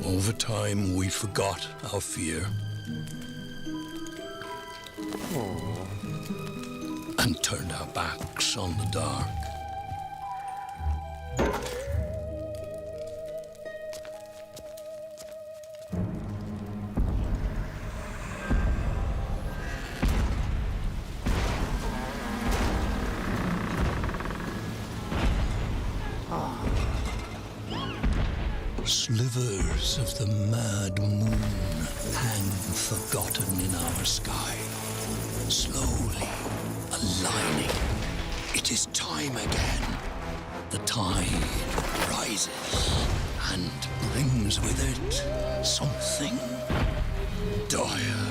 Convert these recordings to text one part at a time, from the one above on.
Over time, we forgot our fear. And turned our backs on the dark. Slivers of the mad moon hang forgotten in our sky, slowly aligning. It is time again. The tide rises and brings with it something dire.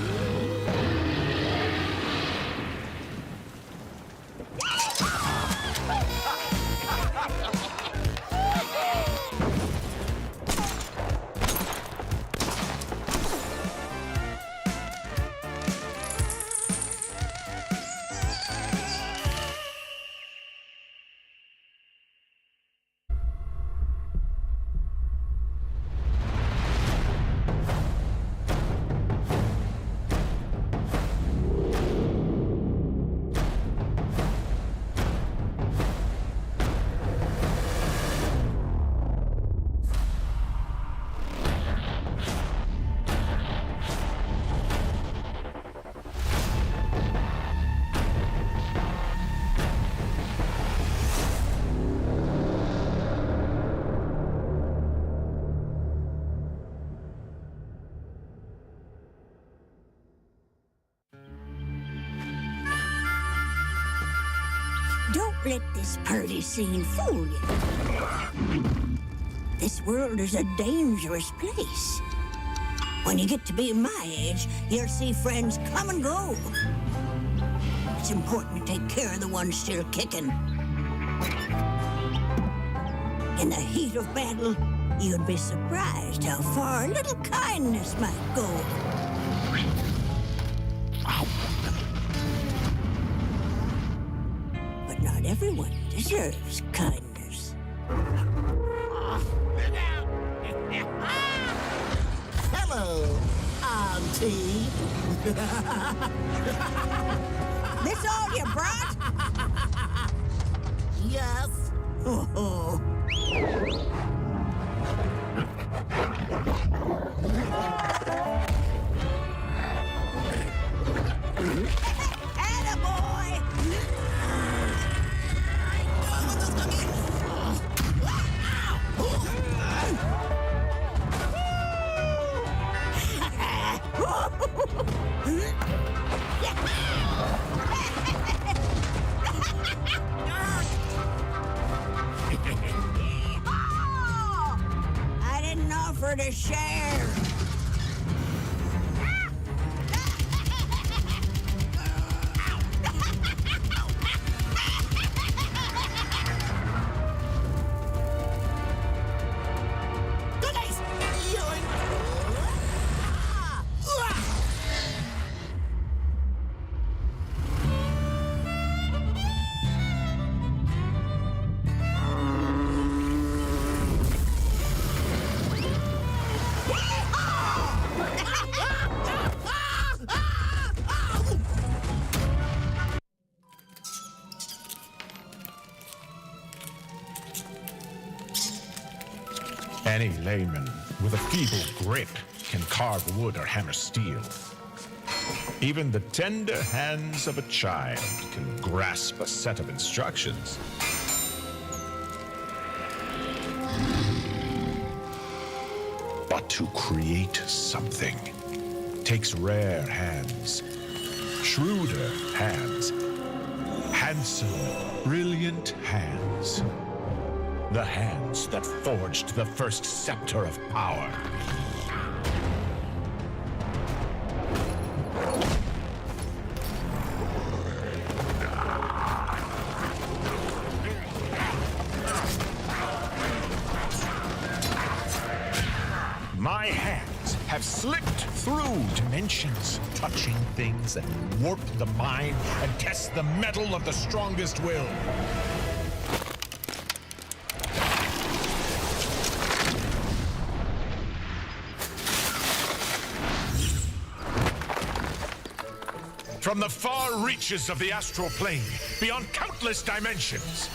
Don't let this party scene fool you. This world is a dangerous place. When you get to be my age, you'll see friends come and go. It's important to take care of the ones still kicking. In the heat of battle, you'd be surprised how far a little kindness might go. But not everyone deserves kindness. Hello, Auntie. This all you brought? Yes. Oh. Attaboy! I didn't offer to share. Any layman with a feeble grip can carve wood or hammer steel. Even the tender hands of a child can grasp a set of instructions. But to create something takes rare hands, shrewder hands, handsome, brilliant hands. The hands that forged the first scepter of power. My hands have slipped through dimensions, touching things that warp the mind and test the mettle of the strongest will. from the far reaches of the astral plane, beyond countless dimensions.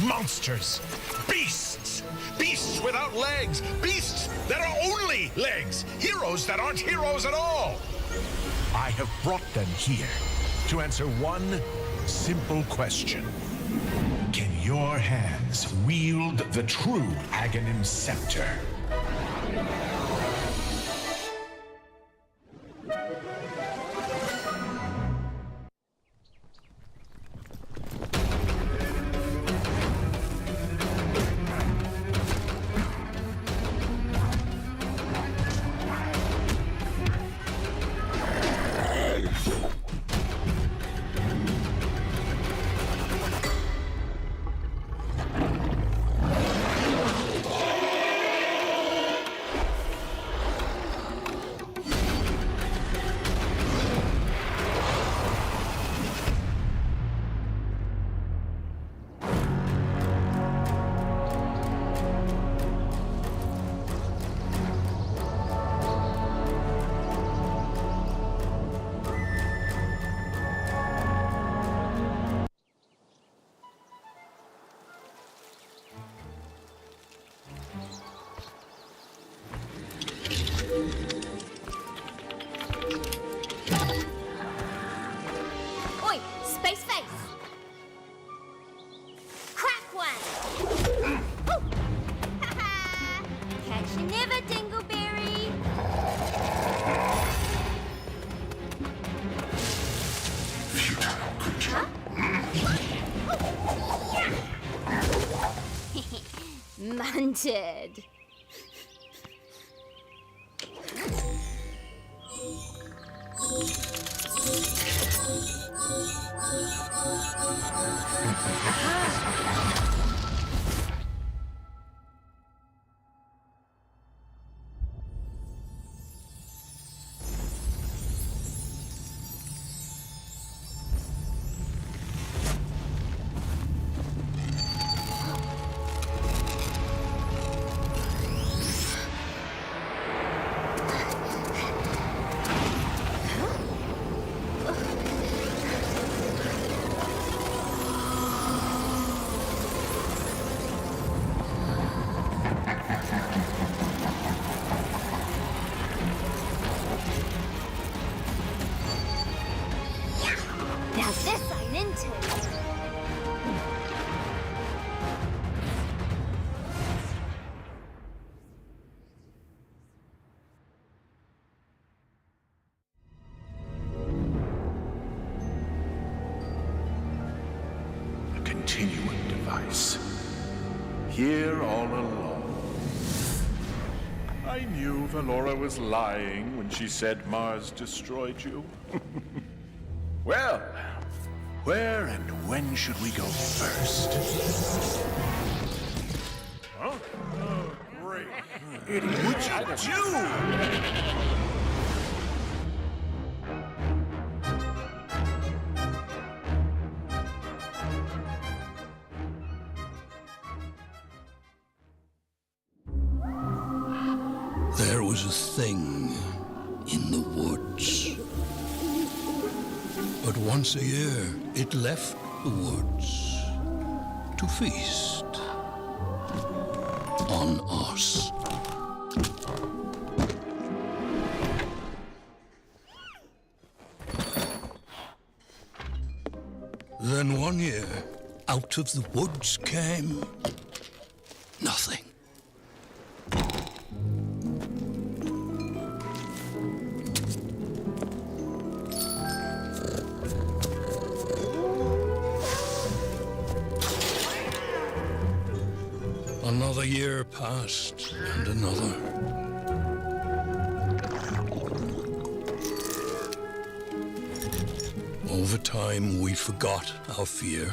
Monsters, beasts, beasts without legs, beasts that are only legs, heroes that aren't heroes at all. I have brought them here to answer one simple question. Can your hands wield the true Aghanim scepter? Oi, space face! Crack one! Woo! Ha-ha! Catch you never, Dingleberry! Futile creature. Munted! Now this I'm into! A continuum device. Here all along. I knew Valora was lying when she said Mars destroyed you. Well, where and when should we go first? Huh? Oh, great. Idiot. What'd you do? There was a thing in the woods. But once a year, it left the woods to feast on us. Then one year, out of the woods came nothing. Another year passed, and another. Over time, we forgot our fear.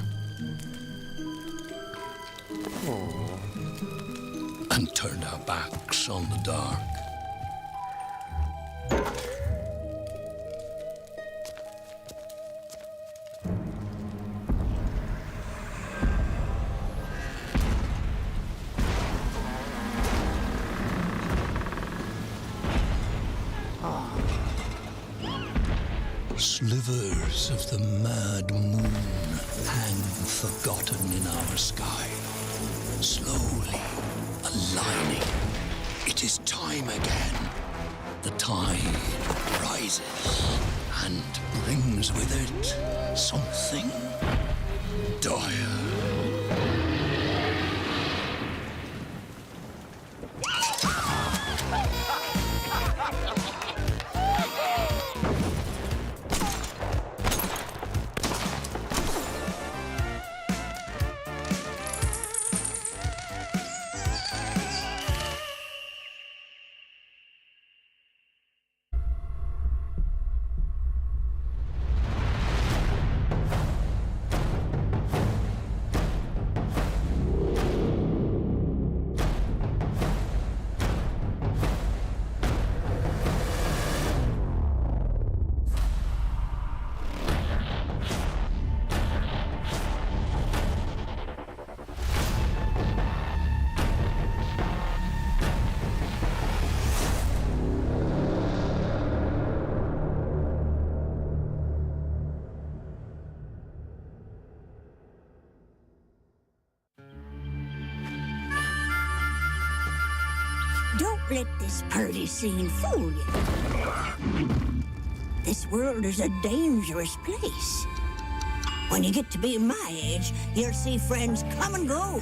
And turned our backs on the dark. Slivers of the mad moon hang forgotten in our sky, slowly aligning. It is time again. The tide rises and brings with it something dire. Don't let this party scene fool you. This world is a dangerous place. When you get to be my age, you'll see friends come and go.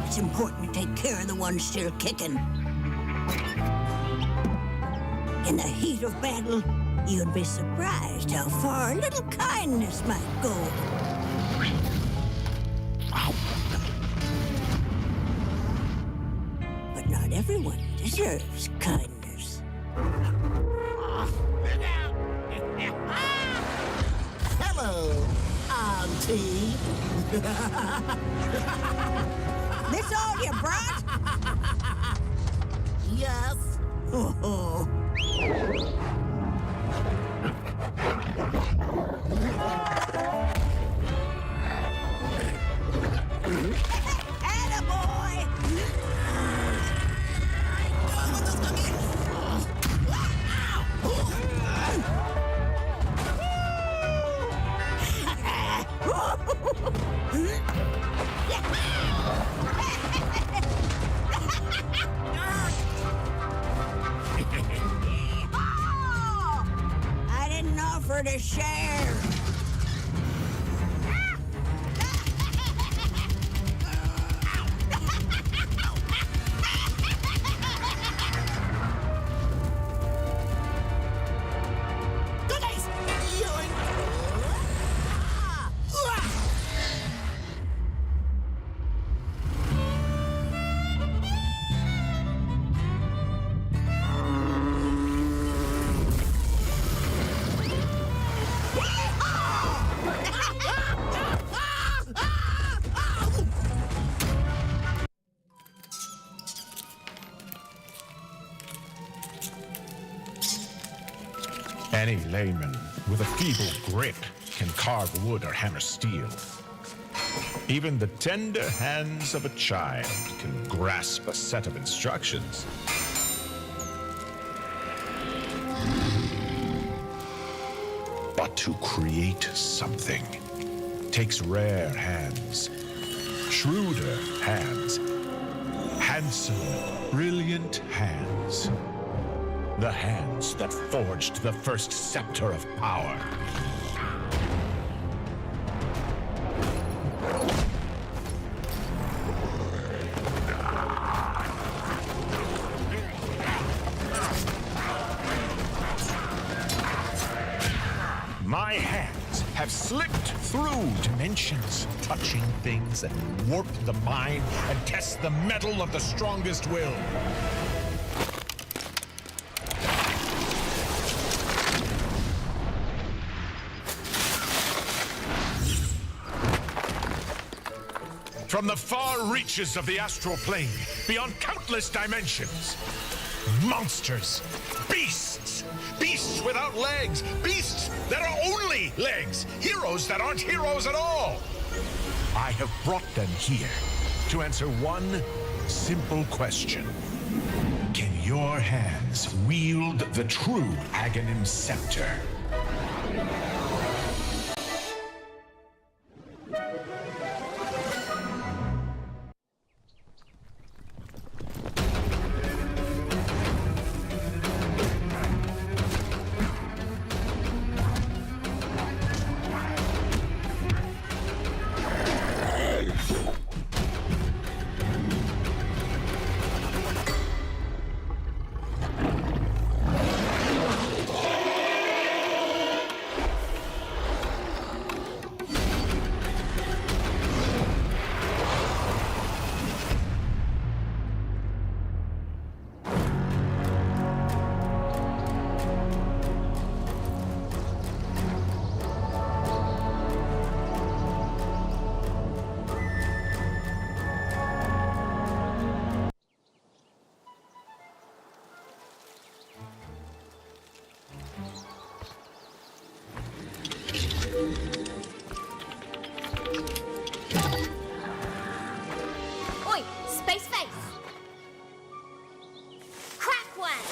It's important to take care of the ones still kicking. In the heat of battle, you'd be surprised how far a little kindness might go. But not everyone deserves kindness. Hello, Auntie. This all you brought? Yes. Oh. Attaboy! I didn't offer to share. Any layman with a feeble grit can carve wood or hammer steel. Even the tender hands of a child can grasp a set of instructions. But to create something takes rare hands, shrewder hands, handsome, brilliant hands. The hands that forged the first scepter of power. My hands have slipped through dimensions, touching things that warp the mind and test the mettle of the strongest will. From the far reaches of the astral plane, beyond countless dimensions, monsters, beasts, beasts without legs, beasts that are only legs, heroes that aren't heroes at all. I have brought them here to answer one simple question. Can your hands wield the true Aghanim scepter? Oi, space face! Crack one!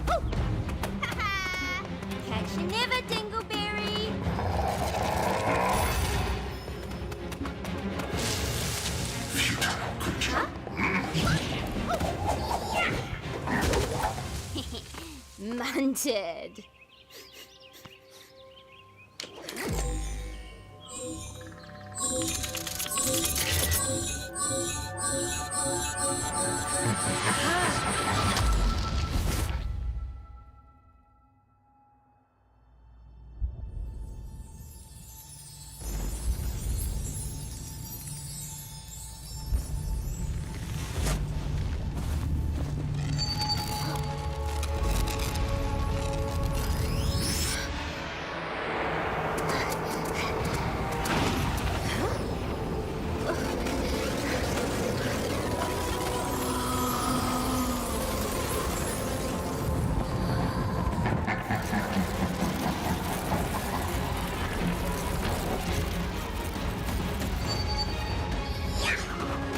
Oh! Ha-ha! Catch you never, Dingleberry! Futile creature. Munted!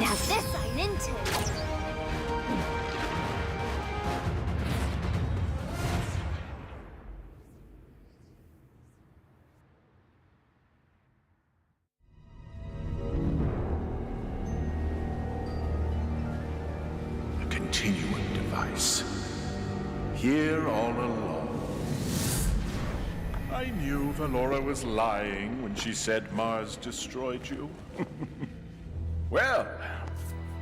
Now this I'm into! A continuum device. Here all along. I knew Valora was lying when she said Mars destroyed you. Well,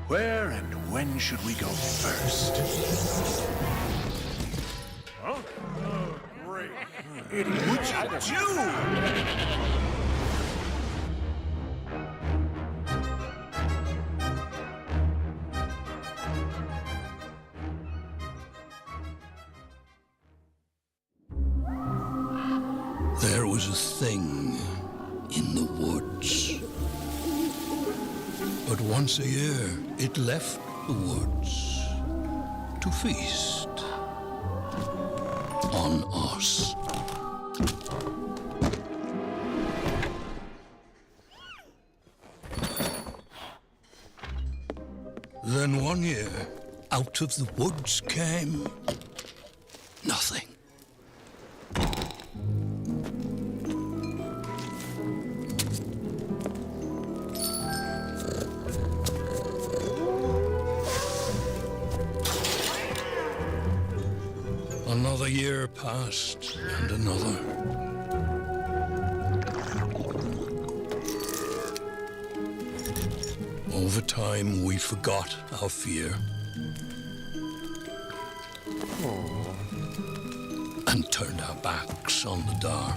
where and when should we go first? Huh? Oh, great. What'd you do? There was a thing in the woods. But once a year, it left the woods to feast on us. Then one year, out of the woods came nothing. Another year passed, and another. Over time, we forgot our fear. And turned our backs on the dark.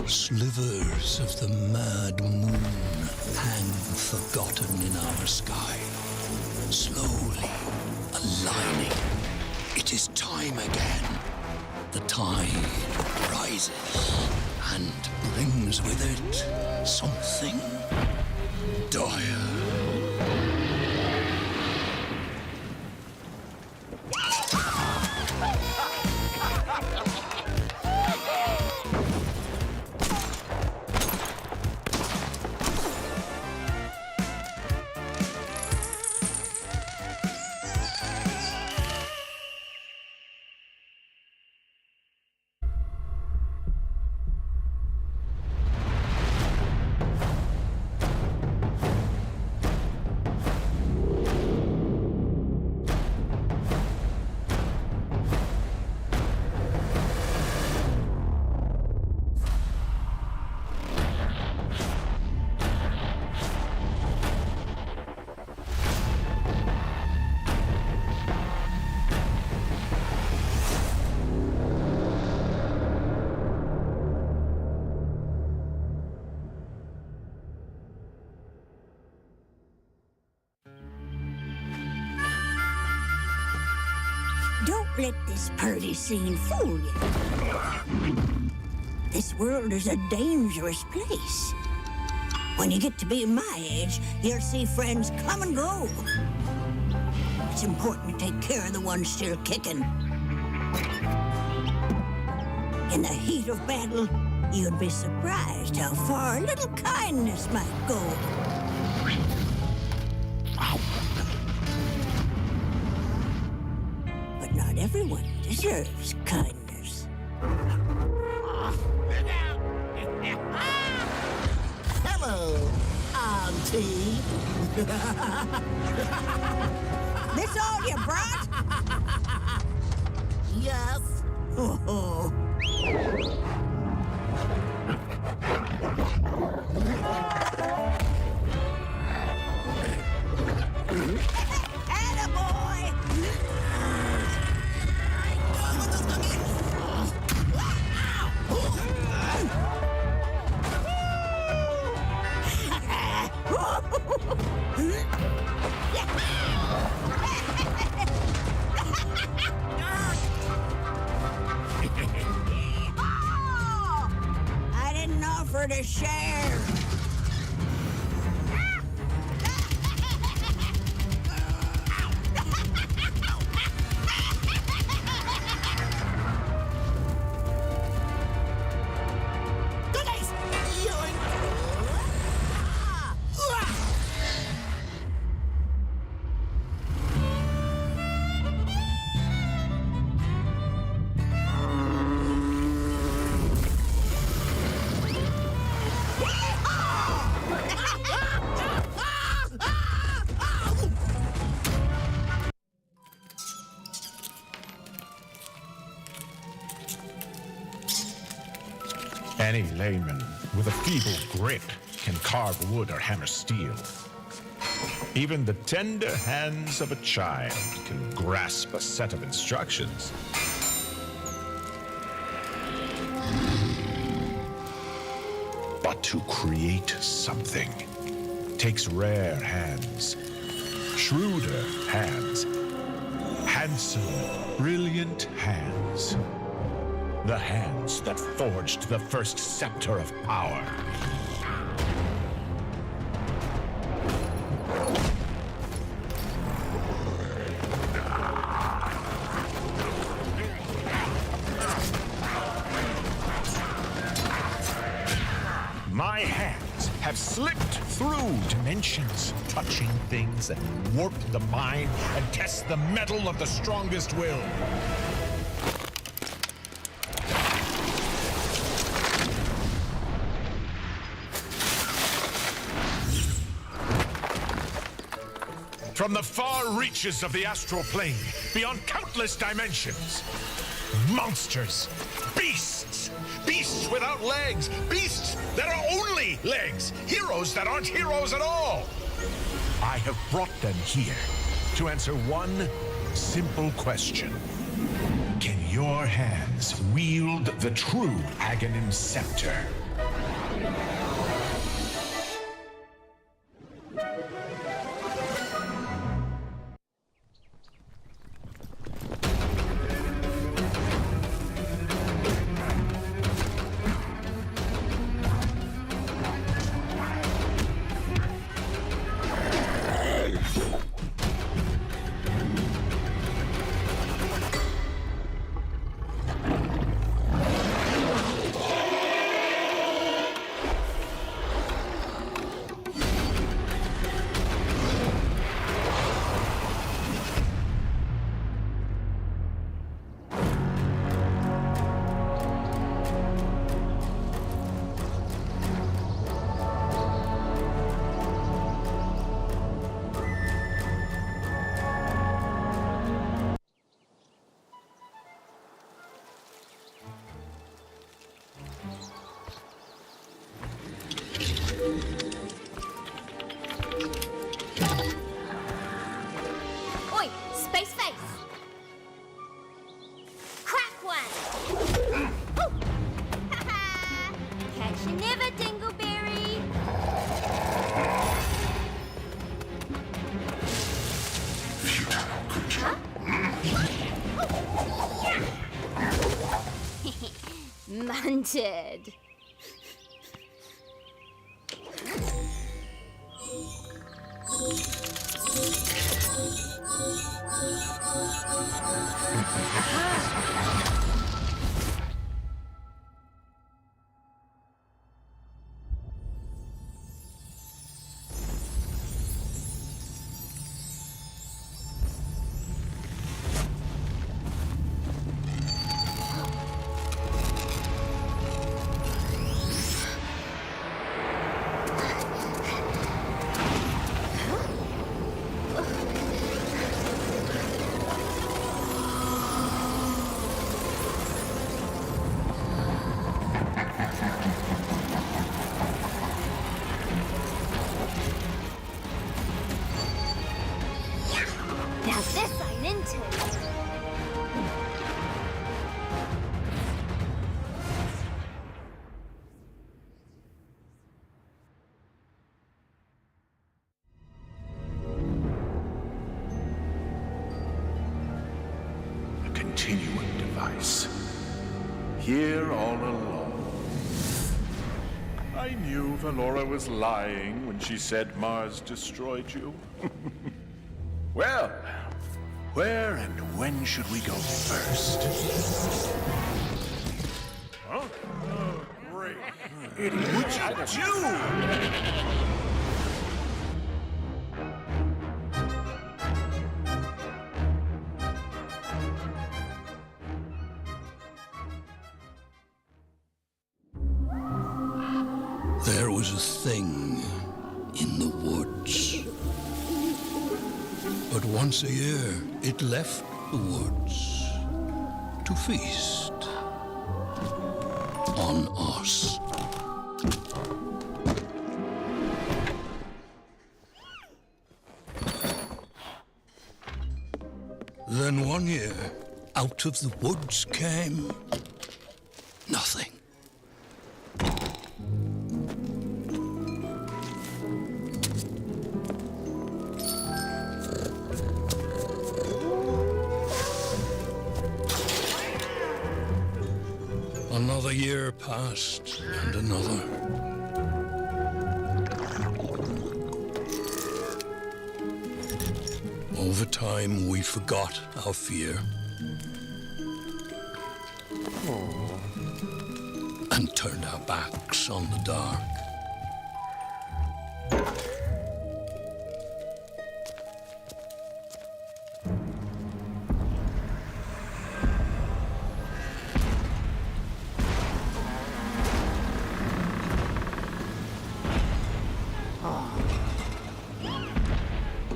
Slivers of the mad moon hang forgotten in our sky, slowly aligning. It is time again. The tide rises and brings with it something dire. let this pretty scene fool you. This world is a dangerous place. When you get to be my age, you'll see friends come and go. It's important to take care of the ones still kicking. In the heat of battle, you'd be surprised how far a little kindness might go. But not everyone deserves kindness. Hello, Auntie. This all you brought? Yes. Oh. Attaboy! I didn't offer to share. Any layman with a feeble grip can carve wood or hammer steel. Even the tender hands of a child can grasp a set of instructions. But to create something takes rare hands, shrewder hands, handsome, brilliant hands. The hands that forged the first scepter of power. My hands have slipped through dimensions, touching things that warp the mind and test the mettle of the strongest will. From the far reaches of the astral plane, beyond countless dimensions, monsters, beasts, beasts without legs, beasts that are only legs, heroes that aren't heroes at all. I have brought them here to answer one simple question. Can your hands wield the true Aghanim scepter? Wanted. Now this I'm into. A continuum device. Here all along. I knew Valora was lying when she said Mars destroyed you. Well, where and when should we go first? Huh? Oh, great. What'd you do? There was a thing in the woods. But once a year, it left the woods to feast on us. Then one year, out of the woods came nothing. Another year passed, and another. Over time, we forgot our fear. And turned our backs on the dark.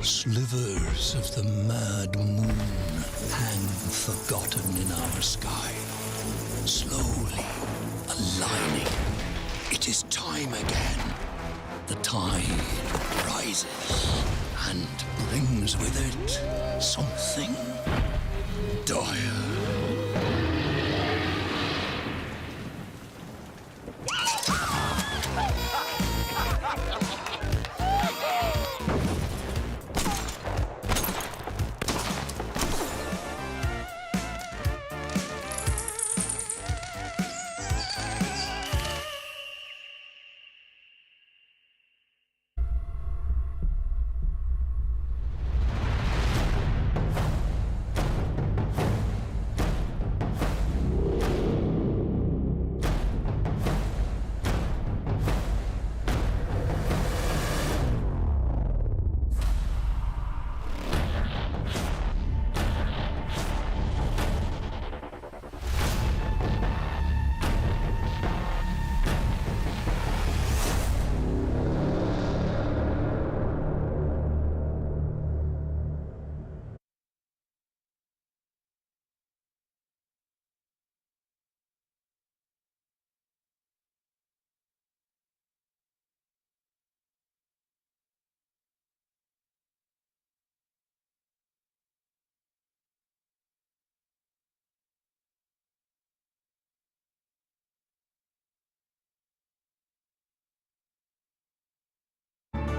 Slivers of the mad moon hang forgotten in our sky, slowly aligning. It is time again. The tide rises and brings with it something dire.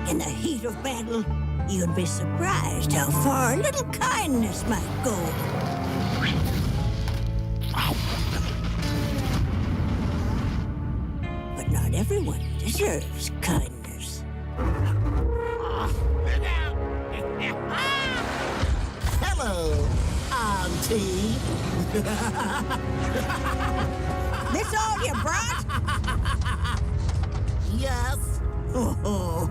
In the heat of battle, you'd be surprised how far a little kindness might go. Not everyone deserves kindness. Hello, Auntie. This all you brought? Yes. Oh.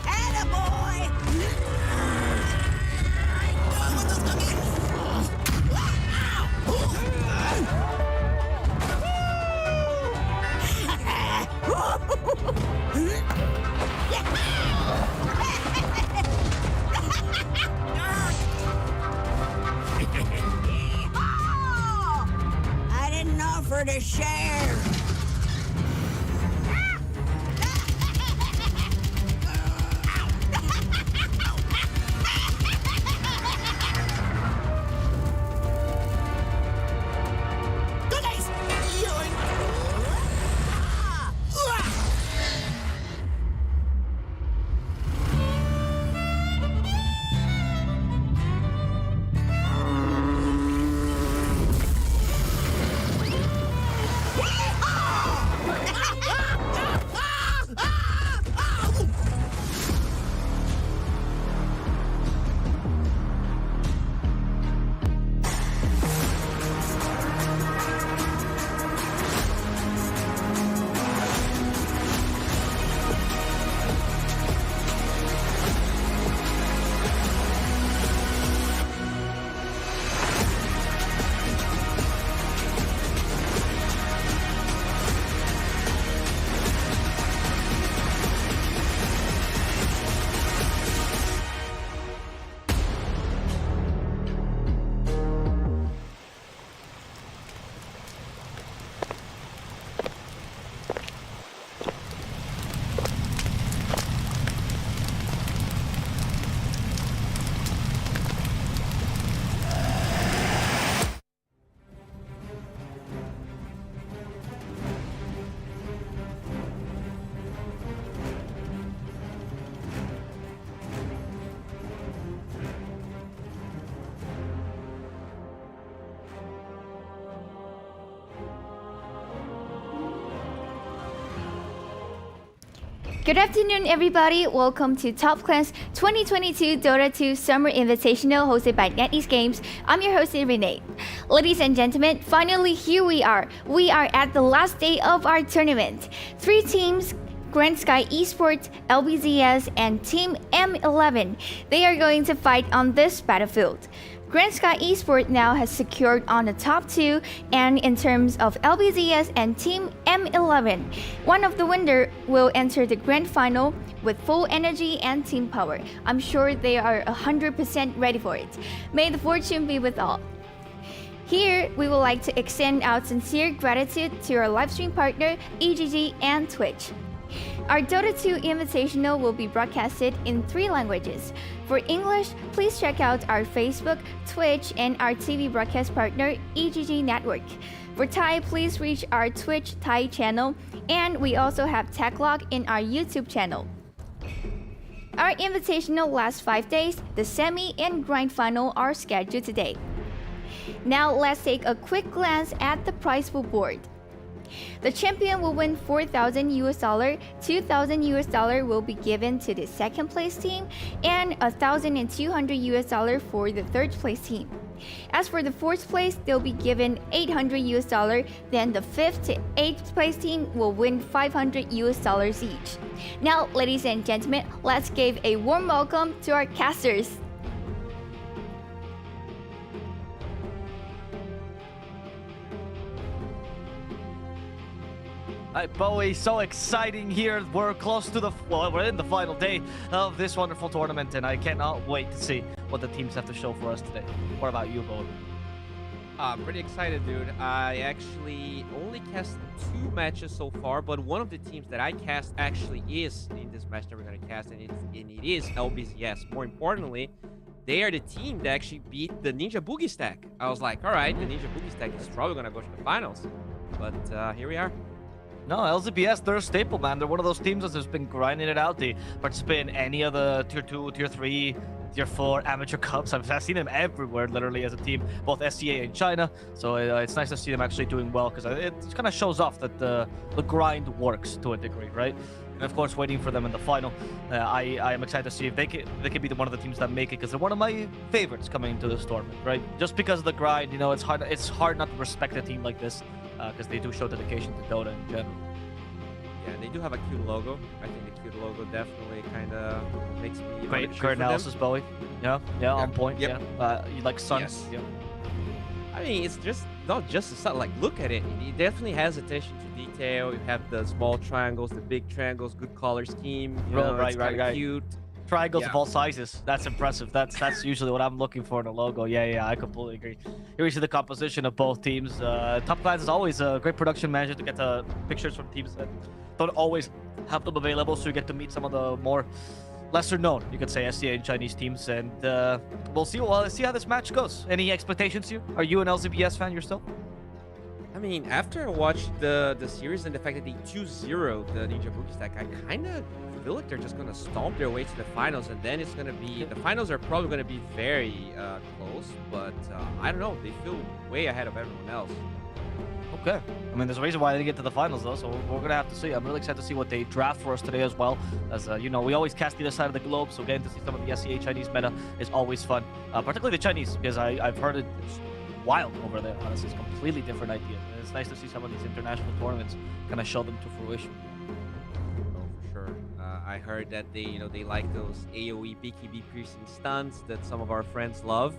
Attaboy! I didn't offer to share. Good afternoon, everybody. Welcome to Top Class 2022 Dota 2 Summer Invitational hosted by NetEase Games. I'm your host, Renee. Ladies and gentlemen, finally here we are. We are at the last day of our tournament. 3 teams, GrindSky Esports, LBZS, and Team M11. They are going to fight on this battlefield. GrindSky Esports now has secured on the top 2, and in terms of LBZS and Team M11, one of the winners will enter the grand final with full energy and team power. I'm sure they are 100% ready for it. May the fortune be with all. Here, we would like to extend our sincere gratitude to our livestream partner, EGG and Twitch. Our Dota 2 Invitational will be broadcasted in 3 languages. For English, please check out our Facebook, Twitch, and our TV broadcast partner, EGG Network. For Thai, please reach our Twitch Thai channel, and we also have Techlog in our YouTube channel. Our Invitational lasts 5 days. The semi and grind final are scheduled today. Now let's take a quick glance at the prize pool board. The champion will win $4,000 US, $2,000 US will be given to the second place team, and $1,200 US for the third place team. As for the fourth place, they'll be given $800 US, then the fifth to eighth place team will win $500 US each. Now, ladies and gentlemen, let's give a warm welcome to our casters. Hi, Bowie, so exciting here. We're close to we're in the final day of this wonderful tournament, and I cannot wait to see what the teams have to show for us today. What about you, Bowie? I'm pretty excited, dude. I actually only cast 2 matches so far, but one of the teams that I cast actually is in this match that we're going to cast, and it is LBZS. More importantly, they are the team that actually beat the Ninja Boogie Stack. I was like, all right, the Ninja Boogie Stack is probably going to go to the finals. But here we are. No, LZBS, they're a staple, man. They're one of those teams that has been grinding it out. They participate in any of the tier 2, tier 3 Tier 4 amateur cups. I've seen them everywhere, literally, as a team, both SCA and China. So it's nice to see them actually doing well, because it kind of shows off that the grind works to a degree, right? And of course, waiting for them in the final. I am excited to see if they can be one of the teams that make it, because they're one of my favorites coming into this tournament, right? Just because of the grind, you know, it's hard not to respect a team like this, because they do show dedication to Dota in general. Yeah, they do have a cute logo. I think the cute logo definitely kind of makes me Great analysis, Bowie. Yeah, on point. Yep. Yeah, you like suns. Yes. Yeah. I mean, it's just not just a sun. Like, look at it. It definitely has attention to detail. You have the small triangles, the big triangles, good color scheme. You know, Right. Cute. Triangles Yeah. of all sizes. That's impressive. That's usually what I'm looking for in a logo. Yeah, I completely agree. Here we see the composition of both teams. Top Clans is always a great production manager to get pictures from teams that don't always have them available, so you get to meet some of the more lesser known, you could say, SCA and Chinese teams, and we'll see how this match goes. Any expectations here? Are you an LZBS fan yourself? I mean, after I watched the series and the fact that they 2-0 the Ninja Bookie stack, I kind of feel like they're just going to stomp their way to the finals, and then it's going to be... The finals are probably going to be very close, but I don't know. They feel way ahead of everyone else. Okay. I mean, there's a reason why they didn't get to the finals, though, so we're going to have to see. I'm really excited to see what they draft for us today as well. As, you know, we always cast the other side of the globe, so getting to see some of the SCA Chinese meta is always fun. Particularly the Chinese, because I've heard it's wild over there, honestly. It's a completely different idea. And it's nice to see some of these international tournaments kind of show them to fruition. Oh, for sure. I heard that they like those AoE BKB piercing stuns that some of our friends love,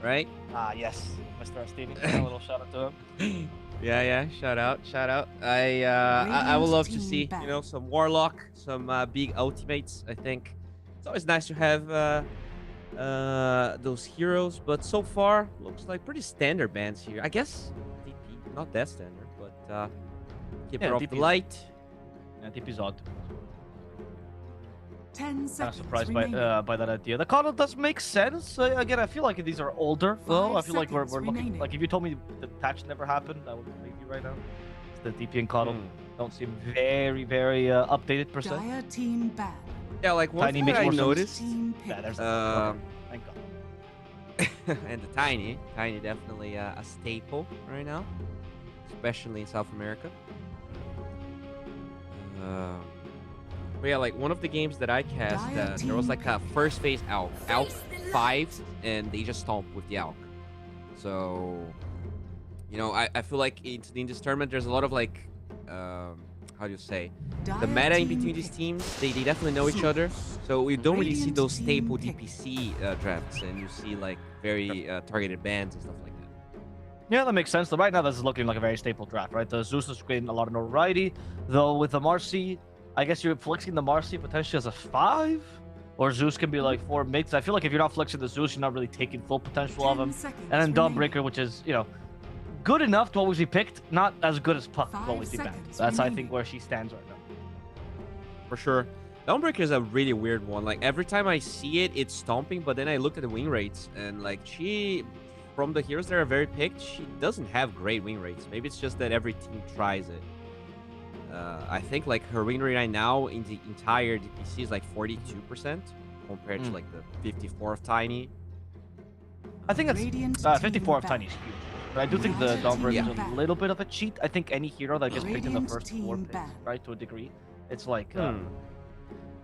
right? Ah, yes. Mr. Astini. A little shout out to him. Yeah, shout out. I would love to see, some Warlock, some big ultimates. I think it's always nice to have those heroes, but so far looks like pretty standard bans here. I guess DP, not that standard, but keep off the light. Yeah, DP's odd. 10 seconds Surprised by that idea. The coddle does make sense. Again, I feel like these are older, though. I feel like we're looking... remaining. Like, if you told me the patch never happened, I would believe you right now. The DP and coddle don't seem very, very updated, per se. Dire team ban. Yeah, like one Tiny thing makes I more sense. noticed, Team pick. Yeah, there's thank God. and the Tiny definitely a staple right now, especially in South America. But yeah, like one of the games that I cast, there was like a first phase Alk 5, and they just stomped with the Alk. So, I feel like in this tournament, there's a lot of like, how do you say, the meta in between these teams, they definitely know each other. So we don't really see those staple DPC drafts, and you see like very targeted bans and stuff like that. Yeah, that makes sense. Right now, this is looking like a very staple draft, right? The Zeus is getting a lot of notoriety, though with the Marcy, I guess you're flexing the Marcy potentially as a 5? Or Zeus can be like 4 mates. I feel like if you're not flexing the Zeus, you're not really taking full potential of him. And then Dawnbreaker, which is, good enough to always be picked, not as good as Puck to always be banned. That's, I think, where she stands right now. For sure. Dawnbreaker is a really weird one. Like, every time I see it, it's stomping, but then I look at the win rates, and like, from the heroes that are very picked, she doesn't have great win rates. Maybe it's just that every team tries it. I think like her win rate right now in the entire DPC is like 42% compared to like the 54 of Tiny. I think it's 54 of Tiny is huge. But I do think the Dawnbreaker is a little bit of a cheat. I think any hero that gets picked in the first 4 picks, right, to a degree, it's like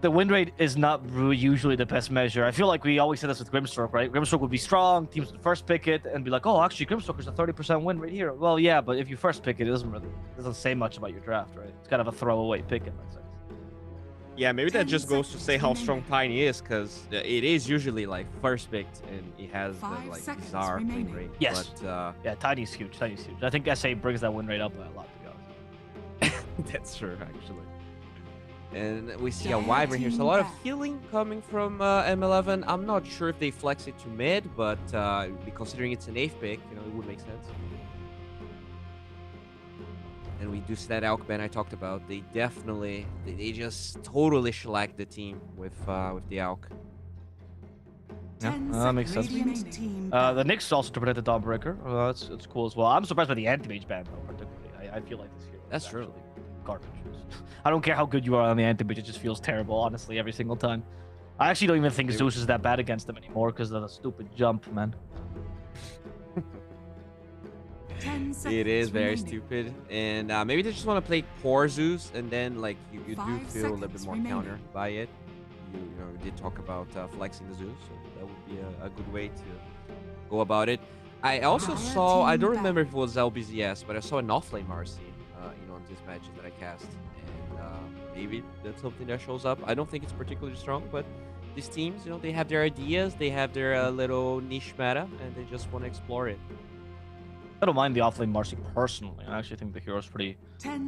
the win rate is not usually the best measure. I feel like we always say this with Grimstroke, right? Grimstroke would be strong, teams would first pick it, and be like, oh, actually, Grimstroke is a 30% win rate here. Well, yeah, but if you first pick it, it doesn't say much about your draft, right? It's kind of a throwaway pick in that sense. Yeah, maybe that just goes to say how strong Tiny is, because it is usually like first picked, and it has the like bizarre win rate. Yes. But, yeah, Tiny's huge. I think SA brings that win rate up by a lot, to be honest. That's true, actually. And we see a Wyvern here, so a lot of healing coming from M11. I'm not sure if they flex it to mid, but considering it's an 8th pick, it would make sense. And we do see that Alk ban I talked about. They definitely, they just totally shellacked the team with the Alk. Yeah, that makes sense. The Nyx also interpreted the Dawnbreaker. That's cool as well. I'm surprised by the anti-mage ban, though, particularly. I feel like this hero That's true. Garbage. I don't care how good you are on the anti-mage, it just feels terrible, honestly, every single time. I actually don't even think Zeus is that bad against them anymore because of the stupid jump, man. It is very stupid, and maybe they just want to play poor Zeus, and then like you do feel a little bit more counter by it. You know, we did talk about flexing the Zeus, so that would be a good way to go about it. I also saw, I don't remember if it was LBZS, but I saw an offlane Marcy, you know, in these matches that I cast, and maybe that's something that shows up. I don't think it's particularly strong, but these teams, you know, they have their ideas, they have their little niche meta, and they just want to explore it. I don't mind the offlane Marcy personally. I actually think the hero's pretty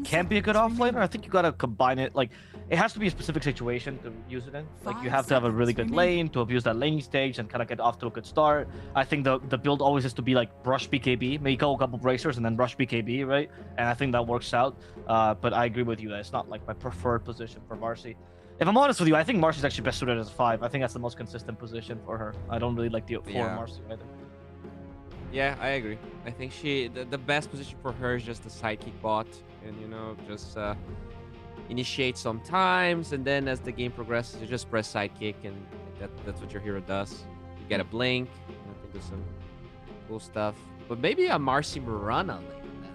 can be a good offlaner. I think you gotta combine it. Like, it has to be a specific situation to use it in. Like, you have to have a really good lane to abuse that laning stage and kind of get off to a good start. I think the build always has to be like rush BKB, maybe go a couple bracers and then rush BKB, right? And I think that works out. But I agree with you that it's not like my preferred position for Marcy. If I'm honest with you, I think Marcy's actually best suited as a 5. I think that's the most consistent position for her. I don't really like the 4 Marcy either. Yeah, I agree. I think the best position for her is just the sidekick bot, and you know, just initiate sometimes, and then as the game progresses, you just press sidekick, and that's what your hero does. You get a blink, you can do some cool stuff. But maybe a Marcy Mirana lane.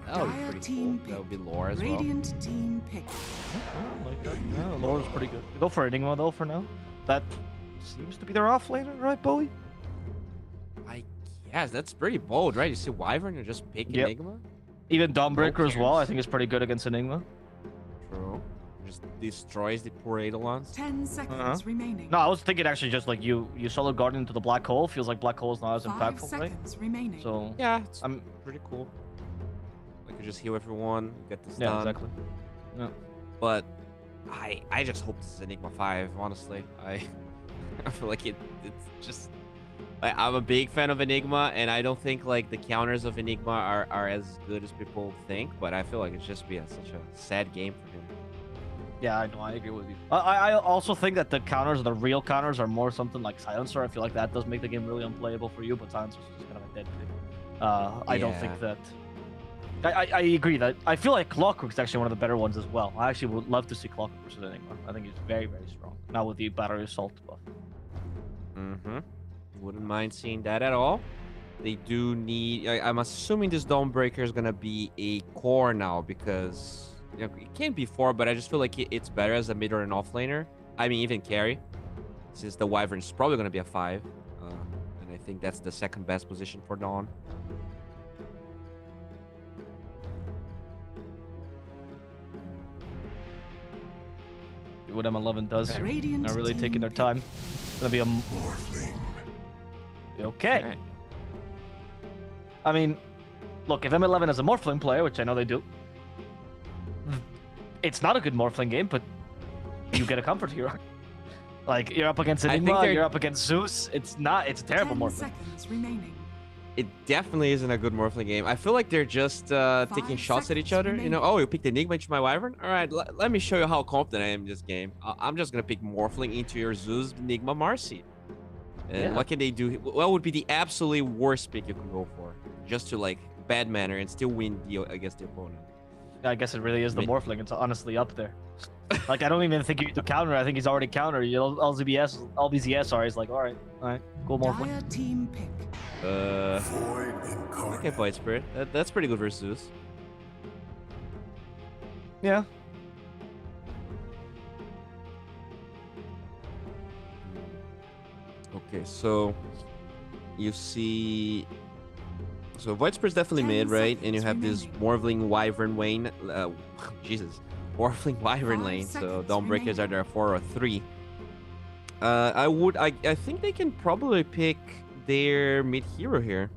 That would be pretty cool. That would be lore as well. Team pick. I like that. Yeah, lore's pretty good. Go for Enigma though for now. That seems to be their offlaner, right, Bowie? Yes, that's pretty bold, right? You see Wyvern, you just pick Enigma? Even Dawnbreaker as well, I think is pretty good against Enigma. True. Just destroys the poor Eidolons. 10 seconds remaining. No, I was thinking actually just like you Solid Guardian into the Black Hole. Feels like Black Hole is not as impactful, right? Remaining. So yeah, it's pretty cool. Like you just heal everyone, get the stun. Yeah, exactly. Yeah. But I just hope this is Enigma 5, honestly. I feel like it's just... I'm a big fan of Enigma, and I don't think like the counters of Enigma are as good as people think, but I feel like it's just such a sad game for him. Yeah, I know, I agree with you. I also think that the counters, the real counters, are more something like Silencer. I feel like that does make the game really unplayable for you, but Silencer is just kind of a dead pick. I don't think that... I agree that... I feel like Clockwork's actually one of the better ones as well. I actually would love to see Clockwork versus Enigma. I think he's very, very strong. Now with the Battery Assault buff. Mm-hmm. Wouldn't mind seeing that at all. They do need... I'm assuming this Dawnbreaker is going to be a core now because... You know, it can't be 4, but I just feel like it's better as a mid or an offlaner. I mean, even carry. Since the Wyvern is probably going to be a 5. And I think that's the second best position for Dawn. What M11 does. They're really taking their time. It's going to be a... Morphling. Okay. I mean, look, if M11 is a Morphling player, which I know they do, it's not a good Morphling game, but you get a comfort hero. Like, you're up against Enigma, you're up against Zeus. It's a terrible Morphling. It definitely isn't a good Morphling game. I feel like they're just taking shots at each other. You know, oh, you picked Enigma into my Wyvern? All right, let me show you how confident I am in this game. I'm just going to pick Morphling into your Zeus Enigma Marcy. And what can they do? What would be the absolutely worst pick you can go for? Just to, like, bad manner and still win against the opponent. I guess it really is the Morphling. It's honestly up there. Like, I don't even think you need to counter. I think he's already countered. You know, LBZS, sorry. He's like, all right, cool Morphling. Team pick. Okay, Void Spirit. That's pretty good versus Zeus. Yeah. Okay, so you see... So Void Spirit's definitely mid, right? And you have this Morphling Wyvern lane. Jesus. Morphling Wyvern lane. So Dawnbreakers are there 4 or 3. I think they can probably pick their mid hero here.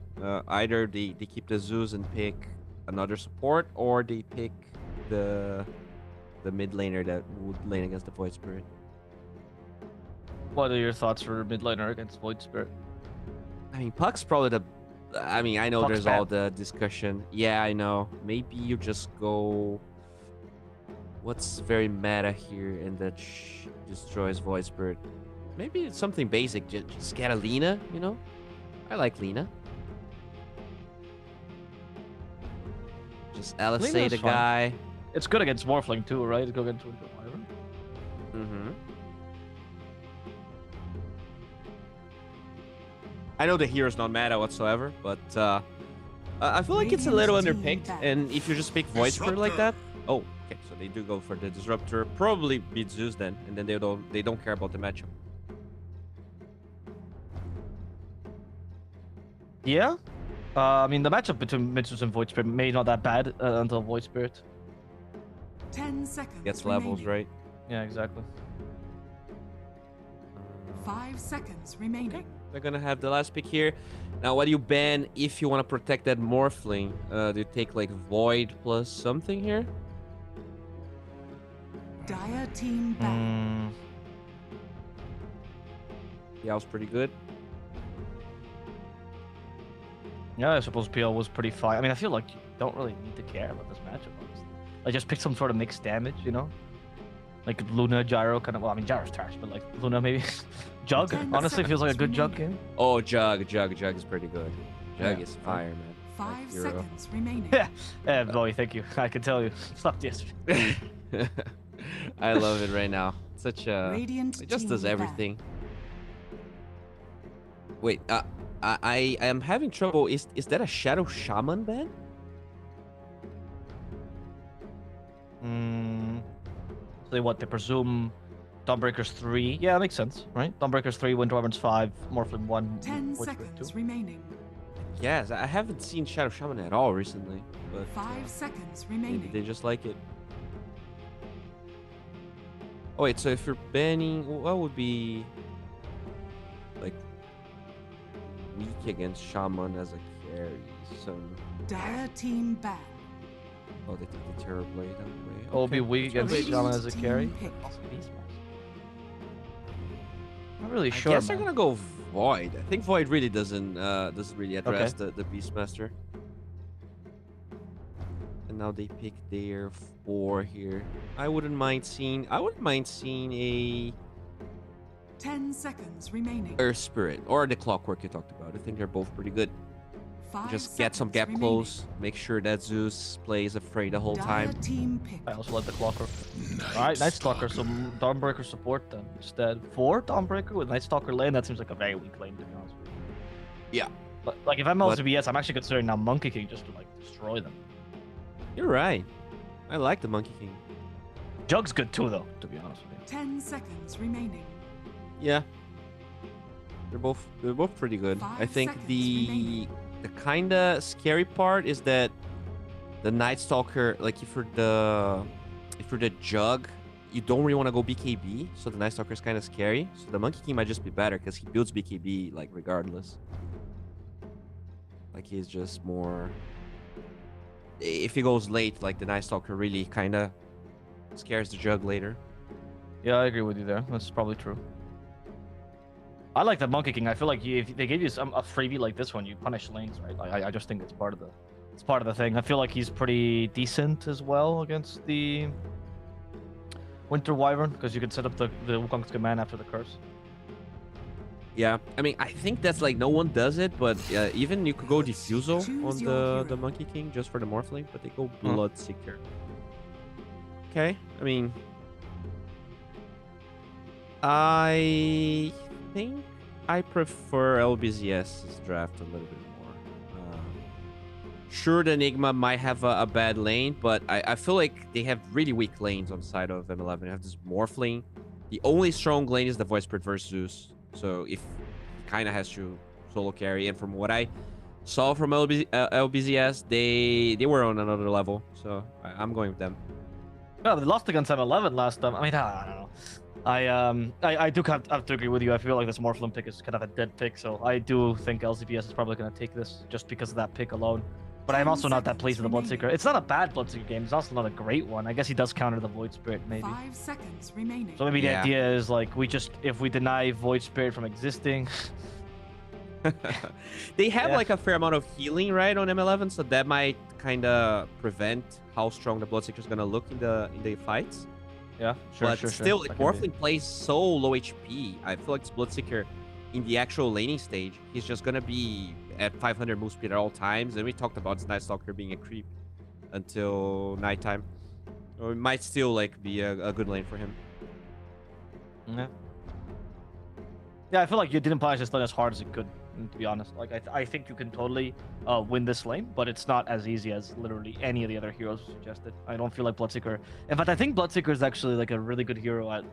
Either they keep the Zeus and pick another support, or they pick the mid laner that would lane against the Void Spirit. What are your thoughts for mid laner against Void Spirit? I mean, Puck's probably the... I mean, I know Puck's there's bad. all the discussion. Yeah, I know. Maybe you just go... What's very meta here and that destroys Void Spirit? Maybe it's something basic. Just get a Lina, you know? I like Lina. Just LSA the guy. It's good against Morphling too, right? It's good against Wyvern. Mm-hmm. I know the hero's not meta whatsoever, but I feel like it's a little underpicked. And if you just pick Void Spirit like that, oh, okay, so they do go for the Disruptor, probably beat Zeus then, and then they don't care about the matchup. Yeah. I mean, the matchup between Mitsus and Void Spirit may not that bad until Void Spirit 10 seconds. Gets levels, right? Yeah, exactly. 5 seconds remaining. They're gonna have the last pick here. Now, what do you ban if you want to protect that Morphling? Do you take like Void plus something here? Dire team back. Yeah, was pretty good. Yeah, I suppose PL was pretty fine. I mean, I feel like you don't really need to care about this matchup, honestly. Like, just pick some sort of mixed damage, you know? Like Luna, Gyro, kind of. Well, I mean, Gyro's trash, but like Luna maybe. Jug, honestly, feels like a good Jug game. Oh, Jug is pretty good. Jug is fire, man. 5 seconds remaining. Yeah, boy, thank you. I can tell you. Fucked yesterday. I love it right now. Such a. Radiant It just does team everything. Wait, I am having trouble. Is that a Shadow Shaman ban? So what? They presume Dawnbreaker's 3. Yeah, that makes sense, right? Dawnbreaker's 3, Winter Wyverns 5, Morphling 1. 10 seconds remaining. Yes, I haven't seen Shadow Shaman at all recently. But 5 seconds maybe remaining. they just like it. Oh wait, so if you're banning, what would be like weak against Shaman as a carry? Some. Dire team back. Oh, they take the Terror Blade out of the way. Will be weak against Radiant Shaman as a carry. team pick. Not really I sure. guess they're man. gonna go Void. I think Void really doesn't really address the Beastmaster. And now they pick their 4 here. I wouldn't mind seeing a 10 seconds remaining. Earth Spirit or the Clockwork you talked about. I think they're both pretty good. 5 Just get some seconds gap remaining. close. Make sure that Zeus plays afraid the whole Dire time. team pick. I also like the Clockwork. Alright, Night Stalker, so Dawnbreaker support then instead. 4 Dawnbreaker with Night Stalker lane, that seems like a very weak lane to be honest with you. Yeah. But like if I'm LBZS, I'm actually considering now Monkey King just to like destroy them. You're right. I like the Monkey King. Jug's good too though, to be honest with you. 10 seconds remaining. Yeah. They're both pretty good. 5 I think seconds the remaining. kinda scary part is that the Night Stalker, like if you're the Jug, you don't really want to go BKB, so the Night Stalker is kind of scary. So the Monkey King might just be better because he builds BKB like regardless. Like he's just more. If he goes late, like the Night Stalker really kind of scares the Jug later. Yeah, I agree with you there. That's probably true. I like the Monkey King. I feel like if they gave you a freebie like this one, you punish lanes, right? Like, I just think it's part of the thing. I feel like he's pretty decent as well against the Winter Wyvern because you can set up the Wukong's command after the curse. Yeah, I mean, I think that's like no one does it, but even you could go Diffusal Choose on your the hero. Monkey King just for the Morphling, but they go Bloodseeker. Okay, I mean, I think I prefer LBZS's draft a little bit more. Sure, the Enigma might have a bad lane, but I feel like they have really weak lanes on the side of M11. They have this Morphling. The only strong lane is the Voice Spirit versus Zeus. So if kind of has to solo carry, and from what I saw from LBZS, they were on another level. So I'm going with them. Yeah, they lost against M11 last time. I mean, I don't know. I do have to agree with you. I feel like this Morphling pick is kind of a dead pick, so I do think LCBS is probably going to take this just because of that pick alone. But I'm also not that pleased with the Bloodseeker. It's not a bad Bloodseeker game. It's also not a great one. I guess he does counter the Void Spirit, maybe. 5 seconds remaining. So maybe the Yeah. idea is like if we deny Void Spirit from existing. They have Yeah. like a fair amount of healing, right, on M11, so that might kind of prevent how strong the Bloodseeker is gonna look in the fights. Yeah, sure, But sure. still, That like, can be. Morphling plays so low HP. I feel like this Bloodseeker in the actual laning stage, he's just gonna be at 500 move speed at all times. And we talked about this Night Stalker being a creep until nighttime. Or it might still like be a good lane for him. Yeah. Yeah, I feel like you didn't punish this lane as hard as it could to be honest. Like, I think you can totally win this lane, but it's not as easy as literally any of the other heroes suggested. I don't feel like Bloodseeker... In fact, I think Bloodseeker is actually like a really good hero at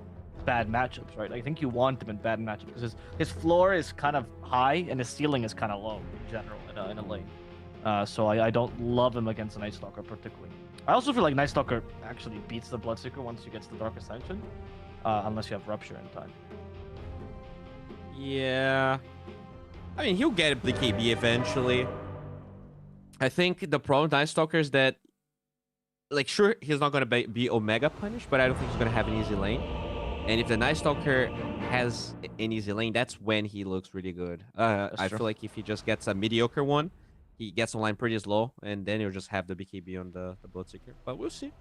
bad matchups, right? I think you want him in bad matchups because his floor is kind of high and his ceiling is kind of low in general in a lane. So I don't love him against a Night Stalker particularly. I also feel like Night Stalker actually beats the Bloodseeker once he gets the Dark Ascension, unless you have Rupture in time. Yeah. I mean, he'll get the KB eventually. I think the problem with Night Stalker is that, like, sure, he's not going to be Omega punished, but I don't think he's going to have an easy lane. And if the Night Stalker has an easy lane, that's when he looks really good. I feel like if he just gets a mediocre one, he gets online pretty slow, and then he'll just have the BKB on the Bloodseeker. But we'll see.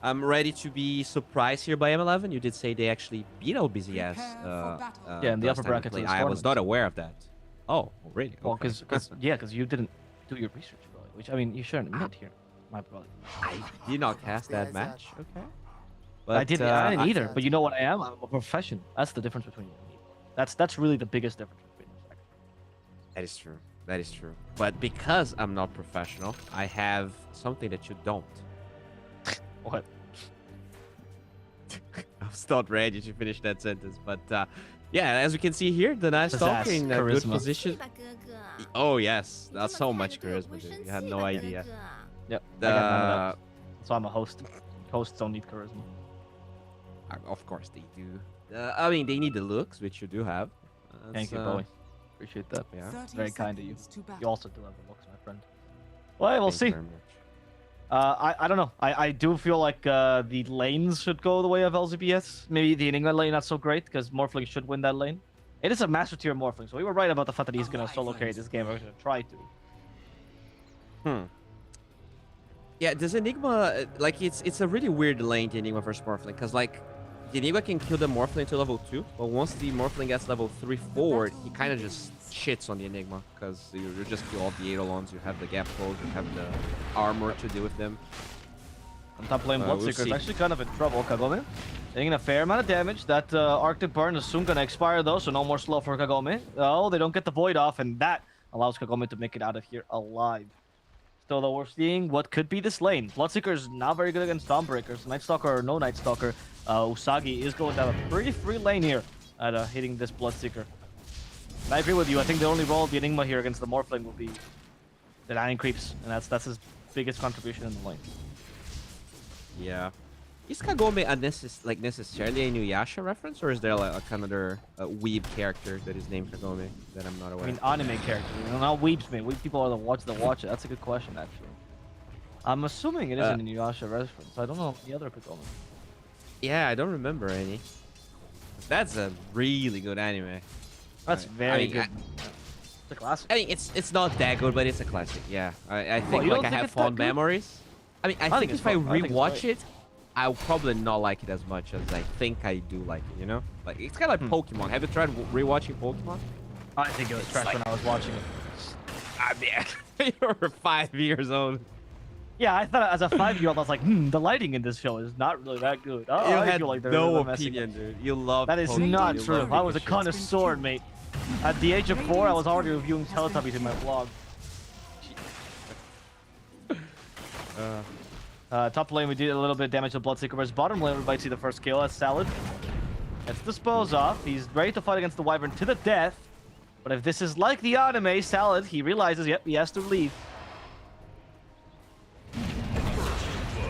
I'm ready to be surprised here by M11. You did say they actually beat LBZS. Yeah, in the upper brackets. I was not aware of that. Oh, really? Well, because you didn't do your research, probably, which I mean you shouldn't admit here, my brother. I did not cast that match. Okay. But, I didn't either. But you know what I am? I'm a professional. That's the difference between you and me. That's really the biggest difference between us. That is true. That is true. But because I'm not professional, I have something that you don't. What? I'm still not ready to finish that sentence, but yeah, as we can see here, the Night Stalker in a good position. Oh yes, that's so much charisma, dude. You had no idea. Yep. I got none of that. So I'm a host. Hosts don't need charisma. Of course they do. I mean, they need the looks, which you do have. Thank you, Bowie. Appreciate that. Yeah. Very kind of you. You also do have the looks, my friend. Well, we'll see. I don't know. I do feel like the lanes should go the way of LZBS. Maybe the Enigma lane not so great because Morphling should win that lane. It is a master tier Morphling, so we were right about the fact that he's gonna solo carry this game. We're gonna try to. Yeah, does Enigma like it's a really weird lane, the Enigma versus Morphling, because like the Enigma can kill the Morphling to level 2, but once the Morphling gets level 3 forward, he kind of just shits on the Enigma because you just kill all the Eidolons, you have the gap close, you have the armor to deal with them. On top lane, Bloodseeker is actually kind of in trouble. Kagome taking a fair amount of damage. That Arctic Burn is soon gonna expire though, so no more slow for Kagome. Oh, they don't get the Void off, and that allows Kagome to make it out of here alive. Still though, we're seeing what could be this lane. Bloodseeker is not very good against Dawnbreakers. Night Stalker or no Night Stalker, Usagi is going to have a pretty free lane here at hitting this Bloodseeker. And I agree with you. I think the only role of the Enigma here against the Morphling will be the 9 creeps, and that's his biggest contribution in the lane. Yeah. Is Kagome necessarily a Inuyasha reference, or is there like another weeb character that is named Kagome that I'm not aware? I mean, anime character. You know, not weebs, man. Weeb people are the watch it. That's a good question, actually. I'm assuming it is an Inuyasha reference. I don't know the other Kagome. Yeah, I don't remember any. That's a really good anime. That's very good. It's a classic. I mean, it's not that good, but it's a classic. Yeah, I think I have fond memories. I mean, I think if I rewatch it, I'll probably not like it as much as I think I do like it, you know? Like, it's kind of like Pokemon. Have you tried rewatching Pokemon? I think it was trash when I was watching it. I mean, you were 5 years old. Yeah, I thought as a 5-year-old, I was like, the lighting in this show is not really that good. Oh, You I had feel like no opinion, dude. You love That is Pokemon. not You true. love I was a Pikachu. connoisseur, mate. At the age of 4, I was already reviewing Teletubbies in my vlog. Top lane, we did a little bit of damage to Bloodseeker, whereas bottom lane, we might see the first kill as Salad gets disposed off. He's ready to fight against the Wyvern to the death. But if this is like the anime, Salad, he realizes, yep, he has to leave.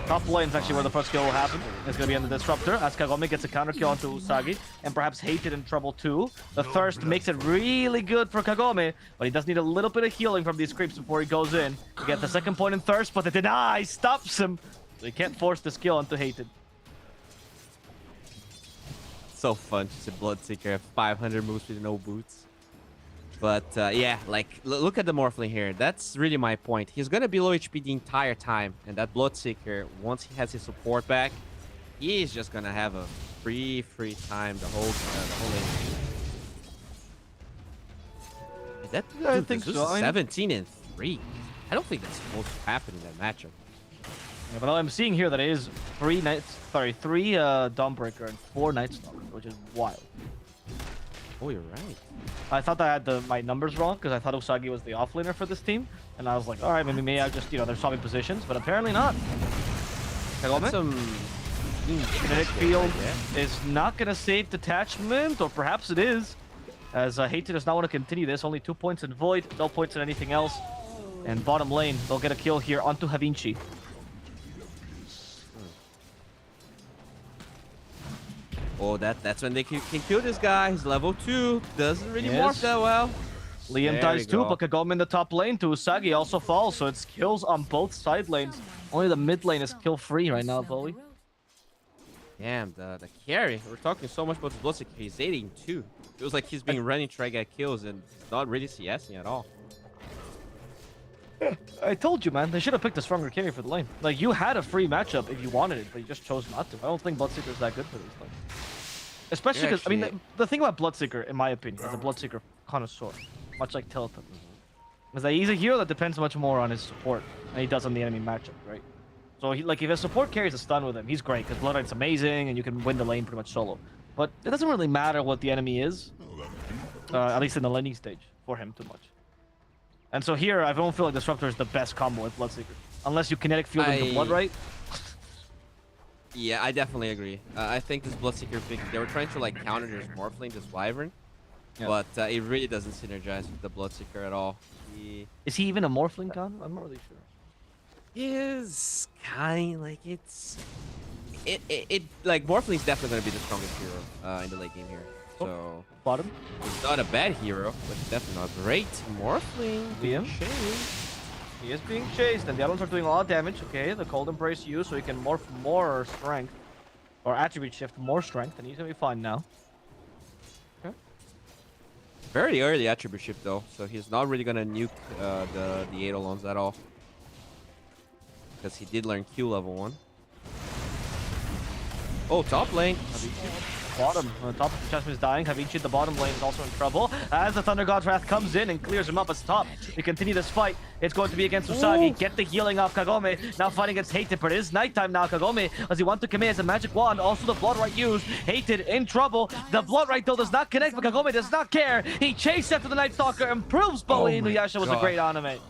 Top lane is actually where the first kill will happen. It's going to be on the Disruptor, as Kagome gets a counter kill onto Usagi, and perhaps Hated in trouble too. The Thirst makes it really good for Kagome, but he does need a little bit of healing from these creeps before he goes in. He gets the second point in Thirst, but the Deny stops him. So he can't force the skill onto Hated. So fun to see Bloodseeker have 500 moves with no boots. But yeah, like look at the Morphling here. That's really my point. He's gonna be low HP the entire time, and that Bloodseeker, once he has his support back, he is just gonna have a free time the whole lane. That I think this so. is 17 and 3. I don't think that's supposed to happen in that matchup. Yeah, but I'm seeing here that it is 3 Dawnbreaker and 4 Night Stalker, which is wild. Oh, you're right. I thought I had my numbers wrong because I thought Usagi was the offlaner for this team, and I was like, all right, maybe I just they're swapping positions, but apparently not. That's some Kinetic field is not gonna save detachment, or perhaps it is, as Hated does not want to continue this. Only 2 points in Void, no points in anything else, and bottom lane they'll get a kill here onto Havinci. Oh, that's when they can kill this guy. He's level 2. Doesn't really morph that well. Liam There dies we too, go. but Kagome in the top lane to Usagi also falls, so it's kills on both side lanes. Only the mid lane is kill free right now, Bowie. Damn, the carry. We're talking so much about the Bloodseeker. He's 82. Feels like he's been running try get kills and not really CSing at all. I told you, man. They should have picked a stronger carry for the lane. Like, you had a free matchup if you wanted it, but you just chose not to. I don't think Bloodseeker is that good for these lanes. Especially because, I mean, the thing about Bloodseeker, in my opinion, as a Bloodseeker connoisseur, much like Tilton, is that he's a hero that depends much more on his support than he does on the enemy matchup, right? So, if his support carries a stun with him, he's great, because Bloodlight's amazing, and you can win the lane pretty much solo. But it doesn't really matter what the enemy is, at least in the laning stage, for him too much. And so here, I don't feel like Disruptor is the best combo with Bloodseeker. Unless you kinetic field into Bloodlight. Yeah, I definitely agree. I think this Bloodseeker pick, they were trying to like counter this Morphling, this Wyvern. But it really doesn't synergize with the Bloodseeker at all. Is he even a Morphling con? I'm not really sure. Is kind like it's like Morphling's definitely gonna be the strongest hero in the late game here. So bottom. He's not a bad hero, but definitely not great. Morphling being chased. He is being chased, and the other ones are doing a lot of damage. Okay, the Cold Embrace used, so he can morph more strength, or attribute shift more strength, and he's gonna be fine now. Okay. Very early attribute shift though, so he's not really gonna nuke the Eidolons at all. Because he did learn Q level 1. Oh, top lane. Bottom, on top of the Chessman is dying. Havinci at the bottom lane is also in trouble. As the Thunder God's Wrath comes in and clears him up as top. We continue this fight. It's going to be against Usagi. Get the healing off Kagome. Now fighting against Hated, but it is nighttime now. Kagome, as he wants to commit as a magic wand. Also the Bloodright used. Hated in trouble. The Bloodright though does not connect, but Kagome does not care. He chases after the Night Stalker and proves Bowie Inuyasha was a great anime.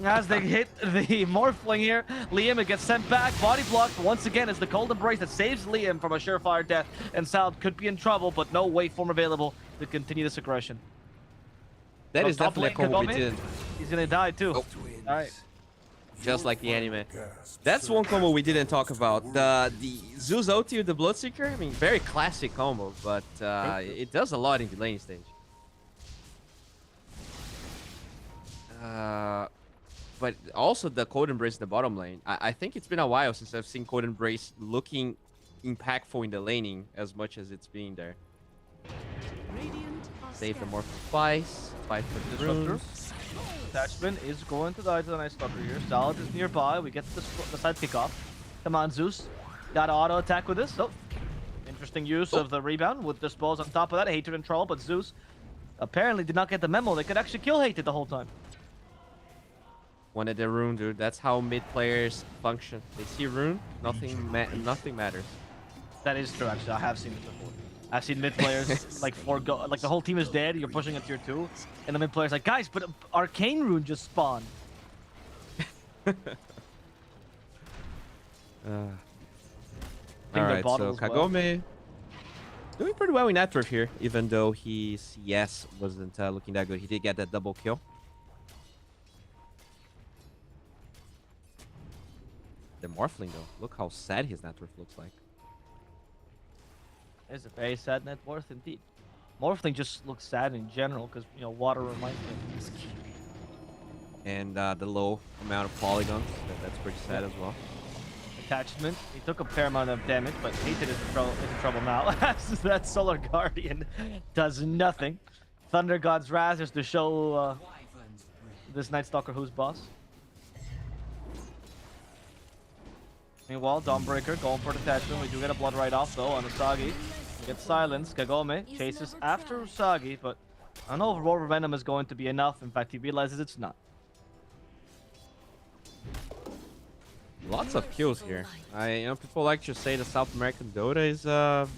As they hit the Morphling here, Liam gets sent back, body blocked once again as the Cold Embrace that saves Liam from a surefire death, and Salad could be in trouble, but no waveform available to continue this aggression. That is definitely a combo we didn't. He's gonna die too. Oh. Alright. Just like the anime. That's one combo we didn't talk about. The Zeus ulti with the Bloodseeker, I mean, very classic combo, but it does a lot in the lane stage. But also the Cold Embrace in the bottom lane. I think it's been a while since I've seen Cold Embrace looking impactful in the laning as much as it's being there. Save the Morph twice. Fight for the runes. Attachment is going to die to the Night Stalker here. Salad is nearby. We get the side pick off. Come on, Zeus. Got auto attack with this. Oh, interesting use of the rebound with Dispose on top of that. Hated in trouble, but Zeus apparently did not get the memo. They could actually kill Hated the whole time. Wanted the rune, dude. That's how mid players function. They see rune, nothing matters. That is true, actually. I have seen it before. I've seen mid players like forego, like the whole team is dead. You're pushing a tier 2, and the mid player's like, guys, but Arcane Rune just spawned. Alright, so Kagome doing pretty well in that turf here, even though his CS wasn't looking that good. He did get that double kill. The Morphling though, look how sad his net worth looks like. It's a very sad net worth indeed. Morphling just looks sad in general because, you know, water reminds me of his key. And the low amount of polygons, that's pretty sad as well. Attachment, he took a fair amount of damage, but Hated is in trouble now. That Solar Guardian does nothing. Thunder God's Wrath is to show this Night Stalker who's boss. Meanwhile, Dawnbreaker going for detachment. We do get a blood right off though on Usagi. Gets silenced. Kagome chases after Usagi, but I don't know if Roar Venom is going to be enough. In fact, he realizes it's not. Lots of kills here. You know, people like to say the South American Dota is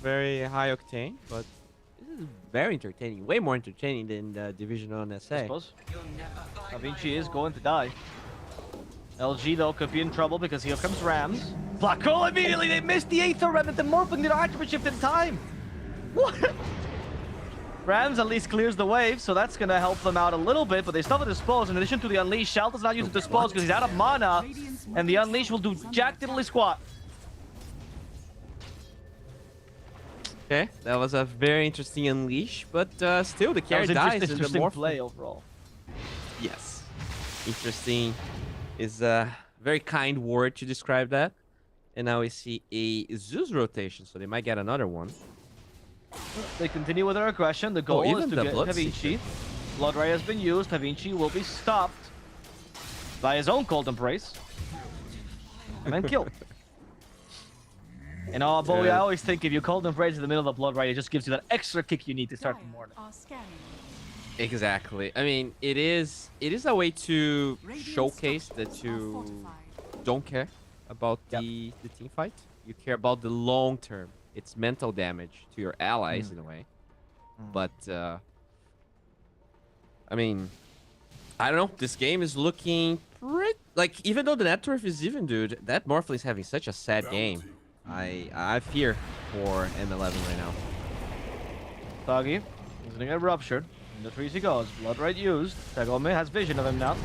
very high octane, but this is very entertaining. Way more entertaining than the Division on SA. I suppose. Vinci is going to die. LG, though, could be in trouble because here comes Rams. Black hole immediately! They missed the Aether Remnant. The Morphling did attribute shift in time. What? Rams at least clears the wave, so that's going to help them out a little bit, but they still have a Dispose. In addition to the Unleash, Shell does not use the Dispose because he's out of mana, and the Unleash will do jack diddly squat. Okay, that was a very interesting Unleash, but still the carry dies in the interesting Morphling. play overall. Yes. Interesting is a very kind word to describe that. And now we see a Zeus rotation, so they might get another one. They continue with their aggression. The goal is even to the get Bloodseeker. Havinci. Blood Ray has been used. Havinci will be stopped by his own Cold Embrace. And then killed. And Bowie, I always think if you Cold Embrace in the middle of the Blood Ray, it just gives you that extra kick you need to start the morning. Exactly. I mean, it is a way to showcase that you don't care about the team fight. You care about the long term. It's mental damage to your allies in a way. But I mean, I don't know. This game is looking pretty, like, even though the net worth is even, dude, that Morphling is having such a sad game. I fear for M11 right now. Sagi is gonna get ruptured. In the trees he goes. Blood Right used. Kagome has vision of him now.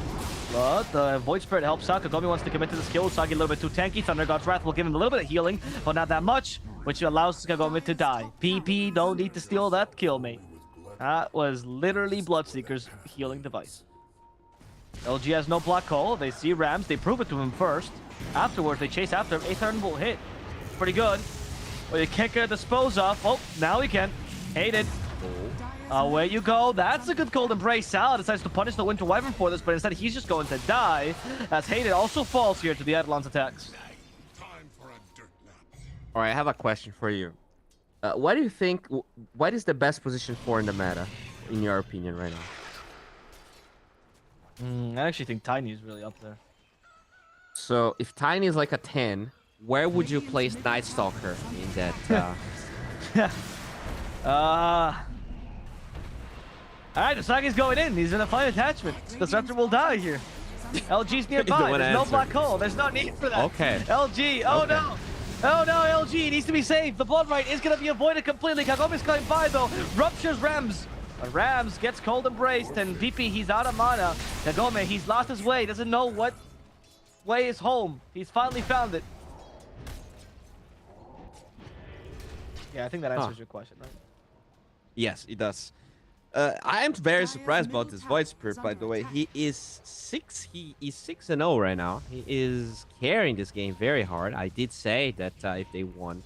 But the Void Spirit helps out. Kagome wants to commit to the skill. Sagi a little bit too tanky. Thunder God's Wrath will give him a little bit of healing, but not that much, which allows Kagome to die. PP don't need to steal that kill, mate. That was literally Bloodseeker's healing device. LG has no black hole. They see Rams. They prove it to him first. Afterwards, they chase after him. Aether will hit. Pretty good. But you can't get Dispose off. Oh, now he can. Hated. Away you go. That's a good Cold Embrace. Sal decides to punish the Winter Wyvern for this, but instead he's just going to die. As Hated also falls here to the Eidolon's attacks. Alright, I have a question for you. What do you think, what is the best position for in the meta, in your opinion, right now? I actually think Tiny is really up there. So, if Tiny is like a 10, where would you place Night Stalker in that? Alright, the Sagi's going in. He's in a fine attachment. The Scepter will die here. LG's nearby. There's no black hole. There's no need for that. Okay. LG. Oh no. Oh no, LG needs to be saved. The Blood Right is going to be avoided completely. Kagome's coming by though. Ruptures Rams. But Rams gets Cold Embraced, and PP, he's out of mana. Kagome, he's lost his way. Doesn't know what way is home. He's finally found it. Yeah, I think that answers your question, right? Yes, it does. I am very surprised about this Void Spirit, by the way. He is 6-0 right now. He is carrying this game very hard. I did say that if they won,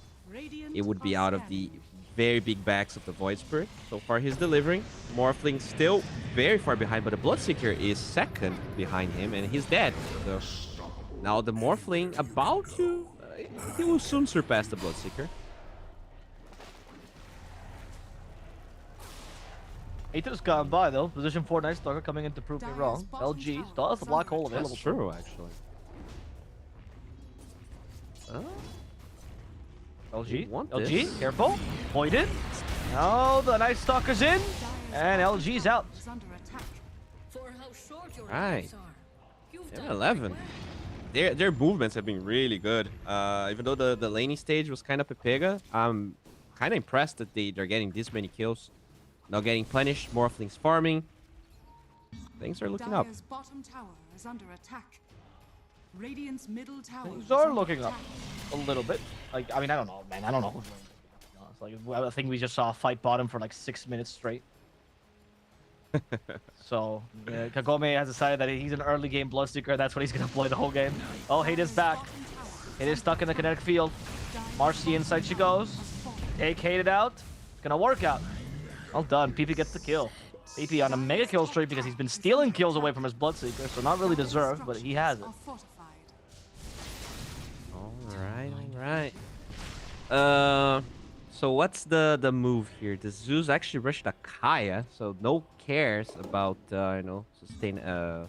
it would be out of the very big backs of the Void Spirit. So far, he's delivering. Morphling still very far behind, but the Bloodseeker is second behind him, and he's dead. So now the Morphling about to... he will soon surpass the Bloodseeker. Aether's gone by though. Position 4 Night Stalker coming in to prove me wrong. LG still has the black hole available. That's true, actually. LG, careful. Pointed. Now the Night Stalker's in, and LG's out. Right. 11. Their movements have been really good. Even though the laning stage was kind of pepega, I'm kind of impressed that they're getting this many kills. Not getting punished, Morphlings farming. Things are looking up. Bottom tower is under attack. Radiant's middle tower. Things are looking up a little bit. Like, I mean, I don't know, man. I don't know. Like, I think we just saw a fight bottom for like 6 minutes straight. So, Kagome has decided that he's an early game Bloodseeker. That's what he's gonna play the whole game. Oh, Hate is back. Hate is stuck in the kinetic field. Marcy inside she goes. Take Hated out. It's gonna work out. Well done. PP gets the kill. PP on a mega kill streak because he's been stealing kills away from his Bloodseeker, so not really deserved, but he has it. Alright. So what's the move here? The Zeus actually rushed a Kaya, so no cares about sustain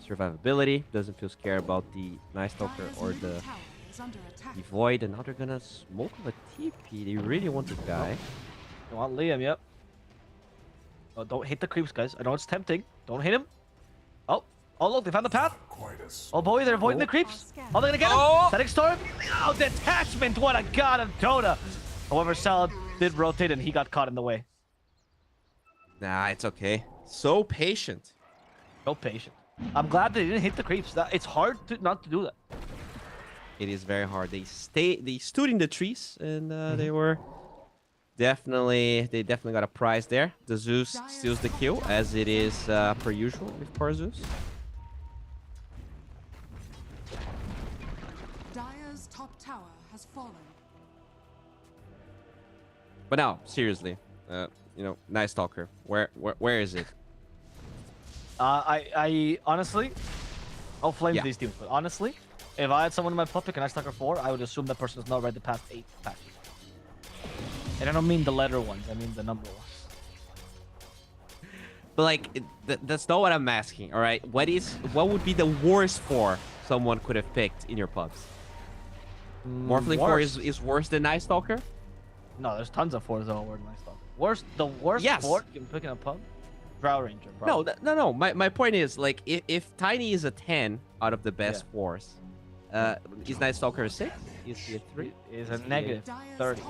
survivability. Doesn't feel scared about the Night Stalker or the Void, and now they're gonna smoke the TP. They really want this guy. You want Liam, yep. Oh, don't hit the creeps, guys. I know it's tempting. Don't hit him. Oh, look, they found the path. Oh boy, they're avoiding the creeps. Oh, they're gonna get him. Static Storm. Oh, detachment. What a god of Dota. However, Salad did rotate and he got caught in the way. Nah, it's okay. So patient. So patient. I'm glad they didn't hit the creeps. It's hard not to do that. It is very hard. They stood in the trees, and they definitely got a prize there. The Zeus steals the kill, as it is per usual with poor Zeus. Dire's top tower has fallen. But now, seriously, Night Stalker, where is it? I honestly, I'll flame these teams, but honestly, if I had someone in my public and I Stalker 4, I would assume that person has not read the past 8 patches. And I don't mean the letter ones, I mean the number ones. But like, that's not what I'm asking. All right, what would be the worst 4 someone could have picked in your pubs? Morphling 4 is worse than Night Stalker? No, there's tons of 4s that are worse than Night Stalker. The worst 4 you can pick in a pub? Drow Ranger, bro. No. My point is, like, if Tiny is a 10 out of the best 4s, is Night Stalker a 6? Is he a 3? Is a negative 30.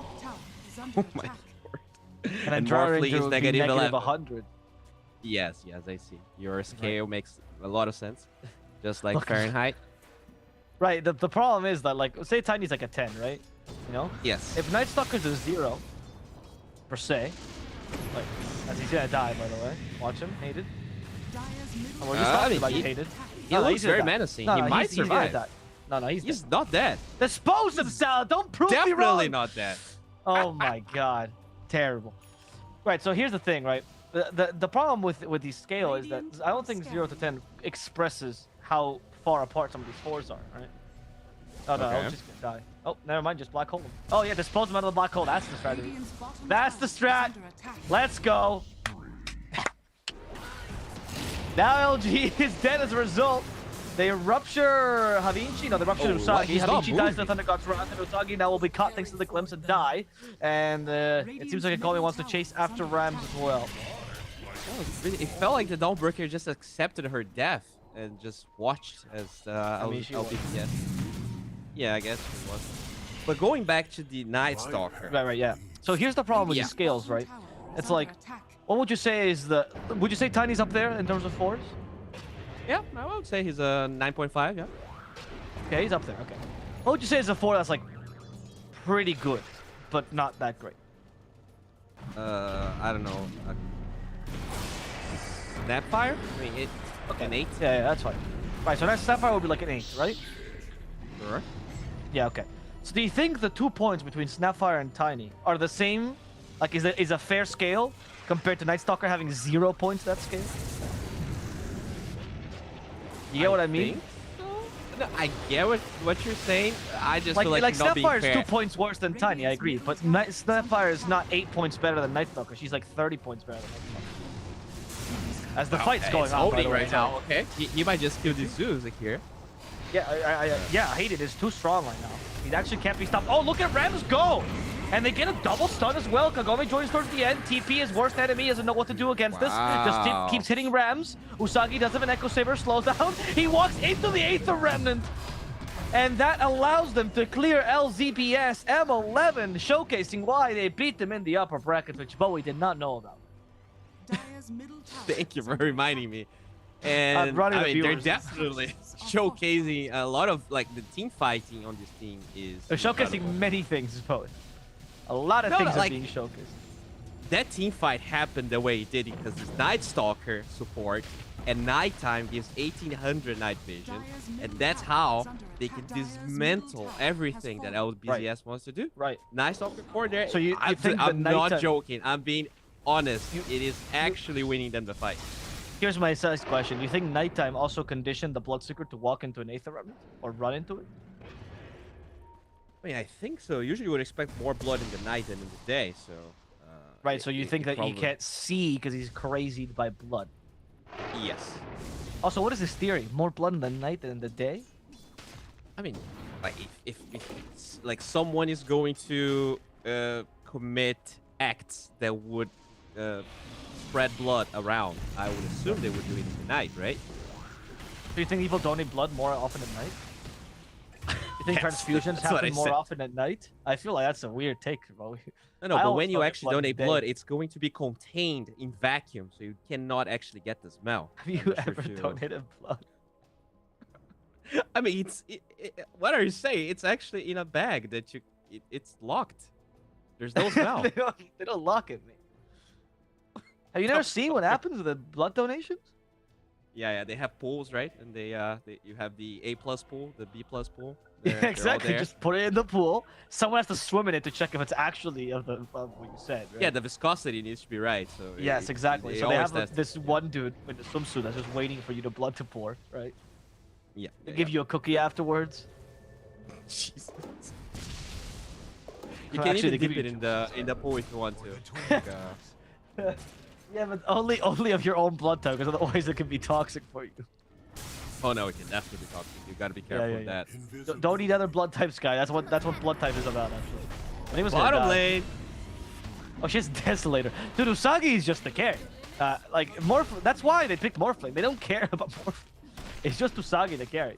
Oh my lord. And Drow Ranger is would negative be 11. 100. Yes, I see. Your scale makes a lot of sense. Just like Fahrenheit. Right, the problem is that, like, say Tiny's like a 10, right? You know? Yes. If Night Stalker's a 0, per se, like, as he's gonna die, by the way. Watch him, hated. Oh, we're just talking about hated. He looks very menacing. He might survive. No, he's dead. Not dead. Dispose of Salad. Don't prove me wrong. Definitely not dead. Oh my god, terrible. Right, so here's the thing, right? The problem with these scale is that I don't think 0 to 10 expresses how far apart some of these 4s are, right? Oh no, I'll just die. Oh, never mind, just black hole them. Oh yeah, dispose them out of the black hole. That's the strategy. That's the strat. Let's go. Now LG is dead as a result. They rupture Havinci. No, they rupture Usagi. Havinci dies to the Thunder God's Wrath, and Usagi now will be caught thanks to the glimpse and die. And it seems like Akali wants to chase after Rams as well. It felt like the Dawnbreaker just accepted her death and just watched as LBZS. Yeah, I guess she was. But going back to the Night Stalker. Right, yeah. So here's the problem with these scales, right? It's like, what would you say is would you say Tiny's up there in terms of 4s? Yeah, I would say he's a 9.5, yeah. Okay, he's up there, okay. What would you say is a 4 that's like pretty good, but not that great? I don't know. Snapfire? I mean, an 8? Yeah, that's fine. Right, so that Snapfire would be like an 8, right? Sure. Yeah, okay. So do you think the 2 points between Snapfire and Tiny are the same? Like, is a fair scale compared to Night Stalker having 0 points that scale? You get what I mean? So? No, I get what you're saying. I just feel like Snapfire is 2 points worse than Tiny, I agree. But Snapfire is not 8 points better than Night Stalker. She's like 30 points better than Night Stalker. As the fight's going on right now. Okay, he might just kill these Zeus here. Yeah, I hate it. It's too strong right now. He actually can't be stopped. Oh, look at Rams go! And they get a double stun as well. Kagome joins towards the end. TP is worst enemy, doesn't know what to do against this. Just keeps hitting Rams. Usagi does have an Echo Saber, slows down. He walks into the 8th Remnant. And that allows them to clear LZBS M11, showcasing why they beat them in the upper bracket, which Bowie did not know about. Thank you for reminding me. And I mean, they're definitely showcasing a lot of, like, the team fighting on this team is They're showcasing many things, Bowie. A lot of things are being showcased. That team fight happened the way it did because it's Night Stalker support and nighttime gives 1800 night vision, and that's how they can dismantle everything that LBZS wants to do. Right. Night Stalker core there. So I'm not joking. I'm being honest. It is actually winning them the fight. Here's my first question. Do you think nighttime also conditioned the Bloodseeker to walk into an Aether Remnant or run into it? I mean, I think so. Usually you would expect more blood in the night than in the day, so... right, so you think that he can't see because he's crazied by blood? Yes. Also, what is his theory? More blood in the night than in the day? I mean, like, if like someone is going to commit acts that would spread blood around, I would assume they would do it in the night, right? Do you think people donate blood more often at night? You think transfusions that's what happen I more said. often at night? I feel like that's a weird take, bro. No, I but always when you donate actually blood donate day. blood, it's going to be contained in vacuum, so you cannot actually get the smell. Have you I'm not sure ever if you- donated blood? I mean, what are you saying? It's actually in a bag that it's locked. There's no smell. they don't lock it, man. Have you never seen what happens with the blood donations? Yeah, they have pools, right? And you have the A+ pool, the B+ pool. Yeah, They're all exactly. there. Just put it in the pool. Someone has to swim in it to check if it's actually of what you said. Right? Yeah, the viscosity needs to be right. So Yes, exactly. So they always have test it. this one dude in the swimsuit that's just waiting for you to blood to pour, right? Yeah. They give you a cookie afterwards. Jesus. You Well, can actually, they even give dip you- it in the pool if you want to. Like, Yeah, but only of your own blood type, because otherwise it can be toxic for you. oh no, it can definitely be toxic. You gotta be careful yeah, with yeah. that. Don't eat other blood types, guy. That's what blood type is about, actually. When he was gonna Bottom die- lane. Oh, she's Desolator. Dude, Usagi is just the carry. Like that's why they picked Morphling. They don't care about Morphling. It's just Usagi the carry.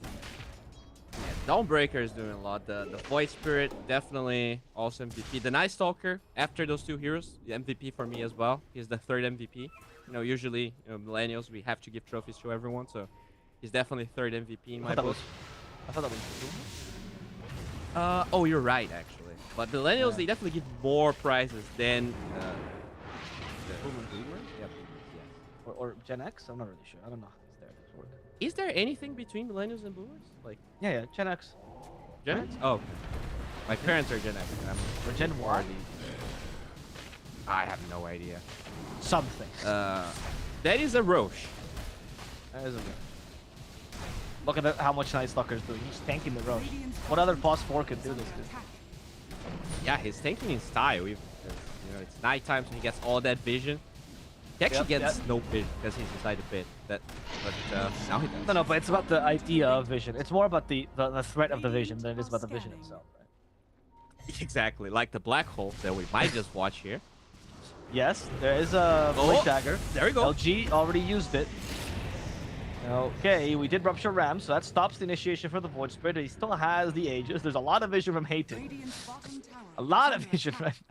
Yeah, Dawnbreaker is doing a lot. The Void Spirit, definitely also MVP. The Night Stalker, after those two heroes, the MVP for me as well. He's the third MVP. You know, usually, millennials, we have to give trophies to everyone, so he's definitely third MVP in my book. I thought that was Oh, you're right, actually. But millennials, Yeah. they definitely give more prizes than the Boomers. Yeah, Boomers, yes. or Gen X. I'm not really sure. I don't know how this work. Is there anything between millennials and boomers? Like Yeah, Gen X. Gen X? Oh, okay. My parents are Gen X. And I'm Or Gen Y? I have no idea. Something. That is a Roche. That is a Look at how much Night Stalker's doing. He's tanking the Roche. What other boss 4 could do this to? Yeah, he's tanking in style. Even, it's nighttime, so he gets all that vision. He actually gets no vision because he's inside the pit. But now he does. No, but it's about the idea of vision. It's more about the threat of the vision than it is about the vision itself, right? Exactly, like the black hole that we might just watch here. Yes, there is a Blade Dagger. There we go. LG already used it. Okay, we did Rupture Ram, so that stops the initiation for the Void Spirit. He still has the Aegis. There's a lot of vision from Hayton. Radiant's bottom tower A lot is of under vision attack. right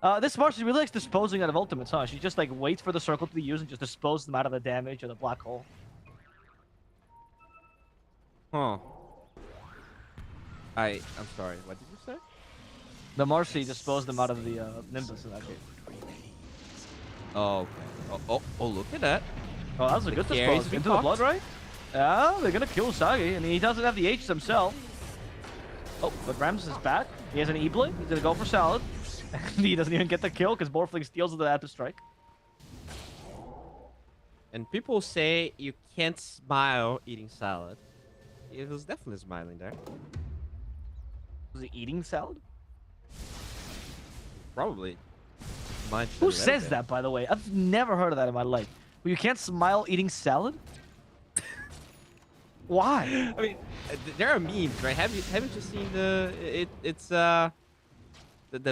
now. This Marcy really likes disposing out of ultimates, huh? She just like waits for the circle to be used and just dispose them out of the damage or the black hole. Huh. I'm sorry. What did you say? The Marcy disposed them out of the Nimbus in that game. Oh, okay. Oh, look at that. Oh, that was a The good carry's disposal. been Into the cocked. blood, right? Yeah, they're gonna kill Usagi, and he doesn't have the H himself. Oh, but Rams is back. He has an E-Blade. He's gonna go for Salad. He doesn't even get the kill because Morphling steals the Adaptive Strike. And people say you can't smile eating salad. He was definitely smiling there. Was he eating salad? Probably. Who says that, by the way? I've never heard of that in my life. Well, you can't smile eating salad? Why? I mean, there are memes, right? Haven't you seen the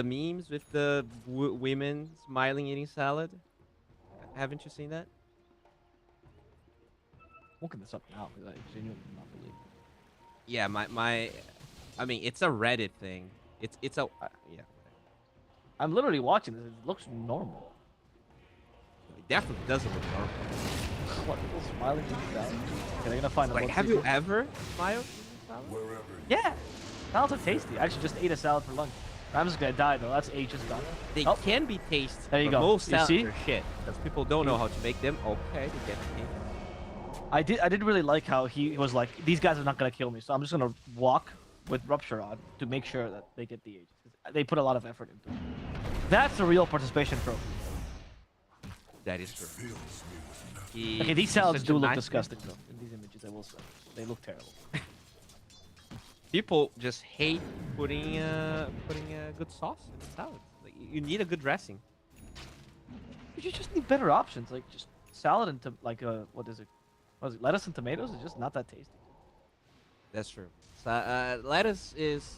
memes with the women smiling eating salad? Haven't you seen that? I'm looking this up now because I genuinely do not believe it. Yeah, I mean, it's a Reddit thing. It's a yeah. I'm literally watching this. It looks normal. It definitely doesn't look normal. What, people smiling eating salad? Okay, they're gonna find a Like, book have you sequel. ever smiled eating salad? Yeah. Salads are tasty. I actually just ate a salad for lunch. I'm just gonna die though. That's H's done. They Oh. can be tasty. There you but go. Most You salads see? are shit because people don't know how to make them. Okay, they get it. I did really like how he was like, these guys are not gonna kill me, so I'm just gonna walk with Rupture on to make sure that they get the Aegis. They put a lot of effort into it. That's a real participation trophy. That is true. Okay, these salads Such do a look nice disgusting though. In these images, I will say, they look terrible. People just hate putting good sauce in the salad. Like, you need a good dressing. You just need better options, like just salad and like what is it, lettuce and tomatoes is just not that tasty. That's true. So, lettuce is,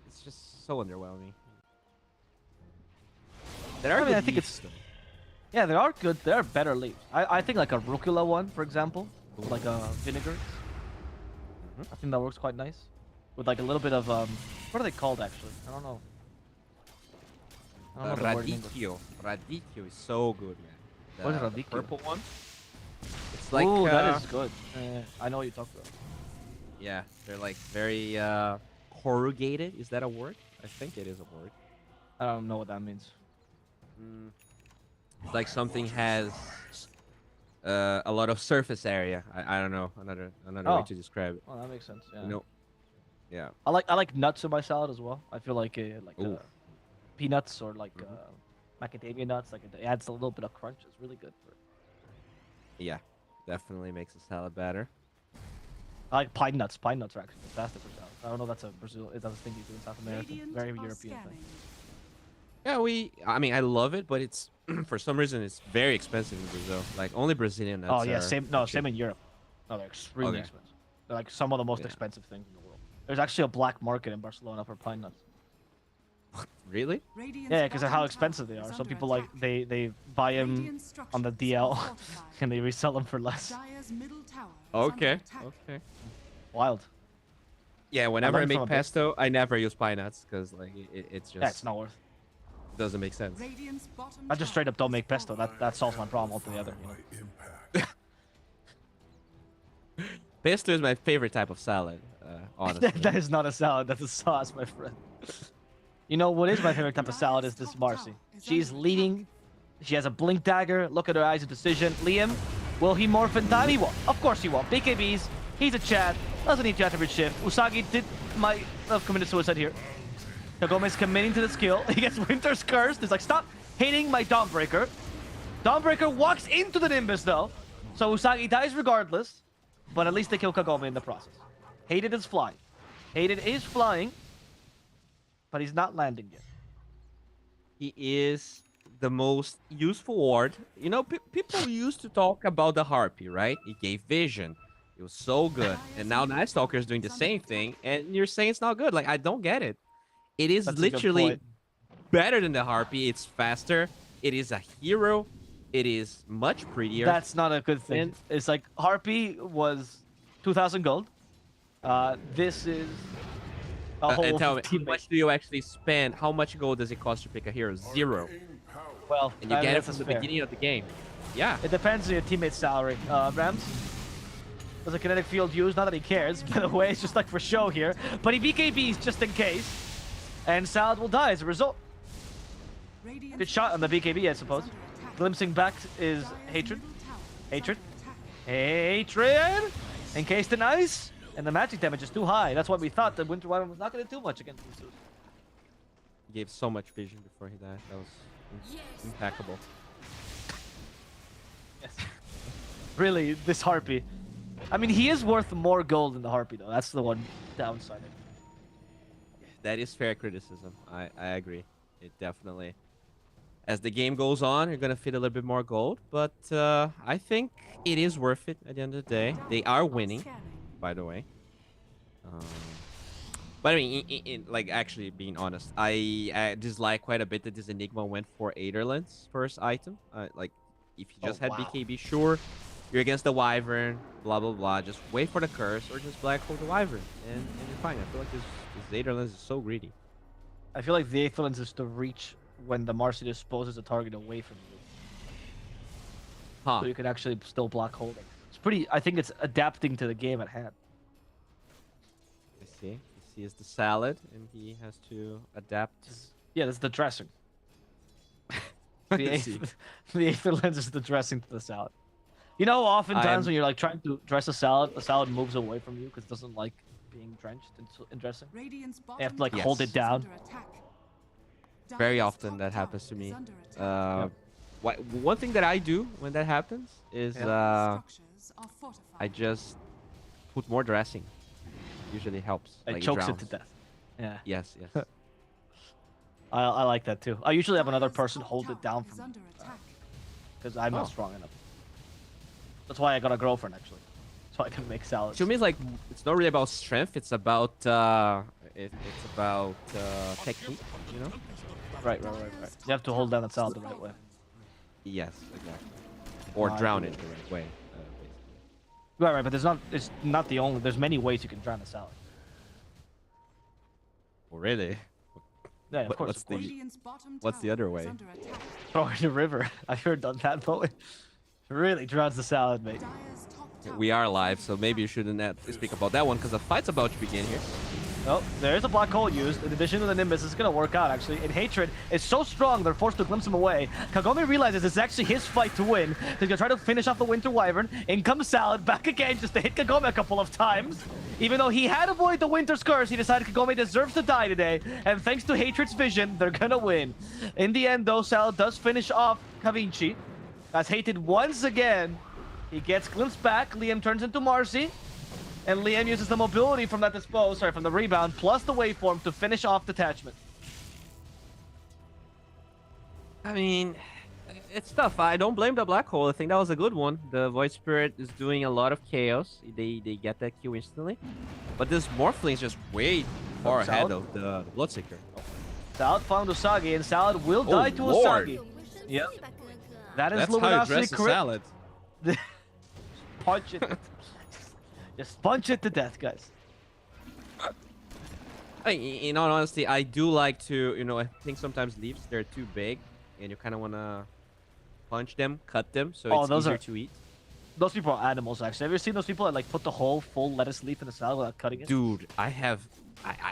it's just so underwhelming. There are I mean, I good think yeasts, it's though. Yeah, there are good. There are better leaves. I think like a rucola one, for example, with like a vinegar. I think that works quite nice. With like a little bit of what are they called actually? I don't know. I don't know the word in English. Radicchio. Radicchio is so good, man. What is The radicchio? purple one. It's like Oh, that is good. I know what you talked about. yeah, they're like very corrugated. Is that a word? I think it is a word. I don't know what that means. It's like something has a lot of surface area. I don't know another way to describe it. Oh, that makes sense. Yeah. You know, yeah. I like nuts in my salad as well. I feel like Ooh. peanuts or like macadamia nuts. Like it adds a little bit of crunch. It's really good. Yeah, definitely makes the salad better. I like pine nuts. Pine nuts are actually fantastic for salad. I don't know if that's a Brazil. If that's a thing you do in South America. Very European thing. Yeah, I mean, I love it, but it's for some reason it's very expensive in Brazil. Like only Brazilian nuts. Oh yeah, are same. No, same in Europe. No, they're extremely expensive. They're like some of the most expensive things in the world. There's actually a black market in Barcelona for pine nuts. Really? Yeah, because of how expensive they are. Some people like they buy them on the DL and they resell them for less. Okay. Wild. Yeah, whenever I learned make from a pesto, I never use pine nuts because like it's just Yeah, it's not worth. doesn't make sense. I just straight up don't make pesto. That solves my problem altogether. You know? Pesto is my favorite type of salad. Honestly. That is not a salad. That's a sauce, my friend. You know what is my favorite type of salad is this Marcy. She's leading. She has a blink dagger. Look at her eyes of decision. Liam, will he morph in time? He won't. Of course he won't. BKBs. He's a Chad. Doesn't need to attribute shift. Usagi might have committed suicide here. Kagome's committing to the skill. He gets Winter's Curse. He's like, stop hating my Dawnbreaker. Dawnbreaker walks into the Nimbus though. So Usagi dies regardless. But at least they kill Kagome in the process. Hated is flying. Hated is flying. But he's not landing yet. He is the most useful ward. You know, people used to talk about the Harpy, right? It gave vision. It was so good. And now Night Stalker is doing the same thing. And you're saying it's not good. Like, I don't get it. It is literally better than the Harpy. It's faster. It is a hero. It is much prettier. That's not a good thing. It's like Harpy was 2,000 gold. This is a whole and tell me, how much do you actually spend? How much gold does it cost to pick a hero? 0. Well, and you get it from the beginning of the game. Yeah. It depends on your teammate's salary. Rams? There's a kinetic field used. Not that he cares, by the way. It's just like for show here. But he BKBs just in case. And Salad will die as a result. Good shot on the BKB, I suppose. Glimpsing back is Hatred. Hatred. Hatred! Encased in ice. And the magic damage is too high. That's why we thought that Winter Wyvern was not going to do much against Usus. He gave so much vision before he died. That was impeccable. Yes. Really, this Harpy. I mean, he is worth more gold than the Harpy, though. That's the one downside. That is fair criticism. I agree. It definitely. As the game goes on, you're going to fit a little bit more gold. But I think it is worth it at the end of the day. They are winning, by the way. But I mean, like, actually being honest, I dislike quite a bit that this Enigma went for Aderland's first item. Like, if you just had BKB, sure, you're against the Wyvern, blah, blah, blah. Just wait for the curse or just black hole the Wyvern, and you're fine. I feel like this Aderlands is so greedy. I feel like the Aetherlands is to reach when the Marcy disposes a target away from you. So you can actually still block hold it. It's pretty, I think it's adapting to the game at hand. I see. He is the salad, and he has to adapt. Yeah, that's the dressing. The Aetherlands is the dressing to the salad. You know, oftentimes when you're like trying to dress the salad moves away from you because it doesn't like being drenched in dressing. You have to like hold it down. Very often that happens to me. One thing that I do when that happens is I just put more dressing. Usually helps. It like chokes it to death. Yeah. Yes. I like that too. I usually have another person hold it down for me because I'm not strong enough. That's why I got a girlfriend actually, so I can make salads. To me, it's like it's not really about strength. It's about it's about technique. You know. Right. You have to hold down the salad the right way. Yes, exactly. Or drown it the right way, basically. Right, but it's not the only. There's many ways you can drown a salad. Oh, really? Yeah, of course. What's the other way? Throw it in the river. I've heard done that, but it really drowns the salad, mate. We are live, so maybe you shouldn't speak about that one because the fight's about to begin here. Oh, there's a black hole used. In addition to the Nimbus, it's going to work out, actually. And Hatred is so strong, they're forced to glimpse him away. Kagome realizes it's actually his fight to win. He's going to try to finish off the Winter Wyvern. In comes Salad, back again, just to hit Kagome a couple of times. Even though he had avoided the Winter's Curse, he decided Kagome deserves to die today. And thanks to Hatred's vision, they're going to win. In the end, though, Salad does finish off Kavinci. As Hated once again, he gets glimpsed back. Liam turns into Marcy. And Liam uses the mobility from that from the rebound, plus the waveform to finish off detachment. I mean, it's tough. I don't blame the black hole. I think that was a good one. The Void Spirit is doing a lot of chaos. They get that Q instantly. But this Morphling is just way far ahead of the Bloodseeker. Salad found Usagi, and Salad will die to Lord. Usagi. Yep. That's how you dress a salad. Punch it. Just punch it to death, guys. In all honesty, I do like to, I think sometimes leaves, they're too big, and you kind of want to punch them, cut them, so it's easier to eat. Those people are animals, actually. Have you seen those people that, like, put the whole full lettuce leaf in the salad without cutting it? Dude, I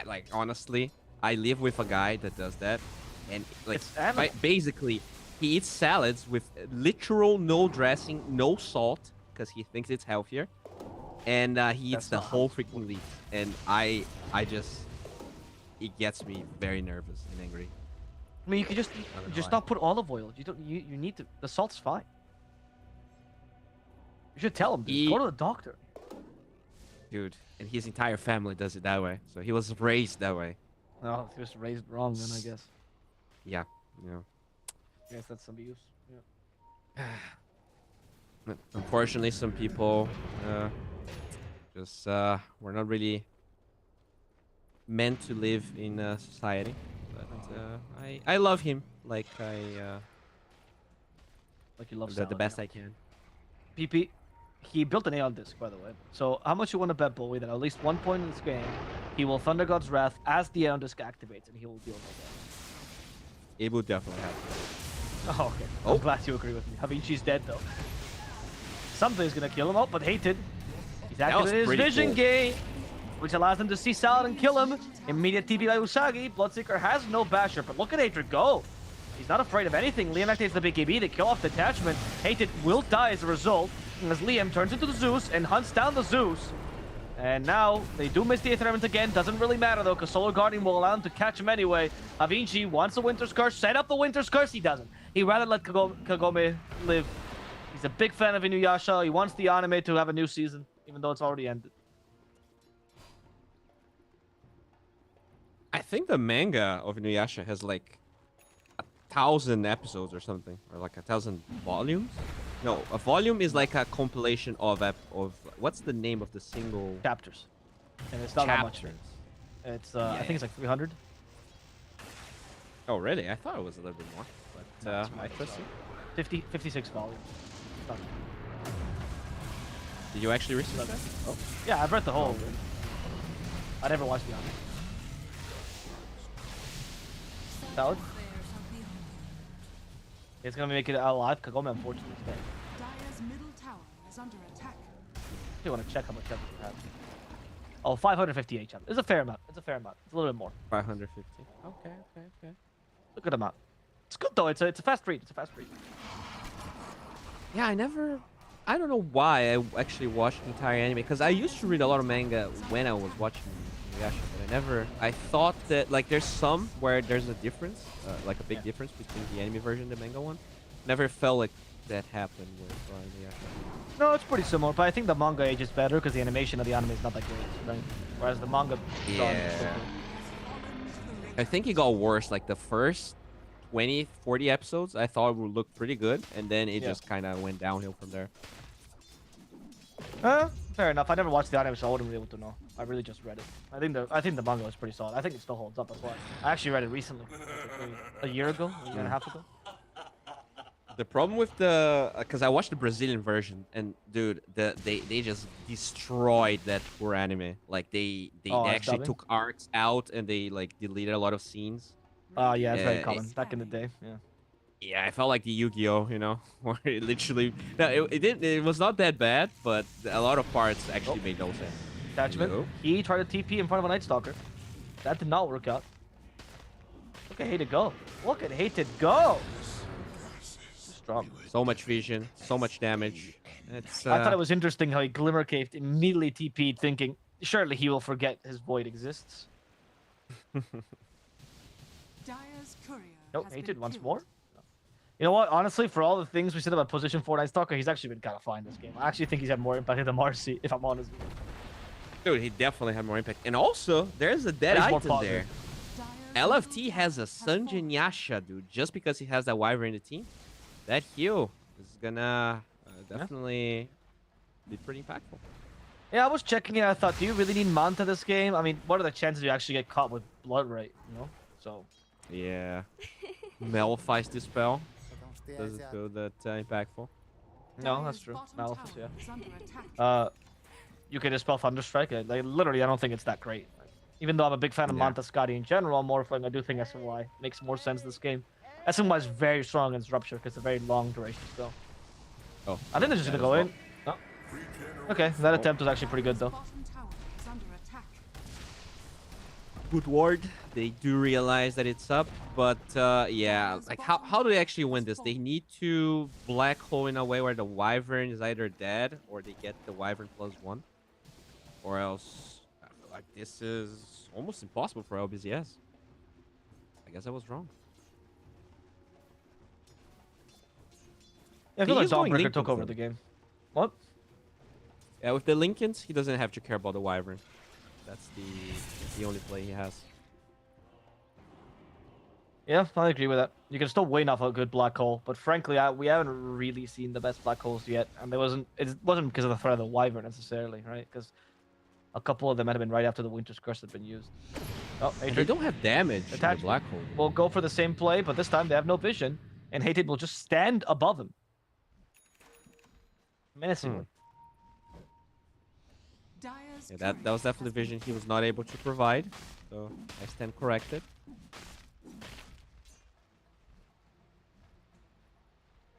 like, honestly, I live with a guy that does that, and, like, basically, he eats salads with literal no dressing, no salt, because he thinks it's healthier. And he eats the whole freaking leaf, and I just, it gets me very nervous and angry. I mean, you could just not put olive oil. You need to. The salt's fine. You should tell him. Go to the doctor. Dude, and his entire family does it that way, so he was raised that way. Oh, he was raised wrong then, I guess. Yeah, I guess that's abuse. Yeah. Unfortunately, some people we're not really meant to live in society, but I love him like like you love the best I can. PP, he built an Aeon disc, by the way. So how much you want to bet, Bowie, that at least one point in this game he will Thunder God's Wrath as the Aeon disc activates, and he will deal no damage? It will definitely happen. Oh, okay. I'm glad you agree with me. Havichi's dead though. Something's gonna kill him. Oh, but Hated. He's activated his vision gate, which allows him to see Salad and kill him. Immediate TP by Usagi. Bloodseeker has no basher, but look at Hatred go. He's not afraid of anything. Liam activates the BKB to kill off detachment. Hated will die as a result, as Liam turns into the Zeus and hunts down the Zeus. And now they do miss the Aether Element again. Doesn't really matter though, because Solar Guardian will allow him to catch him anyway. Havinci wants the Winter's Curse. Set up the Winter's Curse. He doesn't. He'd rather let Kagome live. He's a big fan of Inuyasha. He wants the anime to have a new season, even though it's already ended. I think the manga of Inuyasha has like 1,000 episodes or something, or like 1,000 volumes. No, a volume is like a compilation of what's the name of the single chapters, and it's not that much. It's I think it's like 300. Oh really? I thought it was a little bit more, but I trust you. 56 volumes. Did you actually research that? Oh. Yeah, I've read the whole. I never watched the anime. Salad? It's gonna make it alive. Kagome, unfortunately, is dead. Dire's middle tower is under attack. You want to check how much damage you have? Oh, 558 damage. It's a fair amount. It's a little bit more. 550. Okay. It's a good amount. It's good though. It's a fast read. Yeah, I don't know why I actually watched the entire anime, because I used to read a lot of manga when I was watching Inuyasha, but I thought that, like, there's some where there's a difference, like a big difference between the anime version and the manga one. Never felt like that happened with Inuyasha. No, it's pretty similar, but I think the manga ages better because the animation of the anime is not that great, right? Whereas the manga... Yeah. I think it got worse, like the first 20, 40 episodes, I thought it would look pretty good, and then it just kind of went downhill from there. Fair enough. I never watched the anime, so I wouldn't be able to know. I really just read it. I think the manga is pretty solid. I think it still holds up. That's why I actually read it recently, a year and a half ago. The problem with the because I watched the Brazilian version and dude, they just destroyed that poor anime. Like they actually took arcs out and they like deleted a lot of scenes. Yeah, it's very common back in the day. Yeah. Yeah, I felt like the Yu-Gi-Oh, you know, where it literally it was not that bad, but a lot of parts actually made no sense. Attachment. He tried to TP in front of a Night Stalker. That did not work out. Look at Hated go. Look at Hated go. Strong. So much vision, so much damage. I thought it was interesting how he Glimmer Caved, immediately TP'd, thinking, surely he will forget his void exists. Nope, Hated once more. You know what? Honestly, for all the things we said about position 4 Night Stalker, he's actually been kind of fine this game. I actually think he's had more impact than Marcy, if I'm honest. Dude, he definitely had more impact. And also, there's a dead item there. LFT has a Sanjin Yasha, dude, just because he has that Wyvern in the team. That heal is gonna definitely be pretty impactful. Yeah, I was checking it. I thought, do you really need Manta this game? I mean, what are the chances you actually get caught with Blood Right, you know? So. Yeah. Malefice Dispel doesn't feel that impactful. No, that's true. Malefice, yeah. You can Dispel Thunderstrike. Like, literally, I don't think it's that great. Even though I'm a big fan of Manta Scotty in general, Morphling, I do think SMY makes more sense this game. SMY is very strong against Rupture because it's a very long duration spell. Oh, I think they're just gonna go in. Oh. Okay, that attempt was actually pretty good though. Good ward. They do realize that it's up, but yeah, like how do they actually win this? They need to black hole in a way where the Wyvern is either dead or they get the Wyvern +1, or else I feel like this is almost impossible for LBZS. I guess I was wrong. Yeah, I feel like Dawnbreaker took over the game. What? Yeah, with the Lincolns, he doesn't have to care about the Wyvern. That's the only play he has. Yeah, I agree with that. You can still win off a good black hole, but frankly, we haven't really seen the best black holes yet, and it wasn't because of the threat of the Wyvern necessarily, right? Because a couple of them might have been right after the Winter's Curse had been used. Oh, they don't have damage to the black hole. We'll go for the same play, but this time they have no vision, and Hated will just stand above him. Menacingly. Yeah, that was definitely vision he was not able to provide. So I stand corrected.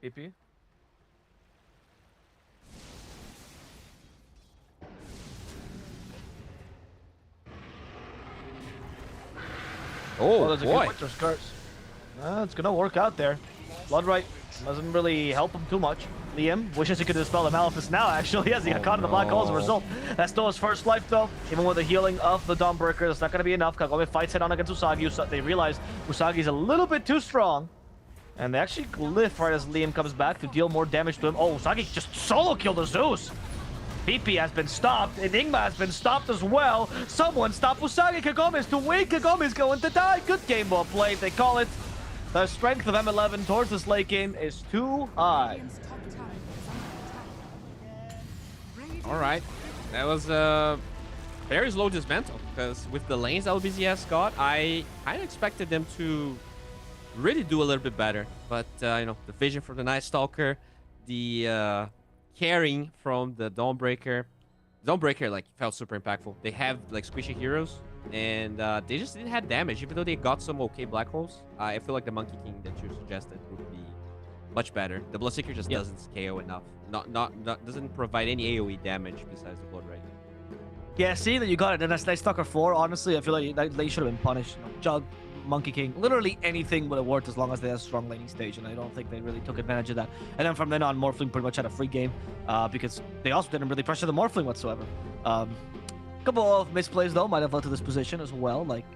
PP. Oh, boy. It's gonna work out there. Bloodright doesn't really help him too much. Liam wishes he could dispel the Malefice now, actually, as he got caught in the black hole as a result. That's still his first life, though. Even with the healing of the Dawnbreaker, that's not going to be enough. Kagome fights head on against Usagi. They realize Usagi's a little bit too strong. And they actually lift right as Liam comes back to deal more damage to him. Oh, Usagi just solo killed the Zeus. PP has been stopped. Enigma has been stopped as well. Someone stop Usagi. Kagome is too weak. Kagome is going to die. Good game, well played. They call it. The strength of M11 towards this late game is too high. Alright, that was very slow dismantle, because with the lanes LBZS got, I kind of expected them to really do a little bit better. But, you know, the vision from the Night Stalker, the carrying from the Dawnbreaker. Dawnbreaker, like, felt super impactful. They have, like, squishy heroes, and they just didn't have damage, even though they got some okay black holes. I feel like the Monkey King that you suggested would be much better. The Bloodseeker just doesn't KO enough. Doesn't provide any AoE damage besides the Blood Right. Yeah, seeing that you got it in Night Stalker 4, honestly, I feel like they should have been punished. You know, Jug, Monkey King, literally anything would have worked as long as they had a strong laning stage, and I don't think they really took advantage of that. And then from then on, Morphling pretty much had a free game because they also didn't really pressure the Morphling whatsoever. A couple of misplays, though, might have led to this position as well, like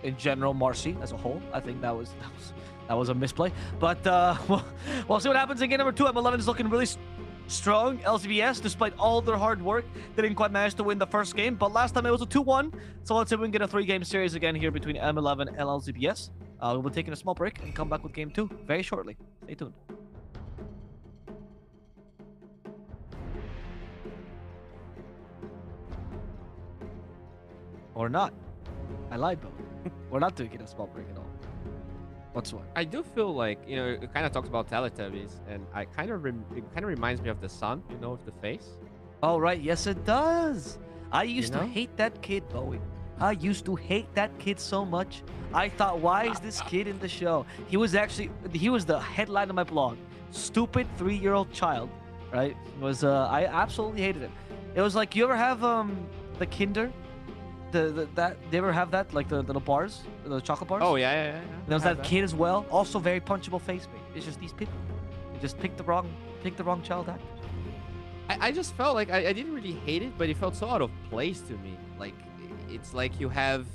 in general, Marcy as a whole. I think that was a misplay. But we'll see what happens in game number 2. M11 is looking really strong. LCBS, despite all their hard work, they didn't quite manage to win the first game, but last time it was a 2-1. So let's see if we can get a 3-game series again here between M11 and LCBS. We'll be taking a small break and come back with game 2 very shortly. Stay tuned. Or not. I lied, though. We're not taking a small break at all. whatsoever. I do feel like, you know, it kind of talks about Teletubbies, and it kind of reminds me of the sun, you know, with the face. Oh, right. Yes, it does. I used know? to hate that kid, Bowie. I used to hate that kid so much. I thought, why is this kid in the show? He was the headline of my blog. Stupid 3-year-old child, right? I absolutely hated him. It was like, you ever have the Kinder? They ever have that, like the little bars, the chocolate bars? Oh yeah. And there was that kid as well, also very punchable face paint. It's just these people. They just picked the wrong child actors. I just felt like I didn't really hate it, but it felt so out of place to me. Like, it's like you have,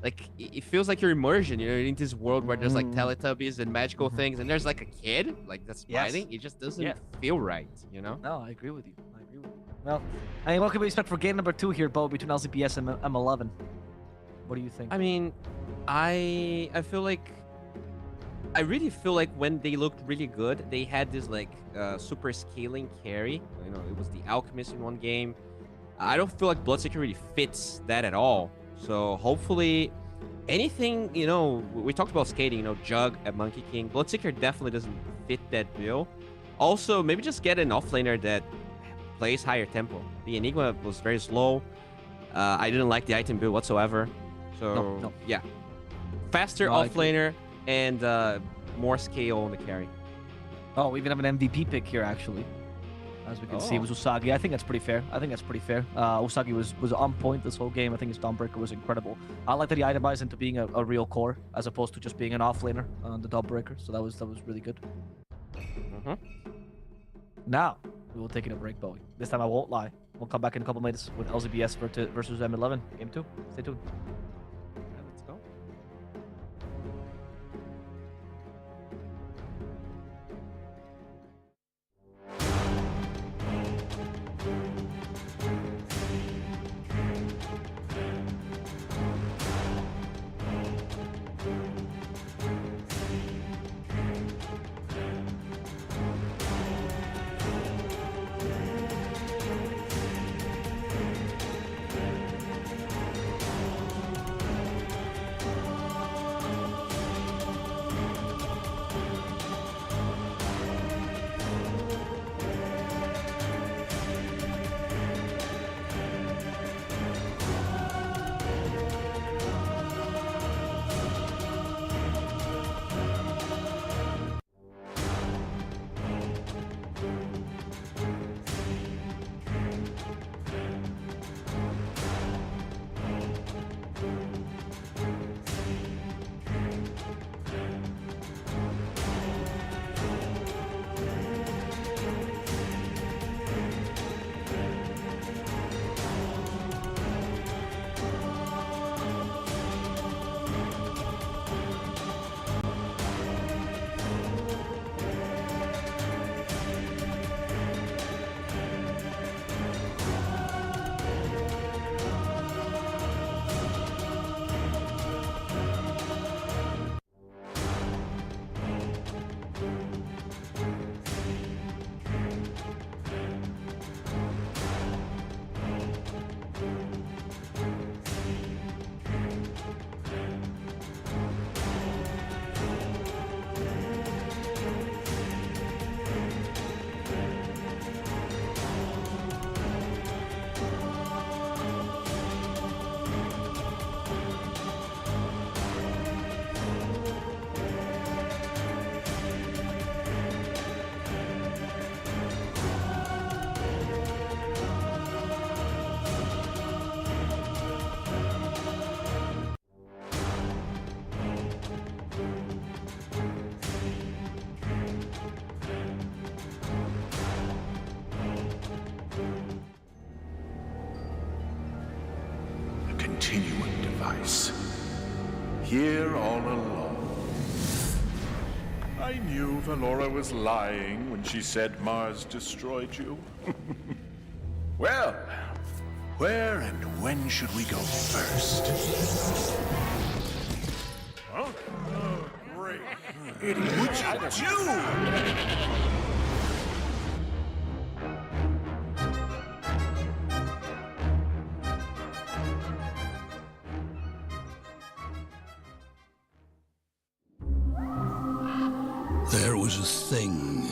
like, it feels like you're immersion, you know, in this world where there's like Teletubbies and magical things, and there's like a kid like that's fighting. It just doesn't feel right, you know? No, I agree with you. Well, I mean, what can we expect for game number 2 here, Bo, between LZBS and M11? What do you think? I mean, I really feel like when they looked really good, they had this like super scaling carry. You know, it was the Alchemist in one game. I don't feel like Bloodseeker really fits that at all. So hopefully, anything, you know, we talked about skating, you know, Jug at Monkey King. Bloodseeker definitely doesn't fit that bill. Also, maybe just get an offlaner that plays higher tempo. The Enigma was very slow. I didn't like the item build whatsoever. So No. yeah, faster offlaner and more scale on the carry. Oh, we even have an MVP pick here, actually. As we can see, it was Usagi. I think that's pretty fair. Usagi was on point this whole game. I think his Dawnbreaker was incredible. I like that he itemized into being a real core as opposed to just being an offlaner on the Dawnbreaker. So that was really good. Now, we will take it a break, Bowie. This time I won't lie. We'll come back in a couple minutes with LZBS versus M11. Game 2. Stay tuned. Let's go. Continuum device. Here all along. I knew Valora was lying when she said Mars destroyed you. Well, where and when should we go first? Huh? Oh, great. What'd you do? There was a thing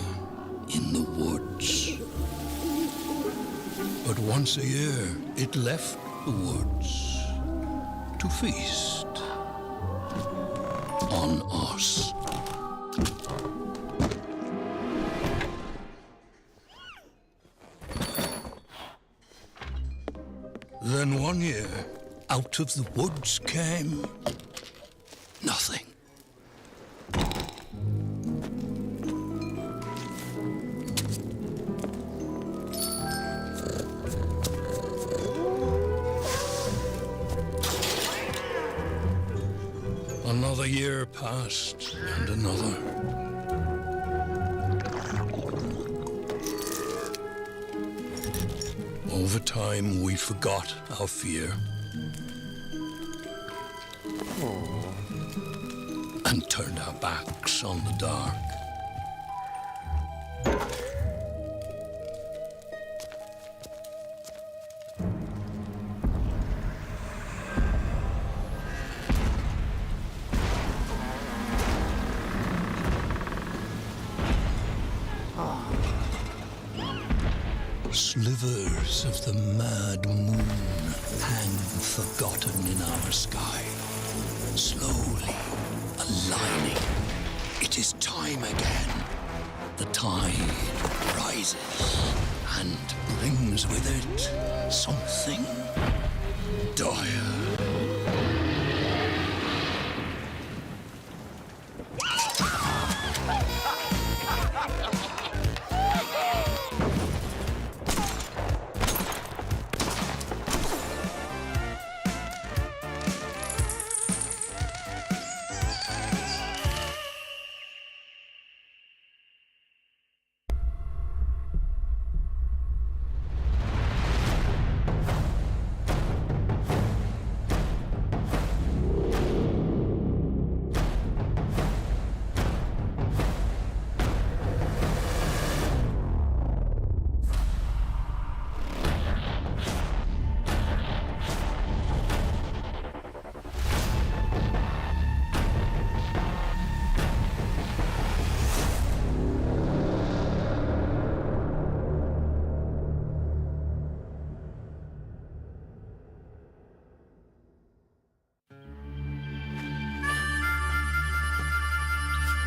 in the woods. But once a year, it left the woods to feast on us. Then one year, out of the woods came nothing. Another year passed, and another. Over time, we forgot our fear. And turned our backs on the dark. Slivers of the mad moon hang forgotten in our sky, slowly aligning. It is time again. The tide rises and brings with it something dire.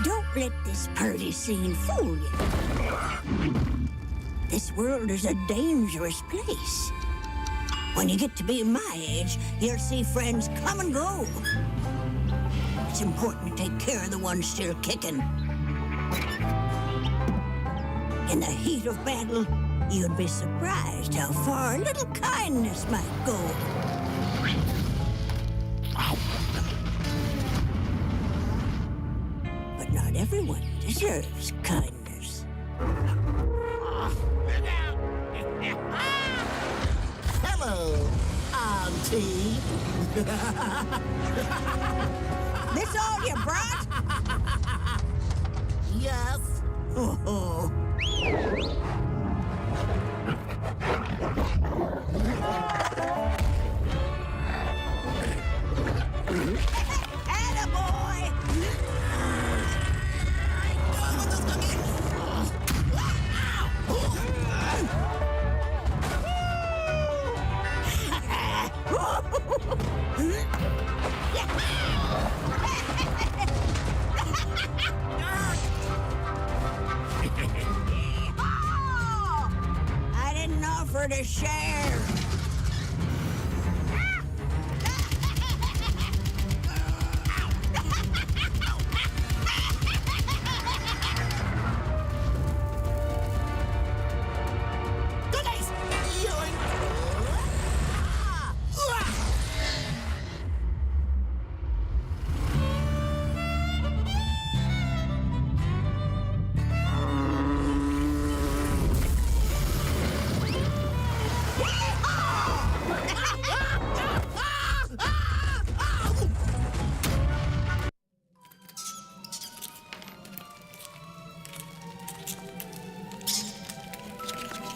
Don't let this party scene fool you. This world is a dangerous place. When you get to be my age, you'll see friends come and go. It's important to take care of the ones still kicking. In the heat of battle, you'd be surprised how far a little kindness might go. But not everyone deserves kindness. Hello, Auntie. This all you brought? Yes. Oh. Attaboy! I didn't offer to share.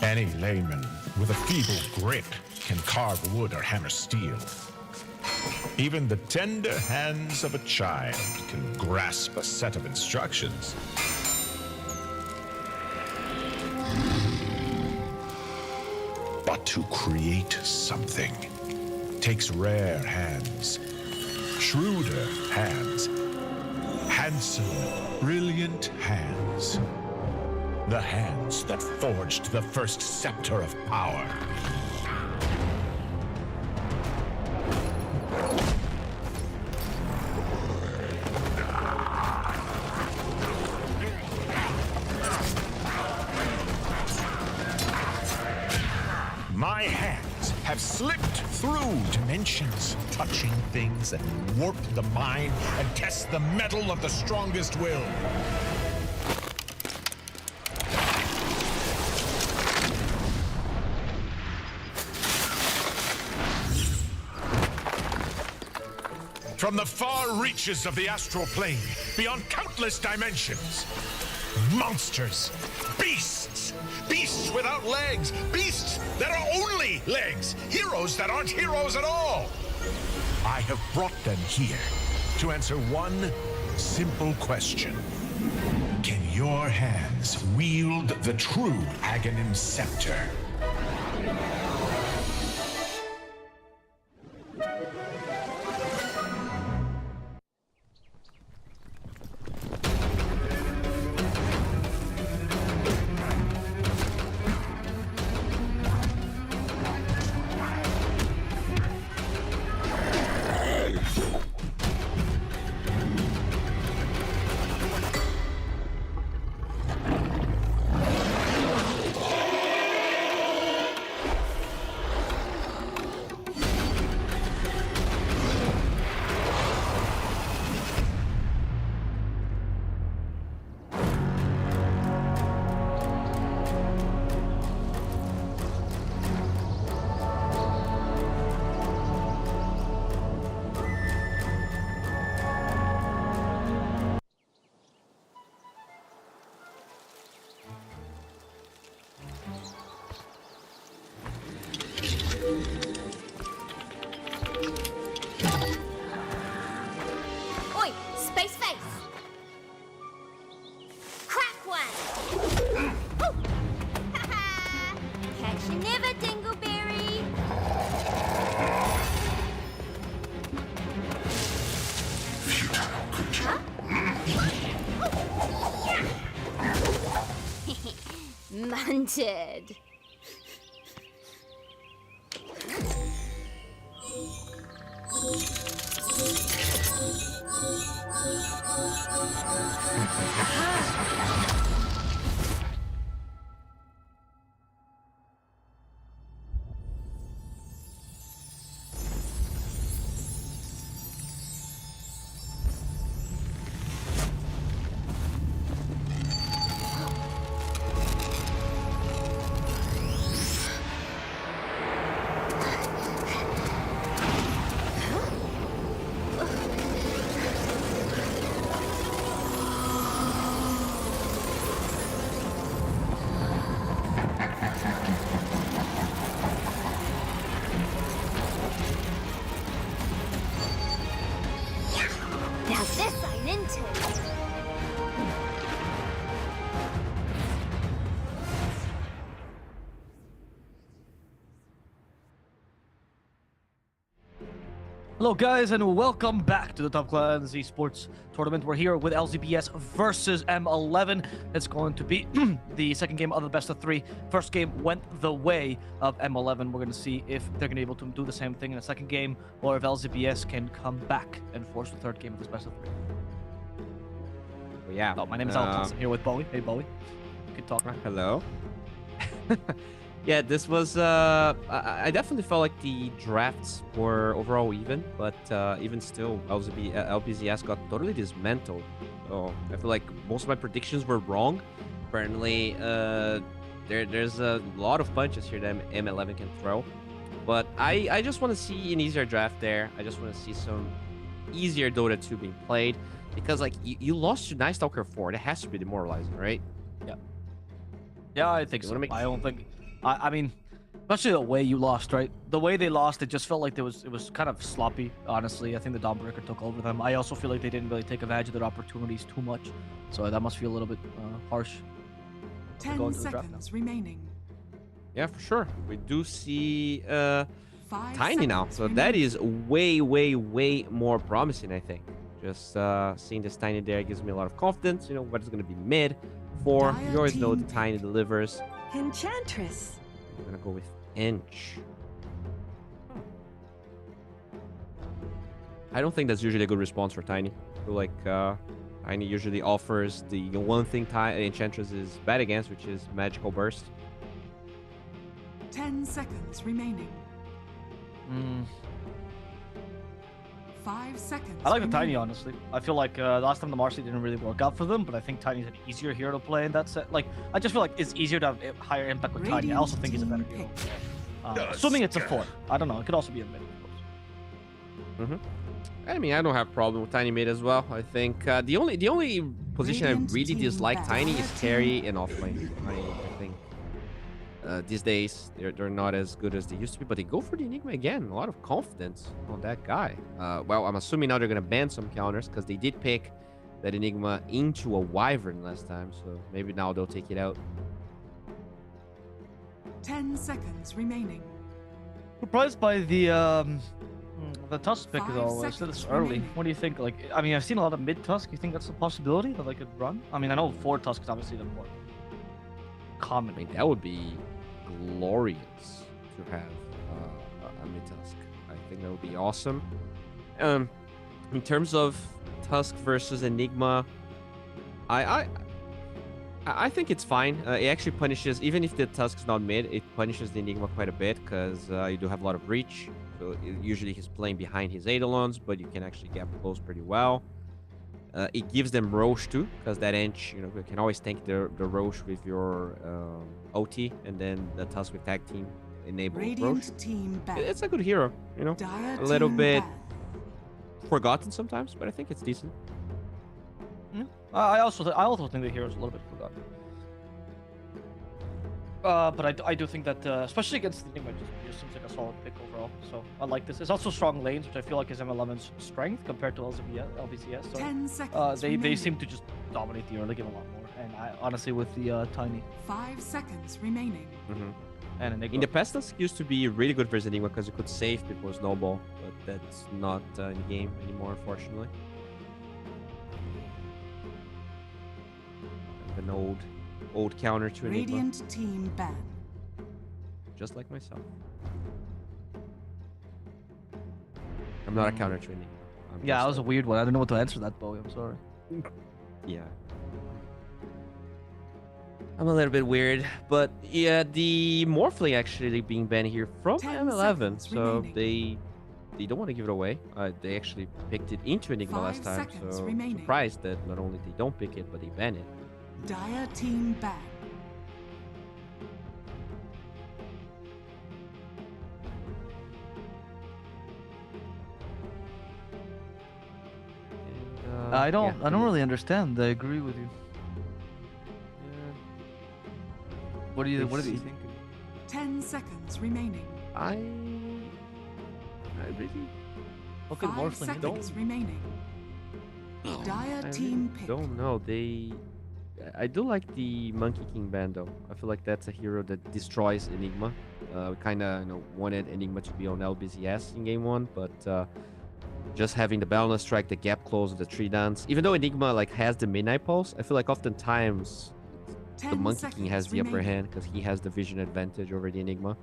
Any layman with a feeble grit can carve wood or hammer steel. Even the tender hands of a child can grasp a set of instructions. to create something takes rare hands, shrewder hands, handsome, brilliant hands. The hands that forged the first scepter of power. My hands have slipped through dimensions, touching things that warp the mind and test the mettle of the strongest will. From the far reaches of the astral plane, beyond countless dimensions, monsters, beasts, beasts without legs, beasts that are only legs, heroes that aren't heroes at all. I have brought them here to answer one simple question. Can your hands wield the true Aghanim scepter? Oi, space face! Crack one! Oh! Ha-ha! Catch you never, Dingleberry! Munted! Now this I'm into. Hello guys and welcome back to the Top Clans Esports tournament. We're here with LZBS versus M11. It's going to be the second game of the best of three. First game went the way of M11. We're going to see if they're going to be able to do the same thing in the second game, or if LZBS can come back and force the third game of this best of three. Well, yeah. Oh, my name is Alphonse. I'm here with Bowie. Hey Bowie. Good talk. Hello. Yeah, this was I definitely felt like the drafts were overall even, but even still LBZS got totally dismantled. So I feel like most of my predictions were wrong. Apparently there's a lot of punches here that M11 can throw, but I just want to see an easier draft there. I just want to see some easier Dota 2 being played, because like you lost to Night Stalker 4. That has to be demoralizing, right? Yeah, I think so. I don't think. I mean, especially the way you lost, right? The way they lost, it just felt like it was kind of sloppy, honestly. I think the Dawnbreaker took over them. I also feel like they didn't really take advantage of their opportunities too much. So that must feel a little bit harsh. 10 seconds remaining. Yeah, for sure. We do see 5 Tiny now, seconds so that is way more promising, I think. Just seeing this Tiny there gives me a lot of confidence. You know what is going to be mid for. You always know the Tiny delivers. Enchantress. I'm gonna go with Inch. I don't think that's usually a good response for Tiny. I feel like Tiny usually offers the one thing Enchantress is bad against, which is Magical Burst. 10 seconds remaining. 5 seconds. I like the Tiny, honestly. I feel like last time the Marcy didn't really work out for them, but I think Tiny's an easier hero to play in that set. Like, I just feel like it's easier to have higher impact with Tiny. I also think he's a better hero. Assuming it's a 4. I don't know. It could also be a mid, of course. I mean, I don't have a problem with Tiny mid as well. I think the only position I really dislike Tiny is carry and offlane. I think these days they're not as good as they used to be, but they go for the Enigma again. A lot of confidence on that guy. Well, I'm assuming now they're gonna ban some counters because they did pick that Enigma into a Wyvern last time, so maybe now they'll take it out. 10 seconds remaining. Surprised by the Tusk pick 5 though. It's seconds early. remaining. What do you think? Like, I mean, I've seen a lot of mid Tusk. You think that's a possibility that they could run? I mean, I know 4 Tusk is obviously the more common. I mean, that would be glorious to have a mid Tusk. I think that would be awesome. In terms of Tusk versus Enigma, I think it's fine. It actually punishes, even if the Tusk's not mid, it punishes the Enigma quite a bit because you do have a lot of reach. So usually he's playing behind his Eidolons, but you can actually get close pretty well. It gives them Roche too, because that Inch, you know, you can always tank the Roche with your OT, and then the Tusk with tag team enable Roche. It's a good hero, you know, a little bit forgotten sometimes, but I think it's decent. I also think the hero's a little bit forgotten. But I do think that, especially against the Enigma, just seems like a solid pick overall. So I like this. It's also strong lanes, which I feel like is M11's strength compared to LBZS. So 10 seconds they seem to just dominate the early game a lot more. And I honestly, with the Tiny. 5 seconds remaining. And Enigma. In the past, Tusk used to be really good versus Enigma because you could save people's snowball, but that's not in the game anymore, unfortunately. An old counter to Enigma. Radiant team ban. Just like myself. I'm not a counter to Enigma. Yeah, that was a weird one. I don't know what to answer that, Bowie. I'm sorry. Yeah. I'm a little bit weird, but yeah, the Morphling actually being banned here from M11, so they don't want to give it away. They actually picked it into Enigma last time, so I'm surprised that not only they don't pick it, but they ban it. Dire team ban. And, I don't really understand. I agree with you. What are you thinking? 10 seconds remaining. I really Look at 5 Morphling. seconds remaining. Dire team pick. don't know. I do like the Monkey King ban though. I feel like that's a hero that destroys Enigma. We kind of wanted Enigma to be on LBZS in game 1, but just having the balance strike, the gap close, the tree dance. Even though Enigma like has the midnight pulse, I feel like oftentimes the Monkey King has the upper hand because he has the vision advantage over the Enigma.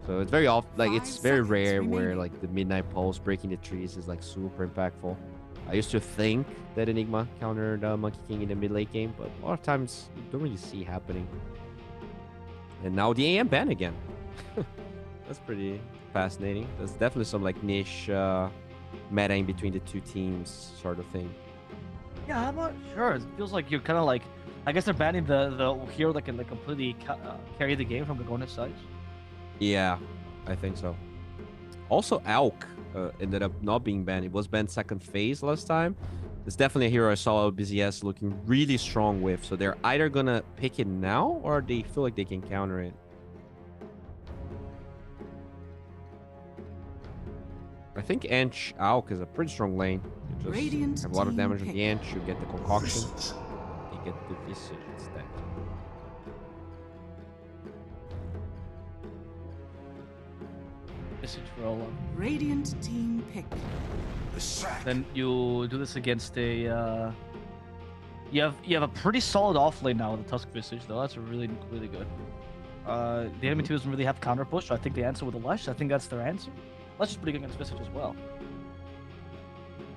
So it's very it's very rare where like the midnight pulse breaking the trees is like super impactful. I used to think that Enigma countered Monkey King in the mid-late game, but a lot of times you don't really see happening. And now the AM ban again. That's pretty fascinating. There's definitely some like niche meta in between the two teams sort of thing. Yeah, I'm not sure. It feels like you're kind of like, I guess they're banning the hero that can like completely carry the game from the opponent's side. Yeah, I think so. Also, Alk ended up not being banned. It was banned second phase last time. It's definitely a hero I saw LBZS looking really strong with. So they're either gonna pick it now or they feel like they can counter it. I think Ench Alk is a pretty strong lane. You just have a lot of damage on the Ench. You get the concoction. You get the Visage instead. Visage for all. Radiant team pick. Then you do this against a. You have a pretty solid offlane now with the Tusk Visage, though. That's really good. The enemy team doesn't really have counter push, so I think they answer with a Lesh. I think that's their answer. Lesh is pretty good against Visage as well.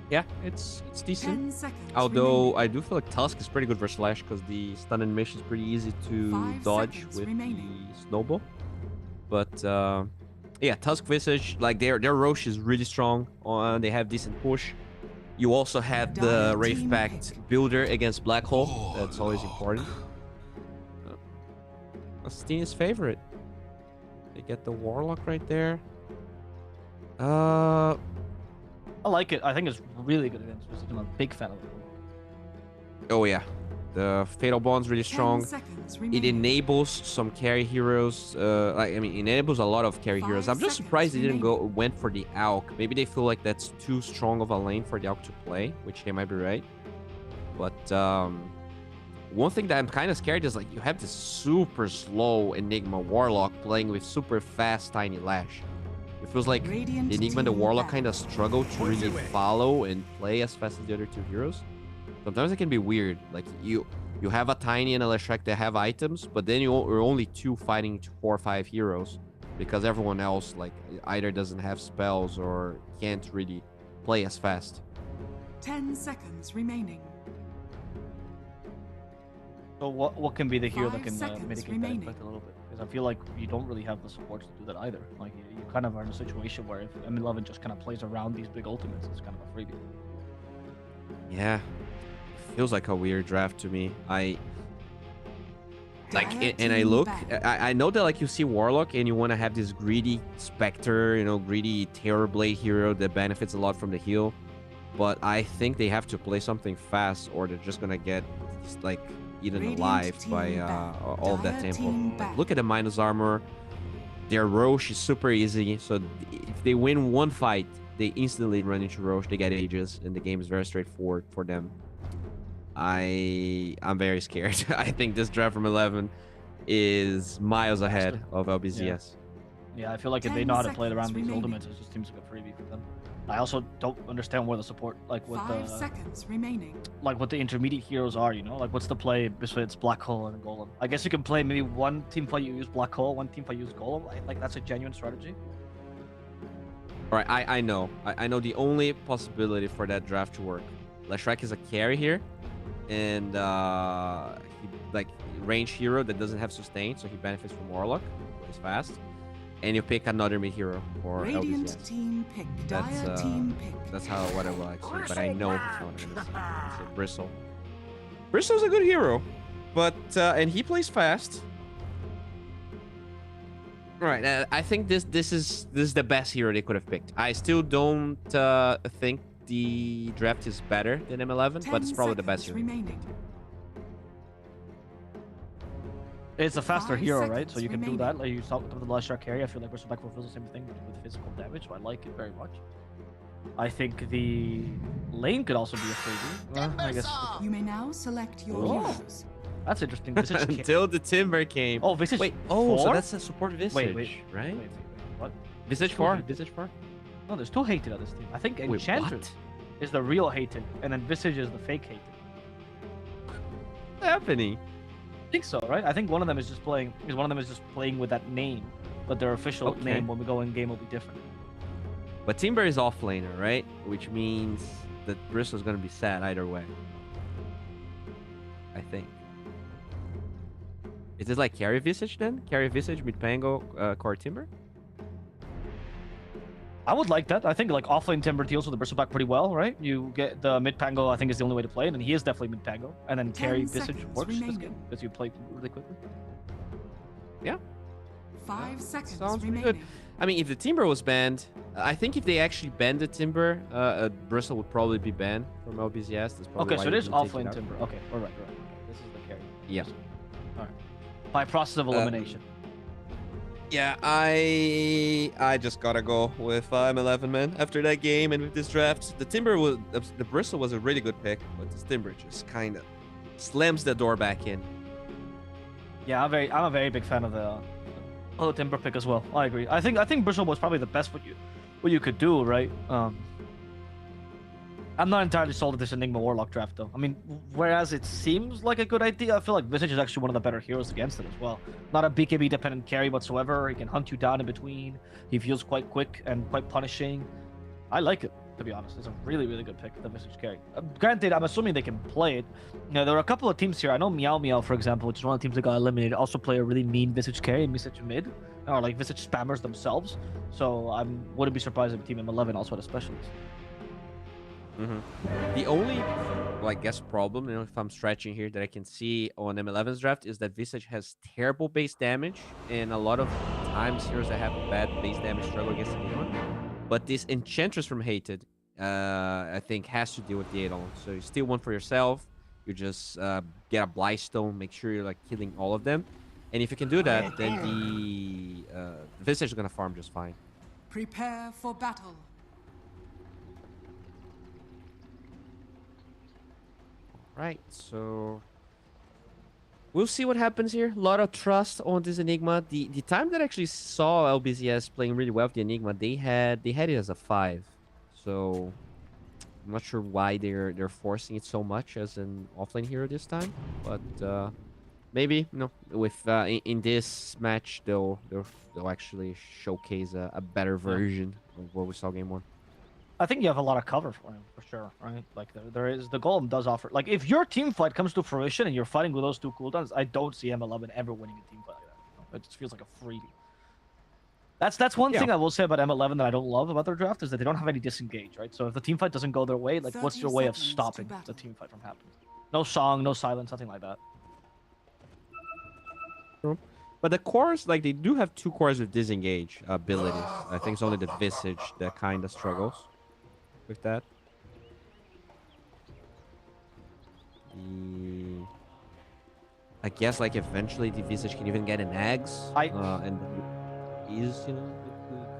Yeah, it's 10 decent. seconds Although remaining. I do feel like Tusk is pretty good versus Lash because the stun animation is pretty easy to 5 dodge seconds with remaining. the snowball. But yeah, Tusk Visage, like their Roche is really strong. They have decent push. You also have the Dire Wraith team Pact pick. builder against Black Hole. That's always important. Steen's favorite. They get the Warlock right there. I like it. I think it's really good against Visage. I'm a big fan of it. Oh yeah, the Fatal Bond's really 10 strong. seconds It remaining. enables some carry heroes. Like I mean, it enables a lot of carry 5 heroes. I'm just seconds surprised they didn't remaining. went for the Alk. Maybe they feel like that's too strong of a lane for the Alk to play, which they might be right. But one thing that I'm kind of scared is like you have this super slow Enigma Warlock playing with super fast Tiny Lash. It feels like Radiant the Enigma and the team Warlock back. kind of struggle to really follow and play as fast as the other two heroes. Sometimes it can be weird. Like you have a Tiny and a Leshrac that have items, but then you're only two fighting 4 or 5 heroes because everyone else like either doesn't have spells or can't really play as fast. 10 seconds remaining. So what can be the hero that 5 can seconds mitigate that remaining. effect a little bit? Because I feel like you don't really have the support to do that either. Like you kind of are in a situation where if M11 just kind of plays around these big ultimates, it's kind of a freebie. Yeah, feels like a weird draft to me. I Dire look. team back. I know that like you see Warlock and you want to have this greedy Spectre, greedy Terrorblade hero that benefits a lot from the heal, but I think they have to play something fast or they're just gonna get like eaten Radiant alive team by back. all of that Dire tempo. team Like, back. look at the minus armor. Their Roche is super easy, so if they win one fight, they instantly run into Roche. They get Aegis, and the game is very straightforward for them. I'm very scared. I think this draft from 11 is miles ahead of LBZS. Yeah, I feel like if they 10 know how to play around seconds these remaining. ultimates, it just seems like a freebie for them. I also don't understand where the support, like with 5 the, seconds remaining. like what the intermediate heroes are. Like what's the play besides Black Hole and Golem? I guess you can play maybe one team fight you use Black Hole, one team fight you use Golem. Like that's a genuine strategy. All right, I know. I know the only possibility for that draft to work. Leshrac is a carry here, and like range hero that doesn't have sustain, so he benefits from Warlock, plays fast. And you pick another mid hero for Radiant LBZS. team pick. That's Dire team pick. that's what I will actually. But I know it's not what I'm gonna see. I'm gonna say Bristle. Bristle's a good hero, but and he plays fast. Right, I think this is the best hero they could have picked. I still don't think the draft is better than M11, 10 but it's probably the best seconds hero. remaining. It's a faster 5 hero, right? seconds So you can do remaining. that. Like you saw with the last shark carry. I feel like Bristol Black fulfills the same thing with physical damage, so I like it very much. I think the lane could also be a freebie. Well, I guess You may now select your Oh. heroes. that's interesting. Visage ca- Until the Timber came. Oh, Visage. Wait, so 4? that's a support Visage, right? Wait. What? Visage Two 4? hated. Visage 4? No, there's 2 hated on this team. I think Wait, Enchanter what? is the real hated, and then Visage is the fake hated. What's happening? I think so, right? I think one of them is just playing. Because one of them is just playing with that name, but their official Okay. name when we go in game will be different. But Timber is offlaner, right? Which means that Bristol's gonna be sad either way. I think. Is this like carry Visage then? Carry Visage, mid Pango, core Timber? I would like that. I think like offlane Timber deals with the Bristleback pretty well, right? You get the mid Pango. I think is the only way to play it, and he is definitely mid Pango. And then 10 carry Visage seconds works this remaining. game because you play really quickly. 5 seconds sounds pretty remaining. good. I mean, if the Timber was banned, I think if they actually banned the Timber, Bristle would probably be banned from LBZS. That's probably Okay, why so it they is didn't take it offlane out. Timber. Okay, all right. This is the carry. Yeah. All right. By process of elimination. Yeah, I just gotta go with M11, man. After that game and with this draft, the Bristle was a really good pick, but this Timber just kind of slams the door back in. Yeah, I'm a very big fan of Oh, Timber pick as well. I agree. I think Bristle was probably the best what you could do, right? I'm not entirely sold at this Enigma Warlock draft though. I mean, whereas it seems like a good idea, I feel like Visage is actually one of the better heroes against it as well. Not a BKB dependent carry whatsoever. He can hunt you down in between. He feels quite quick and quite punishing. I like it, to be honest. It's a really, really good pick, the Visage carry. Granted, I'm assuming they can play it. You know, there are a couple of teams here. I know Meow Meow, for example, which is one of the teams that got eliminated, also play a really mean Visage carry, Visage mid, or like Visage spammers themselves. So I wouldn't be surprised if Team M11 also had a specialist. The only, well, I guess, problem, if I'm stretching here, that I can see on M11's draft is that Visage has terrible base damage, and a lot of times heroes that have a bad base damage struggle against anyone. But this Enchantress from Hated, I think, has to deal with the 8-on. So you steal one for yourself, you just get a Blightstone, make sure you're like killing all of them. And if you can do that, then the Visage is going to farm just fine. Prepare for battle. Right, so we'll see what happens here. A lot of trust on this Enigma. The time that I actually saw LBZS playing really well with the Enigma, they had it as a 5. So I'm not sure why they're forcing it so much as an offlane hero this time. But maybe with in this match they'll actually showcase a better version of what we saw game 1. I think you have a lot of cover for him, for sure, right? Like, there is... The Golem does offer... Like, if your team fight comes to fruition and you're fighting with those 2 cooldowns, I don't see M11 ever winning a team fight like that. It just feels like a freebie. That's one thing I will say about M11 that I don't love about their draft, is that they don't have any disengage, right? So if the team fight doesn't go their way, like, what's your way of stopping the team fight from happening? No song, no silence, nothing like that. But the cores, like, they do have 2 cores with disengage abilities. I think it's only the Visage that kind of struggles with that. I guess, like, eventually the Visage can even get an Ags, and he's,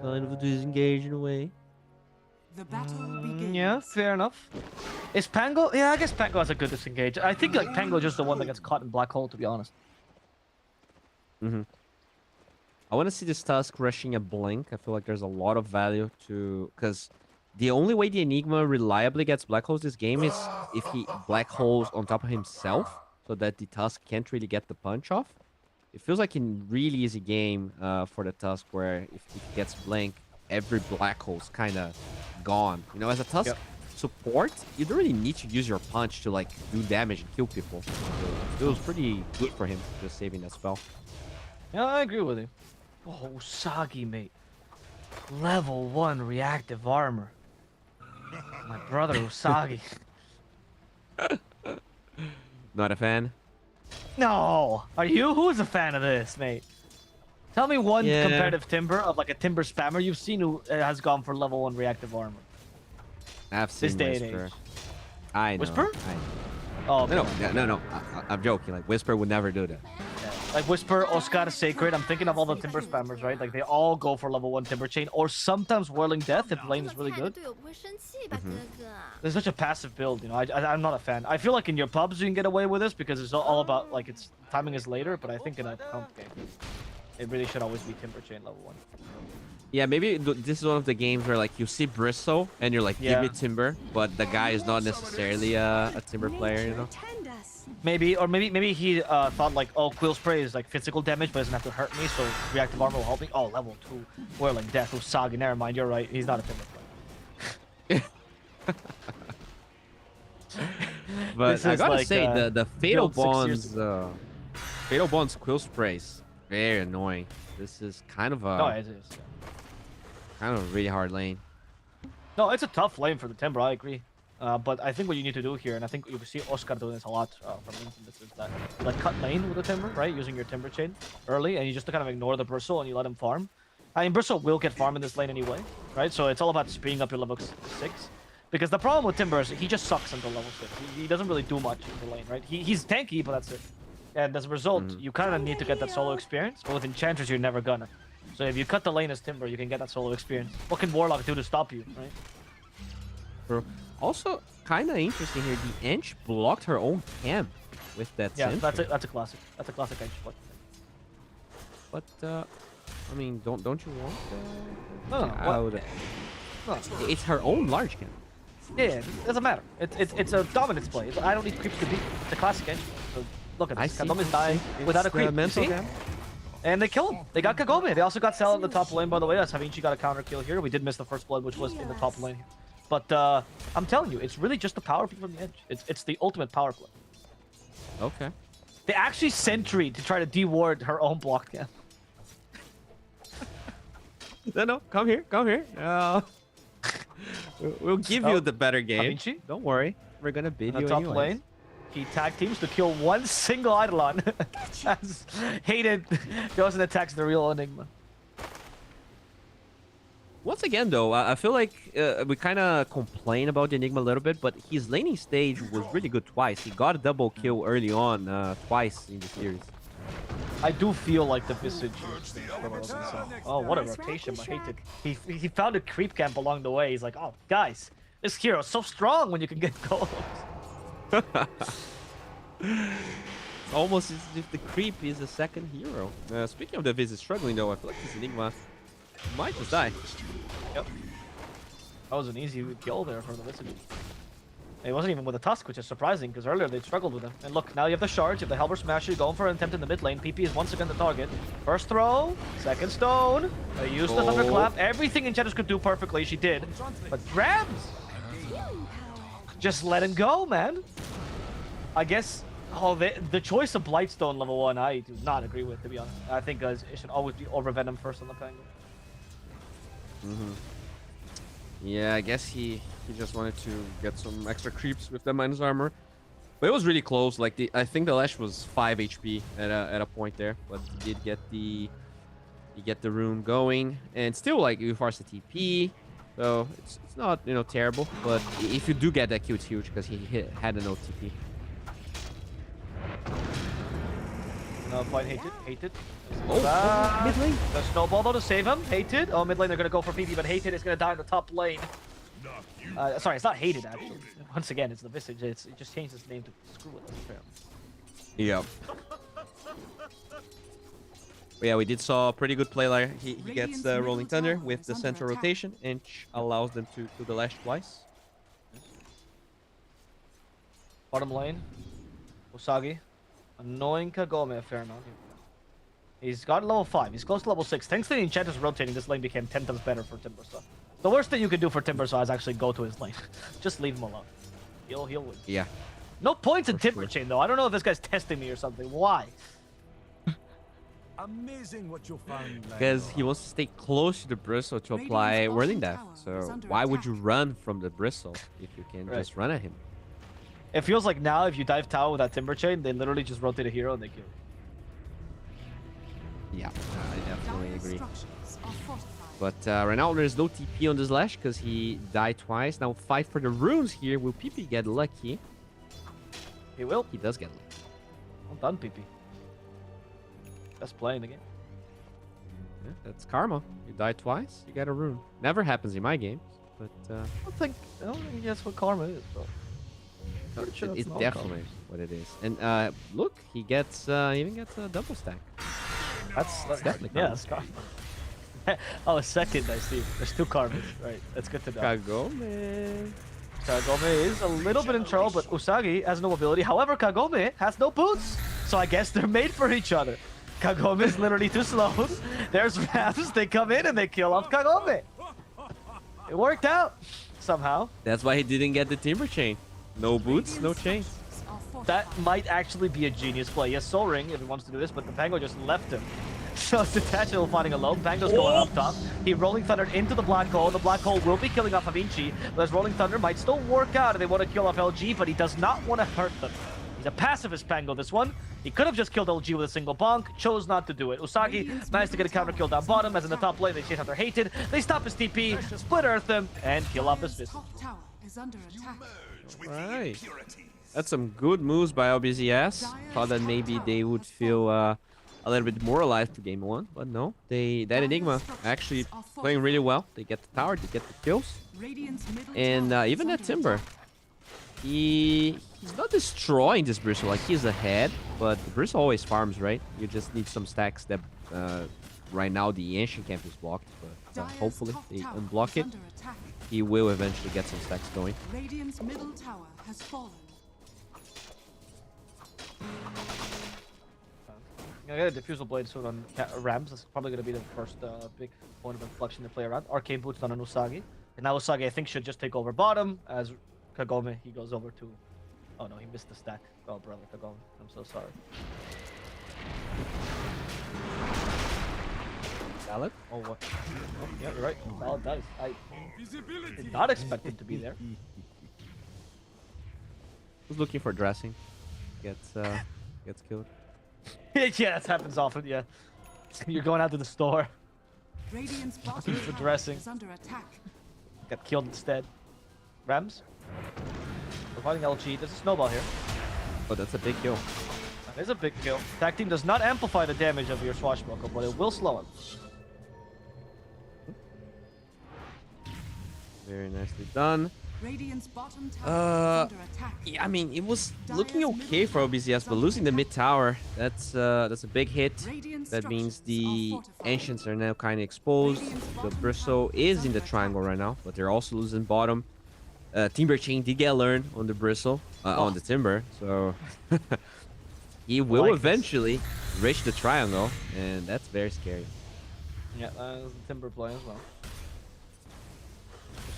kind of disengaged in a way. The battle begins. Yeah, fair enough. Is Pango? Yeah, I guess Pango has a good disengage. I think, like, Pango is just the one that gets caught in Black Hole, to be honest. I want to see this Tusk rushing a Blink. I feel like there's a lot of value to... Because the only way the Enigma reliably gets Black Holes this game is if he Black Holes on top of himself, so that the Tusk can't really get the punch off. It feels like a really easy game for the Tusk, where if he gets Blink, every Black Hole's kind of gone. You know, as a Tusk support, you don't really need to use your punch to, like, do damage and kill people. So it was pretty good for him, just saving that spell. Yeah, I agree with you. Oh, Usagi, mate. Level 1 reactive armor. My brother Usagi. Not a fan? No! Are you? Who is a fan of this, mate? Tell me one competitive Timber of, like, a Timber spammer you've seen who has gone for level 1 reactive armor. I've seen This day Whisper. and age. I know. Whisper? I know. Oh, No. I'm joking. Like, Whisper would never do that. Yeah. Like, Whisper, Oscar, Sacred. I'm thinking of all the Timber spammers, right? Like, they all go for level 1 Timber Chain, or sometimes Whirling Death if lane is really good. There's such a passive build, you know. I'm not a fan. I feel like in your pubs you can get away with this because it's all about, like, it's timing is later, but I think in a comp game, it really should always be Timber Chain level 1. Yeah, maybe this is one of the games where, like, you see Bristle and you're like, give me Timber, but the guy is not necessarily a Timber player, you know? Maybe, or maybe he thought, like, oh, Quill Spray is, like, physical damage, but doesn't have to hurt me, so reactive armor will help me. Oh, level 2. Whirling Death, Usagi, never mind, you're right. He's not a Timber player. But I gotta say, the Fatal build Bonds Quill Sprays, very annoying. This is kind of a... No, it is. Kind of a really hard lane. No, it's a tough lane for the Timber, I agree. But I think what you need to do here, and I think you can see Oscar doing this a lot from lanes in this, is that, like, cut lane with the Timber, right? Using your Timber Chain early, and you just kind of ignore the Bristle and you let him farm. I mean, Bristle will get farm in this lane anyway, right? So it's all about speeding up your level 6. Because the problem with Timber is he just sucks until level 6. He doesn't really do much in the lane, right? He's tanky, but that's it. And as a result, you kind of need to get that solo experience, but with Enchantress, you're never gonna. So if you cut the lane as Timber, you can get that solo experience. What can Warlock do to stop you, right? True. Also, kind of interesting here, the Ench blocked her own camp with that Yeah, sentry. that's a classic. That's a classic Ench play. But I mean, don't you want? No. It's her own large camp. Yeah, it doesn't matter. It's a dominance play. I don't need creeps to beat the classic engine. So look at this. Kagome is dying without a creep. You see? And they kill him. They got Kagome. They also got Cell in the top lane, by the way. That's Havinci got a counter kill here. We did miss the first blood, which was in the top lane. But I'm telling you, it's really just the power play from the edge. It's the ultimate power play. Okay. They actually sentry to try to deward her own block camp. No, come here. We'll give you the better game. Havinci? Don't worry. We're gonna bid In you the top anyways. lane. He tag teams to kill one single Eidolon. As hated goes and attacks the real Enigma. Once again, though, I feel like we kind of complain about the Enigma a little bit, but his laning stage was really good twice. He got a double kill early on twice in the series. I do feel like the Visage. Oh, what a rotation! I hate it. He found a creep camp along the way. He's like, oh, guys, this hero's so strong when you can get gold. Almost as if the creep is a second hero. Speaking of the Visage struggling, though, I feel like this Enigma might just die. Yep. That was an easy kill there for the Visage. It wasn't even with a Tusk, which is surprising, because earlier they struggled with him. And look, now you have the Charge, you have the Halberd Smasher going for an attempt in the mid lane. PP is once again the target. First throw, second stone, a useless thunderclap. Everything Enchantress could do perfectly, she did. But grabs! Just let him go, man. I guess, the choice of Blightstone level 1, I do not agree with, to be honest. I think it should always be over Venom first on the Penguin. Yeah, I guess he just wanted to get some extra creeps with the minus armor. But it was really close. Like I think the Lash was 5 HP at a point there, but he did get the rune going, and still like you force the TP, so it's not terrible. But if you do get that kill, it's huge because he had a no TP. No, quite hated. Oh, mid lane. The snowball though to save him. Hated. Oh, mid lane they're gonna go for PP, but hated is gonna die in the top lane. Sorry, it's not hated actually. Once again, it's the Visage. It just changed its name to screw it. Yep. But yeah, we did saw a pretty good play there. He gets the Rolling Thunder with the central rotation and allows them to do the Lash twice. Bottom lane, Usagi. Annoying Kagome a fair amount. He's got level 5. He's close to level 6. Thanks to the Enchantress rotating, this lane became 10 times better for Timbersaw. The worst thing you can do for Timbersaw is actually go to his lane. Just leave him alone. He'll win. Yeah. No points in Timber Chain though. I don't know if this guy's testing me or something. Why? Amazing what you'll find. Because he wants to stay close to the bristle to apply Whirling Death. So why would you run from the bristle if you can just run at him? It feels like now if you dive tower with that Timber Chain, they literally just rotate a hero and they kill you. Yeah, I definitely agree. But right now there's no TP on this Lash because he died twice. Now fight for the runes here. Will PP get lucky? He will. He does get lucky. Well done, PP. Best play in the game. Yeah, that's karma. You die twice, you get a rune. Never happens in my games, but I don't think that's what karma is, bro. It's definitely what it is. And look, he gets even gets a double stack. That's definitely karma. Yeah, that's karma. Oh, a second, I see. There's 2 karmas. Right, that's good to know. Kagome. Kagome is a little bit in trouble, but Usagi has no ability. However, Kagome has no boots. So I guess they're made for each other. Kagome is literally too slow. There's Rams. They come in and they kill off Kagome. It worked out somehow. That's why he didn't get the Timber Chain. No boots, no chains. That might actually be a genius play. Yes, Soul Ring if he wants to do this, but the Pango just left him. So Invitational fighting alone. Pango's going up top. He Rolling Thundered into the Black Hole. The Black Hole will be killing off Havinci. But his Rolling Thunder might still work out if they want to kill off LG, but he does not want to hurt them. He's a pacifist Pango, this one. He could have just killed LG with a single bonk, chose not to do it. Usagi managed to get a counter kill down bottom, as in the top lane they chase after Hated. They stop his TP, split earth him, and kill off his fist. Right. That's some good moves by LBZS. Thought that maybe they would feel a little bit more alive to game 1, but no. That Enigma actually playing really well. They get the tower, they get the kills. And even that Timber. He's not destroying this Bristle, like he's ahead, but the Bristle always farms, right? You just need some stacks that right now the ancient camp is blocked, but hopefully Top they tower unblock is it. under attack. He will eventually get some stacks going. Radiant's middle tower has fallen. I'm gonna get a diffusal blade soon on Rams. That's probably gonna be the first big point of inflection to play around. Arcane boots on an Usagi, and now Usagi I think should just take over bottom as Kagome he goes over to. Oh no, he missed the stack. Oh brother, Kagome, I'm so sorry. Salad? Oh what? Oh, yeah, you're right. Valid dice. I did not expect him to be there. Who's looking for dressing? Gets killed. Yeah, that happens often. Yeah, you're going out to the store. Radiant's bottom For tower dressing. is under attack. Got killed instead. Rams. We're fighting LG. There's a snowball here. Oh, that's a big kill. That is a big kill. Attack team does not amplify the damage of your swashbuckle, but it will slow him. Very nicely done. Radiant's bottom tower is under attack. Yeah, I mean, it was looking okay for LBZS, but losing the mid tower, that's a big hit. That means the ancients are now kind of exposed. The bristle is in the triangle right now, but they're also losing bottom. Timber Chain did get learned on the bristle, on the timber, so he will eventually reach the triangle, and that's very scary. Yeah, that's the timber play as well.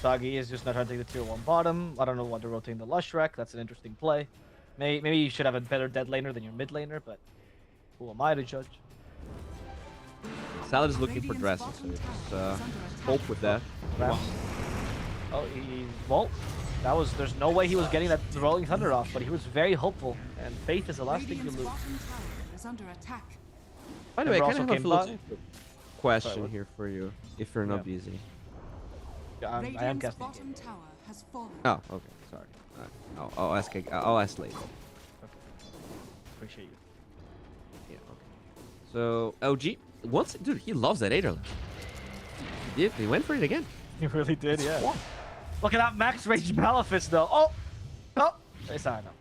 Usagi is just not trying to take the tier 1 bottom. I don't know what to rotate the Lush Wreck. That's an interesting play. Maybe you should have a better dead laner than your mid laner, but who am I to judge? Salad is looking for dressing, so just hope with that. Wow. Oh, that was. There's no way he was getting that Rolling Thunder off, but he was very hopeful, and faith is the last thing you Radiant's lose. bottom tower is under attack. By the way, I kind also of have a came bot. philosophical question Sorry, what? here for you, if you're not busy. Yeah, I am Radiant's casting. bottom tower has fallen. Oh, okay, sorry. I'll ask. I'll ask later. Okay. Appreciate you. Yeah, okay. So LG, dude, he loves that Aether. He went for it again. He really did, yeah. Look at that max range Malefice though. Oh, it's not enough.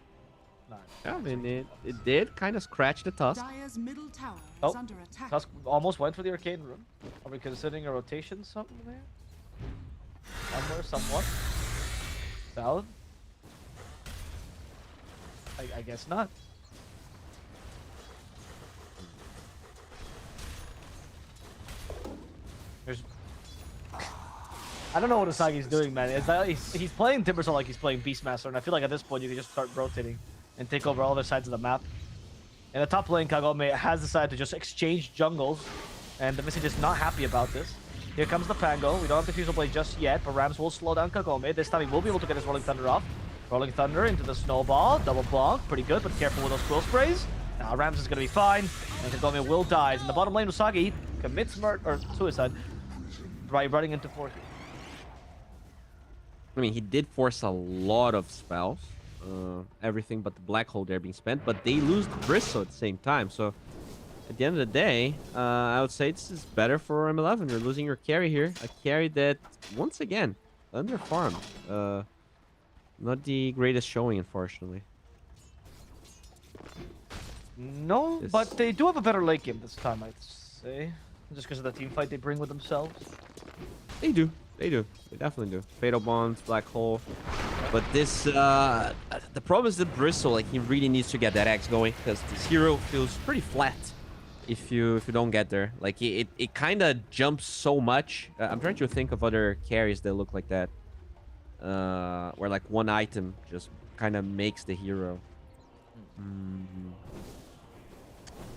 Yeah, I mean, it did kind of scratch the tusk. Dire's middle tower is Oh, under attack. Tusk almost went for the Arcane Rune. Are we considering a rotation something there? Somewhere, somewhat. Salad? I guess not. There's... I don't know what Usagi's doing, man. It's like he's playing Timbersaw like he's playing Beastmaster, and I feel like at this point you can just start rotating and take over all other sides of the map. In the top lane, Kagome has decided to just exchange jungles, and the Missy is not happy about this. Here comes the Pango. We don't have the Fusel Blade just yet, but Rams will slow down Kagome. This time he will be able to get his Rolling Thunder off. Rolling Thunder into the Snowball. Double bonk. Pretty good, but careful with those Quill Sprays. Now Rams is going to be fine, and Kagome will die. In the bottom lane, Usagi commits murder or suicide by running into force. I mean, he did force a lot of spells. Everything but the Black Hole there being spent, but they lose the Bristle at the same time. So at the end of the day, I would say this is better for M11. You're losing your carry here. A carry that, once again, underfarmed. Not the greatest showing, unfortunately. No, but they do have a better late game this time, I'd say. Just because of the team fight they bring with themselves. They do. They do. They definitely do. Fatal Bonds, Black Hole. But this, the problem is the Bristle, like, he really needs to get that Axe going, because this hero feels pretty flat if you don't get there. Like, it kind of jumps so much. I'm trying to think of other carries that look like that. Where, like, one item just kind of makes the hero.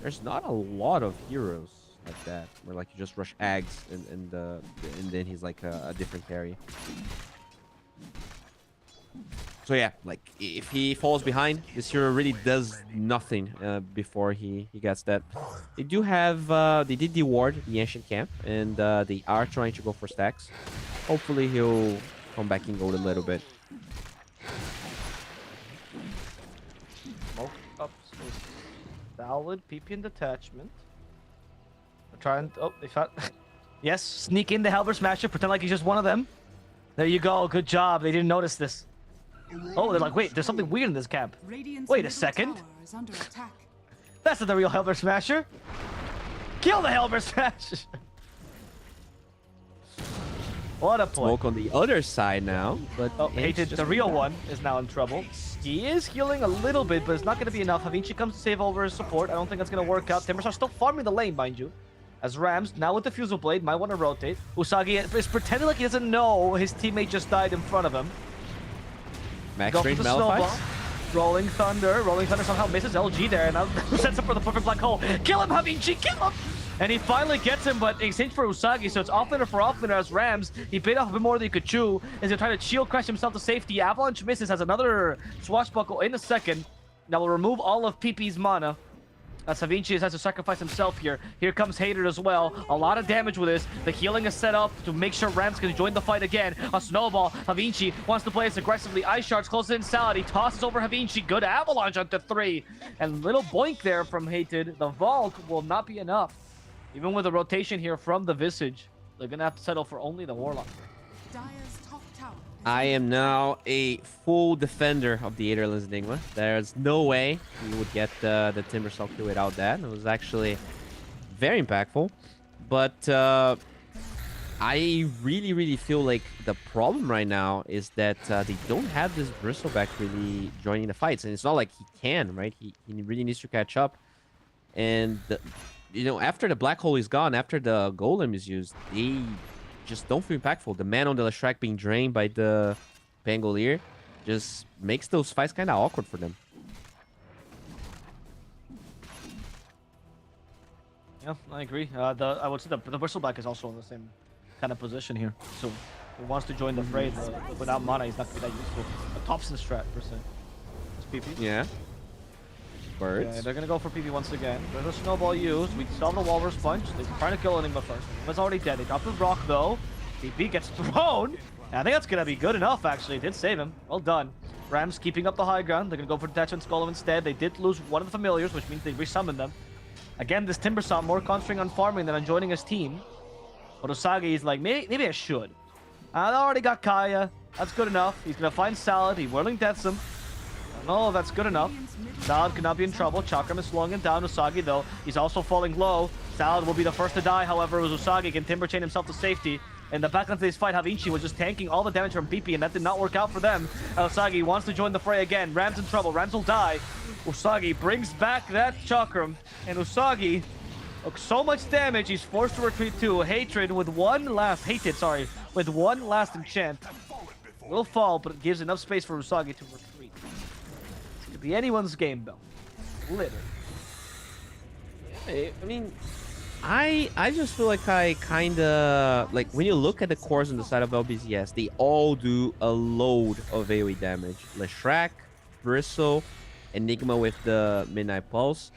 There's not a lot of heroes like that, where, like, you just rush Ags and then he's like a different carry. So yeah, like, if he falls behind, this hero really does nothing before he gets that. They do have, they did deward the Ancient Camp, and they are trying to go for stacks. Hopefully he'll come back in gold a little bit. Smoke up space. Valid PP and detachment. We're trying to, oh, they found yes, sneak in the Halberd Smasher, pretend like he's just one of them. There you go, good job. They didn't notice this. Oh, they're like, wait, there's something weird in this camp. Radiant's Wait a middle second. tower is under attack. That's not the real Halberd Smasher. Kill the Helmer Smash! What a play. Smoke on the other side now, but Hated, the real one, is now in trouble. He is healing a little bit, but it's not going to be enough. Havinci comes to save over his support. I don't think that's going to work out. Timberstar still farming the lane, mind you. As Rams, now with the Fusel Blade, might want to rotate. Usagi is pretending like he doesn't know his teammate just died in front of him. Max Go for range the snowball. Malphite. Rolling Thunder. Rolling Thunder somehow misses LG there, and now sets up for the perfect black hole. Kill him, Havinci! Kill him! And he finally gets him, but in exchange for Usagi, so it's offlaner for offlaner as Rams. He bit off a bit more than he could chew. He's gonna try to shield crash himself to safety. Avalanche misses, has another swashbuckle in a second. That will remove all of PP's mana. As Havinci has to sacrifice himself here. Here comes Hater as well. A lot of damage with this. The healing is set up to make sure Rams can join the fight again. A snowball. Havinci wants to play this aggressively. Ice Shards closes in Salad. He tosses over Havinci. Good avalanche onto 3. And little boink there from Hated. The vault will not be enough. Even with a rotation here from the Visage, they're gonna have to settle for only the Warlock. Dire's top tower I am now a full defender of the Aetherless Enigma. There's no way you would get the Timbersaw kill without that. It was actually very impactful. But I really feel like the problem right now is that they don't have this Bristleback really joining the fights. And it's not like he can, right? He really needs to catch up. And you know, after the black hole is gone, after the golem is used, they just don't feel impactful. The man on the Leshrac being drained by the Pangolier just makes those fights kind of awkward for them. Yeah, I agree. I would say the Bristleback is also in the same kind of position here. So he wants to join the fray. Without mana, he's not going to be that useful. A Thompson strat, per se. That's PP. Yeah. Birds. Yeah, they're gonna go for PB once again. There's a snowball used. We saw the Walrus Punch. They're trying to kill Enigma first. Enigma's already dead. They drop the rock though. PB gets thrown. And I think that's gonna be good enough actually. It did save him. Well done. Rams keeping up the high ground. They're gonna go for Detachment Golem instead. They did lose one of the familiars, which means they resummoned them. Again, this Timbersaw more concentrating on farming than on joining his team. But Usagi is like, maybe I should. I already got Kaya. That's good enough. He's gonna find Salad. He whirling deaths him. No, that's good enough. Salad cannot be in trouble. Chakram is slowing him down. Usagi, though, he's also falling low. Salad will be the first to die, however, as Usagi can Timber Chain himself to safety. In the back of today's fight, Havinci was just tanking all the damage from PP, and that did not work out for them. Usagi wants to join the fray again. Rams in trouble. Rams will die. Usagi brings back that Chakram, and Usagi took so much damage, he's forced to retreat too. Hated with one last enchant. Will fall, but it gives enough space for Usagi to retreat. Be anyone's game though. Literally. I mean, I just feel like I kind of like when you look at the cores on the side of LBZS, they all do a load of AoE damage. Leshrac, Bristle, Enigma with the Midnight Pulse.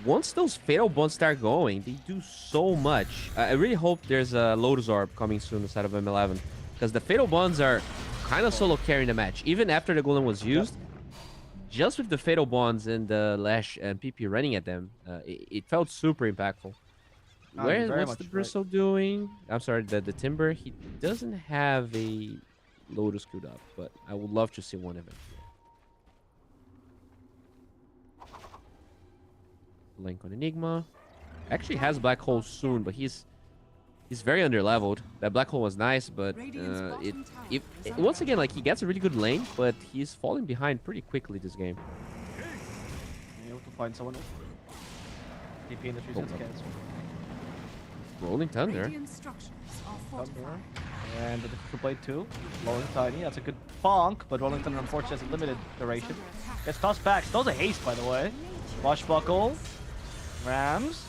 Once those Fatal Bonds start going, they do so much. I really hope there's a Lotus Orb coming soon on the side of M11, because the Fatal Bonds are kind of solo carrying the match. Even after the Golem was used, just with the Fatal Bonds and the Lash and PP running at them, it felt super impactful. What's the Bristle doing? I'm sorry, the Timber. He doesn't have a Lotus queued up, but I would love to see one eventually. Link on Enigma. Actually has Black Hole soon, but he's very underleveled. That Black Hole was nice, but once again, like, he gets a really good lane, but he's falling behind pretty quickly this game. Able to find someone else. TP in the trees gets canceled. Rolling Thunder. And the Difficult Blade too. Rolling Tiny. That's a good bonk, but Rolling Thunder unfortunately has a limited duration. Gets tossed back. Still a haste, by the way. Swashbuckle. Rams.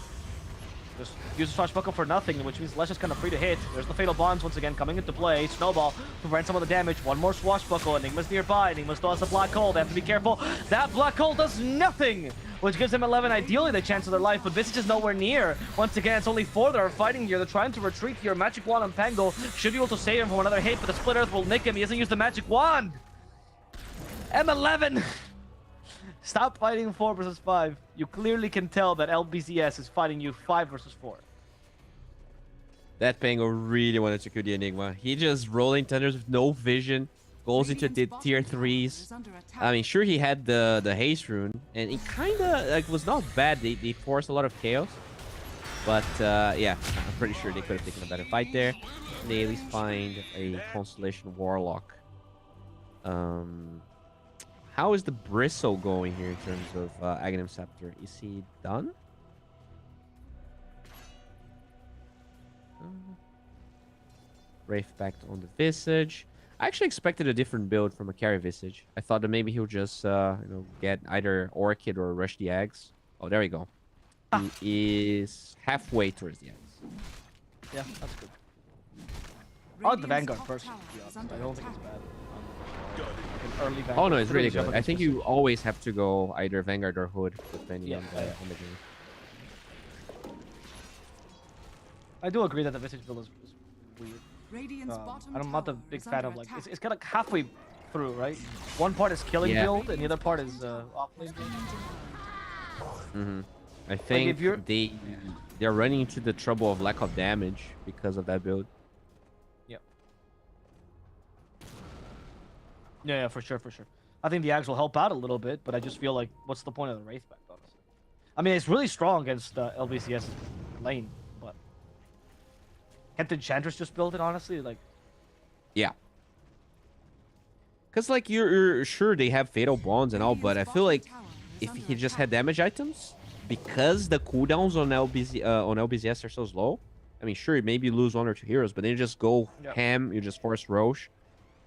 Just use a Swashbuckle for nothing, which means Lesh is kind of free to hit. There's the Fatal Bonds once again coming into play. Snowball to prevent some of the damage. One more Swashbuckle. Enigma's nearby. Enigma still has a Black Hole. They have to be careful. That Black Hole does nothing, which gives them 11 ideally the chance of their life, but Visage is nowhere near. Once again, it's only 4 that are fighting here. They're trying to retreat here. Magic Wand on Pango should be able to save him from another hit, but the Split Earth will nick him. He hasn't used the Magic Wand. M11! Stop fighting 4 versus 5. You clearly can tell that LBZS is fighting you 5 versus 4. That Pango really wanted to kill the Enigma. He just rolling thunders with no vision, goes into the tier 3s. I mean, sure, he had the haste rune, and it kind of like was not bad. They forced a lot of chaos, But yeah, I'm pretty sure they could have taken a better fight there. They at least find a Constellation Warlock. How is the Bristle going here in terms of Aghanim Scepter? Is he done? Wraith Pact on the Visage. I actually expected a different build from a carry Visage. I thought that maybe he'll just, get either Orchid or Rush the Eggs. Oh, there we go. He is halfway towards the Eggs. Yeah, that's good. I like the Vanguard first, to be honest. I don't think it's bad. An early Vanguard. Oh no, it's really good. I think you always have to go either Vanguard or Hood, depending on the game. I do agree that the Visage build is weird. I'm not a big fan of, like, it's kind of halfway through, right? One part is killing build, and the other part is offlane build. I think like they're running into the trouble of lack of damage because of that build. Yeah, for sure. I think the Ags will help out a little bit, but I just feel like, what's the point of the Wraith Pact, honestly? I mean, it's really strong against LBCS lane, but can't the Enchantress just build it, honestly? Like, yeah. Because, like, you're sure they have Fatal Bonds and all, but I feel like if he just had damage items, because the cooldowns on LBZS are so slow, I mean, sure, maybe you lose 1 or 2 heroes, but then you just go ham, you just force Roche.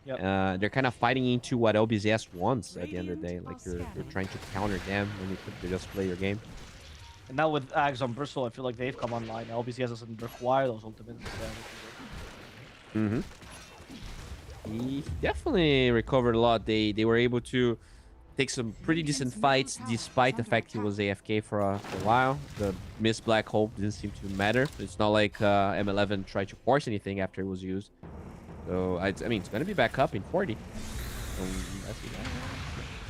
They're kind of fighting into what LBZS wants at the end of the day. Like, you're trying to counter them when you could just play your game. And now with Ags on Bristle, I feel like they've come online. LBZS doesn't require those ultimates. He definitely recovered a lot. They were able to take some pretty decent fights, despite the fact he was AFK for a while. The missed Black Hole didn't seem to matter. It's not like M11 tried to force anything after it was used. So, I mean, it's going to be back up in 40.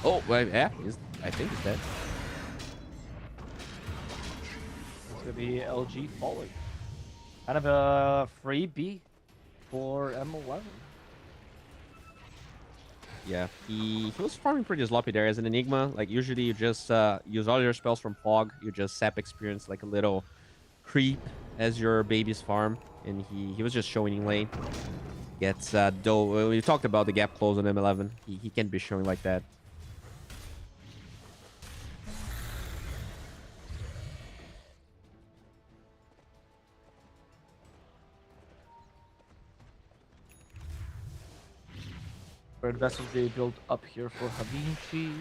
Oh, well, yeah, I think he's dead. It's going to be LG falling. Kind of a freebie for M11. Yeah, he was farming pretty sloppy there as an Enigma. Like, usually you just use all your spells from Fog. You just sap experience like a little creep as your baby's farm. And he was just showing in lane. Gets though we talked about the gap close on M11. He can't be showing like that. Bird vessels they built up here for Havinci.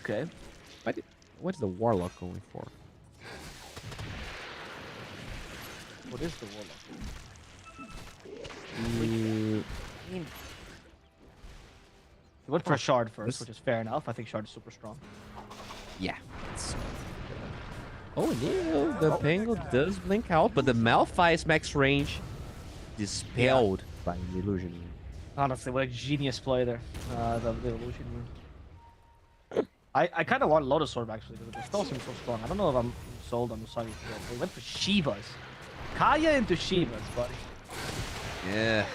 Okay. What is the Warlock going for? What is the Warlock? He went for a Shard first, which is fair enough. I think Shard is super strong. Yeah. Oh, no, the Pango does blink out, but the Malphite's max range dispelled by the Illusion. Honestly, what a genius play there. The Illusion Moon. I kind of want Lotus Orb, actually, because the spell seems so strong. I don't know if I'm sold on Usagi. We went for Shivas. Kaya into Shivas, buddy. Yeah.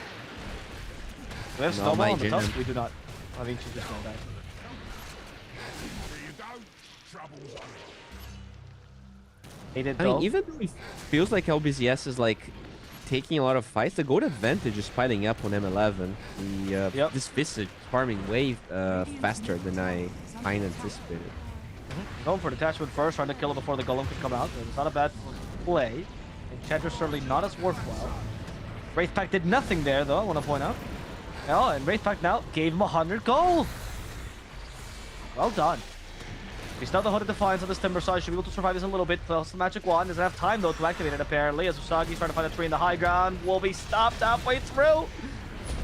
We have Snowball on the top? We do not. I think she's just gonna die. I mean, even though it feels like LBZS is like taking a lot of fights, the gold advantage is piling up on M11. This Visage is farming way faster than I kind of anticipated. Going for detachment first, trying to kill it before the Golem can come out. It's not a bad play. Enchantress certainly not as worthwhile. Wraith Pact did nothing there, though, I want to point out. Oh, and Wraith Pact now gave him 100 gold. Well done. He's now the Hooded Defiance on this Timber Side. Should be able to survive this a little bit. Plus the Magic Wand doesn't have time, though, to activate it, apparently. As Usagi's trying to find a tree in the high ground. Will be stopped halfway through.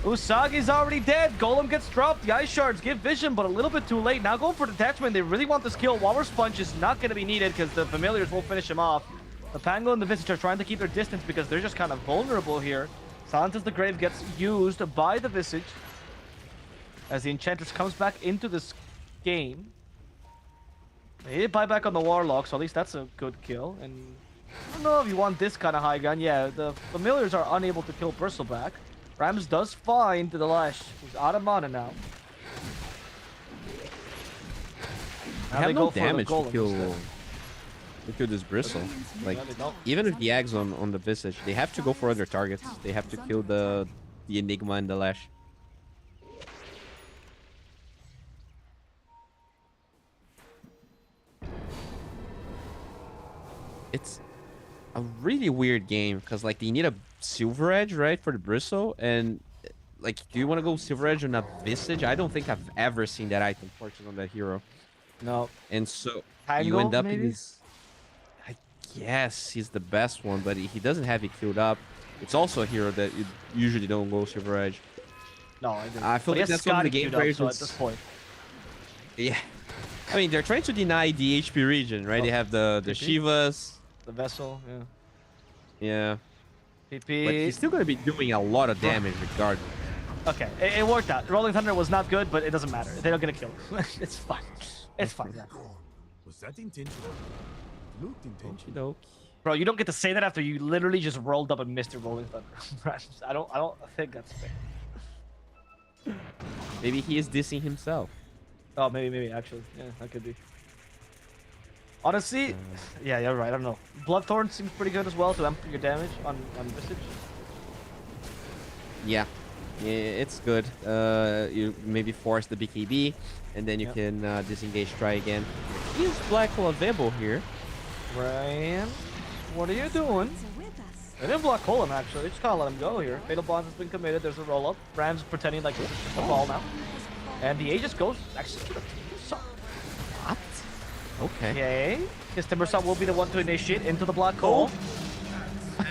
Usagi's already dead. Golem gets dropped. The Ice Shards give vision, but a little bit too late. Now going for detachment. They really want this kill. Walrus Sponge is not going to be needed because the Familiars won't finish him off. The Pango and the Visage are trying to keep their distance because they're just kind of vulnerable here. Silence as the Grave gets used by the Visage. As the Enchantress comes back into this game. They hit buyback on the Warlock, so at least that's a good kill. And I don't know if you want this kind of high gun. Yeah, the Familiars are unable to kill Bristleback. Rams does find the Lash. He's out of mana now. They have no damage to kill. to kill this Bristle. Like, Yeah, they don't. even with the eggs on the Visage, they have to go for other targets. They have to kill the Enigma and the Lash. It's a really weird game because like they need a Silver Edge, right, for the Bristle, and like, do you want to go Silver Edge on a Visage? I don't think I've ever seen that item purchased on that hero. No. And so Tango, you end up maybe? in this. I guess he's the best one, but he doesn't have it queued up. It's also a hero that you usually don't go Silver Edge. No, I didn't. I feel But like he that's has one of the Scotty game queued up, so at versions. this point. Yeah. I mean, they're trying to deny the HP region, right? Oh, They have the PP? Shivas. The vessel, yeah. Yeah. PP. But he's still going to be doing a lot of damage regardless. Okay, it worked out. Rolling Thunder was not good, but it doesn't matter. They're not gonna kill him. It's fine. It's fine. Was that intentional? Looked intentional. Okey-doke. Bro, you don't get to say that after you literally just rolled up and missed your Rolling Thunder. I don't think that's fair. Maybe he is dissing himself. Oh, maybe actually. Yeah, that could be. Honestly, yeah, you're right. I don't know. Bloodthorn seems pretty good as well to amp your damage on Visage. Yeah. Yeah, it's good. You maybe force the BKB, and then you can disengage, try again. Is Black Hole available here? Ryan, what are you doing? They didn't block Colin, actually. They just gotta let him go here. Fatal Bonds has been committed. There's a roll-up. Ram's pretending like it's just a ball now. And the Aegis goes actually to the Timbersaw. What? Okay. Okay. His Timbersaw will be the one to initiate into the black hole.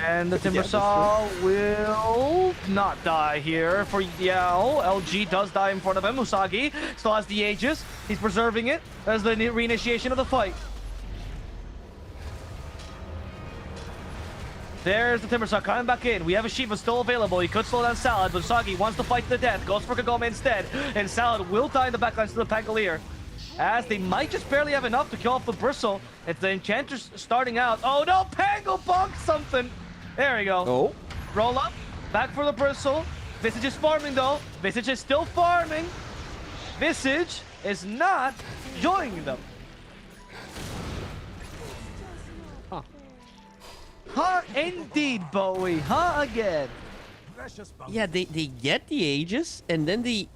And the Timbersaw will not die here for Yao. LG does die in front of him. Usagi still has the Aegis. He's preserving it as the reinitiation of the fight. There's the Timbersaw coming back in. We have a Shiva still available. He could slow down Salad, but Usagi wants to fight to the death. Goes for Kagome instead. And Salad will die in the backlines to the Pangolier. As they might just barely have enough to kill off the Bristle. It's the Enchantress starting out. Oh no, Pango bonked something. There we go. Oh. Roll up. Back for the Bristle. Visage is farming though. Visage is still farming. Visage is not joining them. Huh, indeed, Bowie. Huh, again. Yeah, they get the Aegis, and then they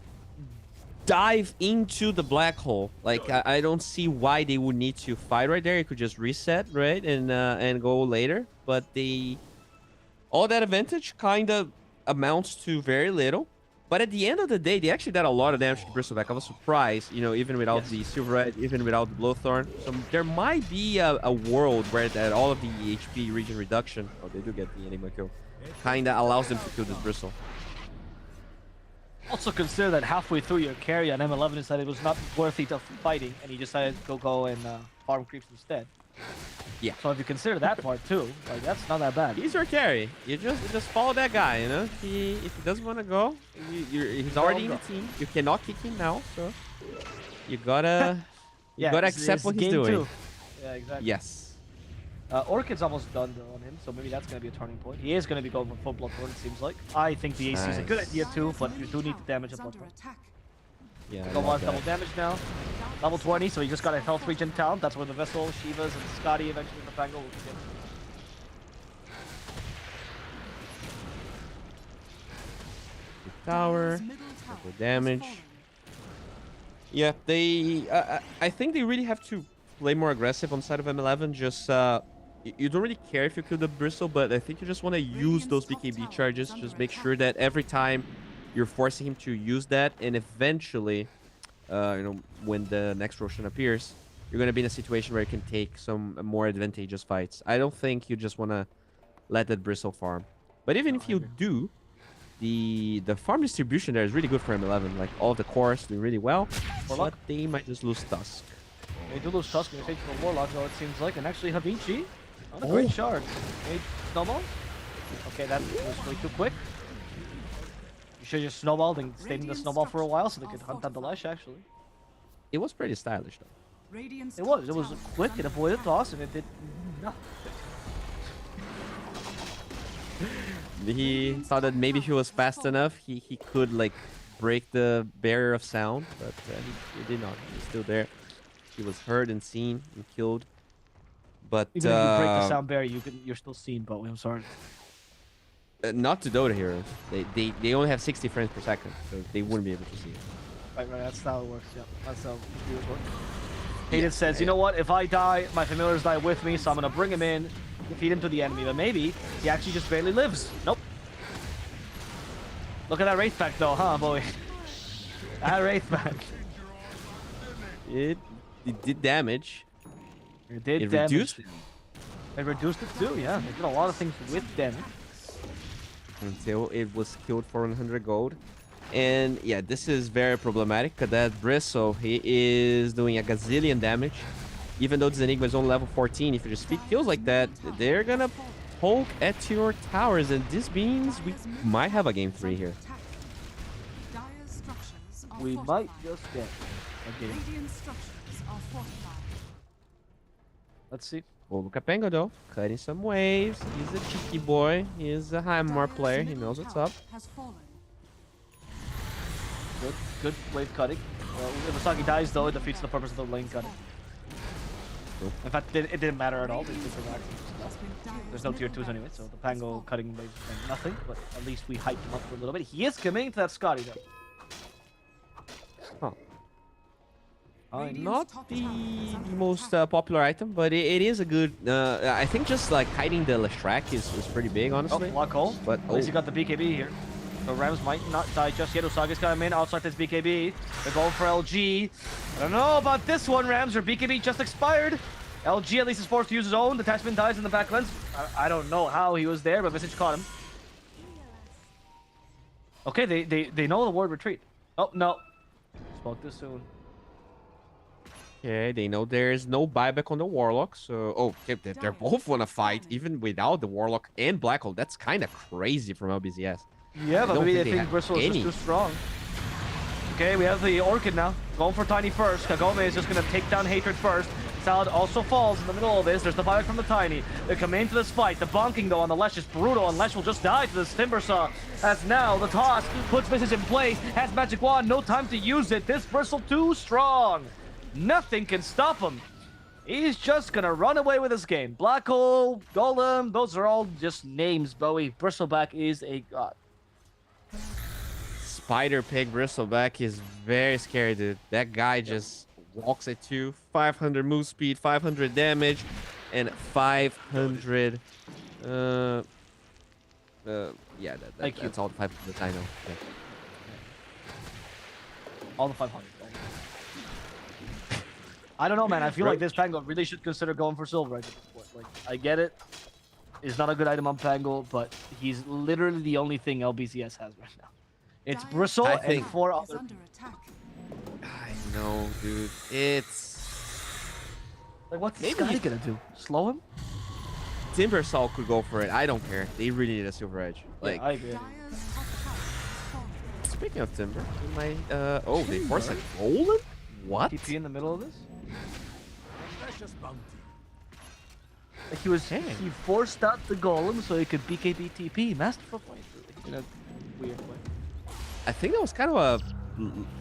dive into the black hole. Like, I don't see why they would need to fight right there. You could just reset, right, and go later. But all that advantage kind of amounts to very little. But at the end of the day, they actually did a lot of damage to Bristleback. I was surprised, even without the Silver Red, even without the Blowthorn. So there might be a world where that all of the HP region reduction, oh, they do get the Enigma kill, kind of allows them to kill this Bristle. Also consider that halfway through your carry on M11 decided it was not worthy of fighting, and he decided to go and farm creeps instead. Yeah. So if you consider that part too, like that's not that bad. He's your carry. You just follow that guy, If he doesn't want to go, he's already in the team. You cannot kick him now, so you gotta accept what he's doing. Two. Yeah, exactly. Yes. Orchid's almost done though on him, so maybe that's gonna be a turning point. He is gonna be going for full Bloodthorn, it seems like. I think the AC is a good idea too, but you do need to damage the Bloodthorn. Yeah. Go on double damage now. Level 20, so you just got a health regen talent. That's where the Vessel, Shivas, and Scotty eventually in the Pango will begin. Tower, double damage. Yeah, I think they really have to play more aggressive on side of M11. Just you don't really care if you kill the Bristle, but I think you just want to use those BKB charges. Just make sure that every time you're forcing him to use that, and eventually, when the next Roshan appears, you're gonna be in a situation where you can take some more advantageous fights. I don't think you just wanna let that Bristle farm. But even if you do, the farm distribution there is really good for M11. Like all of the cores doing really well, but they might just lose Tusk. They do lose Tusk when they take the Warlock, though it seems like, and actually Havichi on a great shard. Made snowball. Okay, that was way too quick. You should have just snowballed and stayed in the snowball for a while so they could hunt down the Lash, actually. It was pretty stylish, though. It was quick, it avoided toss, and it did nothing. He thought that maybe if he was fast enough, he could, like, break the barrier of sound, but he did not. He's still there. He was heard and seen and killed But even if you break the sound barrier, you're still seen, Bowie. I'm sorry. Not to Dota heroes. They only have 60 frames per second, so they wouldn't be able to see it. Right. That's how it works. Yeah, that's how viewers work. Hayden says, you know what? If I die, my familiars die with me, so I'm gonna bring him in, feed him to the enemy. But maybe he actually just barely lives. Nope. Look at that Wraith pack, though, huh, Bowie? That Wraith pack. It did damage. It did damage. Reduced it. It reduced it too, yeah. They did a lot of things with damage. Until it was killed for 100 gold. And yeah, this is very problematic. That Bristle, he is doing a gazillion damage. Even though this Enigma is on level 14, if you just speed kills like that, they're gonna poke at your towers. And this means we might have a game 3 here. We might just get a game. Let's see. Well, look at Pango though, cutting some waves. He's a cheeky boy. He's a Heimar player. He knows what's up. Good wave cutting. If Asagi dies though, it defeats the purpose of the lane cutting. Cool. In fact, it didn't matter at all. There's no tier 2s anyway, so the Pango cutting waves meant nothing, but at least we hyped him up for a little bit. He is committing to that Scotty though. Huh. Not the most popular item, but it is a good. I think just like hiding the Leshrac is pretty big, honestly. Oh, block hole. But at least he got the BKB here. So Rams might not die just yet. Usagi's coming in outside this BKB. They're going for LG. I don't know about this one, Rams. Your BKB just expired. LG at least is forced to use his own. Detachment dies in the back lens. I don't know how he was there, but Visage caught him. Okay, they know the word retreat. Oh, no. Spoke too soon. Okay, they know there's no buyback on the Warlock, so... Oh, okay, they're both wanna fight, even without the Warlock and Black Hole. That's kind of crazy from LBZS. Yeah, but maybe they think Bristle is just too strong. Okay, we have the Orchid now. Going for Tiny first. Kagome is just going to take down Hatred first. Salad also falls in the middle of this. There's the buyback from the Tiny. They come into this fight. The bonking, though, on the Lesh is brutal, and Lesh will just die to this Timber Saw. As now, the toss puts Visage in place. Has Magic Wand, no time to use it. This Bristle too strong. Nothing can stop him. He's just gonna run away with this game. Black Hole, Golem, those are all just names, Bowie. Bristleback is a god. Spider Pig Bristleback is very scary, dude. That guy just walks at you. 500 move speed, 500 damage, and 500... yeah, that's all the 500 I know. Yeah. All the 500. I don't know, man. I feel like this Pango really should consider going for silver at this point. Like, I get it. It's not a good item on Pango, but he's literally the only thing LBZS has right now. It's Bristle and 4 other. I know, dude. It's... Like, what's this guy gonna do? Slow him? Timbersaw could go for it. I don't care. They really need a silver edge. Like, yeah, I agree. Speaking of Timber, my oh, they forced a golem? What? TP in the middle of this? Like he forced out the golem so he could BKB TP. Masterful play, really, in a weird way. I think that was kind of a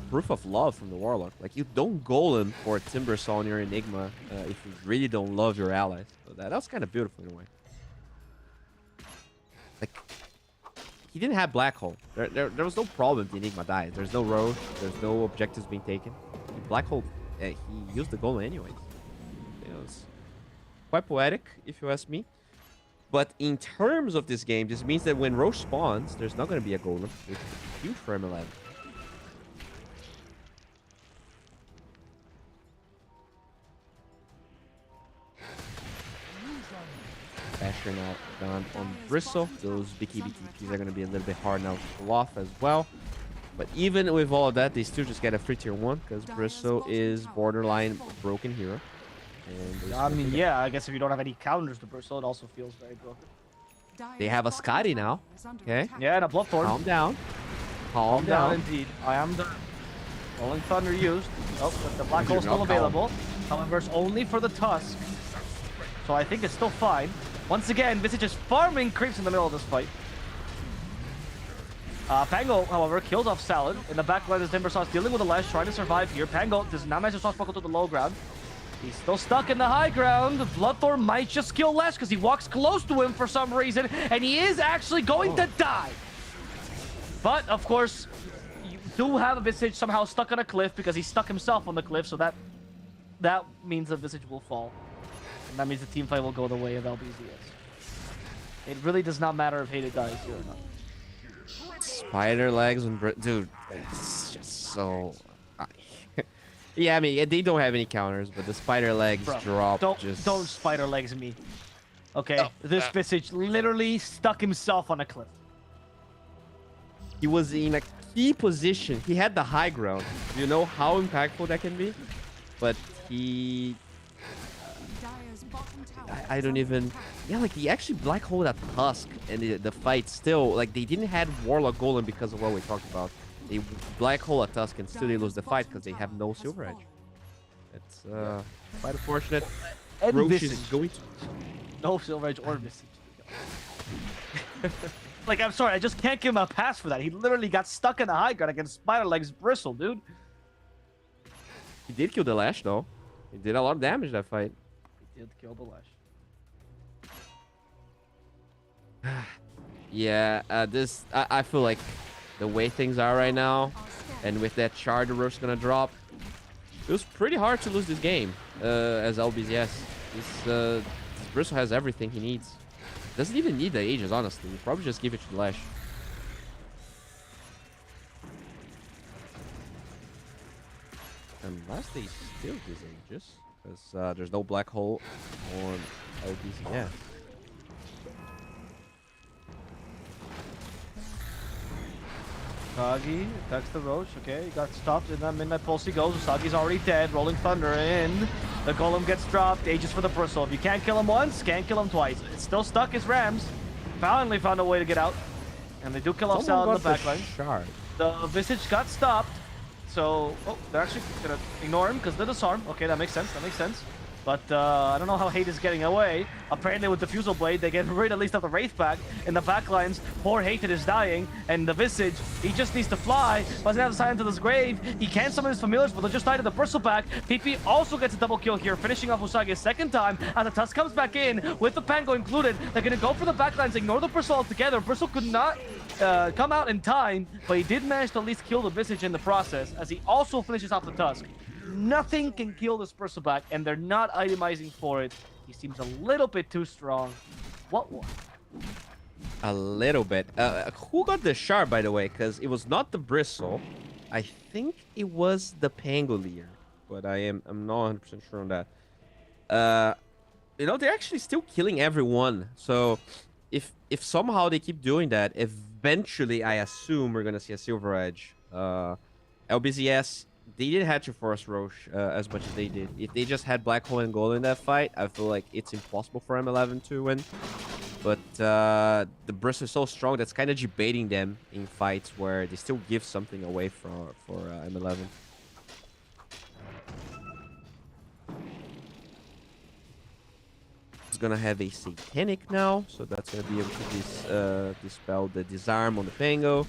proof of love from the Warlock. Like, you don't golem for Timbersaw on your Enigma if you really don't love your allies. So that was kind of beautiful in a way. Like, he didn't have Black Hole. There was no problem if the Enigma died. There's no road. There's no objectives being taken. Black Hole, he used the golem anyways. You know, it's quite poetic, if you ask me. But in terms of this game, this means that when Roche spawns, there's not going to be a golem, which is huge for M11. Basher now done on Bristle. Those BKB TPs are going to be a little bit hard now to pull off as well. But even with all of that, they still just get a free tier 1 because Bristle is borderline broken hero. And I mean, yeah, I guess if you don't have any counters to Bristle, it also feels very broken. They have a Scotty now. Okay. Yeah, and a Bloodthorn. Calm down. Calm down. Indeed. I am the Rolling Thunder used. Oh, but the Black Hole still available. However, it's only for the Tusk. So I think it's still fine. Once again, Visage is farming creeps in the middle of this fight. Pango, however, kills off Salad. In the back line is Timbersauce dealing with the Lash, trying to survive here. Pango does not manage to toss Buckle to the low ground. He's still stuck in the high ground. Bloodthorn might just kill Lesh because he walks close to him for some reason, and he is actually going to die. But, of course, you do have a Visage somehow stuck on a cliff because he stuck himself on the cliff, so that means the Visage will fall. And that means the team fight will go the way of LBZS. It really does not matter if Hated dies here or not. Spider legs and dude, it's just so. Yeah, I mean they don't have any counters, but the spider legs drop. Don't spider legs me. Okay, this Visage literally stuck himself on a cliff. He was in a key position. He had the high ground. You know how impactful that can be, but he. I don't even. Yeah, like he actually black hole that Tusk and the fight still like they didn't have Warlock Golem because of what we talked about. They black hole a Tusk and still they lose the fight because they have no Silver Edge. It's quite unfortunate. Roach is going to no Silver Edge or Visage. Like I'm sorry, I just can't give him a pass for that. He literally got stuck in the high ground against Spider Legs Bristle, dude. He did kill the Lash though. He did a lot of damage that fight. He did kill the Lash. Yeah, I feel like the way things are right now, and with that shard the Roach gonna drop, it was pretty hard to lose this game as LBZS. This Bristle has everything he needs. Doesn't even need the Aegis, honestly. You probably just give it to Lash. Unless they steal these Aegis, because there's no black hole on LBZS. Usagi attacks the Roach. Okay, he got stopped in that Midnight Pulse. He goes. Usagi's already dead. Rolling Thunder in. The Golem gets dropped. Aegis for the Bristle. If you can't kill him once, can't kill him twice. It's still stuck as Rams. Finally found a way to get out. And they do kill off Sal in the backline. The Visage got stopped. So, they're actually gonna ignore him because they're disarmed. Okay, that makes sense. That makes sense. But I don't know how Hate is getting away. Apparently with the Fusel Blade, they get rid at least of the Wraith back. In the backlines, poor Hated is dying. And the Visage, he just needs to fly. Doesn't have to sign into this grave. He can summon his familiars, but they'll just die to the Bristleback. PP also gets a double kill here, finishing off Usagi a second time. As the Tusk comes back in, with the Pango included, they're going to go for the backlines, ignore the Bristle altogether. Bristle could not come out in time, but he did manage to at least kill the Visage in the process, as he also finishes off the Tusk. Nothing can kill this Bristleback, and they're not itemizing for it. He seems a little bit too strong. What? A little bit. Who got the shard, by the way? Because it was not the Bristle. I think it was the Pangolier, but I'm not 100% sure on that. You know, they're actually still killing everyone. So if somehow they keep doing that, eventually I assume we're gonna see a Silver Edge. LBZS. They didn't have to force Roche as much as they did. If they just had Black Hole and Gold in that fight, I feel like it's impossible for M11 to win. But the Bristle is so strong that's kind of debating them in fights where they still give something away for M11. It's gonna have a Satanic now, so that's gonna be able to dispel the Disarm on the Pango,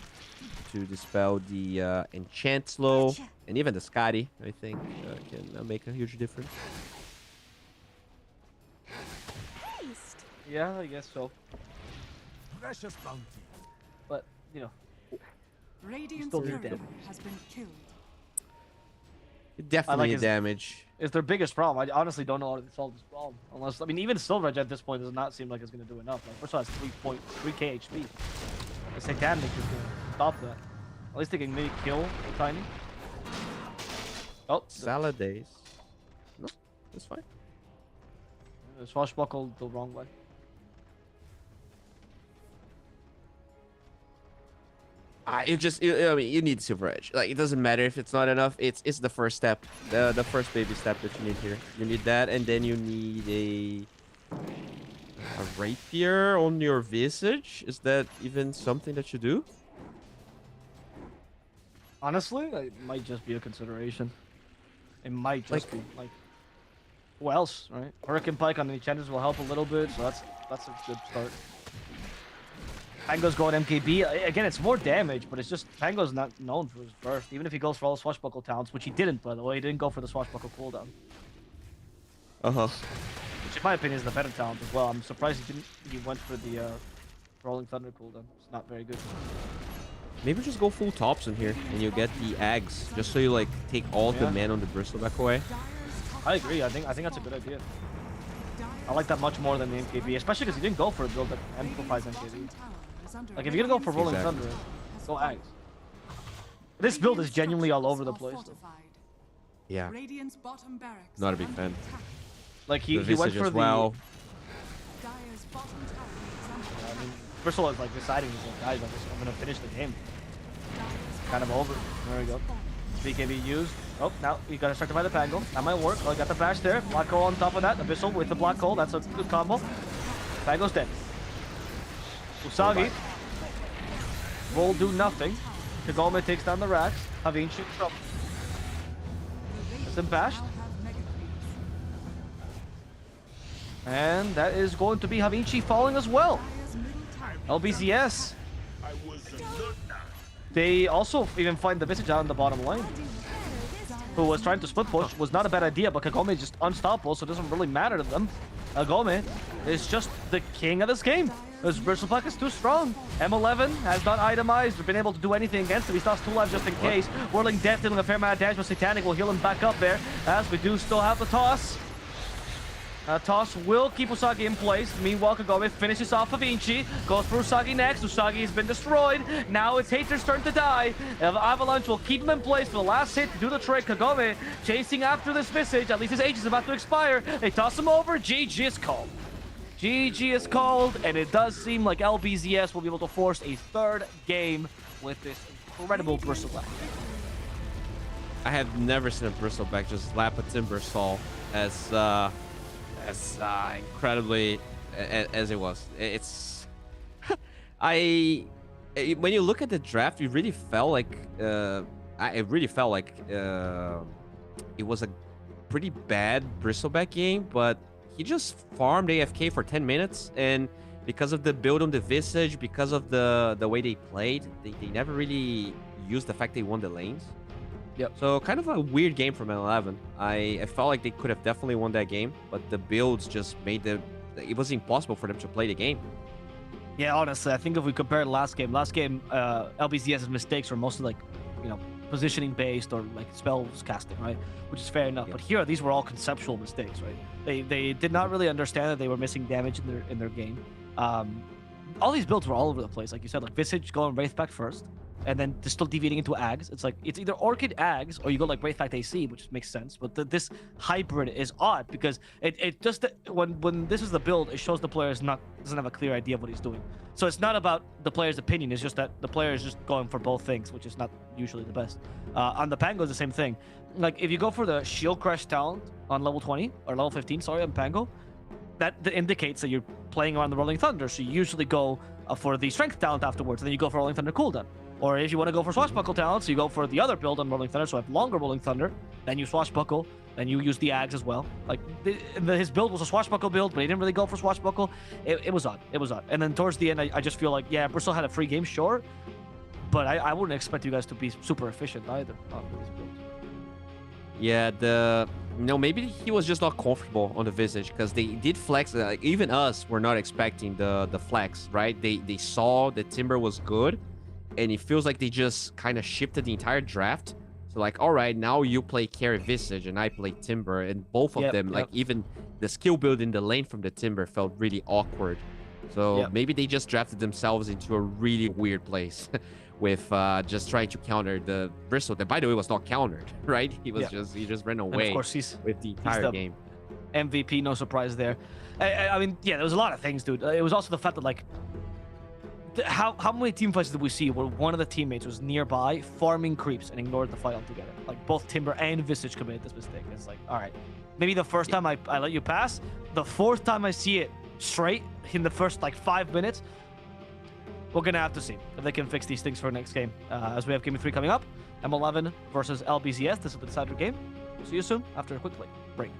to dispel the Enchant Slow, and even the Scotty, I think, can make a huge difference. Yeah, I guess so. Precious bounty. But, you know, Radiant's courier has been killed. Definitely damage. It's their biggest problem. I honestly don't know how to solve this problem. Unless, I mean, even Silver Edge at this point does not seem like it's going to do enough. Like, first of all, it's 3k HP. The Satanic is going to stop that. At least they can maybe kill the Tiny. Oh, Saladays. No, that's fine. Swashbuckle the wrong way. I mean, you need Silver Edge. Like, it doesn't matter if it's not enough. It's the first step, the first baby step that you need here. You need that, and then you need a rapier on your Visage. Is that even something that you do? Honestly, it might just be a consideration. It might just be like, who else, right? Hurricane Pike on the enchanters will help a little bit, so that's a good start. Pango's going MKB. Again, it's more damage, but it's just Pango's not known for his burst. Even if he goes for all the Swashbuckle towns, which he didn't, by the way, he didn't go for the Swashbuckle cooldown. Which in my opinion is the better talent as well. I'm surprised he went for the Rolling Thunder cooldown. It's not very good. Maybe just go full tops in here and you get the eggs, just so you like take all the man on the bristleback away. I agree. I think that's a good idea. I like that much more than the MKB, especially because he didn't go for a build that amplifies MKB. Like if you're gonna go for Rolling Thunder, go Ags. This build is genuinely all over the place. Yeah. Not a big fan. Like he went for well. I mean, Bristle is like deciding, guys, I'm gonna finish the game. Kind of over. There we go. BKB used. Oh, now you gotta start to buy the Pango. That might work. Oh, got the bash there. Black hole on top of that. Abyssal with the black hole. That's a good combo. Pango's dead. Usagi will do nothing. Kagome takes down the racks. Havinchi in trouble. That's him bashed. And that is going to be Havinchi falling as well. LBZS. They also even find the Visage out on the bottom lane. Who was trying to split push. Was not a bad idea, but Kagome is just unstoppable, so it doesn't really matter to them. Kagome is just the king of this game. His Bristleback is too strong. M11 has not itemized or been able to do anything against him. He still has 2 lives just in case. Whirling Death dealing a fair amount of damage, but Satanic will heal him back up there. As we do still have the toss. Toss will keep Usagi in place. Meanwhile, Kagome finishes off Havinchi. Goes for Usagi next. Usagi has been destroyed. Now it's Hater's turn to die. Avalanche will keep him in place for the last hit to do the trick. Kagome chasing after this Visage. At least his age is about to expire. They toss him over. GG is called. GG is called, and it does seem like LBZS will be able to force a 3rd game with this incredible Bristleback. I have never seen a Bristleback just slap a Timber Saw as incredibly as it was. It's when you look at the draft, it really felt like it was a pretty bad Bristleback game, but he just farmed AFK for 10 minutes, and because of the build on the Visage, because of the way they played, they never really used the fact they won the lanes. Yep. So kind of a weird game from N11. I felt like they could have definitely won that game, but the builds just made it was impossible for them to play the game. Yeah, honestly, I think if we compare last game, LBZS's mistakes were mostly like, positioning based or like spells casting, right? Which is fair enough. Yeah. But here, these were all conceptual mistakes, right? They did not really understand that they were missing damage in their game. All these builds were all over the place, like you said, like Visage going Wraithback first, and then just still deviating into Ags. It's like it's either Orchid Ags or you go like Wraithback AC, which makes sense. But this hybrid is odd because it just when this is the build, it shows the player doesn't have a clear idea of what he's doing. So it's not about the player's opinion. It's just that the player is just going for both things, which is not usually the best. On the Pango, it's the same thing. Like if you go for the Shield Crash talent on level 20 or level 15, sorry, on Pango, that indicates that you're playing around the Rolling Thunder. So you usually go for the Strength talent afterwards, and then you go for Rolling Thunder cooldown. Or if you want to go for Swashbuckle talents, you go for the other build on Rolling Thunder, so I have longer Rolling Thunder, then you Swashbuckle, then you use the Ags as well. Like, his build was a Swashbuckle build, but he didn't really go for Swashbuckle. It was odd. It was odd. And then towards the end, I just feel like, yeah, Bristle had a free game, sure, but I wouldn't expect you guys to be super efficient either with these builds. Yeah, maybe he was just not comfortable on the Visage because they did flex. Like, even us were not expecting the flex, right? They saw the Timber was good, and it feels like they just kind of shifted the entire draft. So like, all right, now you play carry Visage and I play Timber, and both of them, like even the skill build in the lane from the Timber felt really awkward. So maybe they just drafted themselves into a really weird place with just trying to counter the Bristle that, by the way, was not countered, right? He just ran away, and of course, with the entire game. MVP, no surprise there. I mean, yeah, there was a lot of things, dude. It was also the fact that like, how many team fights did we see where one of the teammates was nearby farming creeps and ignored the fight altogether? Like both Timber and Visage committed this mistake. It's like, all right, maybe the first time I let you pass, the 4th time I see it straight in the first like 5 minutes, we're gonna have to see if they can fix these things for next game. As we have Game 3 coming up, M11 versus LBZS. This is the decider game. We'll see you soon after a quick break.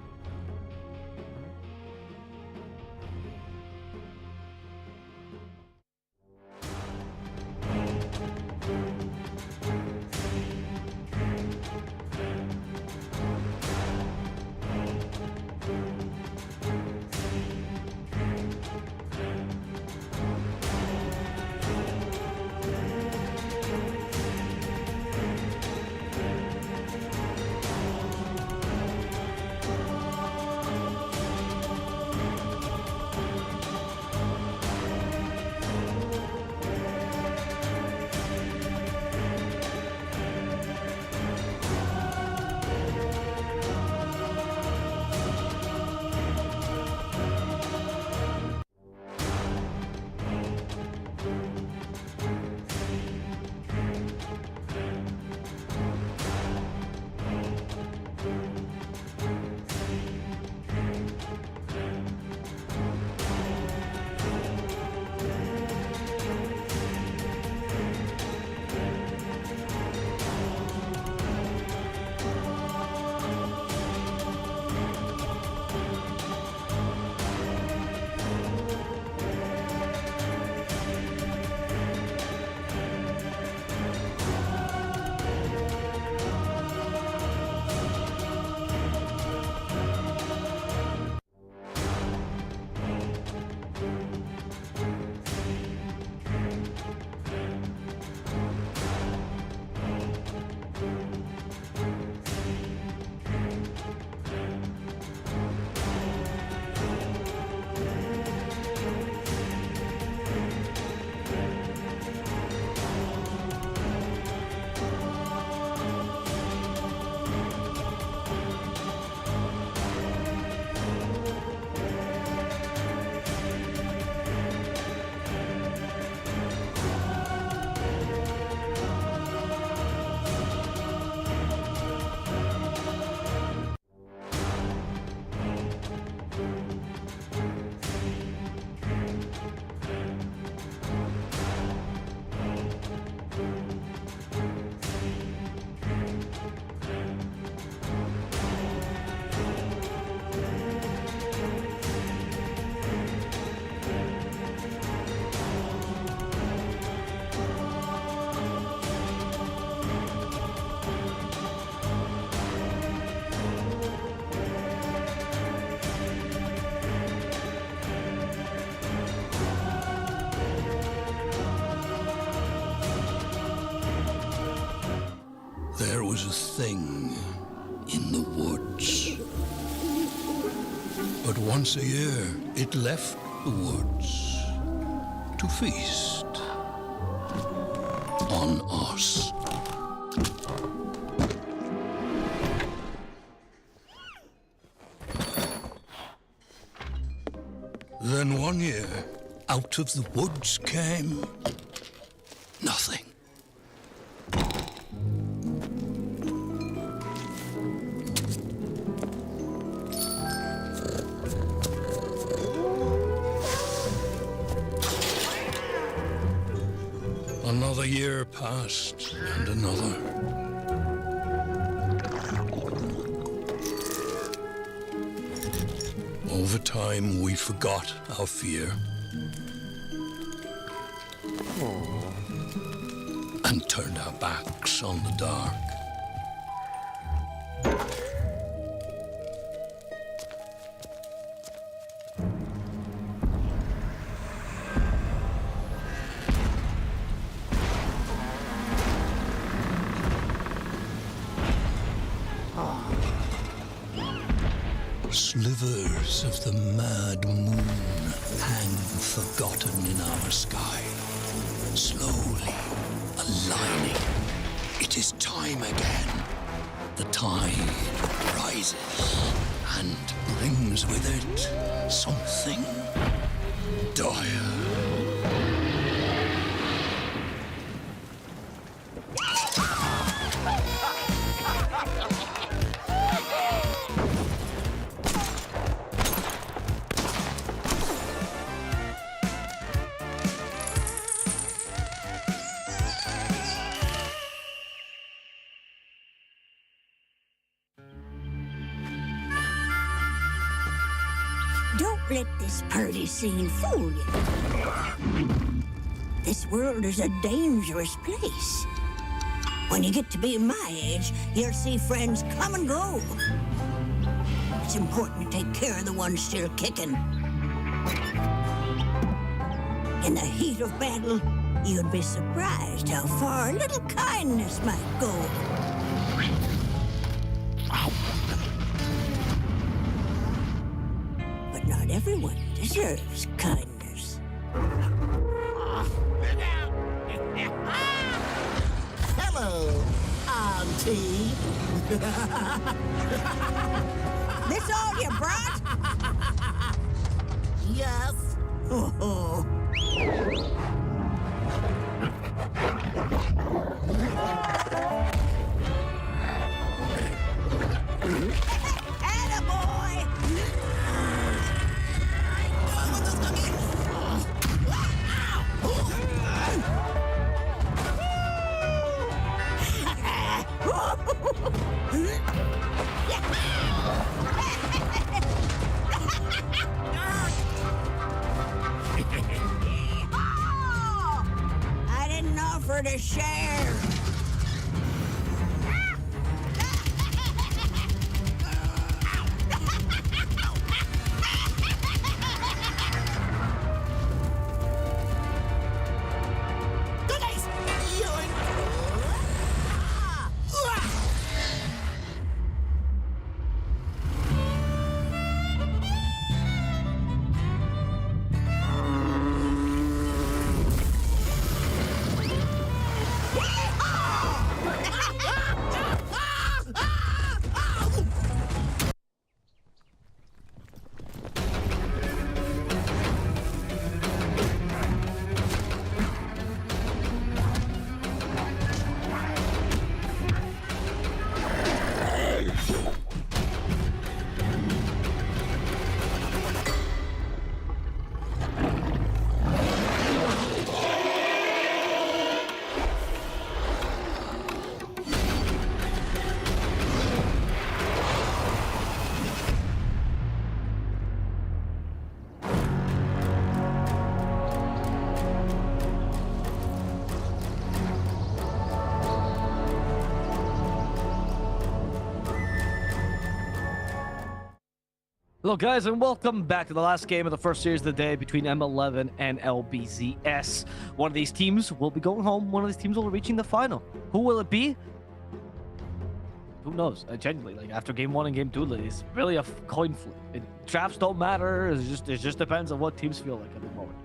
But once a year, it left the woods to feast on us. Then one year, out of the woods came nothing. Another year passed, and another. Over time, we forgot our fear. And turned our backs on the dark. Slivers of the mad moon hang forgotten in our sky, slowly aligning. It is time again. The tide rises and brings with it something dire. Don't let this party scene fool you. This world is a dangerous place. When you get to be my age, you'll see friends come and go. It's important to take care of the ones still kicking. In the heat of battle, you'd be surprised how far a little kindness might go. But not everyone deserves kindness. Hello, Auntie. This all you brought? Yes. Oh. Attaboy! I didn't offer to share. Hello guys, and welcome back to the last game of the first series of the day between M11 and LBZS. One of these teams will be going home, one of these teams will be reaching the final. Who will it be? who knows? Genuinely, like after game 1 and game 2, like, it's really a coin flip. Drafts don't matter. It just depends on what teams feel like at the moment.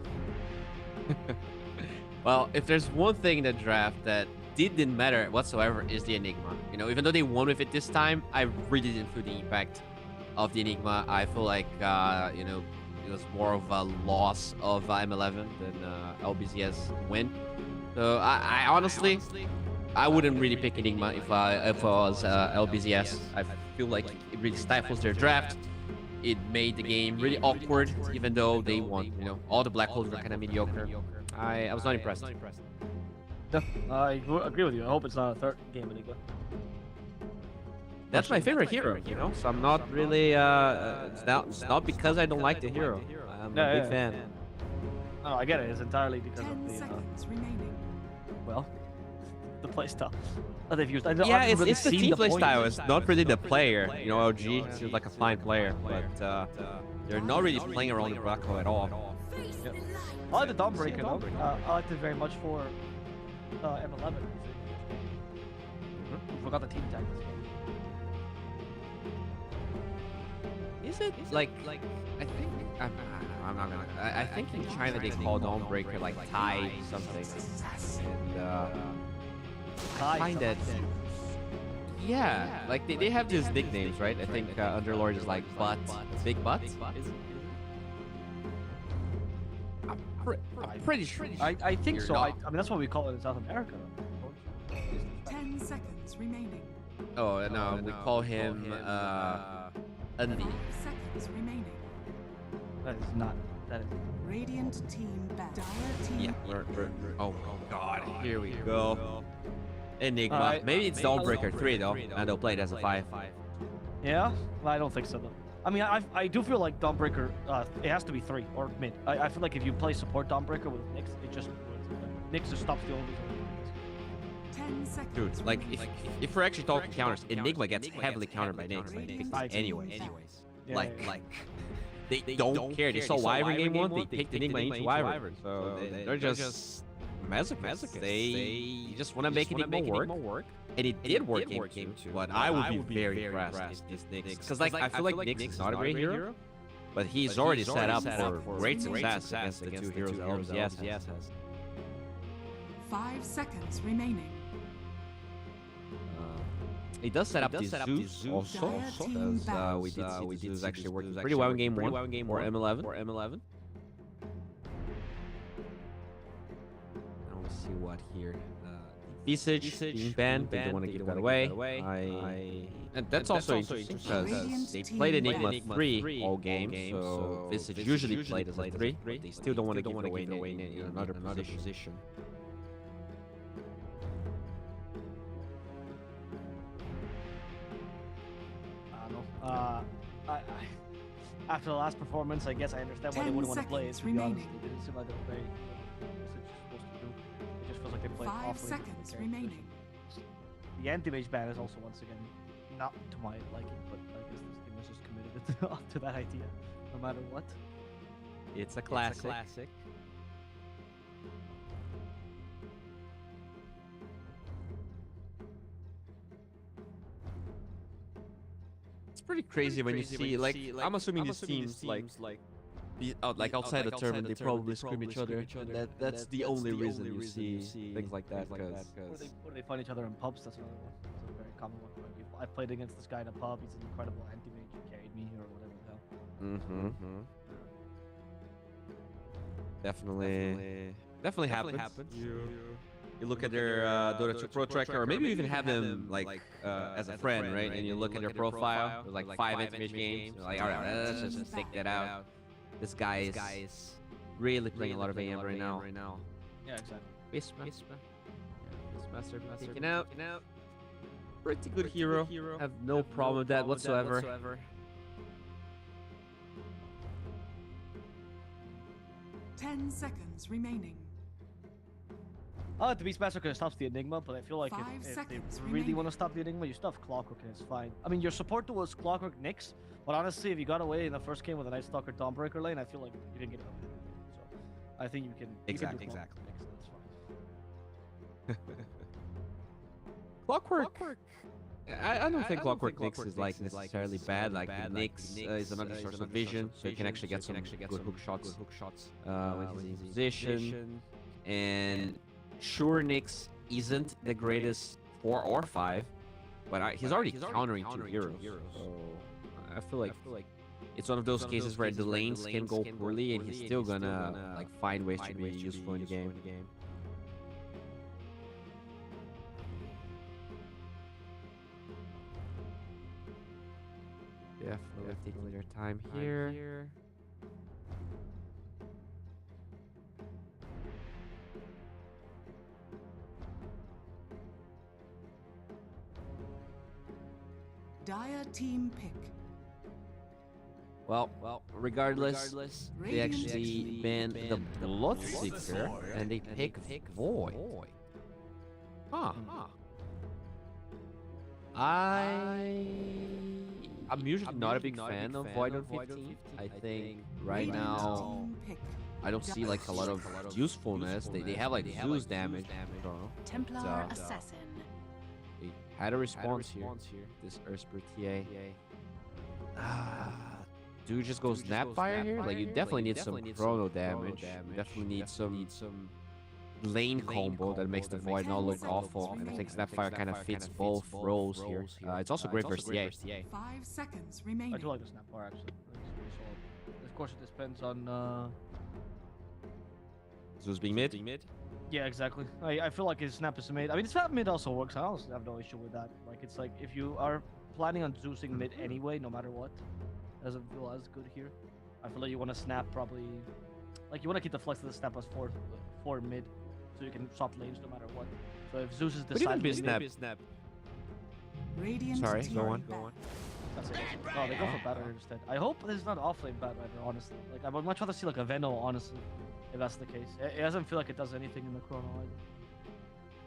Well, if there's one thing in the draft that didn't matter whatsoever is the Enigma. You know, even though they won with it this time, I really didn't feel the impact of the Enigma. I feel like, you know, it was more of a loss of M11 than LBZS win. So I honestly, I wouldn't really pick Enigma if I was LBZS. I feel like it really stifles their draft. It made the game really awkward, even though they won. You know, all the black holes were kind of mediocre. I was not impressed. Yeah, I agree with you. I hope it's not a third game Enigma. That's my favorite hero, you know. So I'm not really. It's not because I don't like the hero. I'm a big fan. Oh, I get it. It's entirely because of the. Remaining. Well, the playstyle that they've used. Yeah, it's the team playstyle. It's not really the player. You know, OG seems like a fine player, but they're not really playing around the black hole at all. Yep. I like the Dawnbreaker though. I liked it very much for M11. We forgot the team tag. Is it like I think I'm not gonna. I think in China they call Dawnbreaker like Thai something, and I find that yeah, like they have these nicknames, right? I think Underlord is like Butt, Big Butt. I'm pretty sure. I think so. I mean that's what we call it in South America. 10 seconds remaining. Oh no, we call him Andy. 5 seconds remaining. That is not. That is. Radiant team back. Dire team. Yeah. We're, oh god, here we go. Enigma. Maybe it's Dawnbreaker 3 though, and they'll play it as a 5. Yeah, well, I don't think so though. I mean, I do feel like Dawnbreaker. It has to be 3 or mid. I feel like if you play support Dawnbreaker with Nyx, it just Nyx just stops the only. 10 seconds. Dude, like if we're actually talking counters, Enigma gets heavily countered by Nyx. Anyways. Yeah, like they don't care. They saw Wyvern game 1, they picked Enigma into Wyvern. So they're just masochists. They just want to make Enigma work. And it did work in game 2, but I would be very impressed if Nyx. Because like I feel like Nyx is not a great hero, but he's already set up for great success against the 2 heroes LBZS has. 5 seconds remaining. It does set up the Zeus also, because we did see the Zeus actually working pretty well in game 1 or M11. Now let's see what here. Visage being banned, they don't want to give that away. And that's also interesting because they played Enigma 3 all game, so Visage usually played as a 3, but they still don't want to give it away in another position. After the last performance, I guess I understand why they wouldn't want to play it. To be honest, it didn't seem like they were very supposed to do. It just feels like they played 5 seconds remaining. The anti-mage ban is also once again not to my liking, but I guess this team is just committed to that idea, no matter what. It's a classic. Pretty crazy when you see like I'm assuming these teams like outside the tournament they probably scream each other, and that's the only reason you see things like that. Or they find each other in pubs. That's another one. That's a very common one. I played against this guy in a pub. He's an incredible anti-mage. He carried me or whatever the hell. Definitely happens. You look at their Dota 2 Pro Tracker, or maybe you even have them like as a friend, right? And you look at their profile, there's like 5 anti-mage games. You're like, all right, let's just take that out. This guy is really playing a lot of AM right now. Yeah, exactly. Beastmaster taken out. Pretty good hero. Have no problem with that whatsoever. 10 seconds remaining. The Beastmaster could have stopped the Enigma, but I feel like if they really want to stop the Enigma, you stuff Clockwork and it's fine. I mean, your support was Clockwork Nyx, but honestly, if you got away in the first game with a Night Stalker Dawnbreaker lane, I feel like you didn't get away with it. So I think you can. Exactly. Nyx, that's fine. Clockwork I don't think Clockwork Nix is like necessarily bad. Like Nix is another source of vision, so you can actually get some good hook shots when he's in position. And sure, Nix isn't the greatest 4 or 5, but he's already countering 2 heroes. So I feel like it's one of those cases where the lanes can go poorly, and he's still gonna like find ways to be useful in the game. Definitely taking their time here. Dire team pick. Well, regardless, they actually banned the Bloodseeker and they pick Void. Huh. I'm usually not a big fan of Void on 15. I think right now I don't see like a lot of usefulness. They have like Zeus damage. Templar Assassin. They had a response here. This Earthspur TA. Do you just go Snapfire here? Like you definitely need some chrono damage. You definitely need some lane combo that makes the Void not look awful. And I think Snapfire kind of fits both roles here. It's also great versus TA. 5 seconds remaining. I do like the Snapfire actually. It's pretty solid. Of course, it depends on. Zeus being mid. Yeah, exactly. I feel like his snap is mid. I mean, his snap mid also works. I honestly have no issue with that. Like, it's like if you are planning on Zeusing mid anyway, no matter what, doesn't feel as good here. I feel like you want to snap probably, like you want to keep the flex of the snap as 4 mid, so you can swap lanes no matter what. So if Zeus is decided to snap. Sorry, go on. That's it. Oh, they go for Batrider instead. I hope there's not offlane Batrider, honestly. Like, I would much rather see like a Veno, honestly, if that's the case. It doesn't feel like it does anything in the chrono either.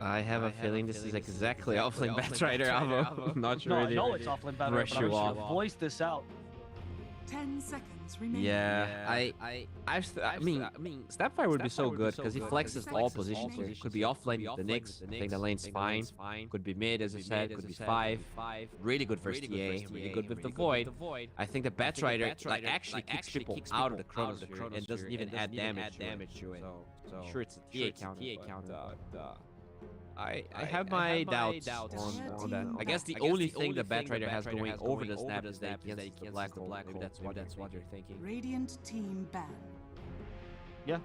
I have a feeling this is exactly offlane Batrider, Avo. Not sure. No, I know it's offlane Batrider, but I'm just voice this out. 10 seconds remaining. Yeah, I mean, Snapfire would be so good because he flexes all positions here. It could be offlane the Nyx, I think the lane's fine. Could be mid, as I said, could be 5. Really good versus TA, really good with the Void. I think the Batrider like actually kicks people out of the chronosphere and doesn't even add damage to it. So sure, it's a TA count. I have my doubts on that. I guess the only thing the Batrider has going over the snap is that he gets the black hole. Maybe that's what you're thinking. Radiant team ban. Yeah,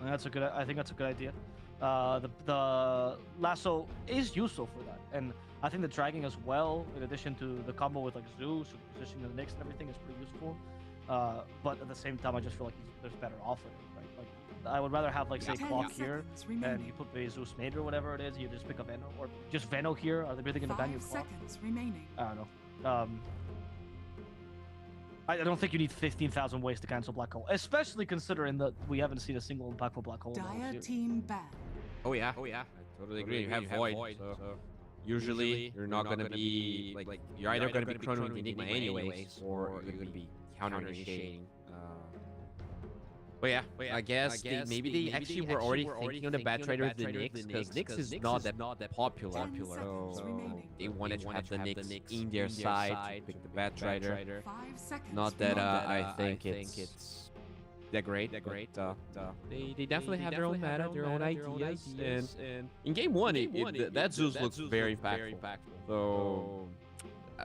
I think that's a good idea. The lasso is useful for that, and I think the dragging as well, in addition to the combo with like Zeus, positioning the Nyx and everything, is pretty useful. But at the same time, I just feel like there's better off with it, right? Like, I would rather have like say Clock here, and you put a Zeus mid or whatever it is. You just pick a Veno, or just Veno here. Are they really gonna ban you Clock? 5 seconds remaining. I don't know. I don't think you need 15,000 ways to cancel Black Hole, especially considering that we haven't seen a single impactful Black Hole. Dire team ban. Oh yeah, I totally agree. You have Void, so usually you're not gonna be like you're either gonna be chronoing Enigma anyways, or you're gonna be counter initiating. But yeah, I guess maybe they actually were already thinking on the Batrider with the Nyx, because Nyx is not that popular. So they wanted to have the Nyx in their side to pick the Batrider. Not that I think it's that great. They definitely have their own meta, their own ideas, and in game 1, that Zeus looks very impactful. So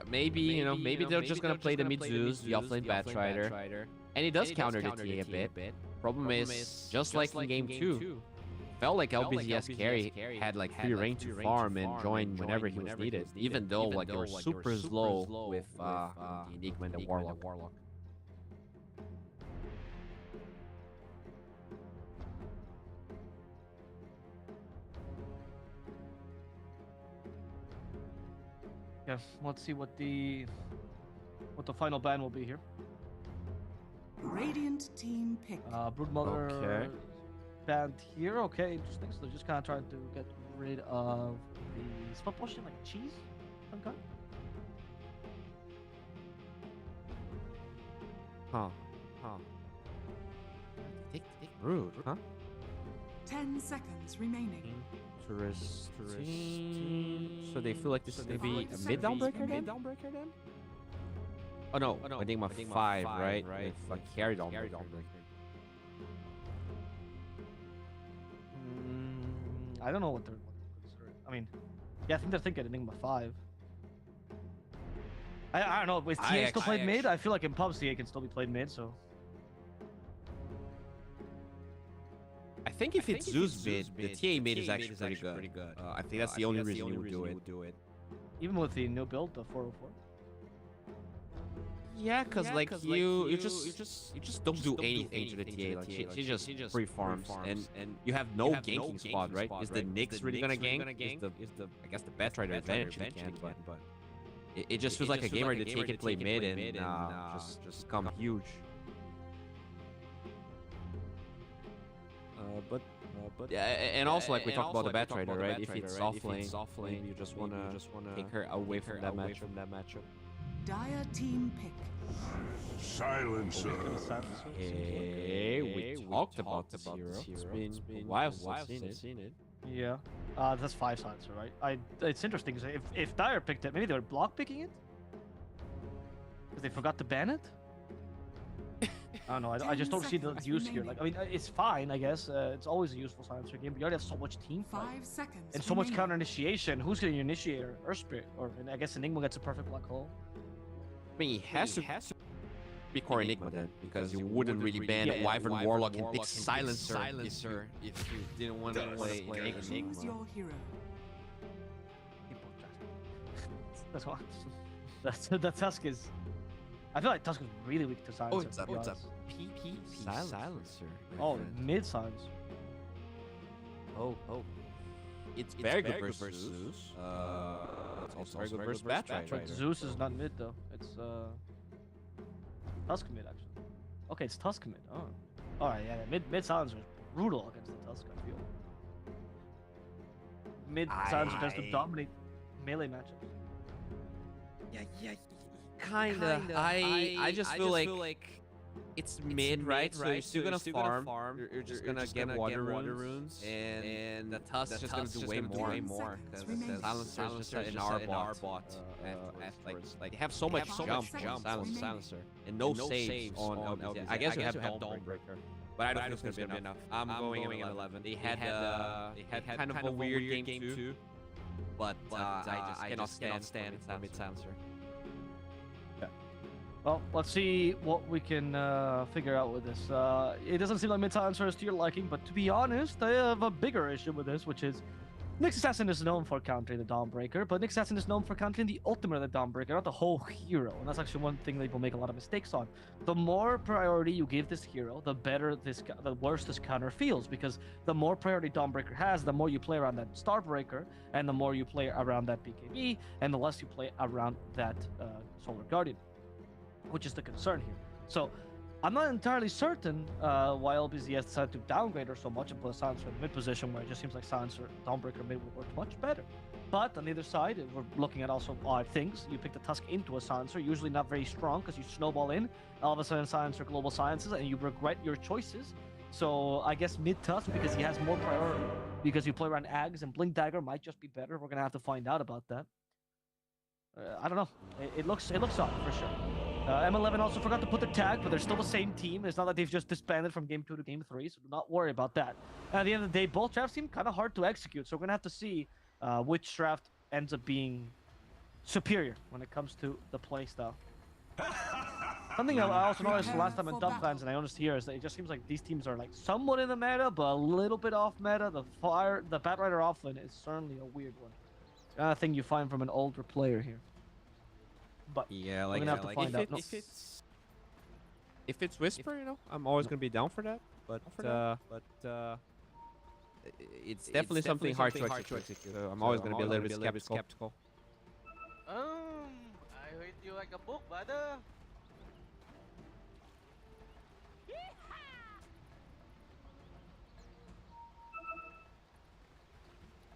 maybe they're just gonna play the mid Zeus, the offlane Batrider. And it does counter the TA a bit. Problem is, just like in game 2, felt like LBZS carry had like free reign to farm and join whenever he was needed, even though like they were super slow with the Enigma and the Warlock. Yeah, let's see what the final ban will be here. Radiant team pick. Broodmother banned here. Okay, interesting. So they're just kind of trying to get rid of the spell potion, like cheese, some kind. Take Brood, huh? 10 seconds remaining. Interesting. So they feel like this is gonna be a mid downbreaker then? Oh no, Enigma 5, right? If I carry downbreaker. I don't know what they're considering. I mean, yeah, I think they're thinking Enigma 5. I don't know. Is TA still played mid? I feel like in pubs TA can still be played mid, so. I think if it's Zeus mid, the TA mid is actually pretty good. I think that's the only reason you would do it. Even with the new build, the 404. Yeah, cause like you just don't do anything to the TA. Like she just free farms and you have no ganking spot, right? Is the Nyx really gonna gank? Is the I guess the Batrider eventually can, but it just feels like a game where the TA can play mid and just come huge. But yeah, and also like we talked about the Batrider, right? If it's off lane, you just wanna take her away from that matchup. Dire team pick. Silencer. Hey, we talked about this hero. It's been a while since I've seen it. Yeah. That's 5 silencer, right? It's interesting. So if Dire picked it, maybe they were block picking it? Because they forgot to ban it? I don't know. I just don't see the use here. Like, I mean, it's fine, I guess. It's always a useful silencer game, but you already have so much team fight 5 seconds. and so much counter initiation. Who's getting your initiator? Earth Spirit, or and I guess Enigma gets a perfect black hole. I mean, he has to be core Enigma then, because you wouldn't really ban Wyvern Warlock and pick Silencer if you didn't want to play Enigma. Choose your hero. That's why. That Tusk is. I feel like Tusk is really weak to Silencer. What's up? PP Silencer. Oh, mid Silencer. Oh. It's very good versus Zeus. It's also very good versus Batrider. But Zeus is not mid though. It's Tusk mid actually. Okay, it's Tusk mid. Oh. Alright, yeah. Mid Silencer is brutal against the Tusk, I feel. Mid Silencer tends to dominate melee matchups. Yeah. Kinda. I just feel like it's mid, right? So you're still gonna farm. You're just gonna get water runes, and the Tusk is just gonna do way more because Silencer is just an R bot. Like they have so much jump, Silencer, and no saves on LBZS. I guess you have Dawnbreaker, but I don't think it's gonna be enough. I'm going in 11. They had kind of a weird game too, but I just cannot stand mid Silencer. Well, let's see what we can figure out with this. It doesn't seem like mid Silencer is to your liking, but to be honest, I have a bigger issue with this, which is Nyx Assassin is known for countering the Dawnbreaker, but Nyx Assassin is known for countering the ultimate of the Dawnbreaker, not the whole hero. And that's actually one thing that people make a lot of mistakes on. The more priority you give this hero, the worse this counter feels, because the more priority Dawnbreaker has, the more you play around that Starbreaker, and the more you play around that BKB, and the less you play around that Solar Guardian, which is the concern here. So I'm not entirely certain why LBZS decided to downgrade her so much and put a Silencer in the mid position, where it just seems like Silencer Dawnbreaker mid would work much better. But on the other side, we're looking at also odd things. You pick the Tusk into a Silencer, usually not very strong because you snowball in, all of a sudden Silencer global silences, and you regret your choices. So I guess mid Tusk, because he has more priority, because you play around Ags and Blink Dagger might just be better. We're gonna have to find out about that. I don't know. It looks odd for sure. M11 also forgot to put the tag, but they're still the same team. It's not like they've just disbanded from game 2 to game 3, so do not worry about that. And at the end of the day, both drafts seem kind of hard to execute, so we're going to have to see which draft ends up being superior when it comes to the playstyle. Something I also noticed the last time in Dub Clans, and I noticed here, is that it just seems like these teams are like somewhat in the meta, but a little bit off meta. The Batrider offlane is certainly a weird one. It's kind of thing you find from an older player here. But yeah, we're gonna have to find out. If it's Whisper, you know, I'm always gonna be down for that. But it's definitely something hard to execute. So I'm always gonna be a little bit skeptical. I read you like a book, brother.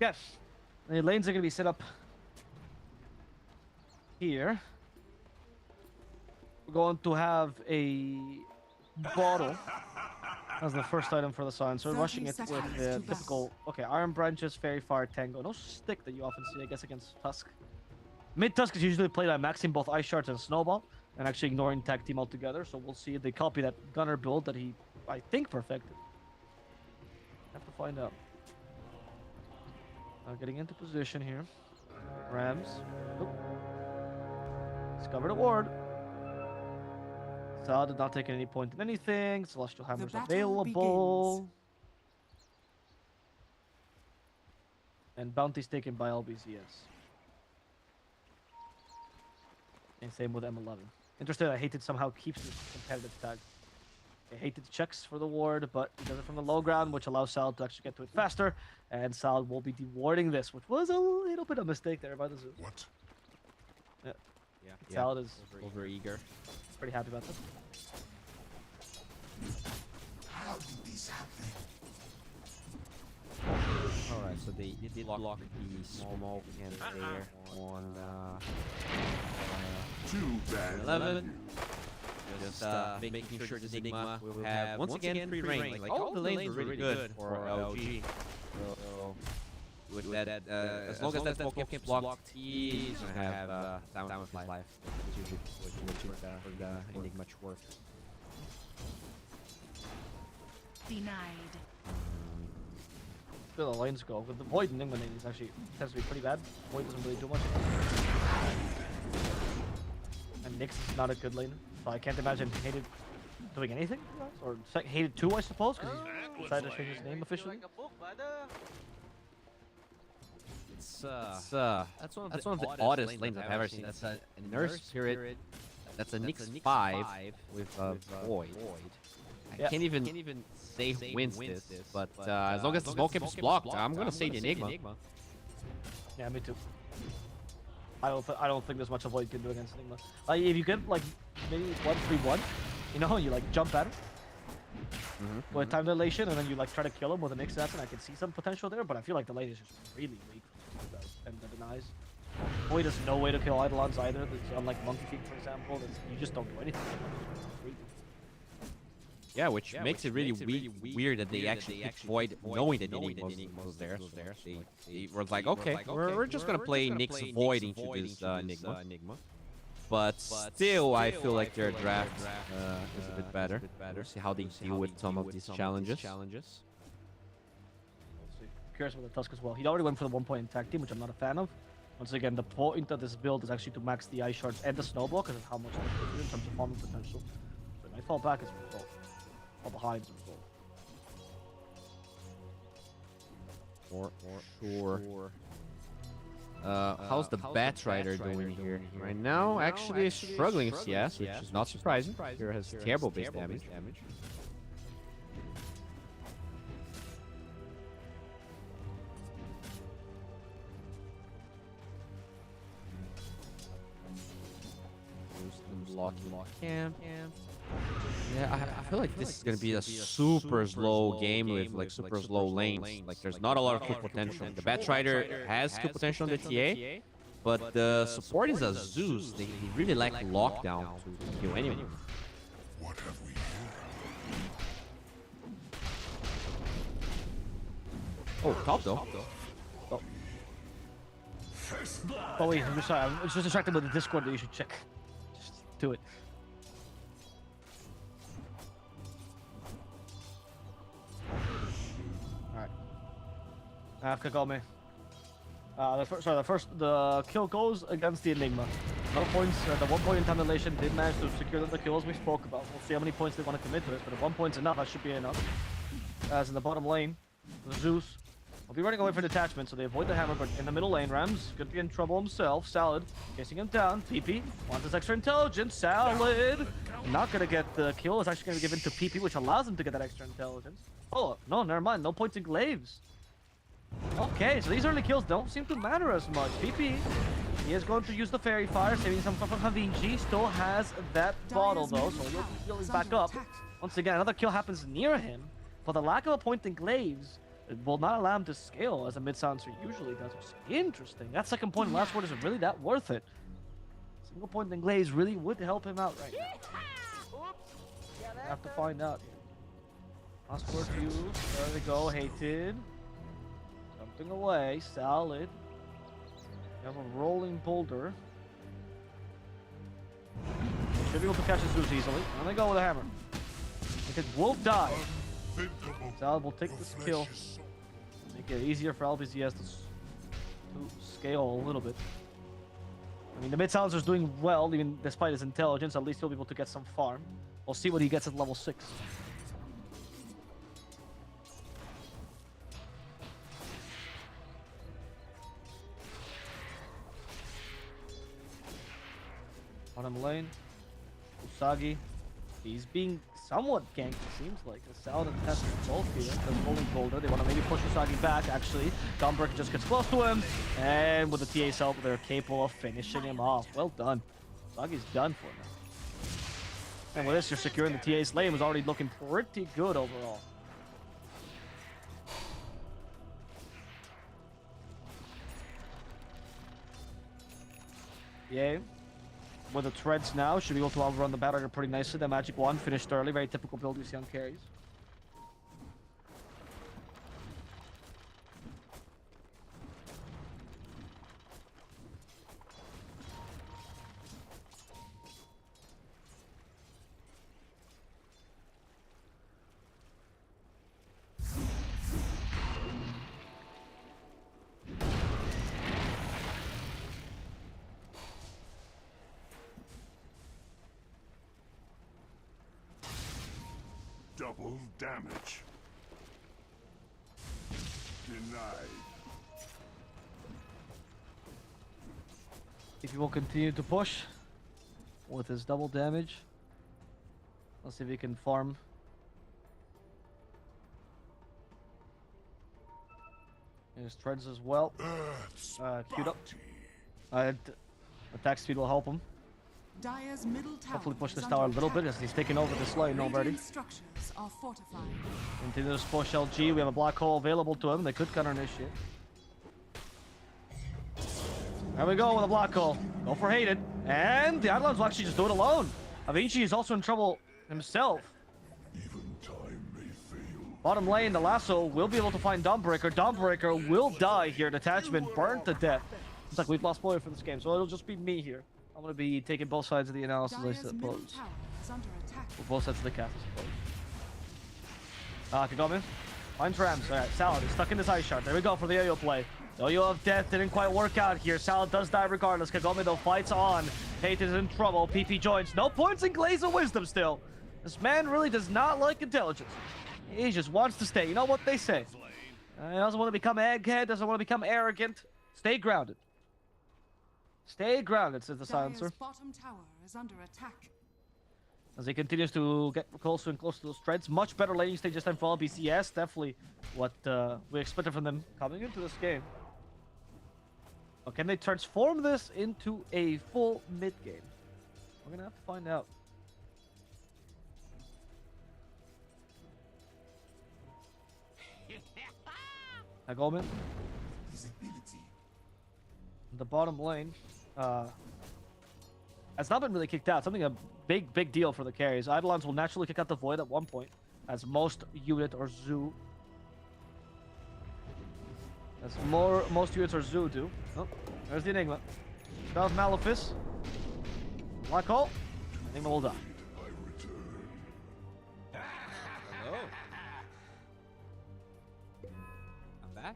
Yes, the lanes are gonna be set up here. We're going to have a bottle As the first item for the Scion. So rushing it with the typical, okay, Iron Branches, Fairy Fire, Tango. No stick that you often see, I guess, against Tusk. Mid Tusk is usually played by maxing both Ice Shards and Snowball, and actually ignoring Tag Team altogether. So we'll see if they copy that Gunner build that he, I think, perfected. Have to find out. Getting into position here. Rams. Nope. Discovered a ward. Sal did not take any point in anything. Celestial Hammer's available. And Bounty's taken by LBZS. And same with M11. Interesting, I hate it somehow keeps this competitive tag. I hated the checks for the ward, but he does it from the low ground, which allows Sal to actually get to it faster. And Sal will be dewarding this, which was a little bit of a mistake there by the Zeus. What? Yeah. Sal is over eager. Pretty happy about this. How did this happen? Alright, so they did lock the small can there on Too bad. 11. Just making sure this Enigma will have once again free reign. Like all the lanes were really good for LG. So with that, as long as that smoke keeps blocked, he's gonna have time of his life, which is for the Enigma to work. Denied. Still the lanes go. With the Void Enigma lane is actually tends to be pretty bad. Void doesn't really do much. And Nyx is not a good lane, so I can't imagine Hated doing anything. Or Hated 2, I suppose, because he's decided to change his name officially. That's one of the oddest lanes I've ever seen. That's a Nurse Spirit. That's a Nyx 5 with a Void. I can't even say who wins this, but as long as the smoke keeps blocked, I'm gonna say the Enigma. Yeah, me too. I don't think there's much a Void can do against Enigma. Like if you get like maybe 1-3-1, you know, you like jump at him with time dilation, and then you like try to kill him with an assassin. I can see some potential there, but I feel like the lane is just really weak and the denies. Void has no way to kill Eidolons either. Unlike Monkey King, for example, you just don't do anything. Yeah, which makes it really weird that they actually picked Void knowing that Enigma was there. So they were like, okay, we're just gonna play Nyx Void into this Enigma. But still, I feel like their draft is a bit better. We'll see how they deal with some of these challenges. Curious about the Tusk as well. He already went for the 1-point tag team, which I'm not a fan of. Once again, the point of this build is actually to max the Ice Shards and the Snowball because of how much they do in terms of farming potential. So it might fall back as a result. Fall behind as a result. For sure. How's the Batrider doing here? Right now, actually struggling CS, which is not surprising. Here has terrible base damage. Blocking camp. Yeah, I feel like this is gonna be a super slow game with like super slow lanes. Like there's not a lot of kill potential. The Batrider has kill potential on the TA, but the support is a Zeus. They really lack lockdown to kill anyone. What have we here? Oh, top though. Oh wait, I'm sorry. I'm just distracted by the Discord that you should check. Just do it. After got me. The kill goes against the Enigma. No points. The 1 point in time dilation did manage to secure the kills we spoke about. We'll see how many points they want to commit to this, but if 1 point's enough, that should be enough. As in the bottom lane, the Zeus will be running away for detachment, so they avoid the hammer, but in the middle lane, Rams could be in trouble himself. Salad chasing him down. PP wants his extra intelligence. Salad not gonna get the kill. It's actually gonna be given to PP, which allows him to get that extra intelligence. Oh no, never mind. No points in glaives. Okay, so these early kills don't seem to matter as much. PP, he is going to use the Fairy Fire, saving some from Havinci. Still has that bottle though, so he'll heal back up. Once again, another kill happens near him, but the lack of a point in glaives will not allow him to scale as a mid-silencer usually does, which is interesting. That second point in last word isn't really that worth it. Single point in glaives really would help him out right now. I have to find out. Last word to you. There we go, hated. Jumping away, solid. You have a rolling boulder. Should be able to catch the Zeus easily. And they go with a hammer. It will die. Salad will take this kill. Make it easier for LBZS to scale a little bit. I mean, the mid silencer's doing well, even despite his intelligence. At least he'll be able to get some farm. We'll see what he gets at level 6. Bottom lane, Usagi. He's being somewhat ganked, it seems like. The Salad and Test both here. The rolling boulder. They want to maybe push Usagi back, actually. Dawnbreaker just gets close to him. And with the TA's help, they're capable of finishing him off. Well done. Usagi's done for now. And with this, you're securing the TA's lane. Was already looking pretty good overall. Yay. With the treads now, should be able to outrun the battle pretty nicely. The magic wand finished early, very typical build you see on carries. Double damage. Denied. If he will continue to push with his double damage, let's see if he can farm. And his treads as well. Queued up. Attack speed will help him. Dire's middle tower Hopefully push this is tower a under little bit attack. as he's taking over this lane already. Radiant structures are fortified. Continues to push LG. We have a black hole available to him. They could counter initiate. There we go with a black hole. Go for hated. And the Eidolons will actually just do it alone. Avicii is also in trouble himself. Even time may fail. Bottom lane, the lasso will be able to find Dawnbreaker. Dawnbreaker will die here. Detachment burned to death. It's like we've lost player for this game, so it'll just be me here. I'm going to be taking both sides of the analysis, I Dire's middle suppose. tower is under attack. Or both sides of the cast, I suppose. Kagome. Finds Rams. Alright, Salad is stuck in this ice shard. There we go for the Yo-Yo play. Yo-Yo of death didn't quite work out here. Salad does die regardless. Kagome, though, fights on. Tate is in trouble. PP joins. No points in Glaze of Wisdom still. This man really does not like intelligence. He just wants to stay. You know what they say. He doesn't want to become egghead. Doesn't want to become arrogant. Stay grounded. Stay grounded, says the silencer. Dire's bottom tower is under attack. As he continues to get closer and closer to those treads. Much better laning stage this time for LBCS. Definitely what we expected from them coming into this game. But can they transform this into a full mid game? We're gonna have to find out. Goldman. The bottom lane has not been really kicked out. Something a big deal for the carries. Eidolons will naturally kick out the Void at one point, as most unit or zoo. As most units or zoo do. Oh, there's the Enigma. Spell of Malefice. Black hole. Enigma will die. Hello. I'm back.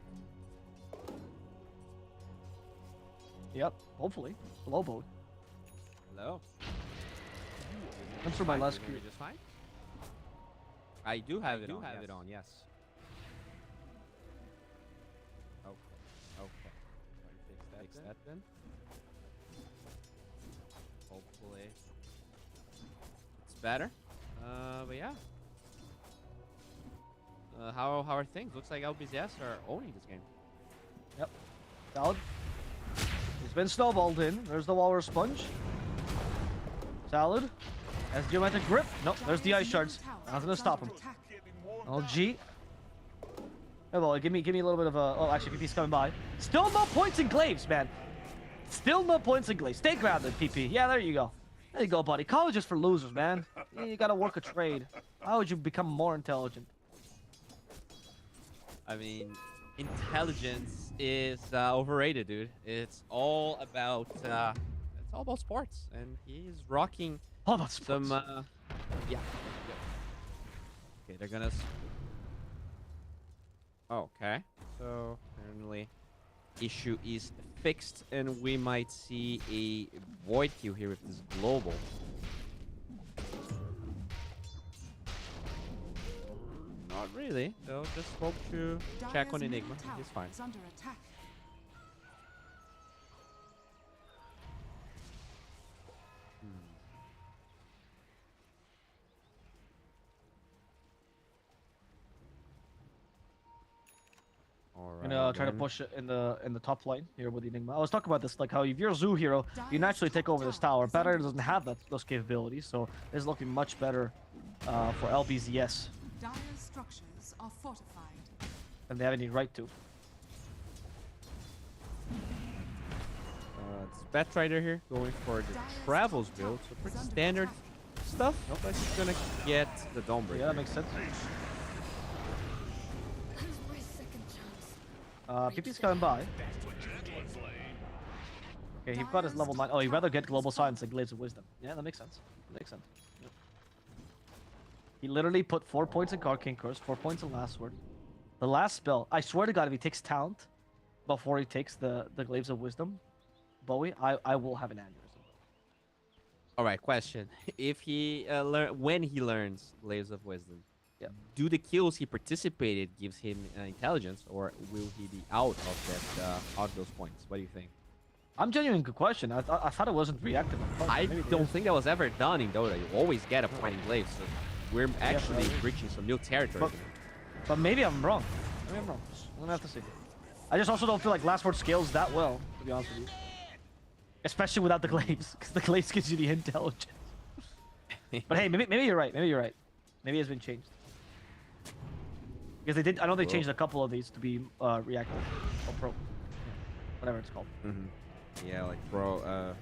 Yep, hopefully. Low boat. Hello. That's for my last Can you Q. just fine? I do have it on. Yes. Okay. Fix that then. Hopefully it's better. But yeah. How are things? Looks like LBZS are owning this game. Yep. Salad. He's been snowballed in. There's the Walrus Sponge. Salad. Has Geometric Grip. Nope, there's the Ice Shards. Nothing to stop him. LG. Oh, well, give me a little bit of a... Oh, actually, PP's coming by. Still no points in Glaives, man. Still no points in Glaives. Stay grounded, PP. Yeah, there you go. There you go, buddy. College is for losers, man. You gotta work a trade. How would you become more intelligent? I mean, intelligence is overrated, dude. It's all about sports, and he's rocking All about sports. some. Yeah. Okay, they're gonna. Okay, so apparently issue is fixed, and we might see a void queue here with this global. Not really. They'll just hope to check on Enigma. He's fine. Is under attack. I'm gonna try to push it in the top lane here with Enigma. I was talking about this, like how if you're a Zoo hero, you naturally take over this tower. Better doesn't have those capabilities, so it's looking much better for LBZS. Dire's structures are fortified. And they have any right to. It's Batrider here, going for the Travels build, so pretty standard stuff. But he's gonna get the Dawnbreaker. Yeah, that makes sense. PP's coming by. Okay, he got his level 9. Oh, he'd rather get Global Science than Glaives of Wisdom. Yeah, that makes sense. Makes sense. Yep. He literally put 4 points in Arcane Curse, 4 points in Last Word. The last spell, I swear to God, if he takes Talent before he takes the Glaives of Wisdom, Bowie, I will have an aneurysm. All right, question: if he when he learns Glaives of Wisdom, yeah, do the kills he participated gives him intelligence, or will he be out of that out of those points? What do you think? I'm genuinely good question. I thought it wasn't reactive. I don't think that was ever done in Dota. You always get a point in Glaives, so we're actually reaching some new territory. But maybe I'm wrong. Maybe I'm wrong. I'm gonna have to see. I just also don't feel like Last Word scales that well, to be honest with you. Especially without the Glaives, because the Glaives gives you the intelligence. But hey, maybe you're right. Maybe you're right. Maybe it's been changed. Because they did. I know they changed a couple of these to be reactive or pro, whatever it's called. Yeah, like pro.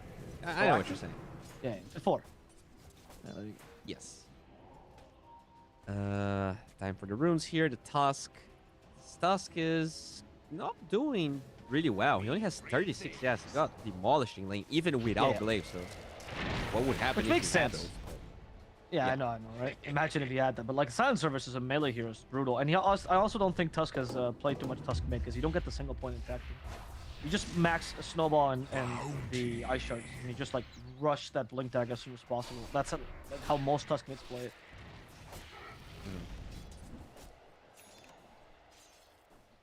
I know what you're saying. Yeah, it's 4. Yes. Time for the runes here. The Tusk. This Tusk is not doing really well. He only has 36. Yes, he got demolishing lane even without Glaive. So what would happen? Which makes sense. Yeah, I know, right? Imagine if he had that. But like Silent Service is a melee hero, it's brutal. And I also don't think Tusk has played too much Tusk mid, because you don't get the single point attack. You just max a Snowball and the Ice Shards, and you just like rush that Blink Tag as soon as possible. That's how most Tusk mids play it.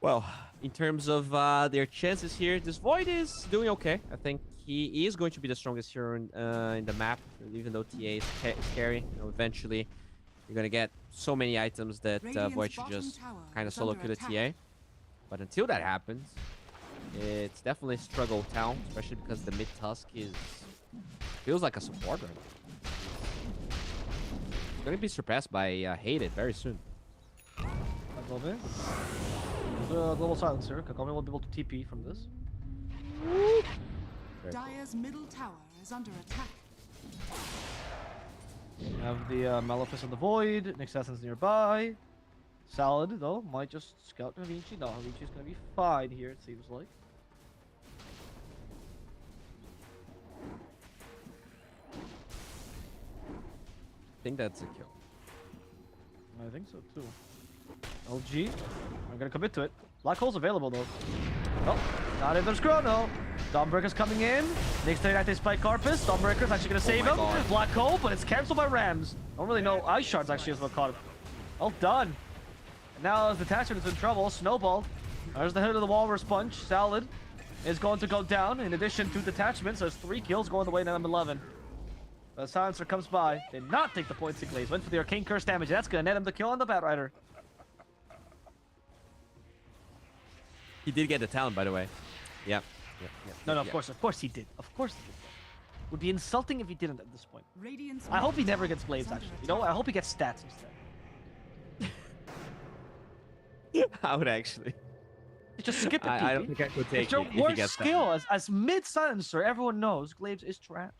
Well, in terms of their chances here, this Void is doing okay. I think he is going to be the strongest hero in the map, even though TA is scary. You know, eventually, you're going to get so many items that Void should just kind of solo kill the TA. But until that happens, it's definitely a struggle town, especially because the mid-Tusk feels like a support right now. It's going to be surpassed by Hated very soon. Global Silencer. Kagome will be able to TP from this. Dire's middle tower is under attack. We have the Malefice in the Void. Nick Assassin's nearby. Salad, though, might just scout Havici. No, Havici's gonna be fine here, it seems like. I think that's a kill. I think so too. LG, I'm gonna commit to it. Black hole's available though. Oh, not if there's Chrono. Dawnbreaker's coming in. Nick's taking out his Spike Carpus. Dawnbreaker's actually gonna save him. God. Black hole, but it's cancelled by Rams. Don't really know. Ice Shards actually is what caught him. Well done. And now as Detachment is in trouble, Snowball. There's the hit of the Walrus Punch. Salad is going to go down in addition to Detachment, so there's 3 kills going the way to M11. The Silencer comes by, did not take the points in Glaze, went for the Arcane Curse damage. That's gonna net him the kill on the Batrider. He did get the talent, by the way. Yep. No, of course he did. Of course he did. Would be insulting if he didn't at this point. Radiant's I hope he never gets Glaives, actually. You know what? I hope he gets stats instead. I would actually. Just skip it, I don't think I could take it's your it if he worst gets skill. As mid-silencer, everyone knows Glaives is trash.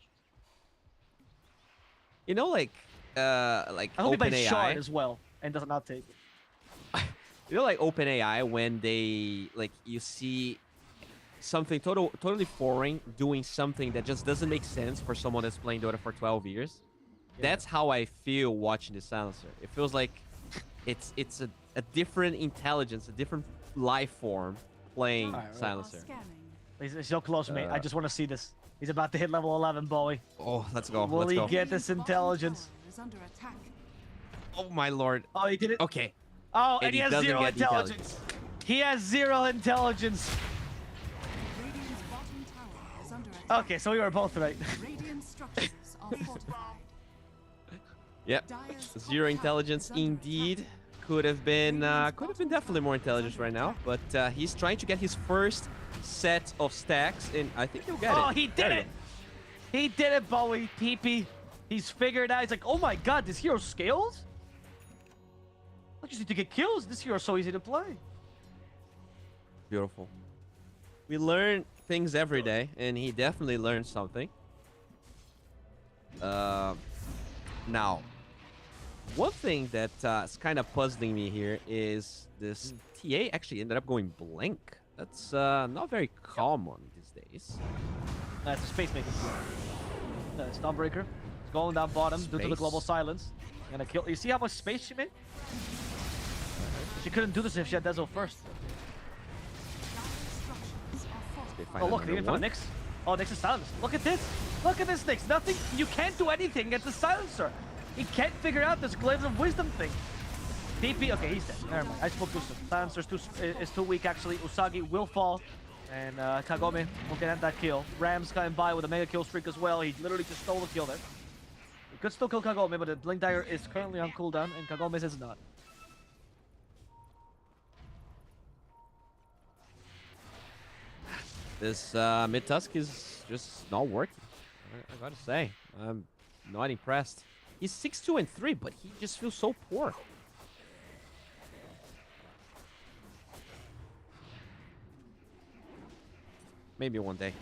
You know, like I hope he plays OpenAI. Shard as well and does not take it. You know, like OpenAI, when they like you see something totally foreign doing something that just doesn't make sense for someone that's playing Dota for 12 years. Yeah. That's how I feel watching the Silencer. It feels like it's a different intelligence, a different life form playing Silencer. He's so close, mate. I just want to see this. He's about to hit level 11, Bowie. Oh, let's go. Will let's he go. get this intelligence? Oh my lord. Oh, he did it. Okay. Oh, and he has 0 intelligence. He has 0 intelligence. Okay, so we were both right. Yep. 0 intelligence indeed. Could have been definitely more intelligence right now, but he's trying to get his first set of stacks, and I think he'll get it. Oh, he did it! He did it, Bowie. PP. He's figured out. He's like, oh my god, this hero scales? I just need to get kills. This hero's so easy to play. Beautiful. We learn things every day, and he definitely learned something. Now, one thing that is kind of puzzling me here is this TA actually ended up going blank. That's not very common these days. That's a space maker. Stormbreaker. It's going down bottom due to the global silence. Gonna kill. You see how much space she made? She couldn't do this if she had Dezo first. Oh look, they even found Nyx. Oh, Nyx is silenced. Look at this. Look at this, Nyx. Nothing. You can't do anything against the silencer. He can't figure out this Glaives of Wisdom thing. PP. Okay, he's dead. Never mind. I spoke too soon. Silencer is too weak actually. Usagi will fall. And Kagome will get that kill. Ram's coming by with a mega kill streak as well. He literally just stole the kill there. He could still kill Kagome, but the Blink Dagger is currently on cooldown, and Kagome's is not. This mid-tusk is just not working. I gotta say, I'm not impressed. He's 6-2 and 3, but he just feels so poor. Maybe one day.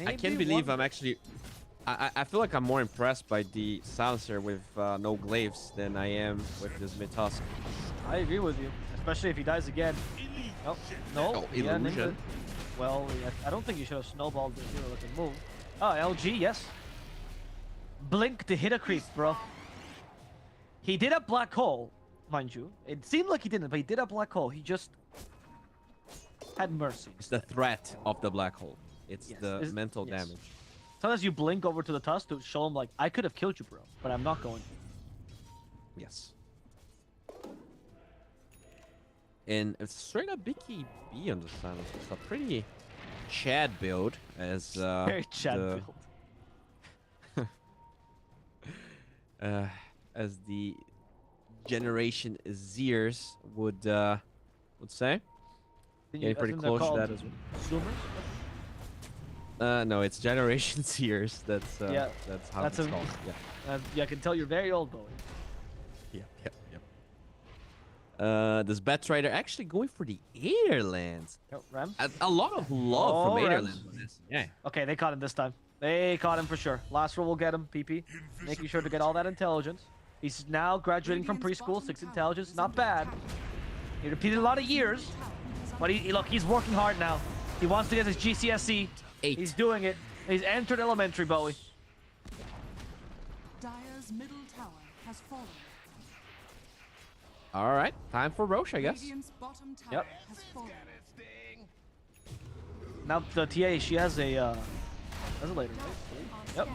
I can't believe I'm actually... I feel like I'm more impressed by the silencer with no glaives than I am with this mid-tusk. I agree with you, especially if he dies again. Oh, no. Oh, illusion. Well, I don't think you should have snowballed the hero that can move. Oh, LG, yes. Blink to hit a creep, bro. He did a black hole, mind you. It seemed like he didn't, but he did a black hole. He just had mercy. It's the threat of the black hole. It's the mental damage. Sometimes you blink over to the tusk to show him, like, I could have killed you, bro, but I'm not going to. Yes. And it's straight up BKB on the silence. It's a pretty Chad build, as very Chad build. As the Generation Zers would say. Getting pretty close to that as well. Zoomers? No, it's Generation Zers. That's how it's called. Yeah, I can tell you're very old, Bowie. Yep. This Batrider actually going for the Aetherlands. Ram? A lot of love from Aetherlands on this. Yeah. Okay, they caught him this time. They caught him for sure. Last roll will get him, PP. Making sure to get all that intelligence. He's now graduating from preschool, 6 intelligence. Not bad. He repeated a lot of years. But look, he's working hard now. He wants to get his GCSE. 8. He's doing it. He's entered elementary, Bowie. Dire's middle tower has fallen. All right, time for Roche, I guess. Bottom tower Yep. has fallen. Now the TA, she has a resonator, right? Yep.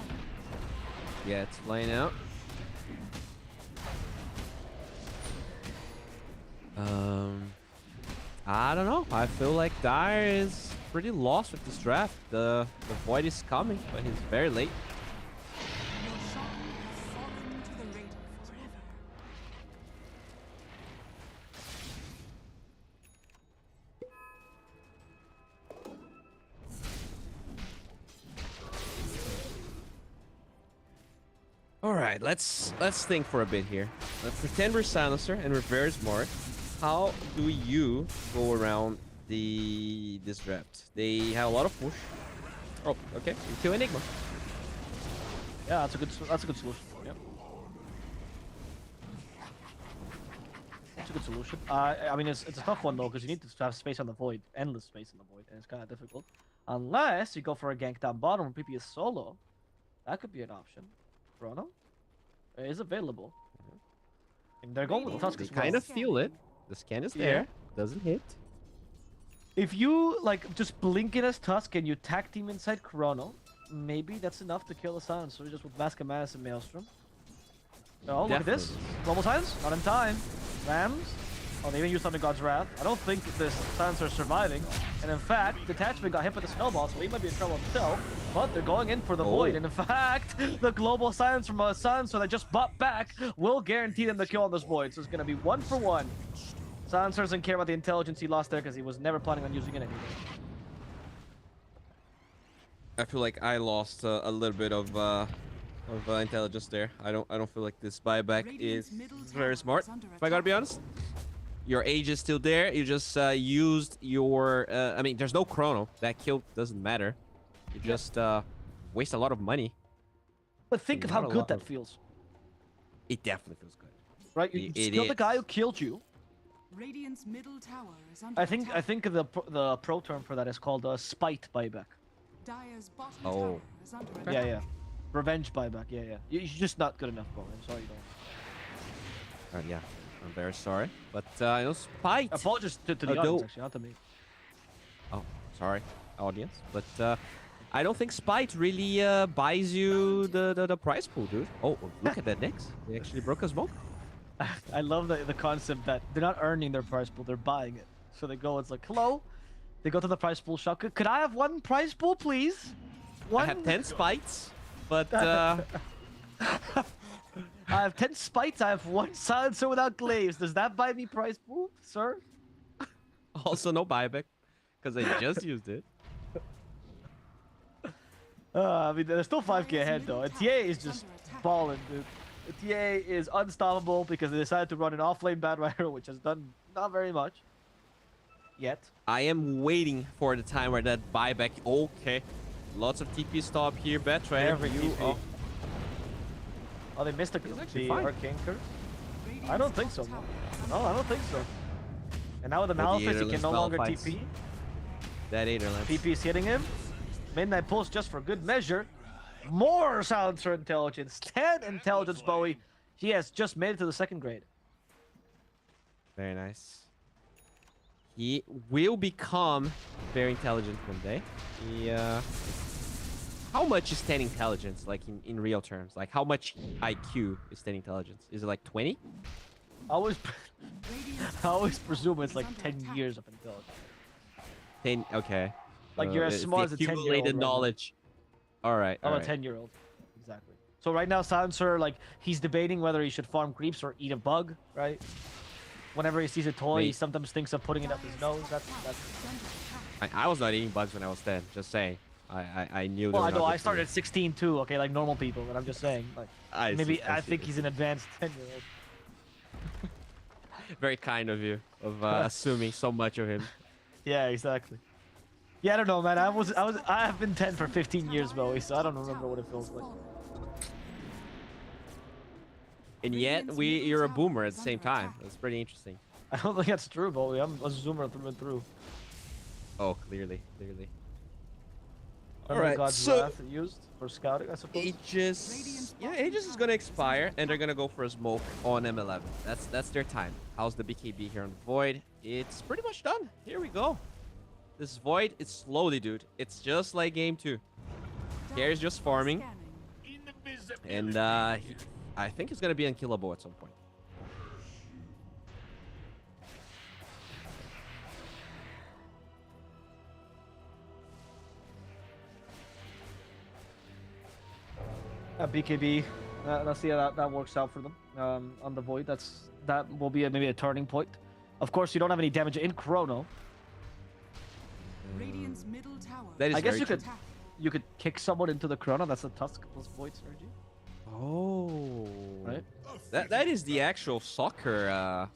Yeah, it's playing out. I don't know. I feel like Dire is pretty lost with this draft. The Void is coming, but he's very late. Your shaman has fallen to the Raider forever. All right, let's think for a bit here. Let's pretend we're Silencer and we're very smart. How do you go around this draft? They have a lot of push. Oh, okay. You kill Enigma. Yeah, that's a good solution. Yep. It's a good solution. I mean, it's a tough one though, because you need to have space on the void, endless space on the void, and it's kind of difficult. Unless you go for a gank down bottom, PP is solo. That could be an option. Chrono is available. And they're going with the Tusk as well. Kind of feel it. The scan is there. Doesn't hit. If you like just blink in as Tusk and you tag team inside Chrono, maybe that's enough to kill a Silencer just with Mask of Madness and Maelstrom. Oh, look at this. Global Silence, not in time. Rams. Oh, they even used Thunder God's Wrath. I don't think this Silencer is surviving. And in fact, Detachment got hit with the Snowball, so he might be in trouble himself. But they're going in for the Void. And in fact, the Global Silence from a Silencer that just bought back will guarantee them the kill on this Void. So it's going to be 1 for 1. Silencer doesn't care about the intelligence he lost there because he was never planning on using it anyway. I feel like I lost a little bit of intelligence there. I don't feel like this buyback is very smart. If I gotta be honest, your age is still there. You just used your. I mean, there's no chrono. That kill doesn't matter. You just waste a lot of money. But think of how good that feels. It definitely feels good. Right? You killed the guy who killed you. Radiant's middle tower is under I think the pro term for that is called spite buyback. Dire's bottom tower is under attack. Yeah. Revenge buyback. Yeah. You're just not good enough, bro. I'm sorry you don't. Yeah. I'm very sorry, but you know, spite. Apologies to the audience, actually, not to me. Oh, sorry, audience, but I don't think spite really buys you the prize pool, dude. Oh, look at that Nyx. They actually broke a smoke. I love the concept that they're not earning their prize pool, they're buying it. So they go, it's like, hello. They go to the prize pool shop. Could I have 1 prize pool, please? One? I have 10 spites, but I have 10 spites. I have 1 silencer without glaives. Does that buy me prize pool, sir? Also no buyback, because I just used it. I mean, they're still 5k ahead though. And TA is just balling, dude. TA is unstoppable because they decided to run an off-lane Bad Hero, which has done not very much yet. I am waiting for the time where that buyback. Okay, lots of TP stop here. Betra, every TP. Oh, they missed the Arcane Curse? I don't think so, man. No, I don't think so. And now with the Malefice, he can no longer TP. That Aetherlands. PP is hitting him. Midnight Pulse just for good measure. More Silencer intelligence. 10 intelligence, Bowie. He has just made it to the 2nd grade. Very nice. He will become very intelligent one day. He, how much is 10 intelligence, like in real terms? Like, how much IQ is 10 intelligence? Is it like 20? I always presume it's like 10 years of intelligence. 10, okay. Like, you're as smart as a 10-year-old. Accumulated knowledge. All right. I'm a 10-year-old. Exactly. So right now, Silencer, like, he's debating whether he should farm creeps or eat a bug, right? Whenever he sees a toy, he sometimes thinks of putting it up his nose. That's... I was not eating bugs when I was 10. Just saying. I knew. Well, I know. I started at 16 too. Okay, like normal people. But I'm just saying. Like, I think he's an advanced 10-year-old. Very kind of you of assuming so much of him. Yeah, exactly. Yeah, I don't know, man. I have been 10 for 15 years, Bowie, so I don't remember what it feels like. And yet, you're a boomer at the same time. That's pretty interesting. I don't think that's true, Bowie. I'm a zoomer through and through. Oh, clearly. All right, God's Wrath used for scouting, I suppose. Aegis is gonna expire, and they're gonna go for a smoke on M11. That's their time. How's the BKB here on Void? It's pretty much done. Here we go. This Void, it's slowly, dude. It's just like game 2. Gary's just farming, and I think he's gonna be unkillable at some point. BKB, let's see how that works out for them on the Void. That will be maybe a turning point. Of course, you don't have any damage in Chrono. Radiant's middle tower. That is I guess very you could kick someone into the Chrono. That's a Tusk plus Void synergy. Oh, right. That is the actual soccer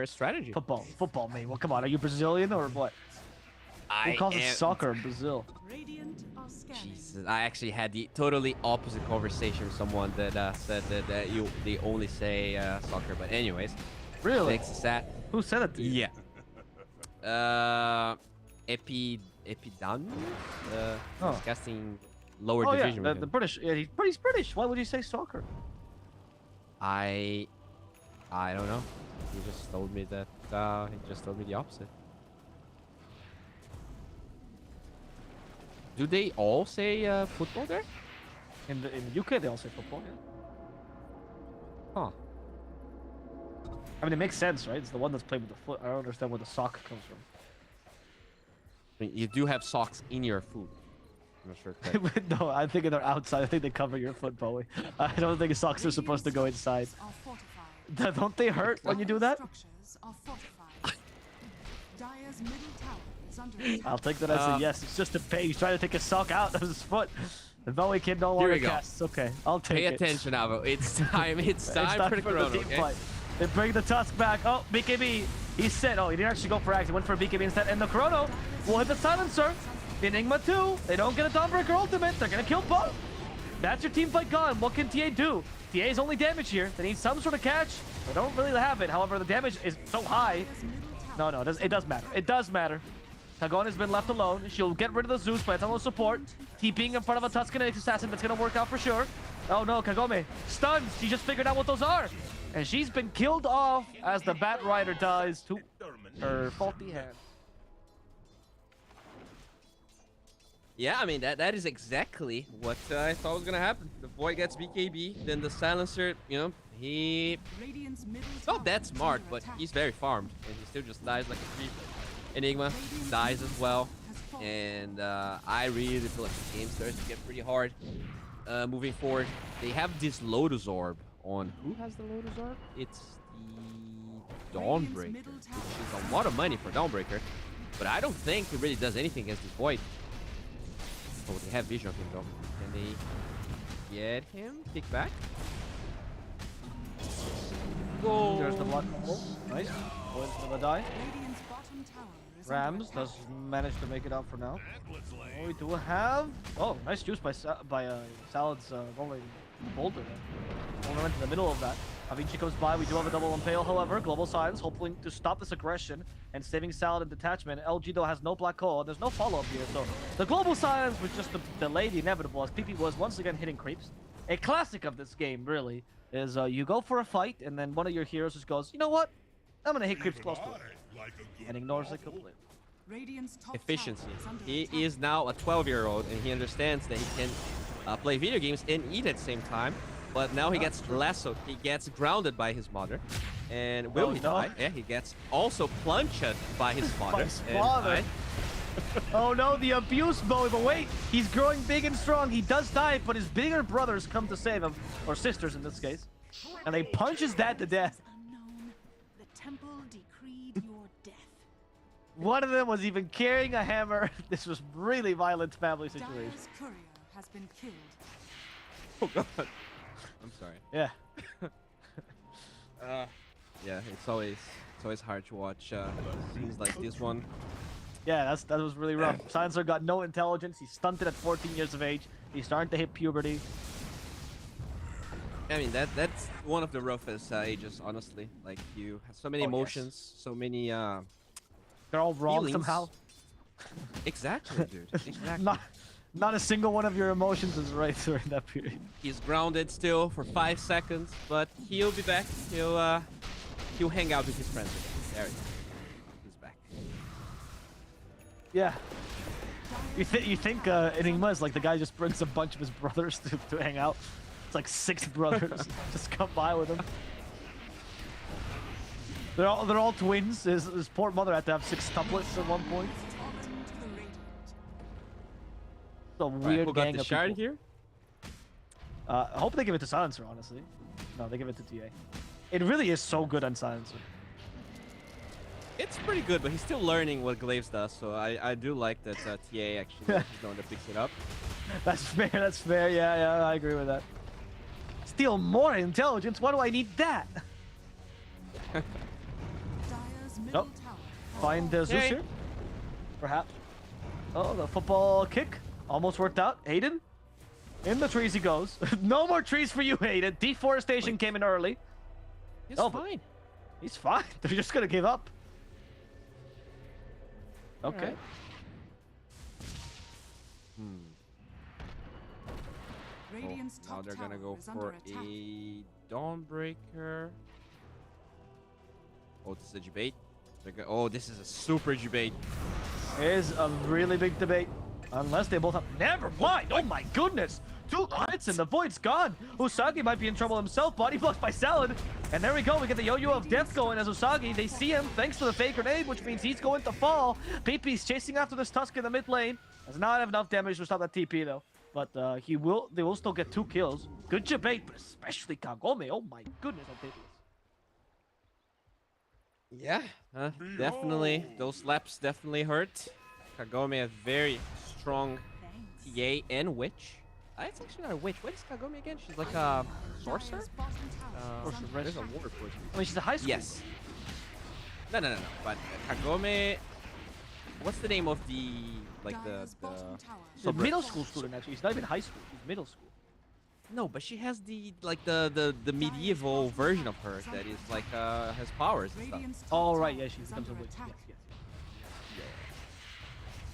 strategy. Football, mate. Well, come on. Are you Brazilian or what? Who calls it soccer in Brazil? Jesus, I actually had the totally opposite conversation with someone that said that they only say soccer. But anyways, Really? Makes us sad. Who said it to you? Yeah. Epidan? Oh. Casting lower Oh division. yeah, with the him. British. Yeah, he's British. Why would you say soccer? I don't know. He just told me that. He just told me the opposite. Do they all say football there? In the UK, they all say football. Yeah. Huh. I mean, it makes sense, right? It's the one that's played with the foot. I don't understand where the sock comes from. I mean, you do have socks in your food. I'm not sure. If that... No, I think they're outside. I think they cover your foot, Bowie. I don't think socks are supposed to go inside. Don't they hurt when you do that? I'll take that as a yes. It's just a pay. He's trying to take a sock out of his foot. The Bowie can no longer cast. It's okay. I'll take it. Pay attention, Avo. It's time. It's time for the chrono. Team fight. They bring the tusk back. Oh, BKB. He said, oh, he didn't actually go for axe. He went for BKB instead. And the chrono will hit the silencer. Enigma 2. They don't get a Dawnbreaker ultimate. They're going to kill both. That's your team fight gone. What can TA do? TA's only damage here. They need some sort of catch. They don't really have it. However, the damage is so high. No, it does matter. It does matter. Kagone has been left alone. She'll get rid of the Zeus, but it's almost support. TPing in front of a Tuscan Assassin. That's going to work out for sure. Oh no, Kagome. Stuns. She just figured out what those are. And she's been killed off as the Bat Rider dies to her faulty hand. Yeah, I mean, that is exactly what I thought was going to happen. The boy gets BKB, then the silencer, you know, he... not that smart, but he's very farmed. And he still just dies like a creep. Enigma dies as well. And I really feel like the game starts to get pretty hard moving forward. They have this Lotus Orb on... Who has the Lotus Orb? It's the Dawnbreaker, which is a lot of money for Dawnbreaker. But I don't think it really does anything against this Void. Oh, they have vision of him though. Can they get him? Kick back? Go! There's the block hole. Nice. Void's gonna die. Rams does manage to make it out for now. Oh, we do have... Oh, nice juice by Salad's rolling boulder there. Only went to the middle of that. Avicii comes by. We do have a double impale, however. Global Silence, hoping to stop this aggression and saving Salad in detachment. LG, though, has no black hole. There's no follow-up here, so the Global Silence was just to delay the inevitable, as PP was once again hitting creeps. A classic of this game, really, is you go for a fight, and then one of your heroes just goes, you know what? I'm going to hit creeps close to it. And ignores it completely. Efficiency. He is now a 12-year-old, and he understands that he can play video games and eat at the same time. But now he gets lassoed. He gets grounded by his mother. And will he die? Yeah, he gets also plunged by his father. By his father. Oh no, the abuse, Bowie. But wait, he's growing big and strong. He does die, but his bigger brothers come to save him. Or sisters in this case. And they punch his dad to death. The temple decreed your death. One of them was even carrying a hammer. This was really violent family situation. Dyer's courier has been killed. Oh god. I'm sorry. Yeah. Yeah, it's always hard to watch scenes like this one. Yeah, that was really rough. Silencer got no intelligence. He's stunted at 14 years of age. He's starting to hit puberty. I mean, that's one of the roughest ages, honestly. Like, you have so many emotions, so many they're all wrong feelings. somehow. Exactly, dude. Exactly. Not a single one of your emotions is right during that period. He's grounded still for 5 seconds, but he'll be back. He'll hang out with his friends again. There he is. He's back. Yeah. You think Enigma is like the guy just brings a bunch of his brothers to hang out? It's like 6 brothers just come by with him. They're all twins. His poor mother had to have 6 tuplets at one point. It's a weird who got gang the of shard people. here? I hope they give it to Silencer, honestly. No, they give it to TA. It really is so good on Silencer. It's pretty good, but he's still learning what Glaives does, so I do like that TA actually is the one that picks it up. That's fair, that's fair. Yeah, I agree with that. Steal more intelligence? Why do I need that? Nope. Find Zeus here. Perhaps. Oh, the football kick. Almost worked out. Hayden. In the trees he goes. No more trees for you, Hayden. Deforestation came in early. It's fine. He's fine. They're just gonna give up. Okay. Right. Radiant's Now top they're gonna tower go is under for attack. a Dawnbreaker. Oh, this is a debate. Oh, this is a super debate. It is a really big debate. Unless they both have... Never mind! Oh my goodness! 2 crits and the Void's gone! Usagi might be in trouble himself. Body blocked by Salad. And there we go. We get the yo-yo of death going as Usagi. They see him thanks to the fake grenade, which means he's going to fall. PP's chasing after this Tusk in the mid lane. Does not have enough damage to stop that TP though. But they will still get 2 kills. Good debate, but especially Kagome. Oh my goodness, how big it is. Yeah, definitely. Those slaps definitely hurt. Kagome a very strong TA and witch. It's actually not a witch. What is Kagome again? She's like a sorcerer? There's a word for it. I mean, she's a high school. Yes. No. But Kagome... What's the name of the... Like the She's a middle school student, actually. She's not even high school. She's middle school. No, but she has the the medieval version of her that is like has powers and stuff. Oh right, yeah, she becomes a witch.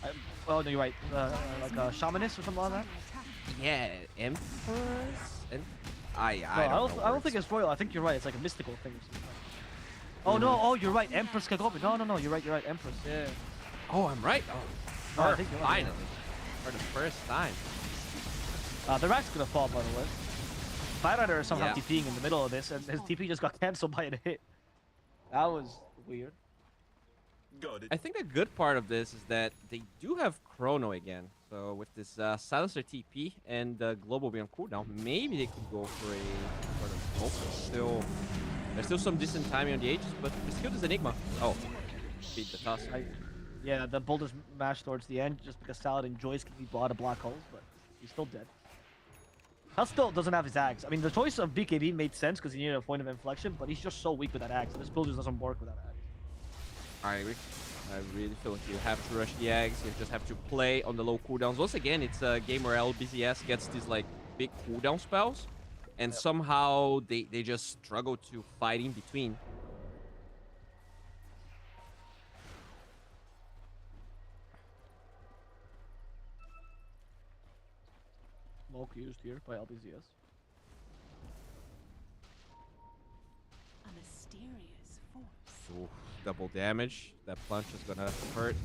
Yes. Oh no, you're right. Like a shamanist or something like that. Yeah, empress. And I don't think it's royal. I think you're right. It's like a mystical thing. Or something. Oh no! Oh, you're right. Empress Kagome. No. You're right. You're right. Empress. Yeah. Oh, I'm right. Oh, I think you're right. Finally, for the first time. The rack's gonna fall, by the way. Firerider is somehow Yeah. TPing in the middle of this, and his TP just got cancelled by a hit. That was weird. I think the good part of this is that they do have Chrono again. So with this Silencer TP and Global being on cooldown, maybe they could go for a smoke. There's still some decent timing on the Aegis, but it's killed as Enigma. Oh, beat the Tusk. Yeah, the boulders mashed towards the end just because Salad enjoys kicking people out of black holes, but he's still dead. Hell still doesn't have his axe. I mean, the choice of BKB made sense because he needed a point of inflection, but he's just so weak with that axe. This build just doesn't work with that axe. I agree. I really feel like you have to rush the eggs. You just have to play on the low cooldowns. Once again, it's a game where LBZS gets these like big cooldown spells, and somehow they just struggle to fight in between. Smoke used here by LBZS. A mysterious force. Ooh, double damage. That punch is gonna hurt.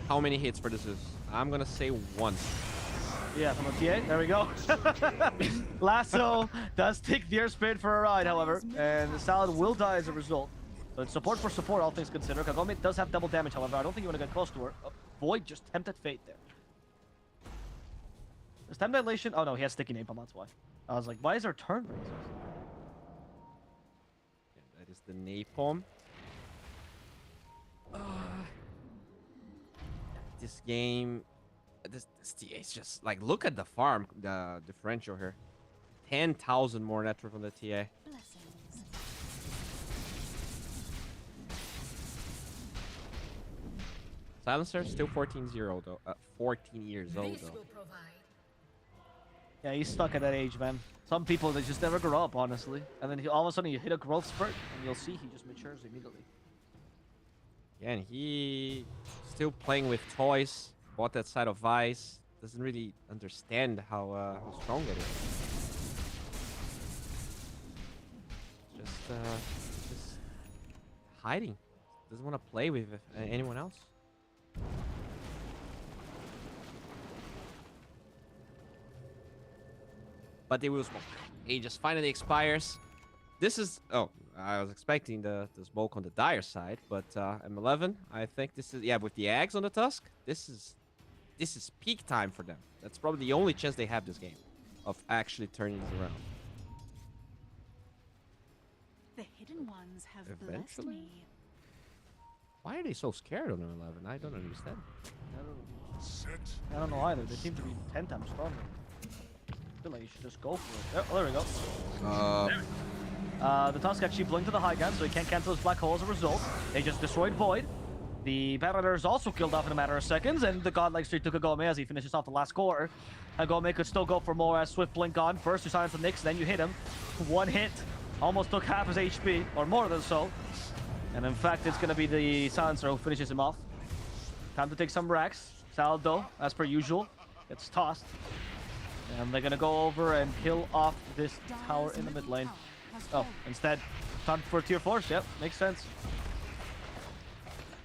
How many hits for this is? I'm gonna say 1. Yeah, from a TA. There we go. Lasso does take the airspeed for a ride, however, and the Salad will die as a result. So it's support for support, all things considered. Kagome does have double damage, however. I don't think you want to get close to her. Void just tempted fate there. Is time dilation? Oh no, he has sticky napalm, that's why. I was like, why is there turn rate? Yeah, that is the napalm. This game, this TA is just like, look at the farm, the differential here. 10,000 more net from the TA. Blessings. Silencer still 14-0 though. 14 years old though. Yeah, he's stuck at that age, man. Some people, they just never grow up, honestly. And then all of a sudden you hit a growth spurt, and you'll see he just matures immediately. Yeah, and he still playing with toys. Bought that side of Vice. Doesn't really understand how strong it is. Just hiding. Doesn't want to play with anyone else. But they will smoke. He just finally expires. This is... Oh, I was expecting the smoke on the dire side, but M11, I think this is... Yeah, with the Ags on the Tusk, this is peak time for them. That's probably the only chance they have this game of actually turning this around. The hidden ones have blessed Eventually? me. Why are they so scared on M11? I don't understand. I don't know either. They seem to be 10 times stronger. I feel like you should just go for it. Oh, there we go. The Tusk actually blinked to the high gun, so he can't cancel his black hole as a result. They just destroyed Void. The Battler is also killed off in a matter of seconds, and the godlike streak took a Gome as he finishes off the last core. And Gome could still go for more as Swift blink on. First you silence the Nyx, then you hit him. One hit, almost took half his HP, or more than so. And in fact, it's going to be the Silencer who finishes him off. Time to take some racks. Saldo, as per usual, gets tossed. And they're going to go over and kill off this tower in the mid lane. Oh, instead, time for tier 4s. Yep, makes sense.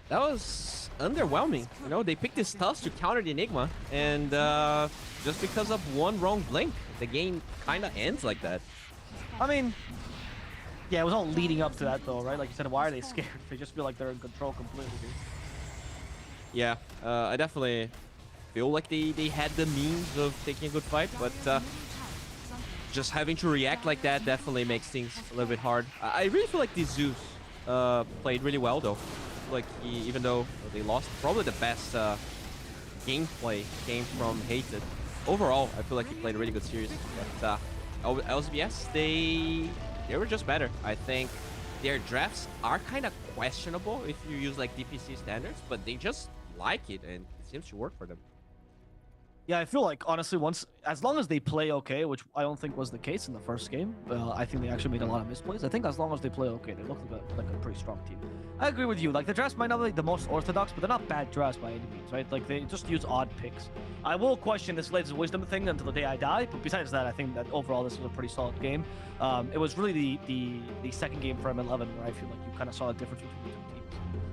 That was underwhelming. You know, they picked this Tusk to counter the Enigma, and just because of one wrong blink, the game kind of ends like that. I mean, yeah, it was all leading up to that, though, right? Like you said, why are they scared? They just feel like they're in control completely, dude. Yeah, I definitely feel like they had the means of taking a good fight, but just having to react like that definitely makes things a little bit hard. I really feel like the Zeus played really well, though. Like, even though they lost, probably the best gameplay came from Hated. Overall, I feel like he played a really good series. But LBS, they were just better. I think their drafts are kind of questionable if you use like DPC standards, but they just like it and it seems to work for them. Yeah, I feel like, honestly, as long as they play okay, which I don't think was the case in the first game, I think they actually made a lot of misplays. I think as long as they play okay, they look like a pretty strong team. I agree with you. Like, the drafts might not be the most orthodox, but they're not bad drafts by any means, right? Like, they just use odd picks. I will question this Blades of Wisdom thing until the day I die, but besides that, I think that overall this was a pretty solid game. It was really the second game for M11 where I feel like you kind of saw a difference between the two teams.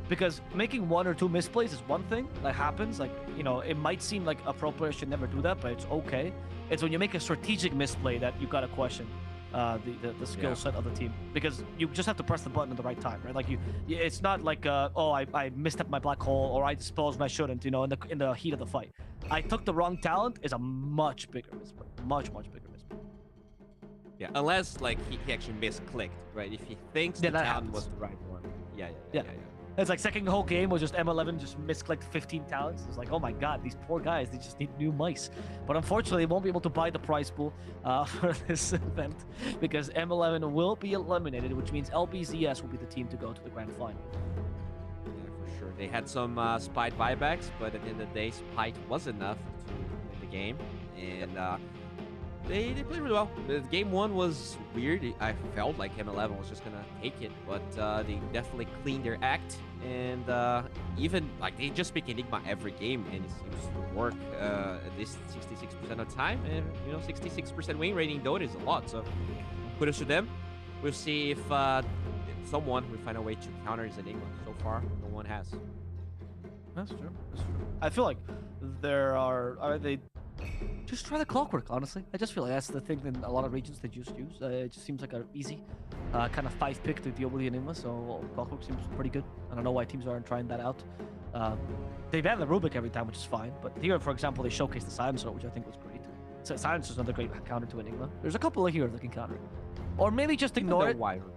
Because making one or two misplays is one thing that happens. Like, you know, it might seem like a pro player should never do that, but it's okay. It's when you make a strategic misplay that you gotta question the skill set of the team, because you just have to press the button at the right time, right? Like it's not like oh, I missed up my black hole or I disposed when I shouldn't. You know, in the heat of the fight, I took the wrong talent is a much bigger misplay, much bigger misplay. Yeah, unless like he actually misclicked, right? If he thinks the talent was the right one. Yeah. It's like second whole game was just M11 just misclicked 15 talents. It's like, oh my god, these poor guys, they just need new mice. But unfortunately, they won't be able to buy the prize pool for this event because M11 will be eliminated, which means LBZS will be the team to go to the grand final. Yeah, for sure. They had some Spite buybacks, but at the end of the day, Spite was enough to win the game. And they played really well. The game one was weird. I felt like M11 was just gonna take it, but they definitely cleaned their act. And even like they just pick Enigma every game, and it seems to work at least 66% of the time. And you know, 66% win rate in Dota is a lot. So kudos to them. We'll see if someone will find a way to counter his Enigma. So far, no one has. That's true. I feel like there are they. Just try the clockwork, honestly. I just feel like that's the thing in a lot of regions they just use. It just seems like an easy kind of 5-pick to deal with the Enigma, so clockwork seems pretty good. I don't know why teams aren't trying that out. They ban the Rubik every time, which is fine, but here, for example, they showcase the Silencer, which I think was great. So Silencer is another great counter to Enigma. There's a couple of heroes that can counter it. Or maybe just ignore it. Wyvern.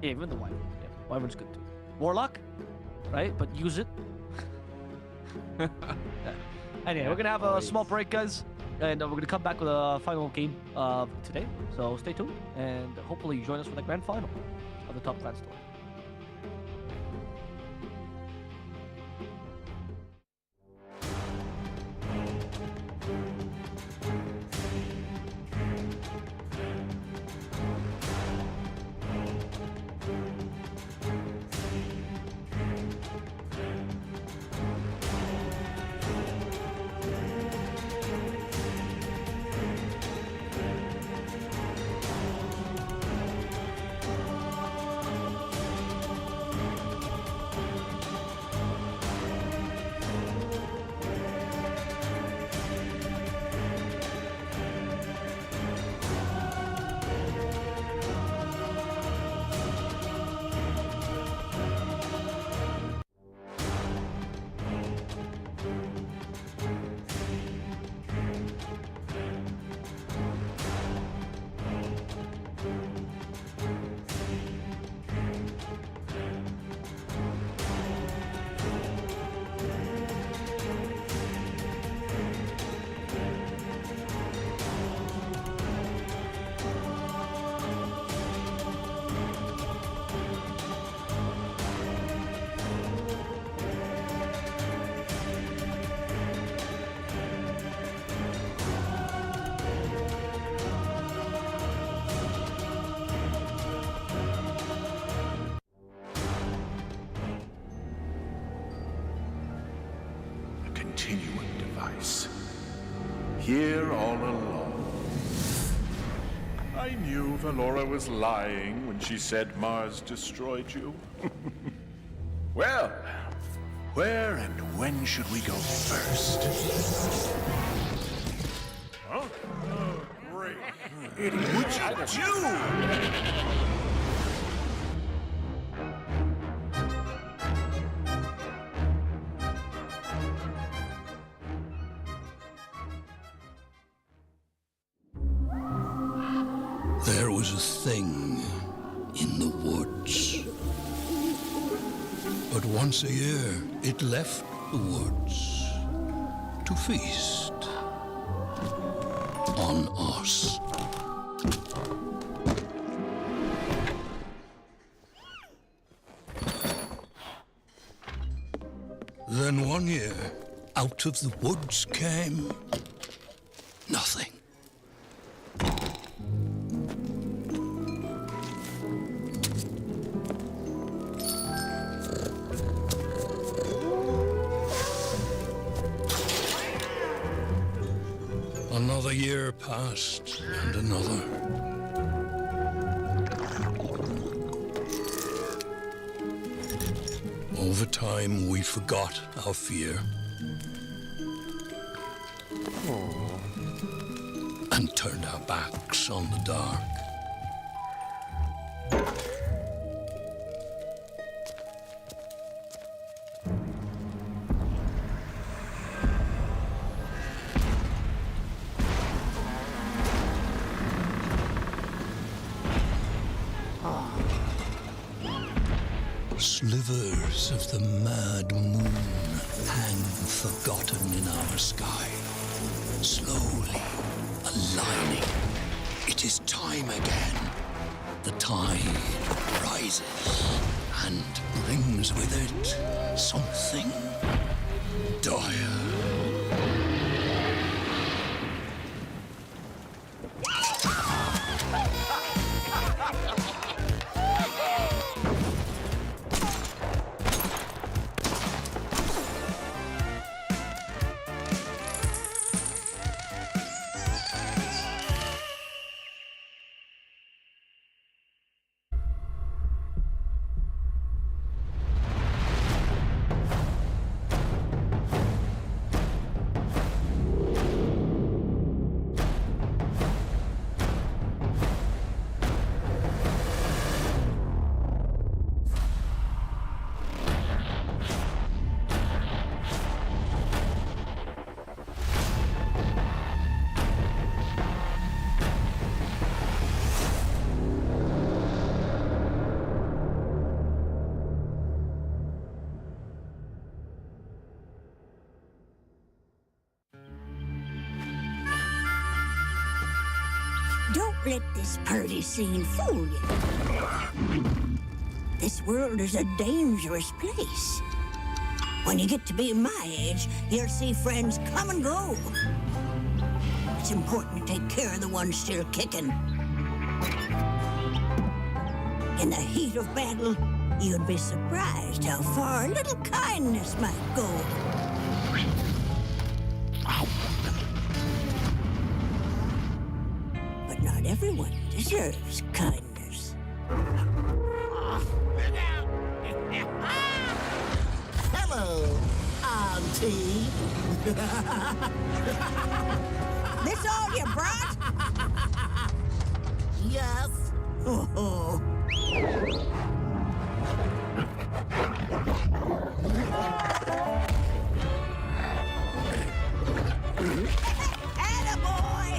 Yeah, even the Wyvern. Yeah, Wyvern's good too. Warlock, right? But use it. Yeah. Anyway, we're going to have a small break, guys, and we're going to come back with a final game of today. So stay tuned, and hopefully you join us for the grand final of the Top Clan Store. continuing device. Here all along. I knew Valora was lying when she said Mars destroyed you. Well, where and when should we go first? Huh? Oh, great. What'd you do? There was a thing in the woods. But once a year, it left the woods to feast on us. Then one year, out of the woods came nothing. Another year passed, and another. Over time, we forgot our fear. And turned our backs on the dark. Slivers of the mad moon hang forgotten in our sky, slowly aligning. It is time again. The tide rises and brings with it something dire. Don't let this party scene fool you. This world is a dangerous place. When you get to be my age, you'll see friends come and go. It's important to take care of the ones still kicking. In the heat of battle, you'd be surprised how far a little kindness might go. But not everyone deserves kindness. Hello, Auntie. This all you brought? Yes. Oh. Attaboy!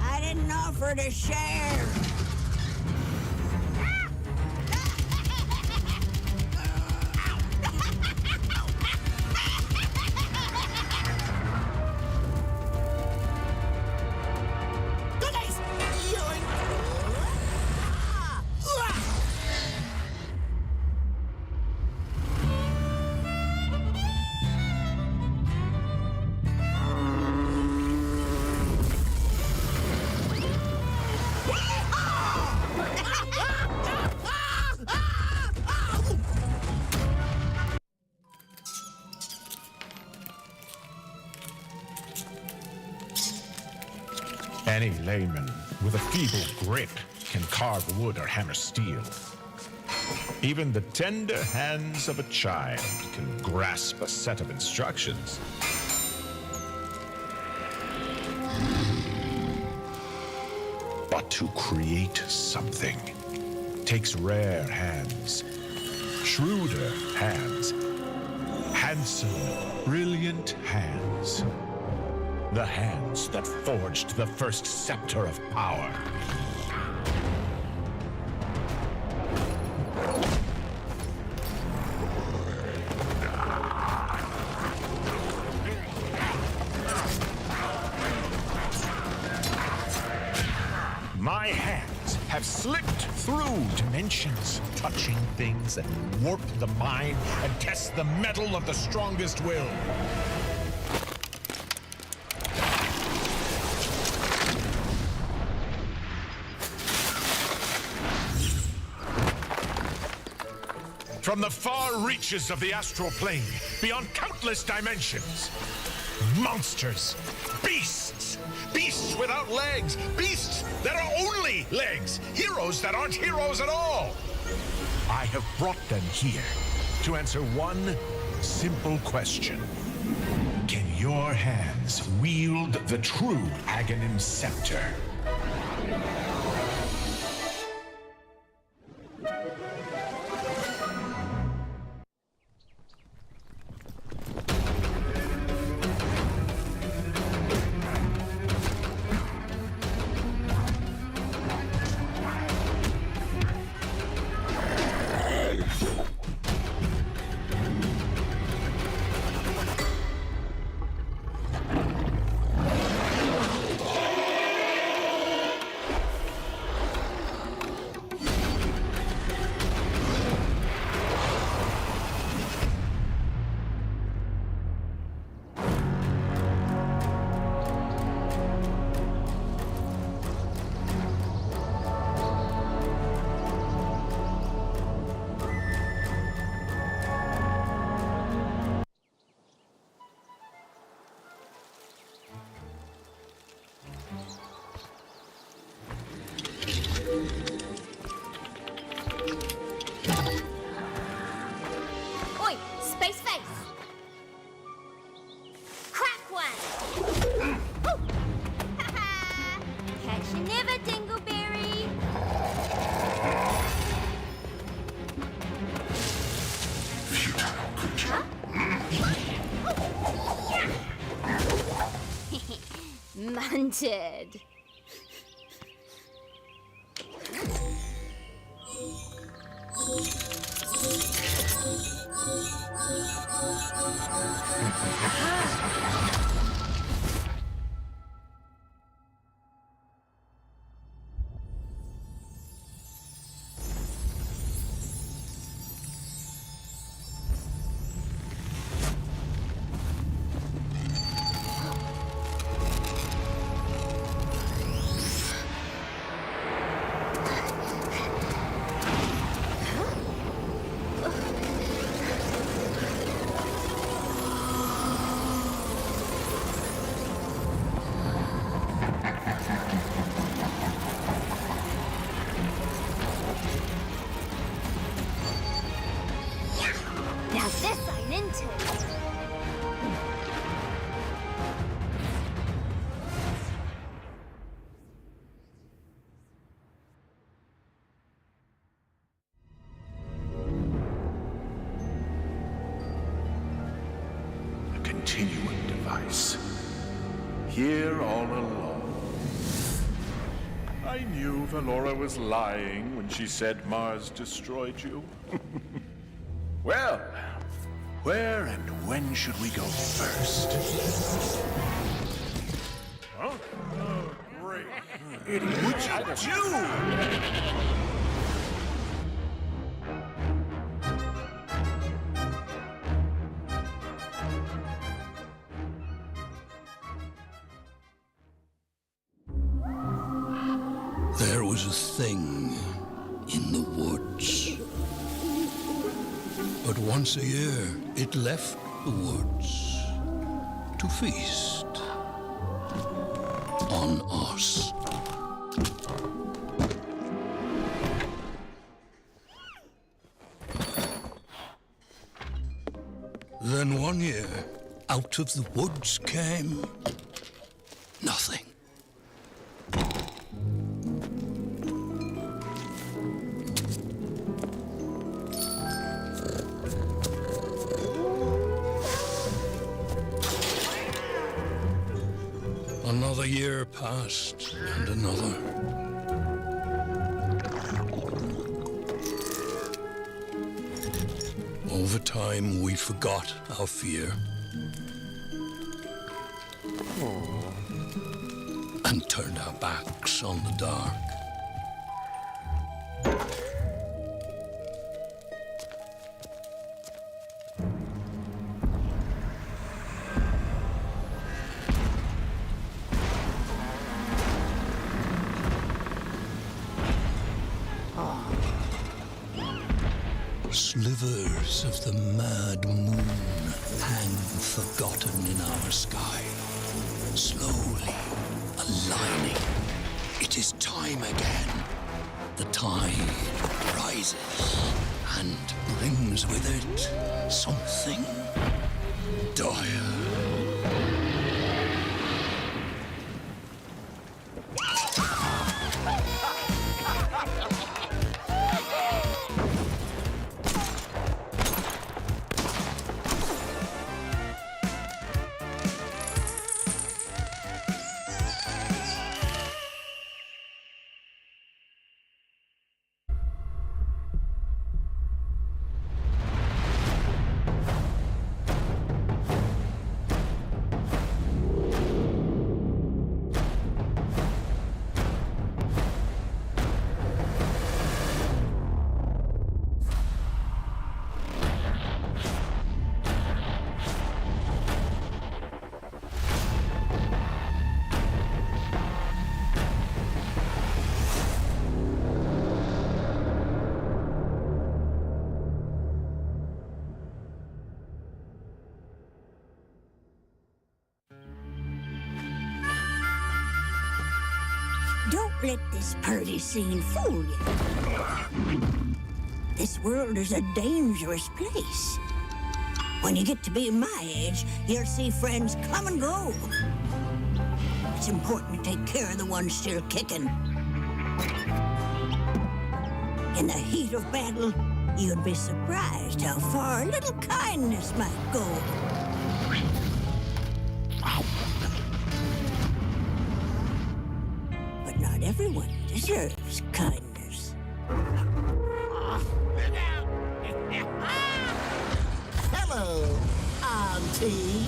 I didn't offer to share. Any layman with a feeble grip can carve wood or hammer steel. Even the tender hands of a child can grasp a set of instructions. But to create something takes rare hands, shrewder hands, handsome, brilliant hands. The hands that forged the first scepter of power. My hands have slipped through dimensions, touching things that warp the mind and test the mettle of the strongest will. From the far reaches of the astral plane, beyond countless dimensions, monsters, beasts, beasts without legs, beasts that are only legs, heroes that aren't heroes at all. I have brought them here to answer one simple question. Can your hands wield the true Aghanim scepter? Oi, space face! Crack one! Ooh. Ha-ha! Catch you never, Dingleberry! Futile creature. Munted! Now this I'm into! A continuum device. Here all along. I knew Valora was lying when she said Mars destroyed you. Well, where and when should we go first? Huh? Oh, great. Idiot. What'd you do? There was a thing in the woods. But once a year, it left the woods to feast. on us. Then one year, out of the woods came nothing. Another year passed, and another. Over time, we forgot our fear. And turned our backs on the dark. Slivers of the mad moon hang forgotten in our sky, slowly aligning. It is time again. The tide rises and brings with it something dire. Don't let this party scene fool you. This world is a dangerous place. When you get to be my age, you'll see friends come and go. It's important to take care of the ones still kicking. In the heat of battle, you'd be surprised how far a little kindness might go. But not everyone deserves kindness. Hello, Auntie.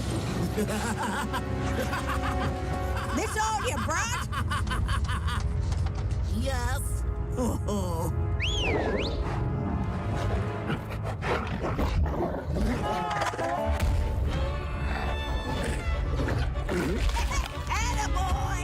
This all you brought? Yes. Oh. Attaboy!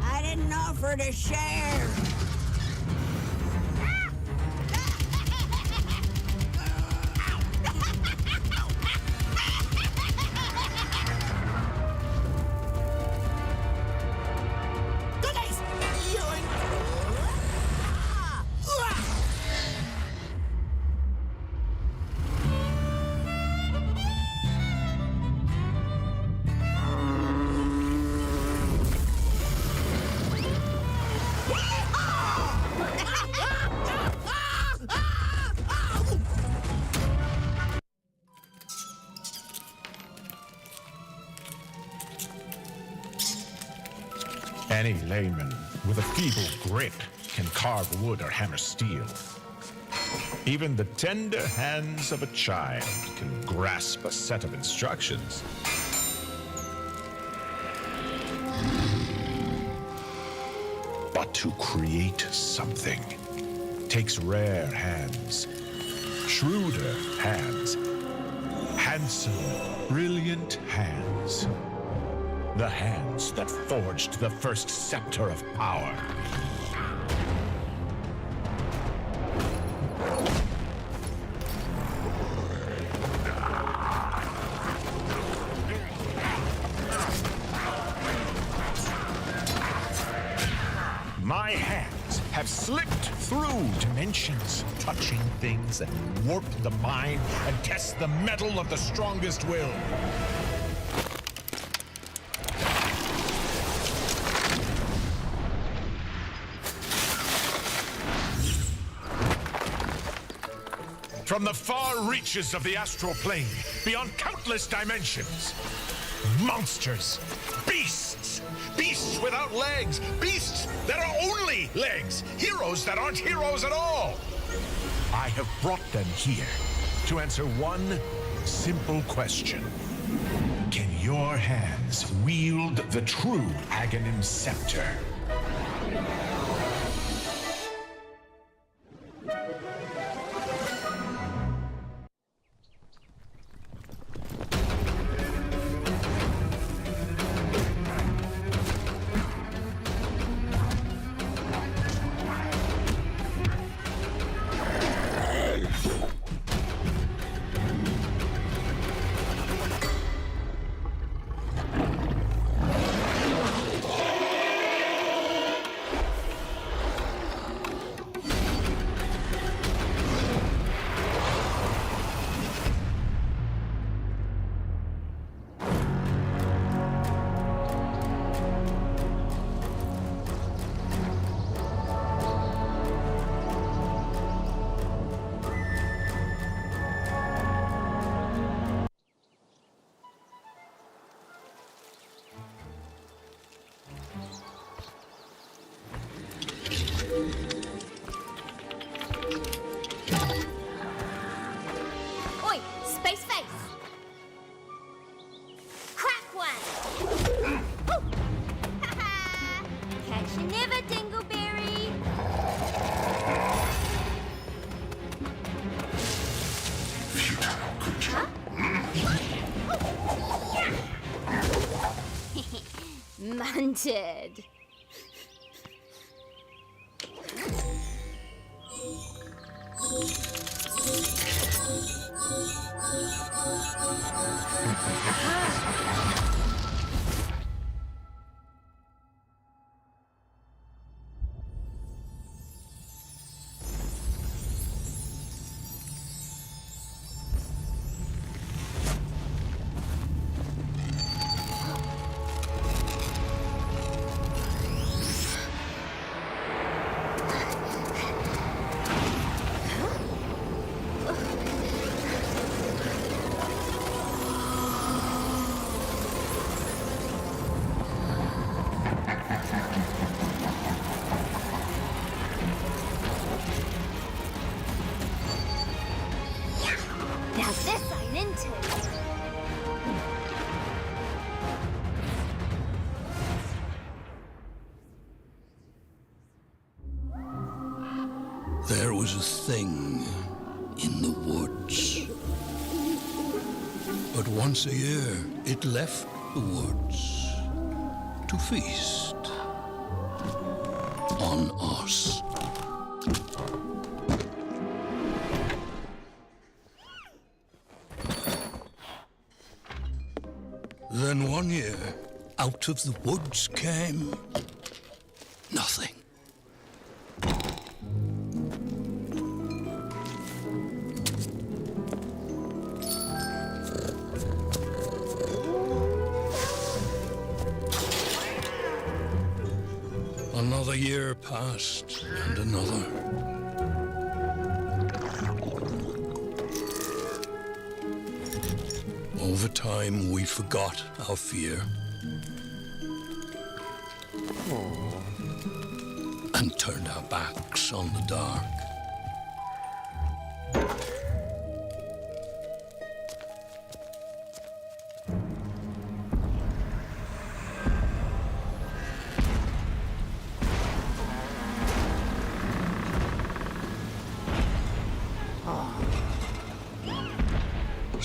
I didn't offer to share. Any layman with a feeble grit can carve wood or hammer steel. Even the tender hands of a child can grasp a set of instructions. But to create something takes rare hands, shrewder hands, handsome, brilliant hands. The hands that forged the first scepter of power. My hands have slipped through dimensions, touching things that warp the mind and test the mettle of the strongest will. From the far reaches of the astral plane, beyond countless dimensions, monsters, beasts, beasts without legs, beasts that are only legs, heroes that aren't heroes at all. I have brought them here to answer one simple question. Can your hands wield the true Aghanim scepter? Oi, space face. Crack one. Catch you never, Dingleberry. Futile creature. Munted. Now this I'm into. There was a thing in the woods. But once a year, it left the woods to feast on us. Then one year, out of the woods came nothing. Another year passed, and another. Over time, we forgot our fear. And turned our backs on the dark.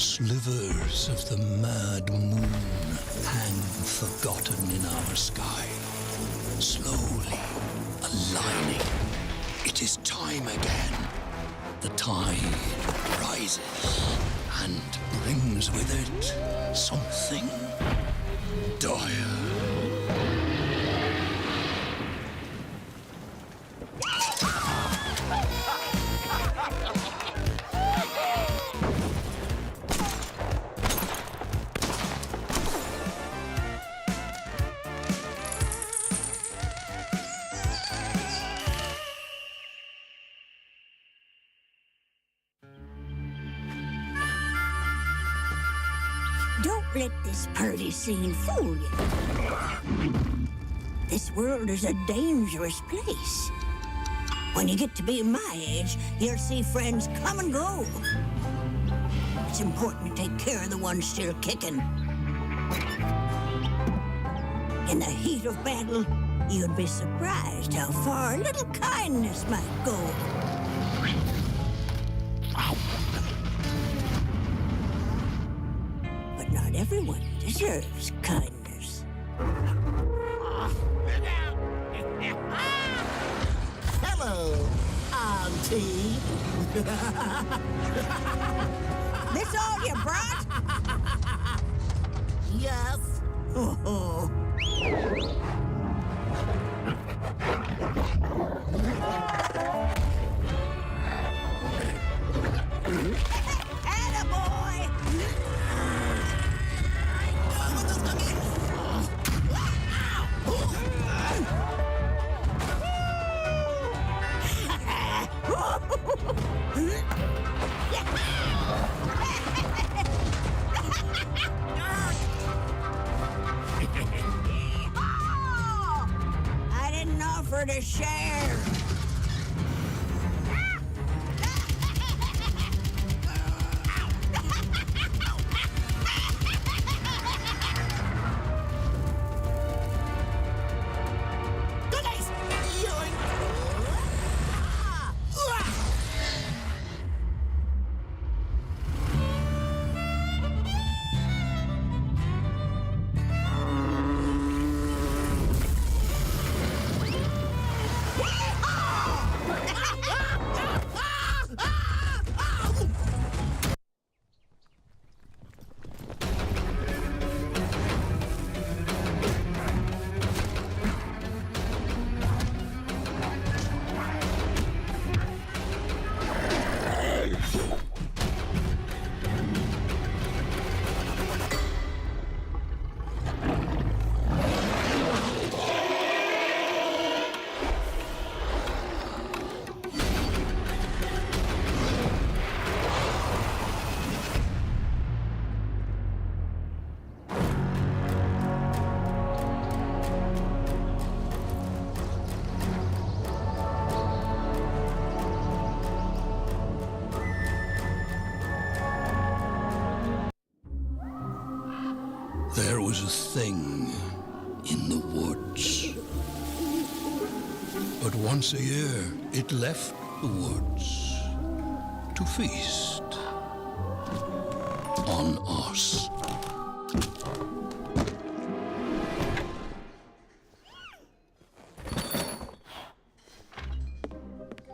Slivers of the mad moon hang forgotten in our sky, slowly aligning. It is time again. The tide rises and brings with it something dire. Don't let this party scene fool you. This world is a dangerous place. When you get to be my age, you'll see friends come and go. It's important to take care of the ones still kicking. In the heat of battle, you'd be surprised how far a little kindness might go. But not everyone deserves kindness. Hello, Auntie. This all you brought? Yes. Oh. Attaboy! I didn't offer to share. There was a thing in the woods. But once a year, it left the woods to feast on us.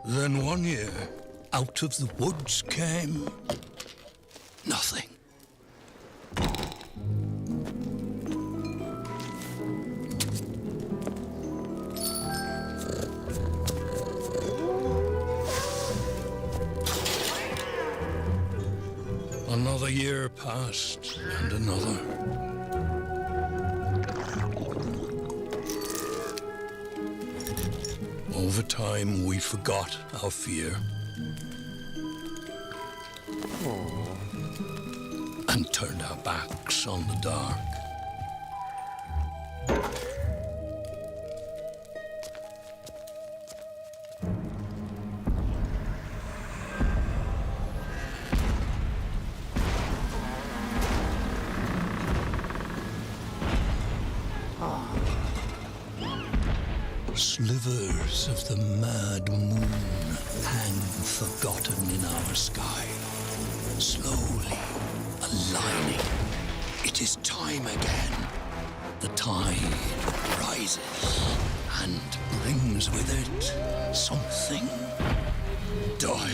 Then one year, out of the woods came nothing. Another year passed, and another. Over time, we forgot our fear. And turned our backs on the dark. Slivers of the mad moon hang forgotten in our sky, slowly aligning. It is time again. The tide rises and brings with it something dire.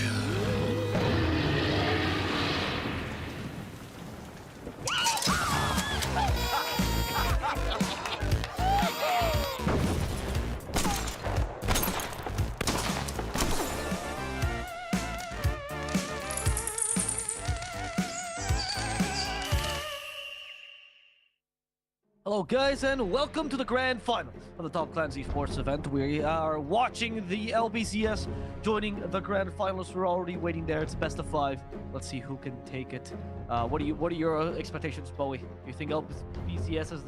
Hello guys and welcome to the grand final of the Top Clans Esports event. We are watching the LBZS joining the grand finals. We're already waiting there. It's best of 5. Let's see who can take it. What are your expectations, Bowie? Do you think LBZS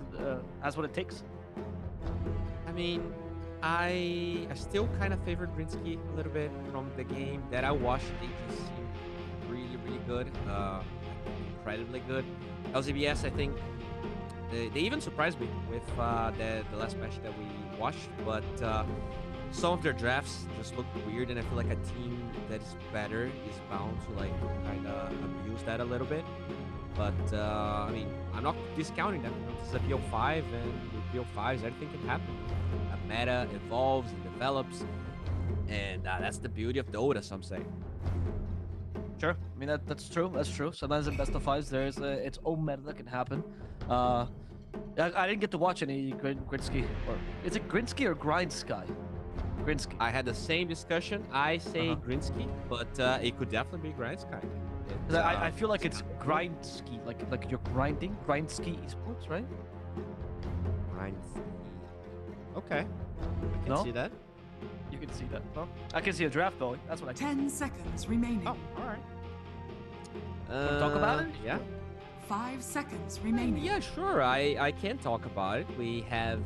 has what it takes? I mean, I still kind of favored GrindSky a little bit from the game that I watched. They just seemed really good, incredibly good. LZBS, I think. They even surprised me with the last match that we watched, but some of their drafts just look weird, and I feel like a team that is better is bound to like kind of abuse that a little bit. But I mean, I'm not discounting them. It's a BO5, and with BO5s, everything can happen. A meta evolves and develops, and that's the beauty of Dota, some say. Sure, I mean that's true. That's true. Sometimes in best of 5s, there's its own meta that can happen. I didn't get to watch any GrindSky, or is it GrindSky or GrindSky? GrindSky. I had the same discussion. I say GrindSky, but it could definitely be GrindSky. I feel like it's GrindSky, like you're grinding. GrindSky Esports, right? GrindSky. Okay, I can see that. You can see that. Well, I can see a draft going. That's what I can 10 seconds remaining. Oh, all right. Talk about it? Yeah. 5 seconds remaining. Yeah, sure. I can talk about it. We have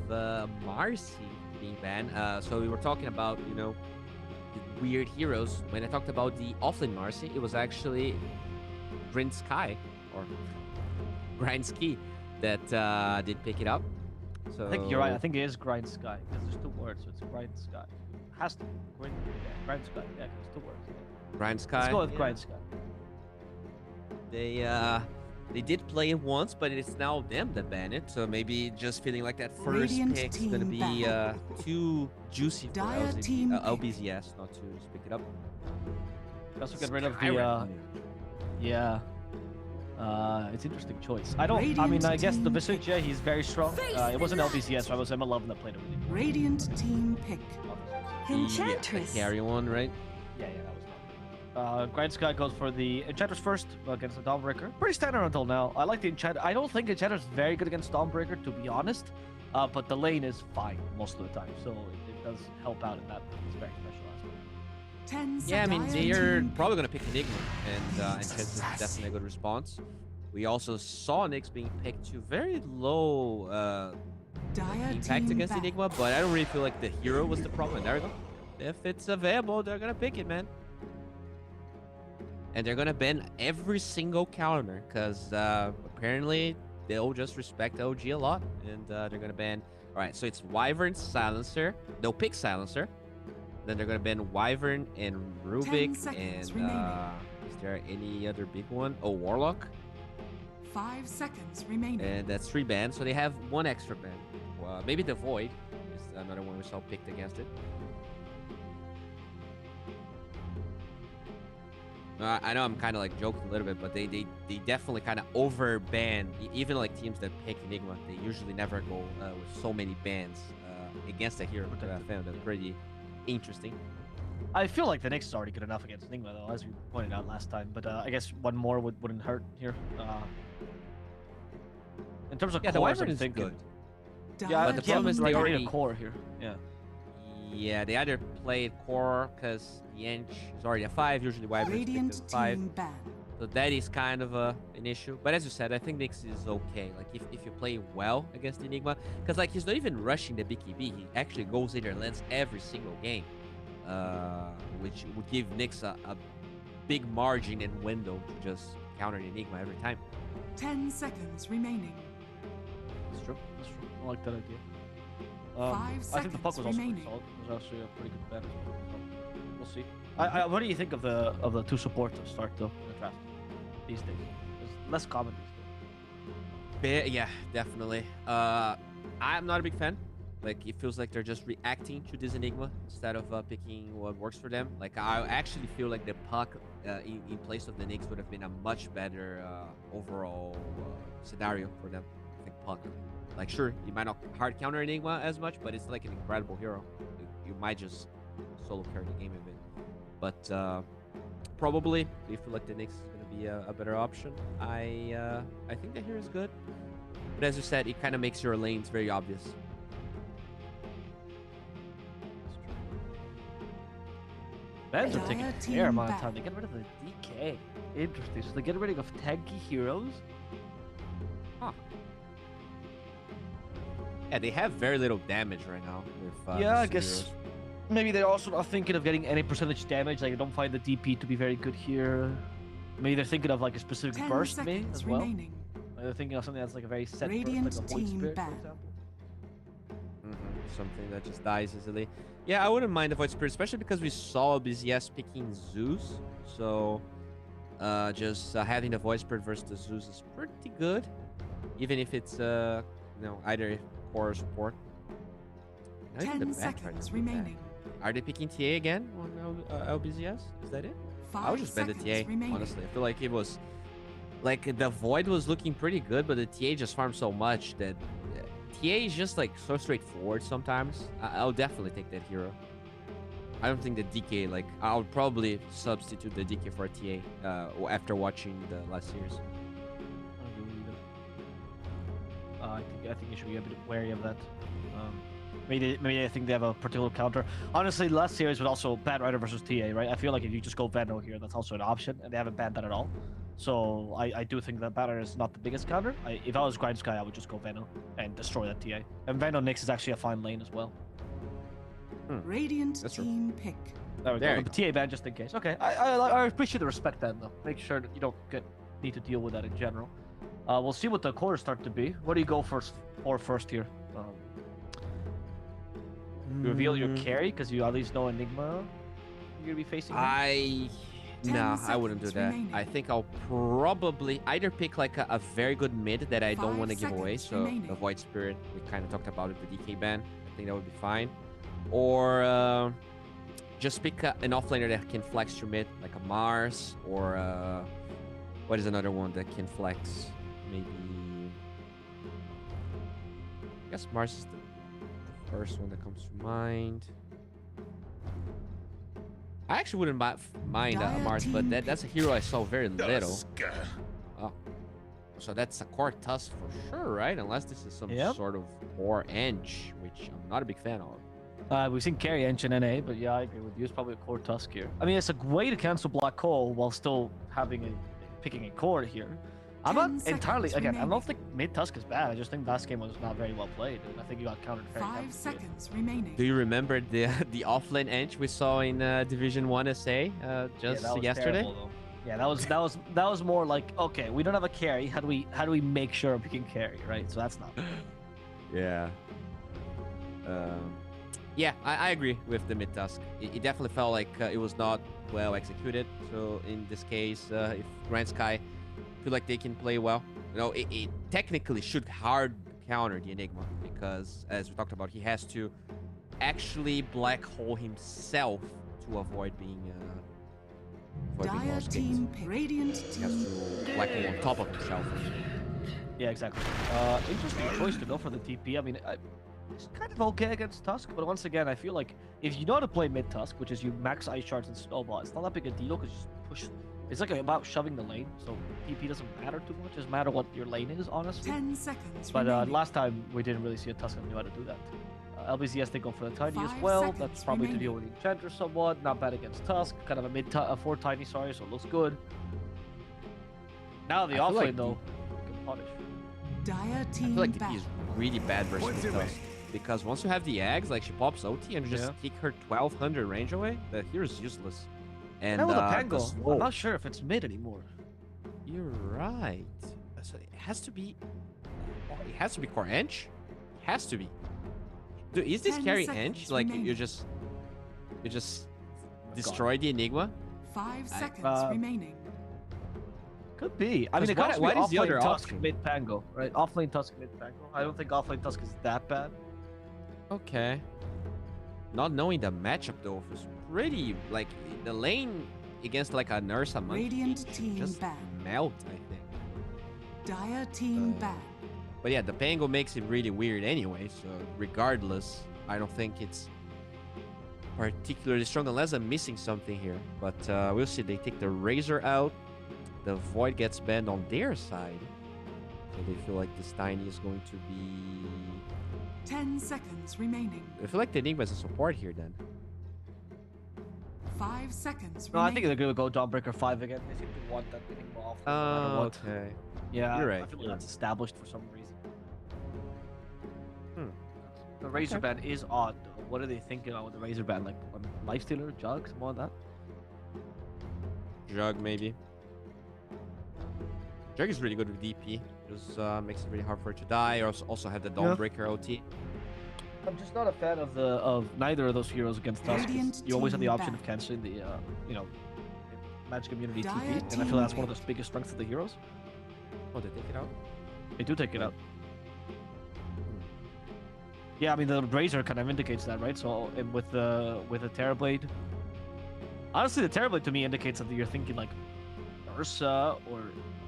Marcy being banned. So we were talking about, you know, the weird heroes. When I talked about the offlane Marcy, it was actually GrindSky or GrindSky that did pick it up. So I think you're right. I think it is GrindSky because there's 2 words, so it's GrindSky. It has to be GrindSky. Yeah, because it's 2 words. Yeah. GrindSky. Let's go with GrindSky. They did play it once, but it's now them that ban it. So maybe just feeling like that first Radiant pick's gonna be too juicy for LBZS not to just pick it up. Also get rid of the yeah. It's an interesting choice. I mean, I guess the Visage, yeah, he's very strong. It wasn't LBZS, so I was M11 that played it really well. Radiant team pick. Enchantress. Yeah, carry one, right? Yeah, that was not. GrindSky goes for the Enchantress first against the Dawnbreaker. Pretty standard until now. I like the Enchantress. I don't think Enchantress is very good against Dawnbreaker, to be honest. But the lane is fine most of the time, so it does help out in that. It's very special aspect. Yeah, I mean, they're probably going to pick Enigma, and Enchantress is definitely a good response. We also saw Nyx being picked to very low impact against Enigma, but I don't really feel like the hero was the problem. There we go. If it's available, they're going to pick it, man. And they're going to ban every single counter, because apparently they'll just respect OG a lot, and they're going to ban... Alright, so it's Wyvern, Silencer. They'll pick Silencer. Then they're going to ban Wyvern and Rubik, and is there any other big one? Oh, Warlock. 5 seconds remaining. And that's 3 bans, so they have 1 extra ban. Well, maybe the Void is another one we saw picked against it. I know I'm kind of like joking a little bit, but they definitely kind of over ban. Even like teams that pick Enigma, they usually never go with so many bans against a hero. I found that pretty interesting. I feel like the Nyx is already good enough against Enigma, though, as we pointed out last time. But I guess 1 more wouldn't hurt here. In terms of the Wyvern is good. Yeah, but the problem is they already need a core here. Yeah. Yeah, they either played core because the Ench is already a 5. Usually Wyvern is 5. So that is kind of an issue. But as you said, I think Nyx is okay. Like if you play well against Enigma, because like he's not even rushing the BKB. He actually goes in there and lands every single game, which would give Nyx a big margin and window to just counter Enigma every time. 10 seconds remaining. That's true. That's true. I like that idea. 5 seconds I think the puck was also pretty solid. It was actually a pretty good bet. We'll see. What do you think of the 2 support to start though in the draft these days? less common. Yeah, definitely. I'm not a big fan. Like, it feels like they're just reacting to this Enigma instead of picking what works for them. Like, I actually feel like the Puck in place of the Nyx would have been a much better overall scenario for them. I think Puck. Like, sure, you might not hard counter Enigma as much, but it's like an incredible hero. You might just solo carry the game a bit. But probably, we feel like the Nyx is going to be a better option. I think the hero is good. But as you said, it kind of makes your lanes very obvious. Bands are taking a fair amount of time. They get rid of the DK. Interesting. So they're getting rid of tanky heroes. Huh. Yeah, they have very little damage right now. With, yeah, I guess maybe they're also not thinking of getting any percentage damage. Like, I don't find the DP to be very good here. Maybe they're thinking of like a specific burst, maybe as well. Maybe they're thinking of something that's like a very set burst, like a Void Spirit, for example. Something that just dies easily. Yeah, I wouldn't mind the Void Spirit, especially because we saw BZS picking Zeus. So, just having the Void Spirit versus the Zeus is pretty good, even if it's either core or support. 10 seconds remaining. Are they picking TA again on LBZS? Is that it? I would just ban the TA. Honestly, I feel like it was like the Void was looking pretty good, but the TA just farmed so much that. TA is just like so straightforward sometimes. I'll definitely take that hero. I don't think the DK, like, I'll probably substitute the DK for a TA after watching the last series. I think you should be a bit wary of that. Maybe I think they have a particular counter. Honestly, last series was also Bad Rider versus TA, right? I feel like if you just go Veno here, that's also an option, and they haven't banned that at all. So I do think that Bad Rider is not the biggest counter. If I was GrindSky, I would just go Veno and destroy that TA. And Veno Nyx is actually a fine lane as well. Radiant team pick. There we go. TA ban just in case. Okay, I appreciate the respect then, though. Make sure that you don't need to deal with that in general. We'll see what the quarters start to be. What do you go first here? You reveal your carry because you at least know Enigma you're gonna be facing. No, I wouldn't do that. I think I'll probably either pick like a very good mid that I don't want to give away. So the Void Spirit, we kind of talked about it, the DK ban. I think that would be fine. Or just pick an offlaner that can flex your mid, like a Mars, or what is another one that can flex? Maybe. I guess Mars is the first one that comes to mind. I actually wouldn't mind Mars, but that's a hero I saw very little. Oh. So that's a core Tusk for sure, right? Unless this is some sort of core Ench, which I'm not a big fan of. We've seen carry Ench in NA, but yeah, I agree with you. It's probably a core Tusk here. I mean, it's a way to cancel Black Hole while still picking a core here. I'm not entirely, again, I don't think mid Tusk is bad. I just think last game was not very well played, and I think you got countered very 5 seconds remaining. Do you remember the offlane Ench we saw in Division 1 SA just yesterday? Terrible, yeah, that was more like, okay, we don't have a carry. How do we make sure we can carry, right? So that's not. Yeah. Yeah, I agree with the mid Tusk. It definitely felt like it was not well executed. So in this case, if GrindSky feel like they can play well, it technically should hard counter the Enigma, because as we talked about, he has to actually black hole himself to avoid being team Radiant he has to black hole on top of himself. Yeah, exactly. Interesting choice to go for the TP. I mean, it's kind of okay against Tusk, but once again, I feel like if you know how to play mid Tusk, which is you max ice shards and snowball, it's not that big a deal because you just push. It's like about shoving the lane, so TP doesn't matter too much. It doesn't matter what your lane is, honestly. 10 seconds but last time we didn't really see a Tusk that knew how to do that. LBZS, they go for the Tiny as well. That's probably to deal with the Enchanter somewhat. Not bad against Tusk. Kind of a 4 Tiny, sorry, so it looks good. Now the offlane, though, you can punish. Dire team I feel like DP is really bad versus Tusk. Because once you have the eggs, like she pops OT and just take her 1200 range away, the hero's useless. And with a Pango, I'm not sure if it's mid anymore. You're right. So it has to be. Oh, it has to be core Ench. It has to be. Dude, is this carry Ench? Like you just destroy the Enigma? 5 seconds remaining. Could be. I mean, it Why why is the other Tusk option? mid Pango, right? Offlane Tusk mid Pango. I don't think offlane Tusk is that bad. Okay. Not knowing the matchup though is pretty like the lane against like a Nurse Monkey Radiant should team just back. melt, I think. Dire team back. But yeah, the Pango makes it really weird anyway. So regardless, I don't think it's particularly strong unless I'm missing something here. But we'll see. They take the Razor out. The Void gets banned on their side. So they feel like this Tiny is going to be... 10 seconds remaining. I feel like the Enigma is a support here then. 5 seconds No, I remaining. think they're gonna go Dawnbreaker 5 again. They seem to want that Enigma off no matter what. Okay. Yeah, You're right. I feel like that's established for some reason. The Razor ban is odd, though. What are they thinking about with the Razor ban? Like, Lifestealer, Jug, something like that? Jug, maybe. Jug is really good with DP. Just makes it really hard for it to die. Or also have the Dawnbreaker OT. I'm just not a fan of neither of those heroes against Tusk. You always have the option of canceling the, you know, Magic Immunity TP, and I feel that's one of the biggest strengths of the heroes. Oh, they take it out? They do take it out. Yeah, I mean the Razor kind of indicates that, right? So with the Terrorblade, honestly, the Terrorblade to me indicates that you're thinking like Ursa or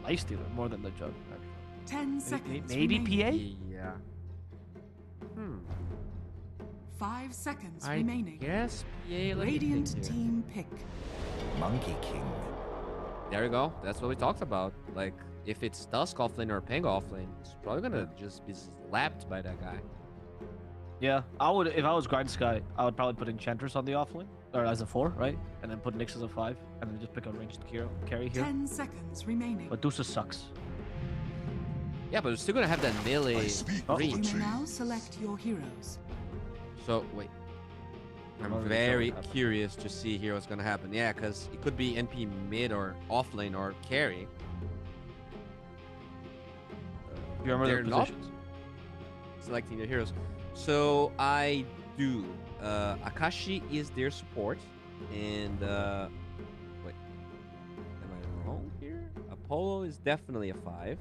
Lifestealer more than the Jug. Actually. 10 seconds. Maybe remaining. PA. Yeah. 5 seconds I remaining. guess PA. Let me Radiant think here. team pick. Monkey King. There we go. That's what we talked about. Like, if it's Tusk offlane or Pango offlane, it's probably gonna just be slapped by that guy. Yeah, I would if I was GrindSky, I would probably put Enchantress on the offlane or as a 4, right? And then put Nyx as a 5, and then just pick a ranged carry here. 10 seconds remaining. But Deuces sucks. Yeah, but we're still gonna have that melee You reach. may now select your heroes. So wait, I'm very curious to see here what's gonna happen. Yeah, because it could be NP mid or offlane or carry. You remember their They're not positions? selecting the heroes. So I do. Akashi is their support, and wait, am I wrong here? Apollo is definitely a 5.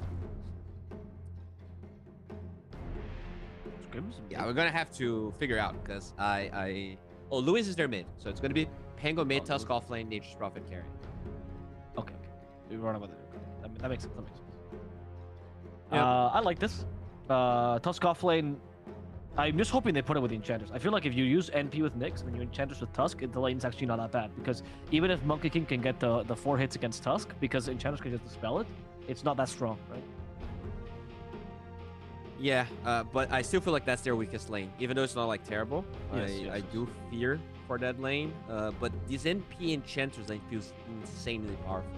Yeah, we're gonna have to figure out because oh, Lewis is their mid, so it's gonna be Pango mid, Tusk offlane, Nature's Prophet carry. Okay. We run about it. That makes sense. That makes sense. Yep. I like this. Tusk offlane. I'm just hoping they put it with the Enchanters. I feel like if you use NP with Nyx and you Enchanters with Tusk, the lane's actually not that bad. Because even if Monkey King can get the 4 hits against Tusk, because Enchanters can just dispel it, it's not that strong, right? Yeah, but I still feel like that's their weakest lane, even though it's not like terrible. I do fear for that lane. But this NP Enchanters lane feels insanely powerful.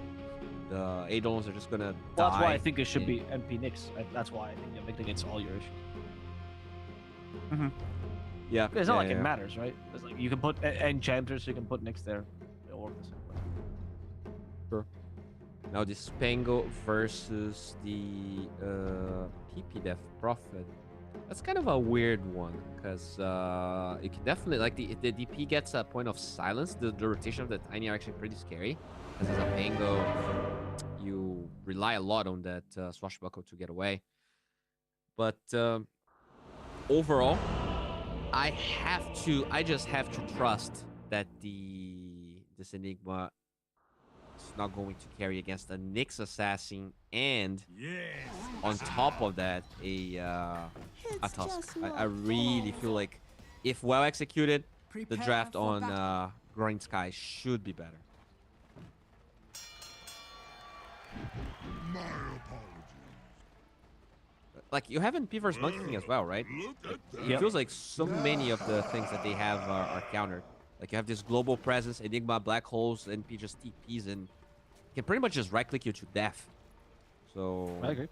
The Eidolons are just gonna die. That's why I think it should be NP Nyx. That's why I think it mitigates all your issues. Yeah, It's not like it matters, right? It's like you can put Enchanters, you can put Nyx there. It'll work the same way. Sure. Now this Pango versus the PP Death Prophet. That's kind of a weird one because it can definitely like the DP gets a point of silence. The rotation of the Tiny are actually pretty scary. Because as a Pango, you rely a lot on that Swashbuckle to get away. But overall, I just have to trust that this Enigma is not going to carry against a Nyx assassin and on top of that a Tusk. I really feel like if well executed, the draft on GrindSky should be better. My apologies. Like you have NP versus Monkey King as well, right? Like, it feels like so many of the things that they have are countered. Like you have this global presence, Enigma, black holes, NP just TPs, and can pretty much just right click you to death. So I agree.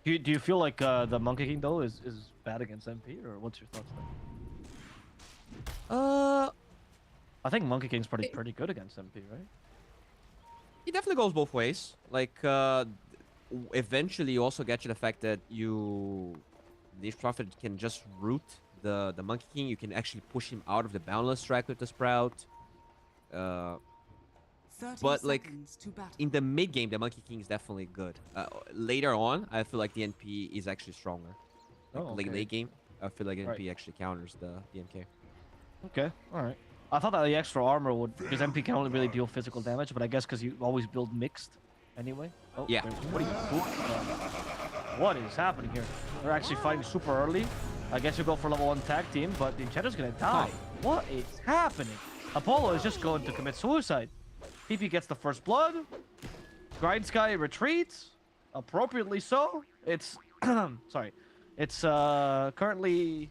Do you feel like the Monkey King though is bad against MP, or what's your thoughts there? I think Monkey King's pretty good against MP, right? It definitely goes both ways. Like eventually you also get to the fact that this Prophet can just root the Monkey King. You can actually push him out of the Boundless track with the Sprout. But like in the mid game, the Monkey King is definitely good. Later on, I feel like the NP is actually stronger. Like late game, I feel like NP actually counters the MK. Okay, all right. I thought that the extra armor would, because MP can only really deal physical damage, but I guess because you always build mixed anyway. Oh, yeah. What are you doing? What is happening here? They're actually fighting super early. I guess you go for level 1 tag team, but the Enchanter's gonna die. What is happening? Apollo is just going to commit suicide. PP gets the first blood. GrindSky retreats. Appropriately so. It's... sorry. It's currently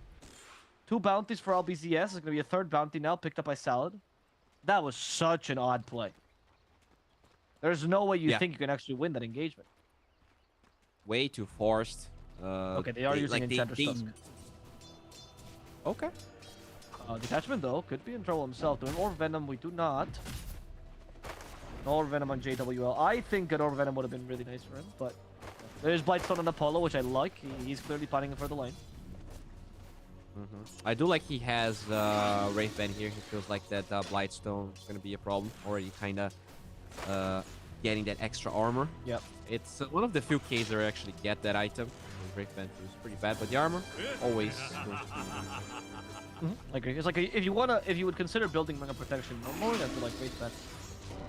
2 bounties for LBZS. It's going to be a 3rd bounty now, picked up by Salad. That was such an odd play. There's no way you think you can actually win that engagement. Way too forced. Okay, they are using Enchanter's Tusk. Okay. Detachment, though, could be in trouble himself. Doing Orb Venom, we do not. No Orb Venom on JWL. I think an Orb Venom would have been really nice for him, but... There's Blightstone on Apollo, which I like. He's clearly planning for the lane. I do like he has Wraith Band here. He feels like that Blightstone is going to be a problem. Already kind of getting that extra armor. Yep. It's one of the few cases that actually get that item. Wraith Band is pretty bad, but the armor always goes to... I agree. It's like if you would consider building Mega Protection normally, I feel like Wraith Band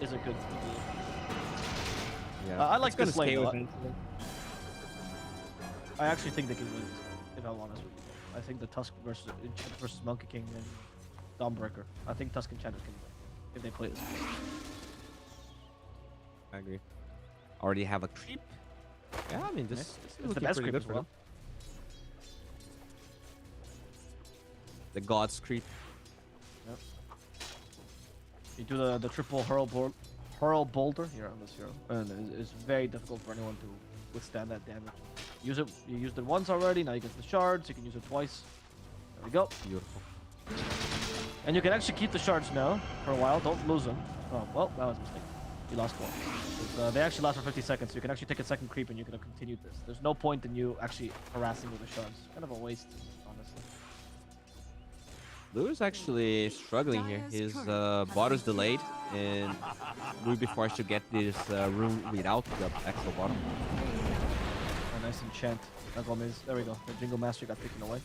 is a good idea. Yeah. I like this lane a lot. I actually think they can win, if I'm honest with you. I think the Tusk versus Monkey King and Dawnbreaker. I think Tusk and Enchanter can win if they play this. I agree. Already have a creep. Yeah, I mean this is the best creep good as well. The God's creep. Yep. You do the triple hurl boulder here on this hero, and it's very difficult for anyone to withstand that damage. Use it. You used it once already. Now you get the shards. You can use it twice. There we go. Beautiful. And you can actually keep the shards now for a while. Don't lose them. Oh well, that was a mistake. You lost one. They actually last for 50 seconds. So you can actually take a second creep, and you're gonna continue this. There's no point in you actually harassing with the shards. Kind of a waste, honestly. Lou is actually struggling here. His bottom's delayed, and Lou be forced to get this room without the actual bottom. A nice enchant. There we go. The Jingle Master got taken away.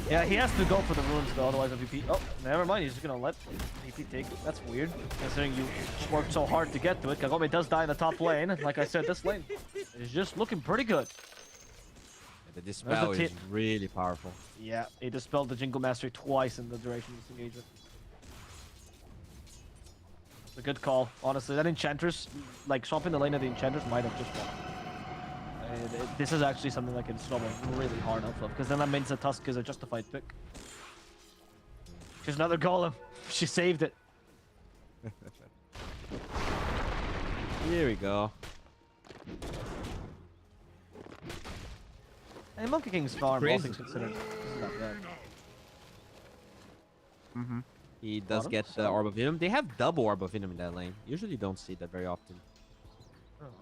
Yeah, he has to go for the runes though, otherwise MVP. Oh, never mind. He's just gonna let MVP take it. That's weird. Considering you worked so hard to get to it. Kagome does die in the top lane. Like I said, this lane is just looking pretty good. The Dispel is really powerful. Yeah, he dispelled the Jingle Mastery twice in the duration of this engagement. It's a good call, honestly. That Enchantress, like swapping the lane of the Enchantress might have just won. This is actually something that can snowball really hard off of, because then that means the Tusk is a justified pick. She's another Golem. She saved it. Here we go. And Monkey King's farm, all things considered, isn't that bad. He does get the Orb of Venom. They have double Orb of Venom in that lane. Usually don't see that very often.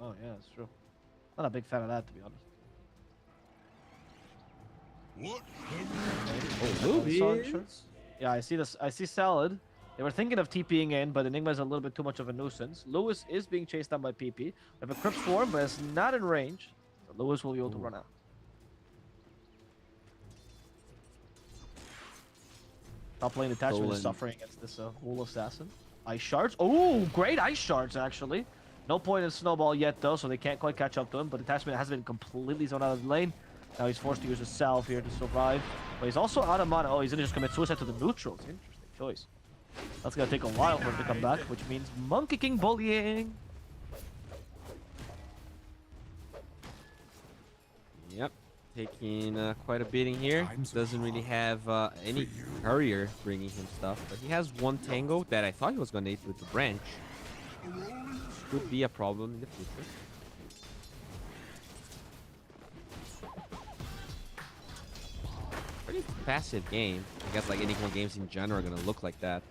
Oh yeah, that's true. Not a big fan of that, to be honest. What? Yeah, I see this. I see Salad. They were thinking of TPing in, but Enigma is a little bit too much of a nuisance. Lewis is being chased down by PP. We have a Crypt Swarm, but it's not in range. So Lewis will be able to run out. Top lane attachment is suffering against this Wool Assassin. Ice Shards. Oh, great Ice Shards, actually. No point in Snowball yet, though, so they can't quite catch up to him. But Attachment has been completely zoned out of the lane. Now he's forced to use his Salve here to survive. But he's also out of mana. Oh, he's going to just commit suicide to the neutrals. Interesting choice. That's going to take a while for him to come back, which means Monkey King bullying. Yep. Taking quite a beating here. Doesn't really have any courier bringing him stuff. But he has one Tango that I thought he was going to hit with the branch. Could be a problem in the future. Pretty passive game. I guess like Enigma games in general are gonna look like that.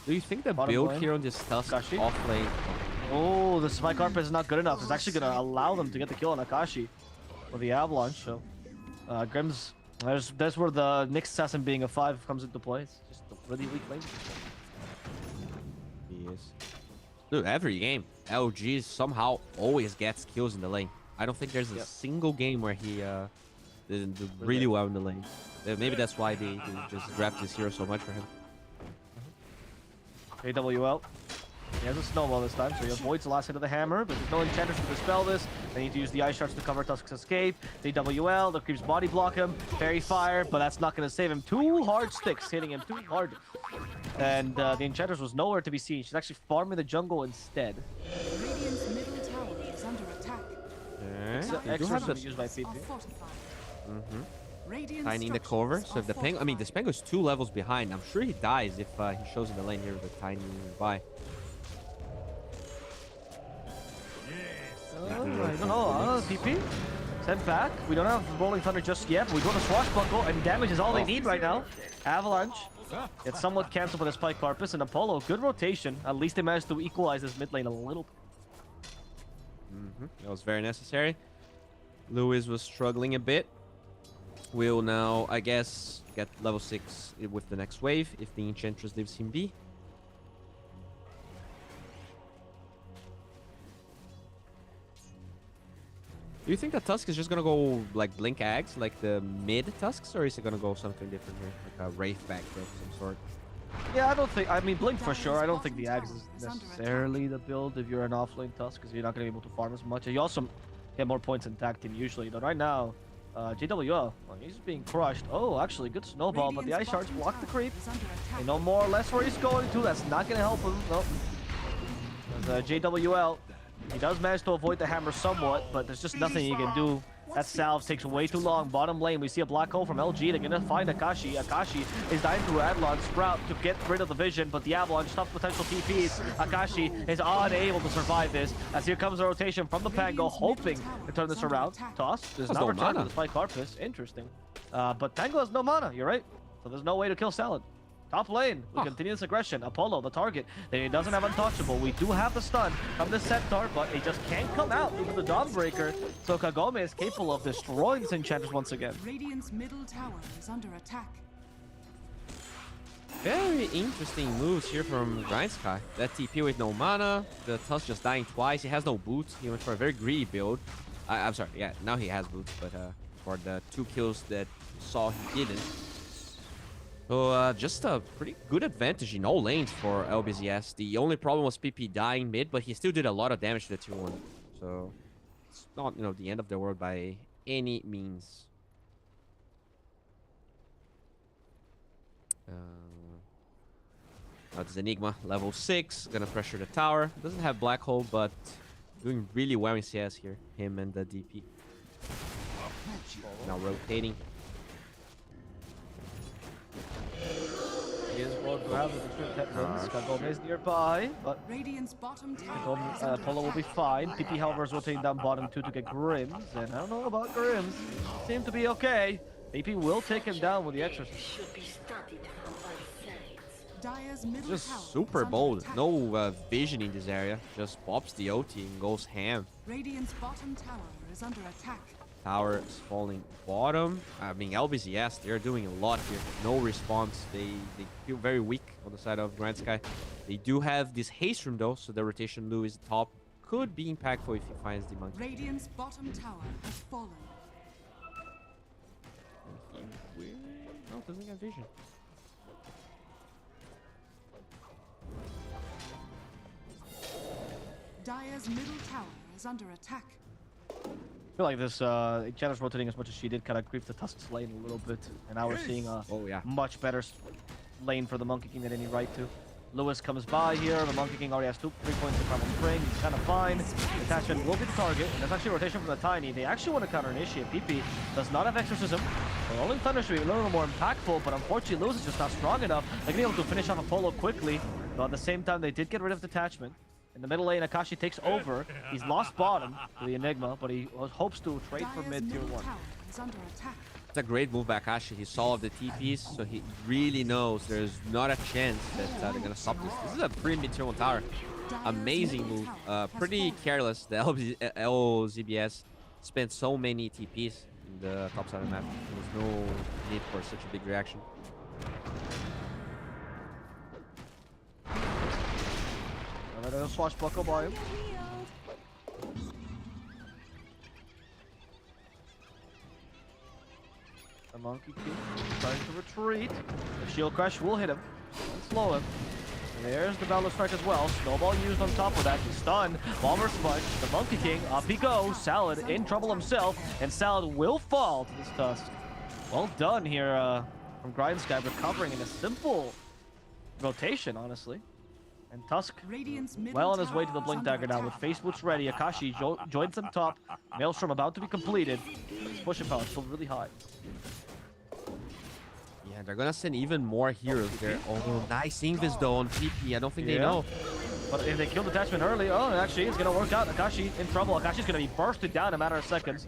Do you think the build here on this Tusk off lane? Oh, the Spike Carpet is not good enough. It's actually gonna allow them to get the kill on Akashi with the Avalanche. So, Grimm's there's where the Nyx Assassin being a 5 comes into play. It's just really weak lane. He is. Dude, every game, LG somehow always gets kills in the lane. I don't think there's a single game where he didn't do really well in the lane. Maybe that's why they just drafted this hero so much for him. AWL. He has a snowball this time, so he avoids the last hit of the hammer, but there's no enchanters to dispel this. They need to use the ice shards to cover Tusk's escape. AWL, the creeps body block him. Fairy fire, but that's not going to save him. 2 hard sticks hitting him too hard. And the enchanters was nowhere to be seen. She's actually farming the jungle instead. Radiant's middle tower is under attack. Exorcism used by PP. Finding the cover. So if the Penguin, I mean, this Penguin's 2 levels behind. I'm sure he dies if he shows in the lane here with a tiny nearby. PP. Sent back. We don't have Rolling Thunder just yet, but we go to Swashbuckle, and damage is all they need right now. Avalanche. It's somewhat cancelled by the Spike Carpus, and Apollo. Good rotation. At least they managed to equalize this mid lane a little bit. That was very necessary. Lewis was struggling a bit. We'll now, I guess, get level 6 with the next wave if the Enchantress leaves him be. Do you think that Tusk is just gonna go like Blink Axe, like the mid Tusks, or is it gonna go something different here, like a Wraith backdrop of some sort? Yeah, I don't think. I mean, Blink for sure. I don't think the Axe is necessarily the build if you're an offlane Tusk, because you're not gonna be able to farm as much. You also get more points in tag team usually. Though right now, JWL, well, he's being crushed. Oh, actually, good snowball, but the ice shards block the creep. They know more or less where he's going to. That's not gonna help him. Nope. JWL. He does manage to avoid the hammer somewhat, but there's just nothing he can do. That salve takes way too long. Bottom lane, we see a black hole from LG. They're gonna find Akashi. Akashi is dying through Adlon Sprout to get rid of the vision, but the Avalanche tough potential TPs. Akashi is unable to survive this, as here comes a rotation from the Pango, hoping to turn this around. Toss does not return to the Spike Carpus. Interesting. But Tango has no mana, you're right. So there's no way to kill Salad. Top lane, we continue this aggression. Apollo, the target. He doesn't have Untouchable. We do have the stun from the Centaur, but he just can't come out due to the Dawnbreaker. So Kagome is capable of destroying this Enchantress once again. Radiant's middle tower is under attack. Very interesting moves here from GrindSky. That TP with no mana, the Tusk just dying twice. He has no boots. He went for a very greedy build. I'm sorry, yeah, now he has boots, but for the 2 kills that you saw, he didn't. So just a pretty good advantage in all lanes for LBZS. The only problem was PP dying mid, but he still did a lot of damage to the tier 1. So it's not, you know, the end of the world by any means. That's Enigma, level 6, gonna pressure the tower. Doesn't have Black Hole, but doing really well in CS here. Him and the DP. Now rotating. He is going to have the different Kagome is nearby, but Radiant's bottom tower Apollo will be fine. PP, however, is rotating down bottom 2 to get Grims, and I don't know about Grims. Seem to be okay. PP will take him down with the Exorcist. Just super bold. No vision in this area. Just pops the OT and goes ham. Radiant's bottom tower is under attack. Tower is falling bottom. I mean, LBZS, they're doing a lot here. No response. They feel very weak on the side of GrindSky. They do have this haste room though, so the rotation Lewis top could be impactful if he finds the monkey. Radiant's bottom tower has fallen. No, doesn't get vision. Dire's middle tower is under attack. I feel like this Enchantress rotating as much as she did kind of creep the Tusk's lane a little bit, and now we're seeing a much better lane for the Monkey King than any right to. Lewis comes by here. The Monkey King already has 3 points of Primal Spring. He's kind of fine. Attachment will be the target, and there's actually a rotation from the Tiny. They actually want to counter-initiate. PP does not have Exorcism. The Rolling Thunder should be a little more impactful, but unfortunately Lewis is just not strong enough. They're going to be able to finish off Apollo quickly, but at the same time they did get rid of Detachment. In the middle lane, Akashi takes over. He's lost bottom to the Enigma, but he hopes to trade for mid tier 1. It's a great move by Akashi. He saw the TPs, so he really knows there's not a chance that they're going to stop this. This is a pretty mid tier 1 tower. Amazing move. Pretty careless. The LZBS spent so many TPs in the top side of the map. There was no need for such a big reaction. Try to swashbuckle by him. The Monkey King trying to retreat. The shield crash will hit him and slow him. And there's the Battle Strike as well. Snowball used on top of that. He's stunned. Bomber Sponge. The Monkey King. Up he goes. Salad in trouble himself. And Salad will fall to this Tusk. Well done here from GrindSky, recovering in a simple rotation, honestly. And Tusk well on his way to the Blink Dagger now with face boots ready. Akashi joins him top. Maelstrom about to be completed. His pushing power is still really high. Yeah, they're gonna send even more heroes there. Oh, nice Invis though on PP. I don't think they know. But if they kill Detachment early, oh, actually, it's gonna work out. Akashi in trouble. Akashi's gonna be bursted down in a matter of seconds.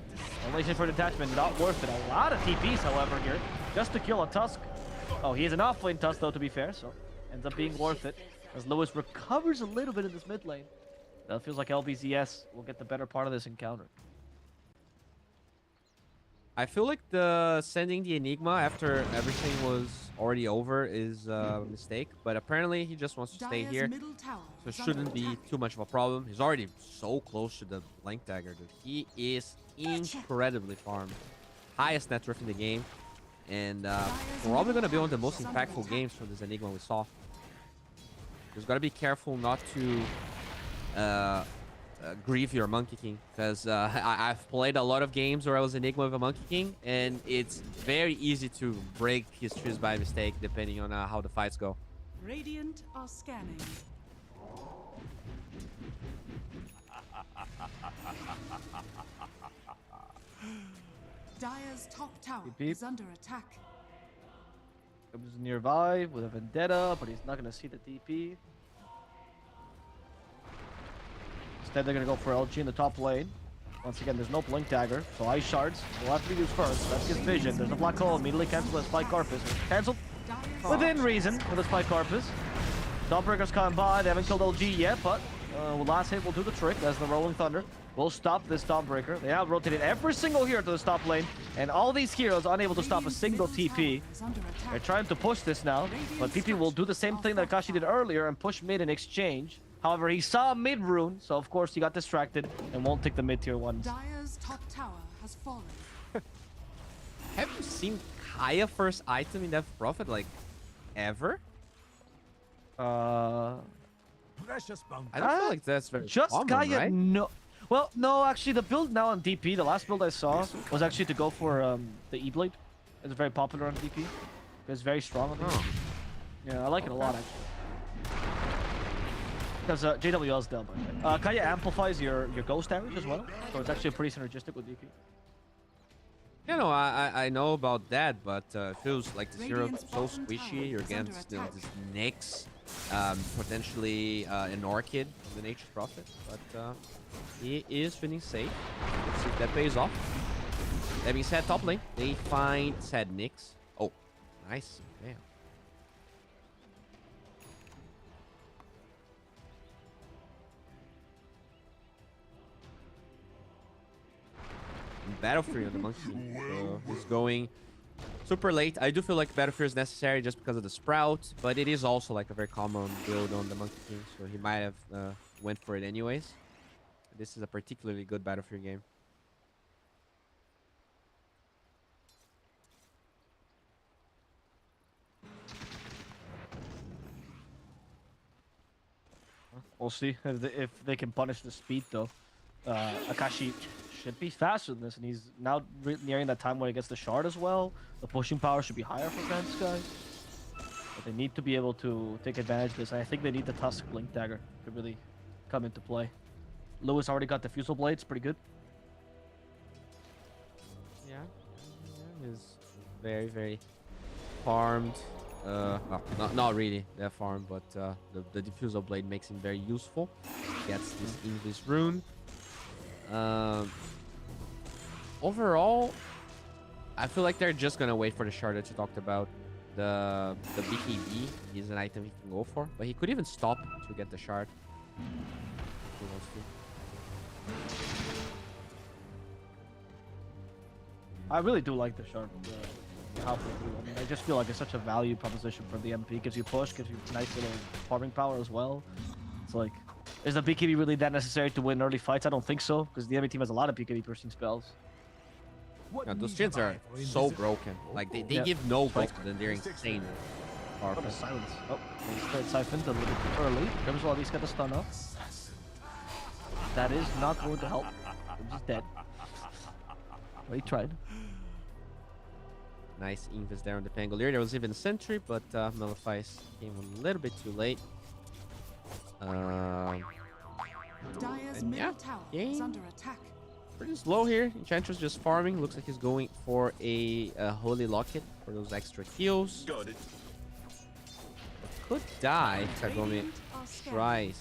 Unleashing for Detachment, not worth it. A lot of TPs, however, here, just to kill a Tusk. Oh, he is an off-lane Tusk, though, to be fair, so ends up being worth it. As Lewis recovers a little bit in this mid lane. That feels like LBZS will get the better part of this encounter. I feel like the sending the Enigma after everything was already over is a mistake, but apparently he just wants to stay here, so it shouldn't be too much of a problem. He's already so close to the Blink Dagger, dude. He is incredibly farmed. Highest net worth in the game, and probably going to be one of the most impactful games for this Enigma we saw. Just got to be careful not to grieve your Monkey King, because I've played a lot of games where I was Enigma with a Monkey King, and it's very easy to break his trees by mistake depending on how the fights go. Radiant are scanning. Dire's top tower is under attack. It was nearby with a Vendetta, but he's not going to see the DP. Instead, they're going to go for LG in the top lane. Once again, there's no Blink Dagger, so Ice Shards will have to be used first. That's his vision. There's a Black Hole, immediately cancel the Spike Carpus. Cancelled within reason with the Spike Carpus. Dawnbreaker's coming by. They haven't killed LG yet, but last hit will do the trick as the Rolling Thunder will stop this Dawnbreaker. They have rotated every single hero to the top lane, and all these heroes unable to stop a single TP. They're trying to push this now, but PP will do the same thing that Akashi did earlier and push mid in exchange. However, he saw mid rune, so of course he got distracted and won't take the mid tier ones. Dire's top tower has fallen. Have you seen Kaya first item in Death Prophet, like, ever? Precious bounty. I don't feel like that's very just common, Kaya, right? no. Well, no, actually, the build now on DP, the last build I saw was actually to go for the E-Blade. It's very popular on DP. It's very strong on DP. Yeah, I like it a lot, actually. Because JWL's down by that. Kaya amplifies your ghost damage as well, so it's actually pretty synergistic with DP. You know, I know about that, but it feels like this hero is so squishy. You're against this Nyx, potentially an Orchid, the Nature's Prophet, but he is feeling safe. Let's see if that pays off. That being said, top lane, they find said Nyx. Oh, nice. Damn. Battlefield on the Monkey King, so he's going super late. I do feel like Battlefield is necessary just because of the Sprout, but it is also like a very common build on the Monkey King, so he might have went for it anyways. This is a particularly good Battlefield game. We'll see if they can punish the speed, though. Akashi should be faster than this, and he's now nearing that time where he gets the shard as well. The pushing power should be higher for GrindSky. But they need to be able to take advantage of this, and I think they need the Tusk Blink Dagger to really come into play. Lewis already got the Fusel Blades, pretty good. Yeah, he's very, very farmed. Well, not really that farmed, but the Diffusal Blade makes him very useful. Gets this Invis rune. Overall, I feel like they're just gonna wait for the shard that you talked about. The BKB is an item he can go for, but he could even stop to get the shard. He wants to. I really do like the shard. Halfway through. I mean, I just feel like it's such a value proposition for the MP. Gives you push, gives you nice little farming power as well. It's like Is the BKB really that necessary to win early fights? I don't think so, because the enemy team has a lot of BKB piercing spells. Yeah, those shins are so broken. Like, they give no buff, then they're insane. Powerful silence. Oh, he's third siphoned a little bit early. Grims will at least get the stun up. That is not going to help. Grims is dead. But he tried. Nice invis there on the Pangolier. There was even a sentry, but Malefice came a little bit too late. Dire's middle tower is under attack. Pretty slow here. Enchantress just farming. Looks like he's going for a Holy Locket for those extra kills. Got it. Could die if Kagome tries.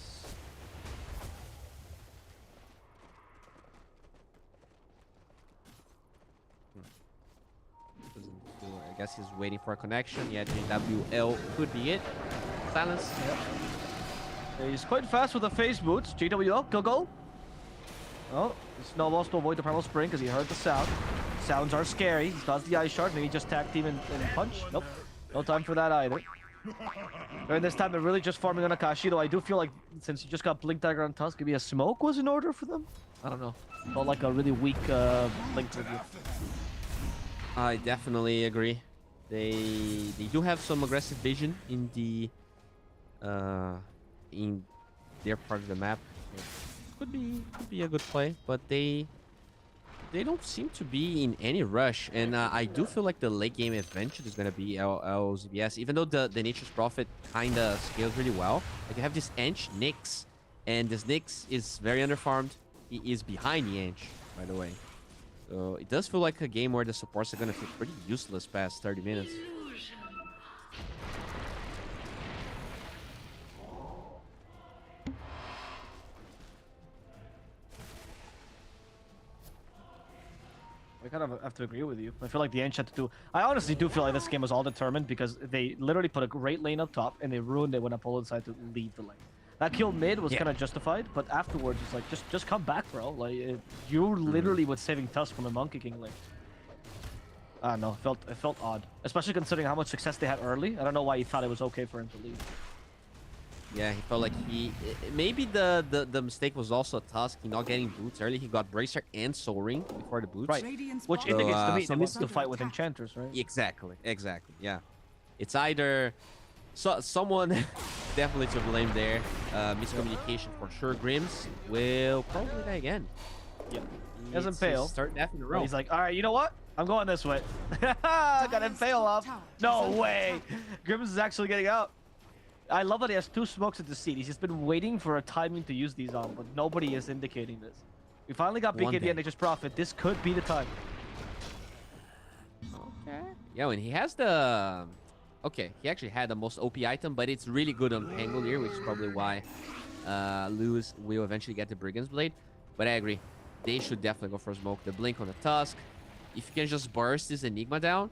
I guess he's waiting for a connection. Yeah, JWL could be it. Silence. Yep. He's quite fast with the phase boots. JWL, go. Oh, he snowballs to avoid the primal spring because he heard the sound. Sounds are scary. He dodged the ice shard. Maybe just tag team and punch. Nope. No time for that either. During this time, they're really just farming on Akashi, though I do feel like since you just got Blink Dagger on Tusk, maybe a smoke was in order for them? I don't know. Felt like a really weak Blink review. I definitely agree. They do have some aggressive vision in the in their part of the map. Could be a good play, but they don't seem to be in any rush, and I do feel like the late game adventure is gonna be LBZS, even though the Nature's Prophet kinda scales really well. Like you have this Ench Nyx, and this Nyx is very underfarmed. He is behind the Ench, by the way. So it does feel like a game where the supports are gonna feel pretty useless past 30 minutes. I kind of have to agree with you. I feel like the Ench had to do... I honestly do feel like this game was all determined because they literally put a great lane up top and they ruined it when Apollo decided to leave the lane. That kill mid was kind of justified, but afterwards it's like, just come back, bro. Like, you literally was saving Tusk from the Monkey King lane. I don't know, it felt odd. Especially considering how much success they had early. I don't know why he thought it was okay for him to leave. Yeah, he felt like maybe the mistake was also Tusk not getting boots early. He got Bracer and Soul Ring before the boots. Right, which indicates to me they missed the fight with Enchanters, right? Exactly, yeah. It's either someone definitely to blame there. Miscommunication for sure. Grims will probably die again. Yep. He has Impale. Start F in a row. He's like, all right, you know what? I'm going this way. Got Impale up. No way. Grims is actually getting out. I love that he has 2 smokes at the seat. He's just been waiting for a timing to use these on, but nobody is indicating this. We finally got BKB and Nature's Prophet. This could be the time. Okay. Yeah, and he has the... Okay, he actually had the most OP item, but it's really good on Pangolier, which is probably why Lewis will eventually get the Brigand's Blade. But I agree. They should definitely go for smoke. The Blink on the Tusk. If you can just burst this Enigma down,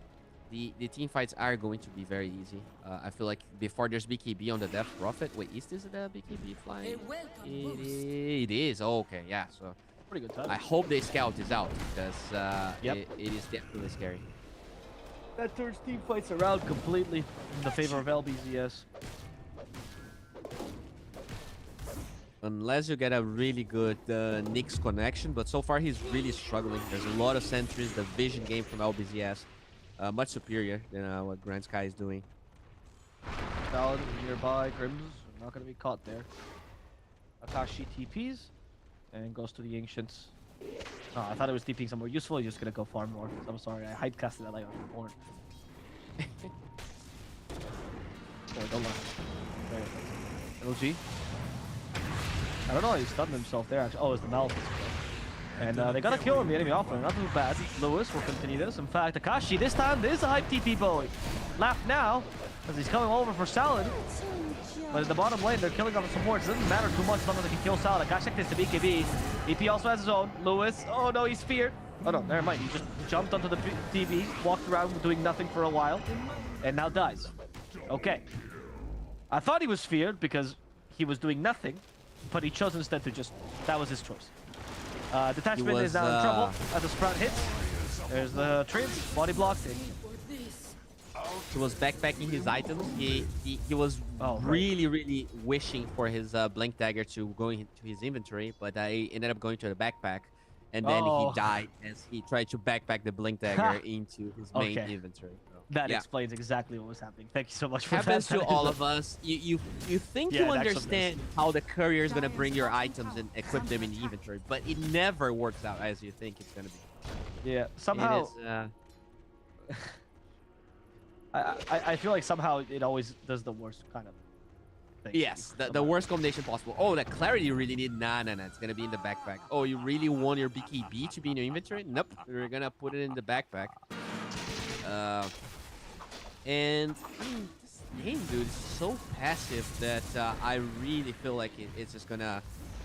the team fights are going to be very easy. I feel like before there's BKB on the Death Prophet. Wait, is this the BKB flying? It is. Oh, okay, yeah. So pretty good time. I hope they scout this out because it is definitely scary. That turns team fights around completely in the favor of LBZS. Unless you get a really good Nyx connection, but so far he's really struggling. There's a lot of sentries. The vision game from LBZS. Much superior than what GrindSky is doing. Paladin nearby. Grims are not going to be caught there. Akashi TPs and goes to the Ancients. Oh, I thought it was TPing somewhere useful. He's just going to go farm north. I'm sorry. I hypecasted that like I was born. Sorry, don't lie. LG. I don't know. He stunned himself there. Actually. Oh, it's the Malphite. And they gotta kill him, the enemy offlane. Not too bad. Lewis will continue this. In fact, Akashi this time is a hype TP Bowie. Laugh now, as he's coming over for Salad. But in the bottom lane, they're killing off the supports. It doesn't matter too much as long as they can kill Salad. Akashi takes the BKB. EP also has his own. Lewis. Oh no, he's feared. Oh no, never mind. He just jumped onto the TV, walked around doing nothing for a while, and now dies. Okay. I thought he was feared because he was doing nothing, but he chose instead to just... That was his choice. Detachment is now in trouble as the Sprout hits. There's the Treants, body blocked. He was backpacking his items. He was really wishing for his blink dagger to go into his inventory, but I ended up going to the backpack, and then he died as he tried to backpack the blink dagger into his main inventory. So, that explains exactly what was happening. Thank you so much for happens that. to all of us. You think you understand how the courier is gonna bring your items and equip them in the inventory, but it never works out as you think it's gonna be. Yeah, somehow. I feel like somehow it always does the worst kind of thing. Yes, the worst combination possible. Oh, that clarity you really need. Nah, it's gonna be in the backpack. Oh, you really want your BKB to be in your inventory? Nope, you're gonna put it in the backpack. And I mean, this game, dude, is so passive that I really feel like it's just gonna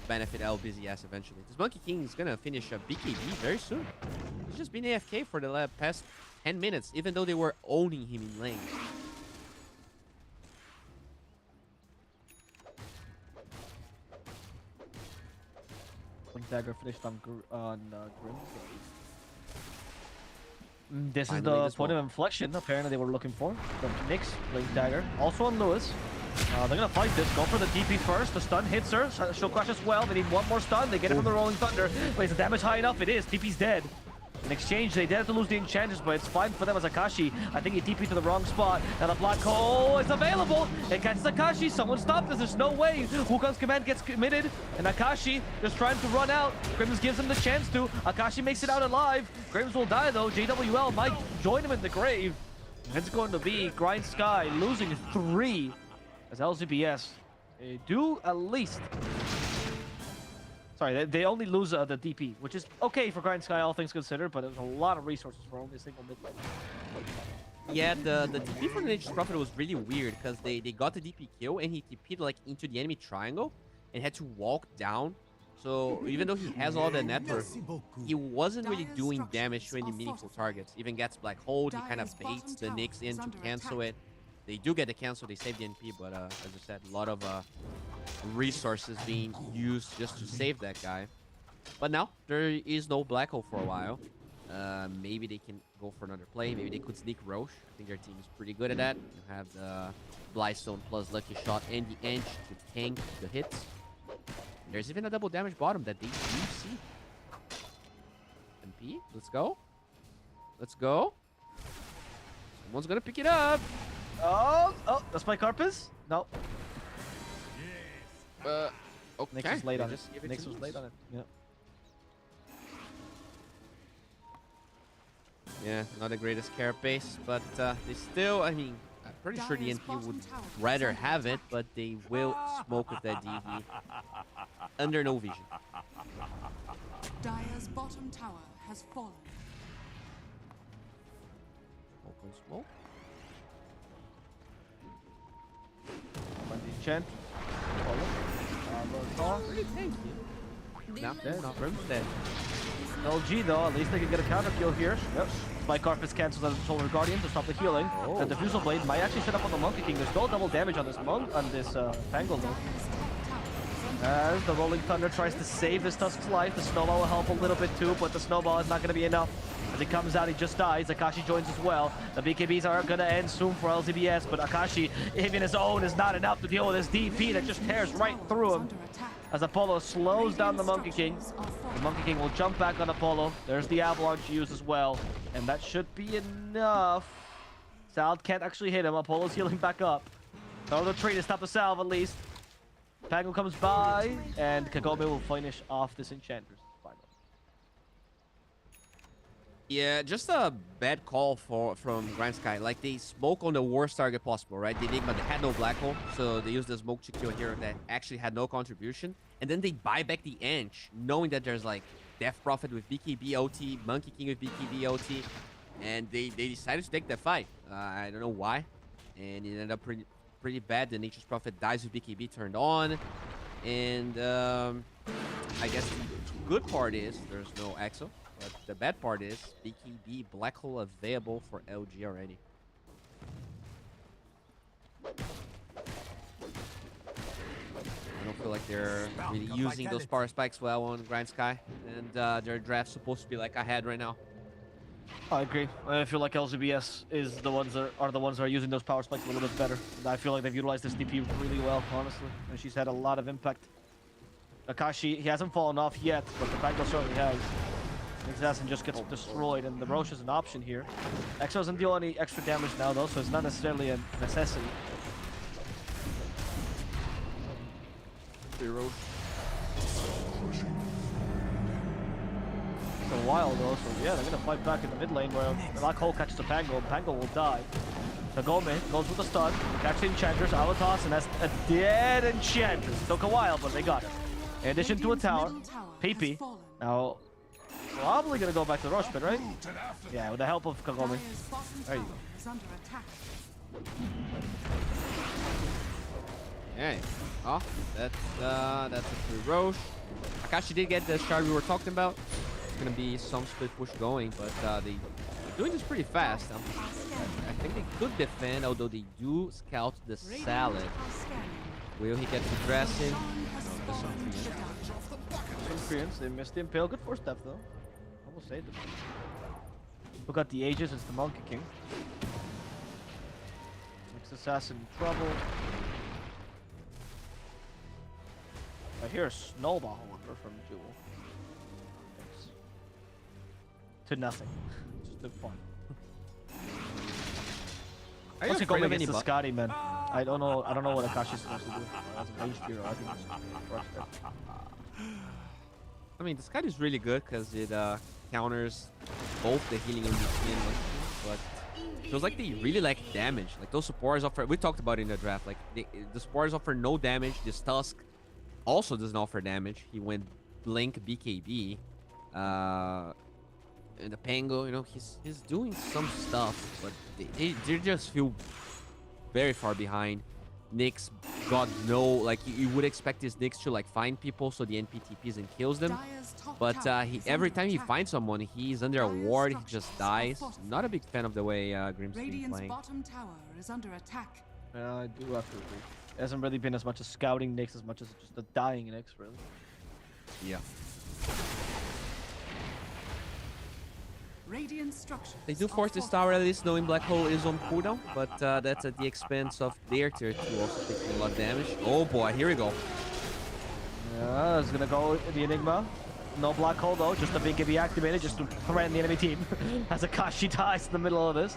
benefit LBZS eventually. This Monkey King is gonna finish a BKB very soon. He's just been AFK for the past 10 minutes, even though they were owning him in lane. Blink dagger finished on Grim. This is the point of inflection apparently they were looking for. The Nyx Blink dagger, also on Lewis. They're gonna fight this. Go for the DP first. The stun hits her. She'll crash as well. They need one more stun. They get it from the Rolling Thunder. But is the damage high enough? It is. DP's dead. In exchange, they did have to lose the enchanters, but it's fine for them as Akashi. I think he TP'd to the wrong spot. Now the black hole is available. It catches Akashi. Someone stop this. There's no way. Wukong's command gets committed, and Akashi just trying to run out. Grims gives him the chance to. Akashi makes it out alive. Grims will die though. JWL might join him in the grave. It's going to be GrindSky losing 3 as LZBS. They do at least. Sorry, they only lose the DP, which is okay for GrindSky, all things considered, but there's a lot of resources for only a single mid lane. Yeah, the DP for the Nature's Prophet was really weird because they got the DP kill and he TP'd like into the enemy triangle and had to walk down. So even though he has all the network, he wasn't really doing damage to any meaningful targets. Even gets Black Hold, he kind of baits the Nyx in to cancel it. They do get the cancel, they save the NP, but as I said, a lot of resources being used just to save that guy. But now, there is no Black Hole for a while. Maybe they can go for another play. Maybe they could sneak Roche. I think their team is pretty good at that. You have the Blightstone plus Lucky Shot and the Edge to tank the hits. There's even a double damage bottom that they do see. MP, let's go. Let's go. Someone's gonna pick it up. Oh, that's my Carpus? No. Okay. Nyx was late on it. Nyx was late on it. Yeah. Yeah, not the greatest carapace, but they still, I mean, I'm pretty sure the NP would rather have it, but they will smoke with that DV under no vision. Dire's bottom tower has fallen. Smoke on smoke. Enchant. No, they're not. Grim's dead. LG though, at least they can get a counter kill here. Yep. Spike Carpus cancels out the Solar Guardian to stop the healing. The Diffusal Blade might actually set up on the Monkey King. There's still double damage on this Tangle though. As the Rolling Thunder tries to save his Tusk's life, the Snowball will help a little bit too, but the Snowball is not going to be enough. As he comes out, he just dies. Akashi joins as well. The BKBs are going to end soon for LZBS, but Akashi, even his own, is not enough to deal with this DP that just tears right through him. As Apollo slows down the Monkey King. The Monkey King will jump back on Apollo. There's the Avalanche use as well. And that should be enough. Salve can't actually hit him. Apollo's healing back up. Throw the tree to stop the Salve at least. Pango comes by, and Kagome will finish off this Enchantress. Yeah, just a bad call from GrindSky. Like, they smoke on the worst target possible, right? They did, but they had no Black Hole, so they used the smoke to kill a hero that actually had no contribution. And then they buy back the Ench, knowing that there's, like, Death Prophet with BKB OT, Monkey King with BKB OT, and they decided to take that fight. I don't know why, and it ended up pretty bad. The Nature's Prophet dies with BKB turned on, and I guess the good part is there's no Exo. But the bad part is BKB Black Hole available for LG already. I don't feel like they're really using those power spikes well on GrindSky, and their draft's supposed to be like ahead right now. I agree. I feel like LZBS is the ones that are using those power spikes a little bit better. I feel like they've utilized this DP really well, honestly, and she's had a lot of impact. Akashi, he hasn't fallen off yet, but the Pango certainly has. The assassin just gets destroyed, and the Roche is an option here. Exo doesn't deal any extra damage now, though, so it's not necessarily a necessity. Roche. A while though, so yeah, they're gonna fight back in the mid lane where Black Hole catches the Pango, and Pango will die. Kagome goes with the stun, catches the Enchantress, Alatos, and that's a dead Enchantress. It took a while, but they got it. In addition to a tower, PP. Now, probably gonna go back to the Rush pit, right? Yeah, with the help of Kagome. There you go. Hey, oh, that's a free Roche. Akashi did get the shard we were talking about. Gonna be some split push going, but they doing this pretty fast. I think they could defend, although they do scout the salad. Will he get to dressing? No, some Koreans, they missed the impale. Good first step though. Almost saved him. Who got the Aegis? It's the Monkey King. Makes Assassin in trouble. I hear a snowball however from Jewel. To nothing. Just the fun. Are you afraid of any the Scotty, man? I don't know what Akashi's supposed to do. As a range hero, I think it's first step. I mean, the Scotty is really good because it counters both the healing and the skin, but it feels like they really lack damage. Like those supporters offer. We talked about it in the draft. Like the supporters offer no damage. This Tusk also doesn't offer damage. He went Blink BKB. And the Pango, you know, he's doing some stuff, but they just feel very far behind. Nyx got no, like you would expect this Nyx to like find people so the NPTPs and kills them, but every time he finds someone, he's under a ward, he just dies. Not a big fan of the way GrindSky is playing. Bottom tower is under attack. I do have to agree. It hasn't really been as much as scouting Nyx as much as just the dying Nyx, really. Yeah. They do force this tower at least, knowing Black Hole is on cooldown, but that's at the expense of their tier 2 also taking a lot of damage. Oh boy, here we go. Yeah, it's gonna go the Enigma. No Black Hole though, just a BKB activated just to threaten the enemy team. As Akashi dies in the middle of this.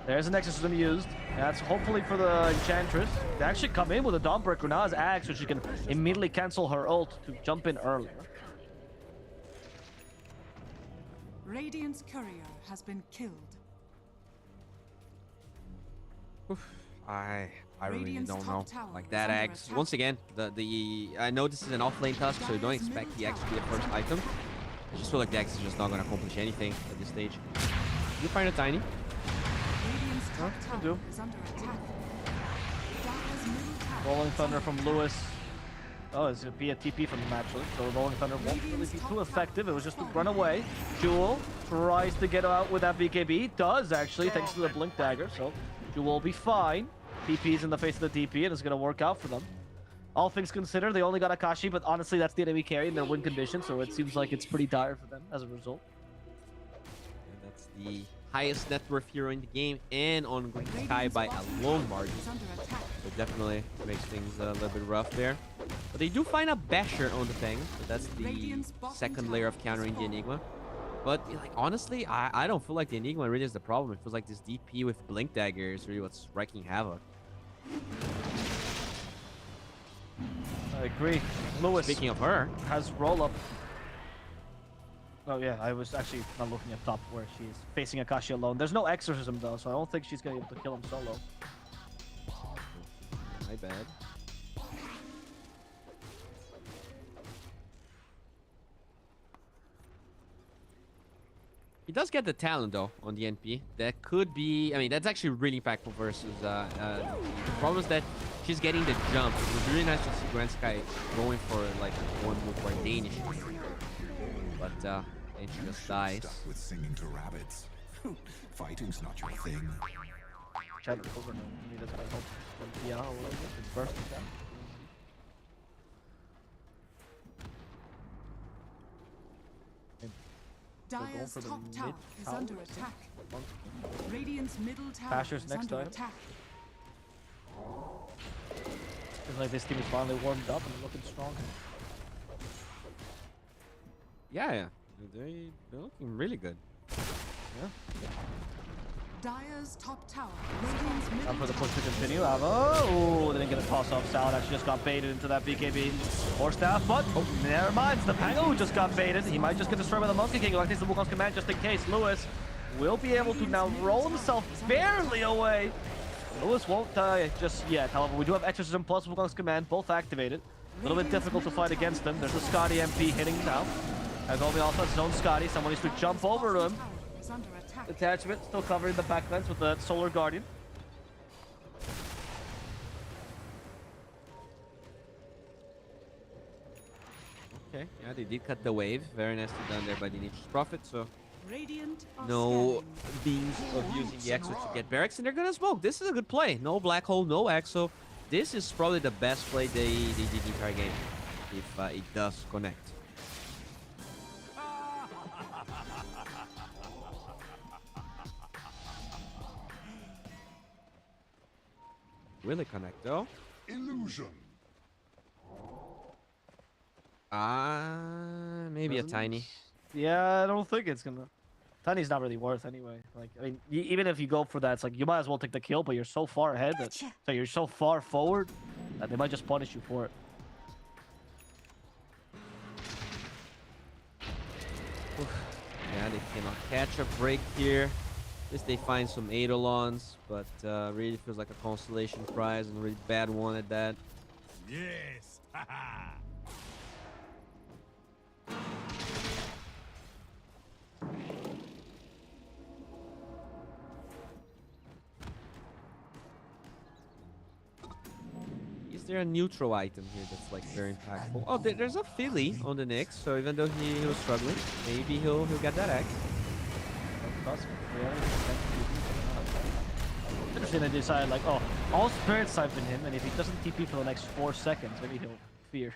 There's an exorcism used. That's hopefully for the Enchantress. They actually come in with a Dawnbreaker now as Axe, so she can immediately cancel her ult to jump in earlier. Radiant's courier has been killed. I really don't know. Like that Axe. Once again, I know this is an off lane task, so you don't expect the Axe to be the first item. I just feel like the Axe is just not going to accomplish anything at this stage. You find a tiny. Do. Rolling Thunder from Lewis. Oh, it's gonna be a TP from him actually, so Rolling Thunder won't really be too effective. It was just to run away. Jewel tries to get out with that BKB. Does actually, thanks to the Blink Dagger, so Jewel will be fine. TP's in the face of the DP, and it's gonna work out for them. All things considered, they only got Akashi, but honestly, that's the enemy carry in their win condition, so it seems like it's pretty dire for them as a result. And that's the highest net worth hero in the game, and on GrindSky by a long margin. So definitely makes things a little bit rough there. But they do find a Basher on the thing, so that's the second layer of countering the Enigma. But like honestly, I don't feel like the Enigma really is the problem. It feels like this DP with Blink Dagger is really what's wreaking havoc. I agree. Lewis, speaking of her, has roll up. Oh yeah, I was actually not looking at top where she's facing Akashi alone. There's no exorcism though, so I don't think she's gonna be able to kill him solo. My bad. He does get the talent though on the NP. That could be, I mean, that's actually really impactful versus the problem is that she's getting the jump. It was really nice to see GrindSky going for like one move for a Danish. But then she just dies. Stuck with singing to rabbits. Fighting's not your thing. Chat over now. Maybe that's gonna help. Yeah, a little bit. It's burst attack. Dire's for the top tower is mid under tower. attack. Radiant's middle tower Basher's is next under item. attack. Feels like this team is finally warmed up and looking strong. Yeah. They're looking really good. Yeah. Dire's top tower. Radiant's middle Up for the tower push to continue. Oh, they didn't get a toss off. Salad actually just got baited into that BKB. Or staff, but never mind. The Pango just got baited. He might just get destroyed by the Monkey King. Like this, the Wukong's command just in case. Lewis will be able to now roll himself barely away. Lewis won't die just yet. However, we do have Exorcism plus Wukong's command, both activated. A little bit difficult to fight against them. There's a Scotty MP hitting now. As Obi also has his own Scotty. Someone needs to jump over to him. is under attack. Attachment still covering the back lens with the Solar Guardian. Okay, yeah, they did cut the wave. Very nicely done there by the Nature's Prophet, so Radiant are no scanning. beams of using the Exo to get barracks, and they're gonna smoke. This is a good play. No black hole, no Exo. This is probably the best play they did the entire game, if it does connect. Will it connect though? Illusion. Maybe a tiny. Yeah, I don't think it's gonna. Tiny's not really worth anyway. Like, I mean, even if you go for that, it's like you might as well take the kill, but you're so far ahead that so you're so far forward that they might just punish you for it. Yeah, they cannot catch a break here. At least they find some Eidolons, but really feels like a consolation prize and a really bad one at that. Yes. Is there a neutral item here that's like very impactful? Oh, there's a Philly on the Nyx, so even though he was struggling, maybe he'll get that X. Interesting, they decided like, oh, all spirits siphon him, and if he doesn't TP for the next 4 seconds, maybe he'll fear.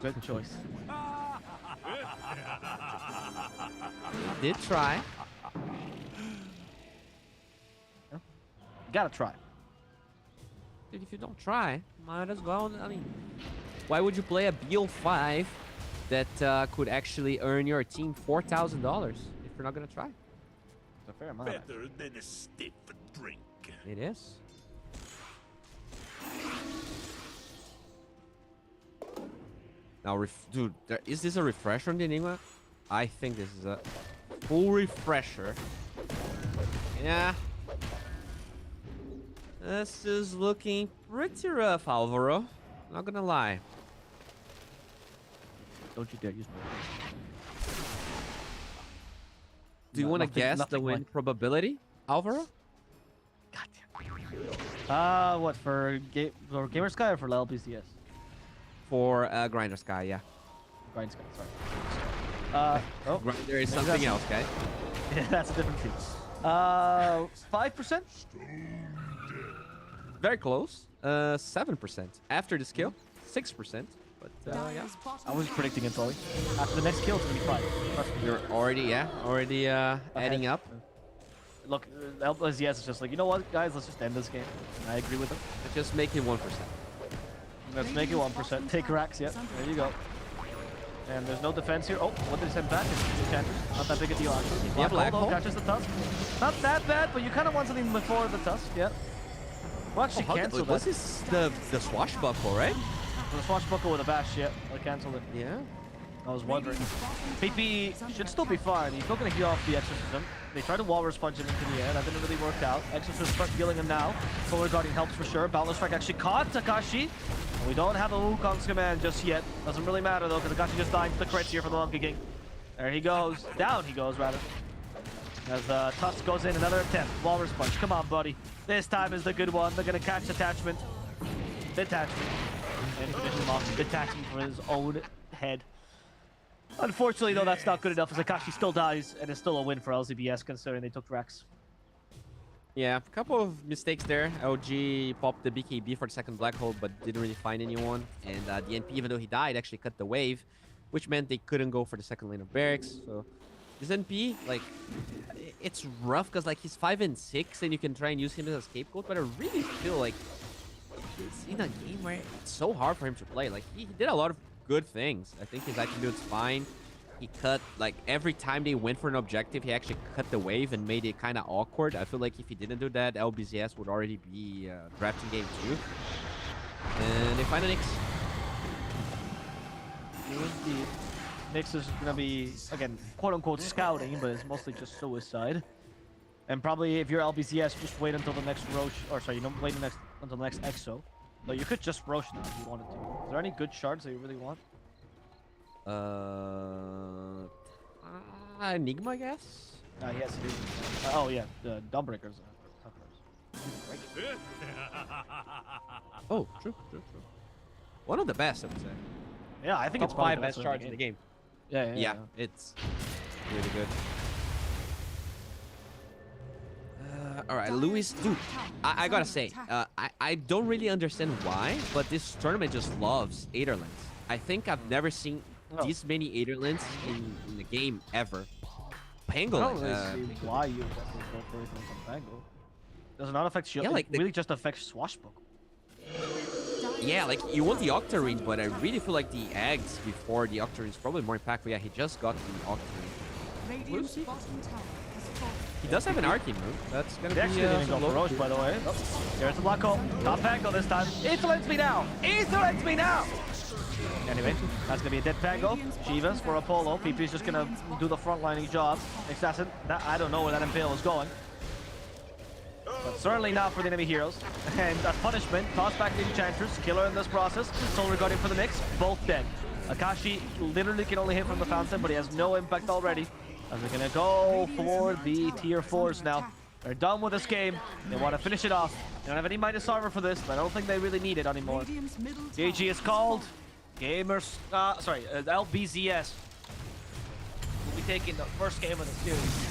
Good choice. Did try. You gotta try. Dude, if you don't try, might as well. I mean, why would you play a BO5 that could actually earn your team $4,000 if you're not gonna try? It's a fair amount. Better than a stiff drink. It is. Now, dude, is this a refresher on the Enigma? I think this is a full refresher. Yeah. This is looking pretty rough, Alvaro. Not gonna lie. Don't you dare use my. Do you want to guess the win like... probability, Alvaro? Goddamn. What for GamerSky or for LBZS? For GrindSky, yeah. GrindSky, sorry. Oh, There is something else, guys. Yeah, that's a different team. 5%? Very close. 7%. After this kill, 6%. But yeah. I was predicting it, Tully. After the next kill, it's gonna be 5. You're already adding up. Look, LBZS is just like, you know what, guys, let's just end this game. And I agree with them. Just make it 1%. Let's make it 1%. Take racks, yep. There you go. And there's no defense here. Oh, what did he send back? It's Enchantress. Not that big a deal, actually. Black Hole catches the Tusk. Not that bad, but you kind of want something before the Tusk, yeah. Well, actually, cancel that. This is the swashbuckle, right? The swashbuckle with a bash, yeah. I canceled it. Yeah. I was wondering. PP should still be fine. He's not going to heal off the Exorcism. They tried to Walrus punch him into the air. That didn't really work out. Exorcism start healing him now. Solar Guardian helps for sure. Boundless Strike actually caught Takashi. And we don't have a Wukong's command just yet. Doesn't really matter though, because Takashi just died to the crits here for the Monkey King. There he goes. Down he goes, rather. As Tusk goes in, another attempt. Walrus punch. Come on, buddy. This time is the good one. They're going to catch attachment. Detachment. And finish him off. Detachment from his own head. Unfortunately, though, that's not good enough as Akashi still dies, and it's still a win for LZBS considering they took Rex. Yeah, a couple of mistakes there. LG popped the BKB for the second black hole, but didn't really find anyone. And the NP, even though he died, actually cut the wave, which meant they couldn't go for the second lane of barracks. So This NP, like, it's rough because like he's 5 and 6, and you can try and use him as a scapegoat. But I really feel like it's in a game where it's so hard for him to play. Like he did a lot of good things. I think his attribute's fine. He cut, like, every time they went for an objective, he actually cut the wave and made it kind of awkward. I feel like if he didn't do that, LBZS would already be drafting game 2. And they find an Nyx. Indeed. Nyx is going to be, again, quote-unquote scouting, but it's mostly just suicide. And probably if you're LBZS, just wait until the next Roche, or sorry, you don't wait until the next Exo. So you could just Roche now if you wanted to. Is there any good shards that you really want? Enigma, I guess? Yes, it is. Oh, yeah, the Dawnbreakers. Oh, true. One of the best, I would say. Yeah, I think Top it's probably 5 best shards in the game. Yeah, it's really good. All right, Luis, dude, I gotta say, I don't really understand why, but this tournament just loves Aderlands. I think I've never seen this many Aderlands in the game ever. Pango, I don't really see why you definitely go for anything from Pango. Does not affect shield. Yeah, like it really just affects Swashbuckle. Yeah, like you want the Octarine, but I really feel like the eggs before the Octarine is probably more impactful. Yeah, he just got the Octarine. He does have an Arcane move. That's gonna be actually didn't go for Roche, by the way. Oh, here's the black hole. Top Pango this time. Etherlens me now! Etherlens me now! Anyway, that's gonna be a dead Pango. Shivas for Apollo. PP's just gonna do the frontlining job. Assassin, I don't know where that Impale is going. But certainly not for the enemy heroes. And as punishment, toss back the Enchantress, killer in this process. Solar Guardian for the Nyx, both dead. Akashi literally can only hit from the fountain, but he has no impact already. And they're gonna go for the tier 4s now. They're done with this game. They want to finish it off. They don't have any Midas Armor for this, but I don't think they really need it anymore. GG is called. Gamers, LBZS will be taking the first game of the series.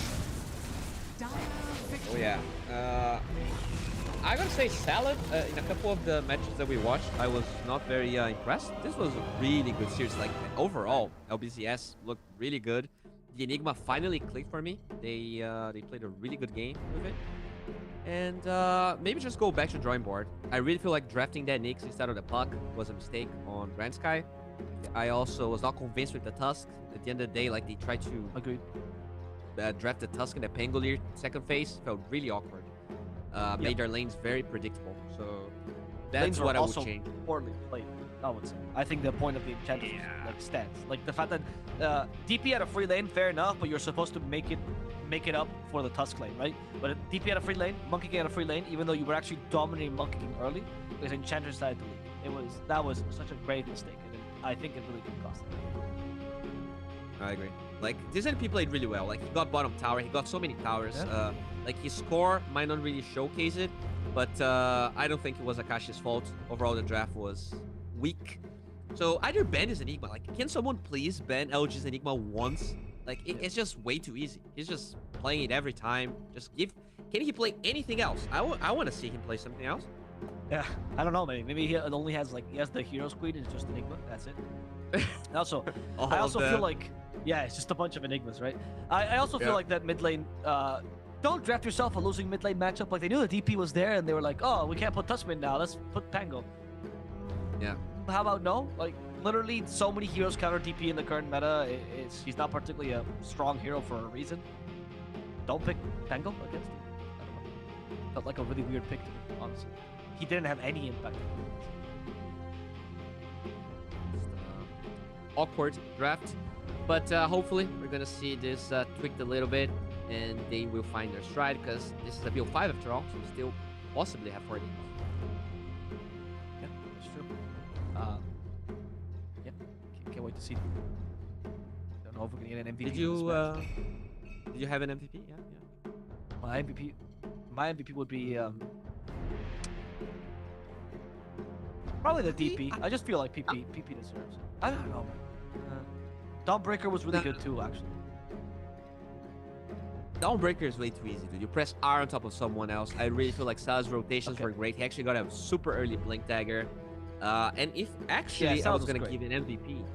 Oh yeah. I gotta say, Salad, in a couple of the matches that we watched, I was not very impressed. This was a really good series. Like, overall, LBZS looked really good. The Enigma finally clicked for me. They played a really good game with it. And maybe just go back to drawing board. I really feel like drafting that Nyx instead of the Puck was a mistake on GrindSky. I also was not convinced with the Tusk. At the end of the day, like, they tried to draft the Tusk in the Pangolier second phase. Felt really awkward. Made their lanes very predictable. So that's what I would change. Poorly played, I would say. I think the point of the Enchantress is like stance. Like the fact that DP had a free lane, fair enough, but you're supposed to make it up for the Tusk lane, right? But DP had a free lane, Monkey King had a free lane, even though you were actually dominating Monkey King early, because Enchantress decided to leave. That was such a grave mistake, and I think it really could cost them. I agree. Like, this NP played really well. Like, he got bottom tower, he got so many towers. Like, his score might not really showcase it, but I don't think it was Akashi's fault. Overall, the draft was weak. So either ban his Enigma. Like, can someone please ban LG's Enigma once? Like, it's just way too easy. He's just playing it every time. Just give... Can he play anything else? I want to see him play something else. Yeah, I don't know, maybe he only has, like, he has the Heroes Queen, it's just Enigma, that's it. And also, I also feel like, yeah, it's just a bunch of Enigmas, right? I also feel like that mid lane, don't draft yourself a losing mid lane matchup. Like, they knew the DP was there, and they were like, oh, we can't put Tusk mid now, let's put Pango. Yeah. How about no? Like, literally, so many heroes counter DP in the current meta. He's not particularly a strong hero for a reason. Don't pick Pango against him. I don't know. Felt like a really weird pick to me, honestly. He didn't have any impact. Awkward draft, but hopefully we're gonna see this tweaked a little bit, and they will find their stride, because this is a BO5 after all, so we still possibly have 4 games. Yeah, that's true. Yeah, can't wait to see. Don't know if we're gonna get an MVP. Did you have an MVP? Yeah. My MVP would be probably the DP. I just feel like PP deserves it. I don't know, man. Dawnbreaker was really good too, actually. Dawnbreaker is way too easy, dude. You press R on top of someone else. I really feel like Sal's rotations were great. He actually got a super early Blink Dagger. And if actually I was going to give an MVP,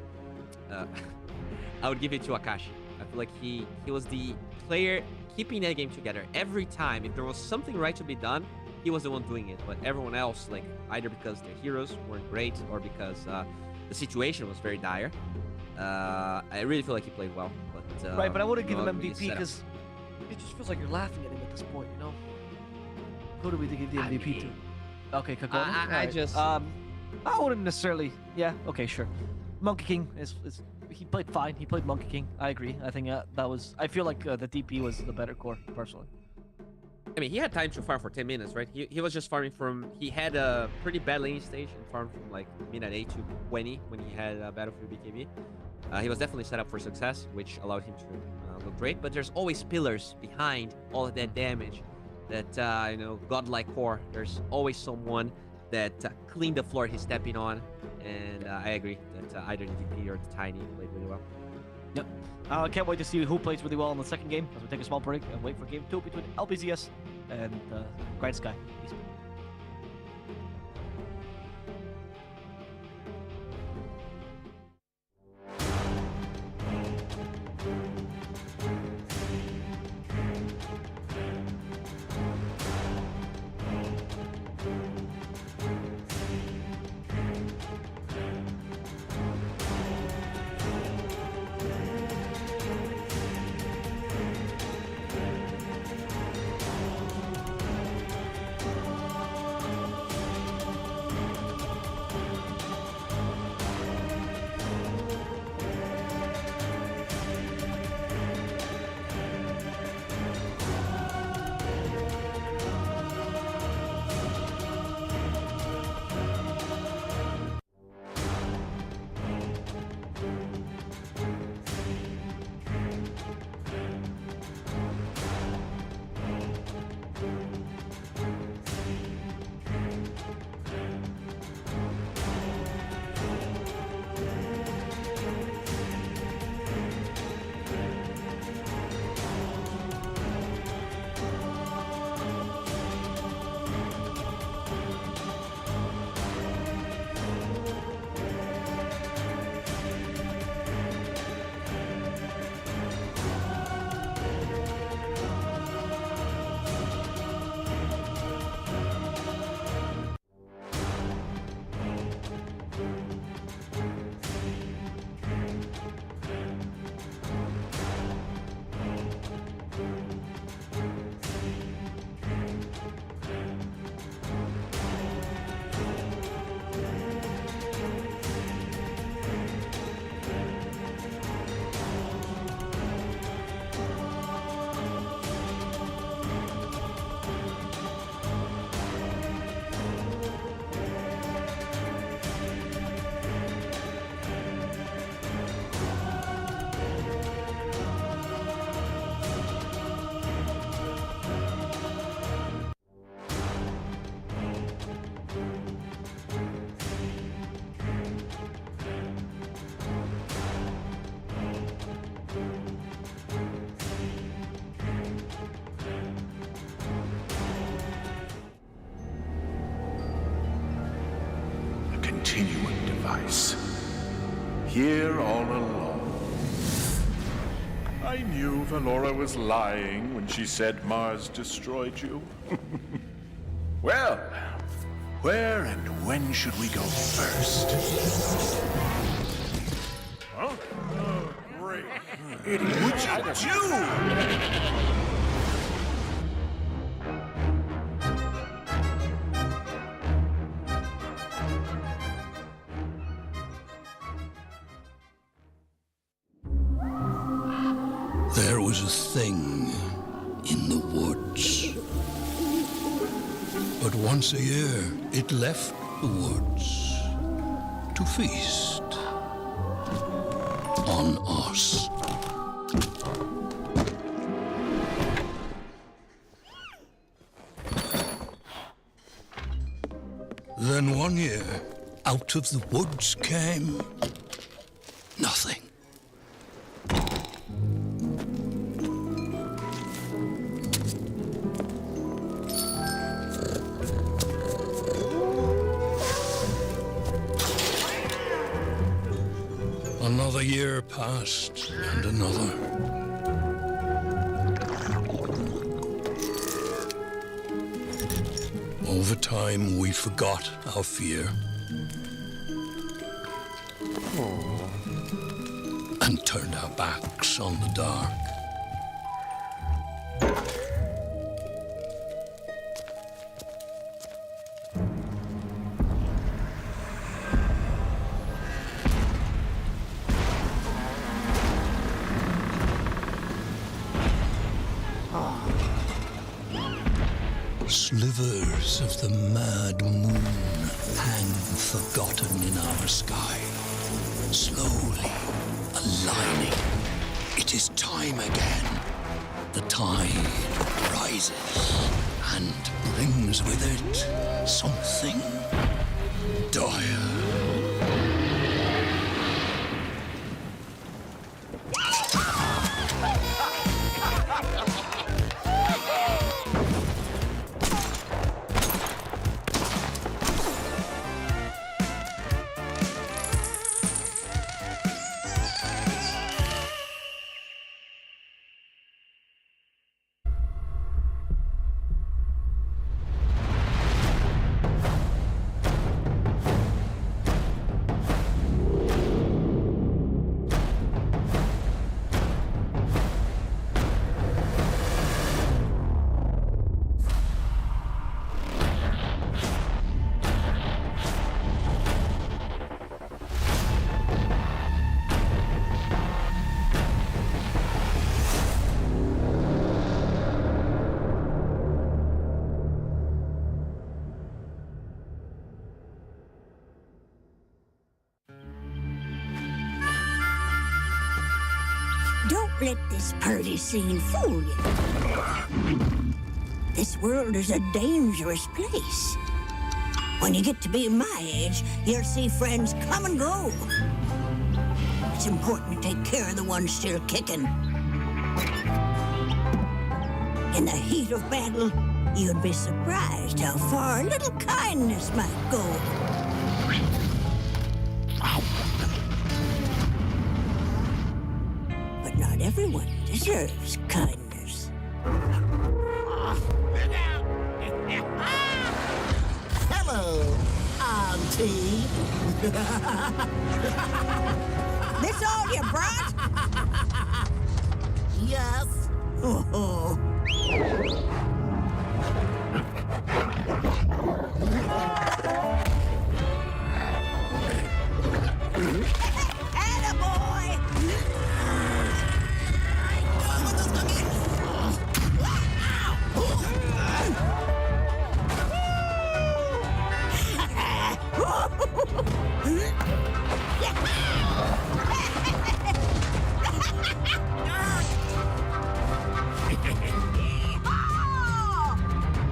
I would give it to Akashi. I feel like he was the player keeping that game together every time. If there was something right to be done, he was the one doing it. But everyone else, like either because their heroes weren't great or because the situation was very dire, I really feel like he played well. But right, but I wouldn't give him really MVP because it just feels like you're laughing at him at this point, you know? Who do we give the MVP to? Okay, Kagome? I just... I wouldn't necessarily... Yeah, okay, sure. Monkey King is he played fine. He played Monkey King. I agree. I think that was... I feel like the DP was the better core, personally. I mean, he had time to farm for 10 minutes, right? He was just farming from... He had a pretty bad laning stage and farmed from like minute 8 to 20 when he had Battlefield BKB. He was definitely set up for success, which allowed him to look great. But there's always pillars behind all of that damage. That, you know, godlike core. There's always someone that cleaned the floor he's stepping on. And I agree that either the DP or the Tiny played really well. Yep. I can't wait to see who plays really well in the second game as we take a small break and wait for game 2 between LBZS and GrindSky. Continuing device. Here all along. I knew Valora was lying when she said Mars destroyed you. Well, where and when should we go first? Huh? Oh, great. What'd you do? There was a thing in the woods. But once a year, it left the woods to feast on us. Then one year, out of the woods came nothing. Another year passed, and another. Over time, we forgot our fear. And turned our backs on the dark. Slivers of the mad moon hang forgotten in our sky, slowly aligning. It is time again. The tide rises and brings with it something dire. Don't let this party scene fool you. This world is a dangerous place. When you get to be my age, you'll see friends come and go. It's important to take care of the ones still kicking. In the heat of battle, you'd be surprised how far a little kindness might go. But not everyone deserves kindness. Hello, Auntie. This all you brought? Yes. Oh. Attaboy!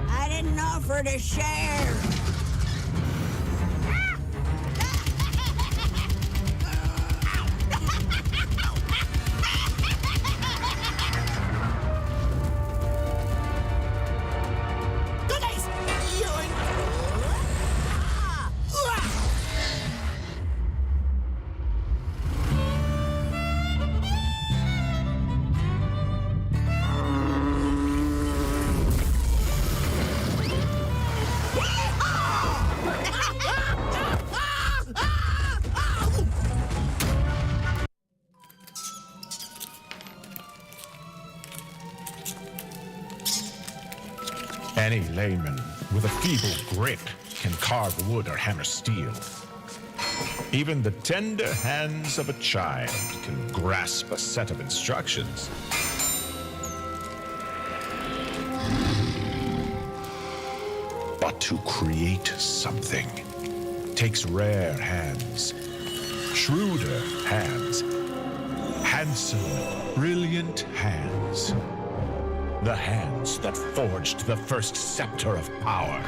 I didn't offer to share. Any layman with a feeble grip can carve wood or hammer steel. Even the tender hands of a child can grasp a set of instructions. But to create something takes rare hands, shrewder hands, handsome, brilliant hands. The hands that forged the first scepter of power.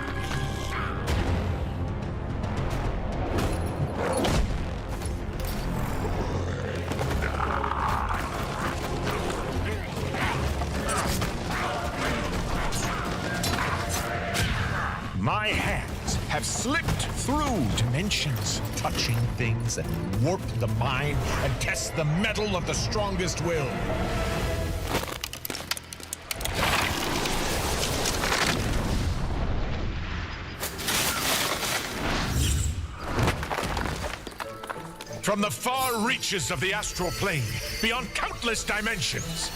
My hands have slipped through dimensions, touching things that warp the mind and test the mettle of the strongest will. From the far reaches of the astral plane, beyond countless dimensions.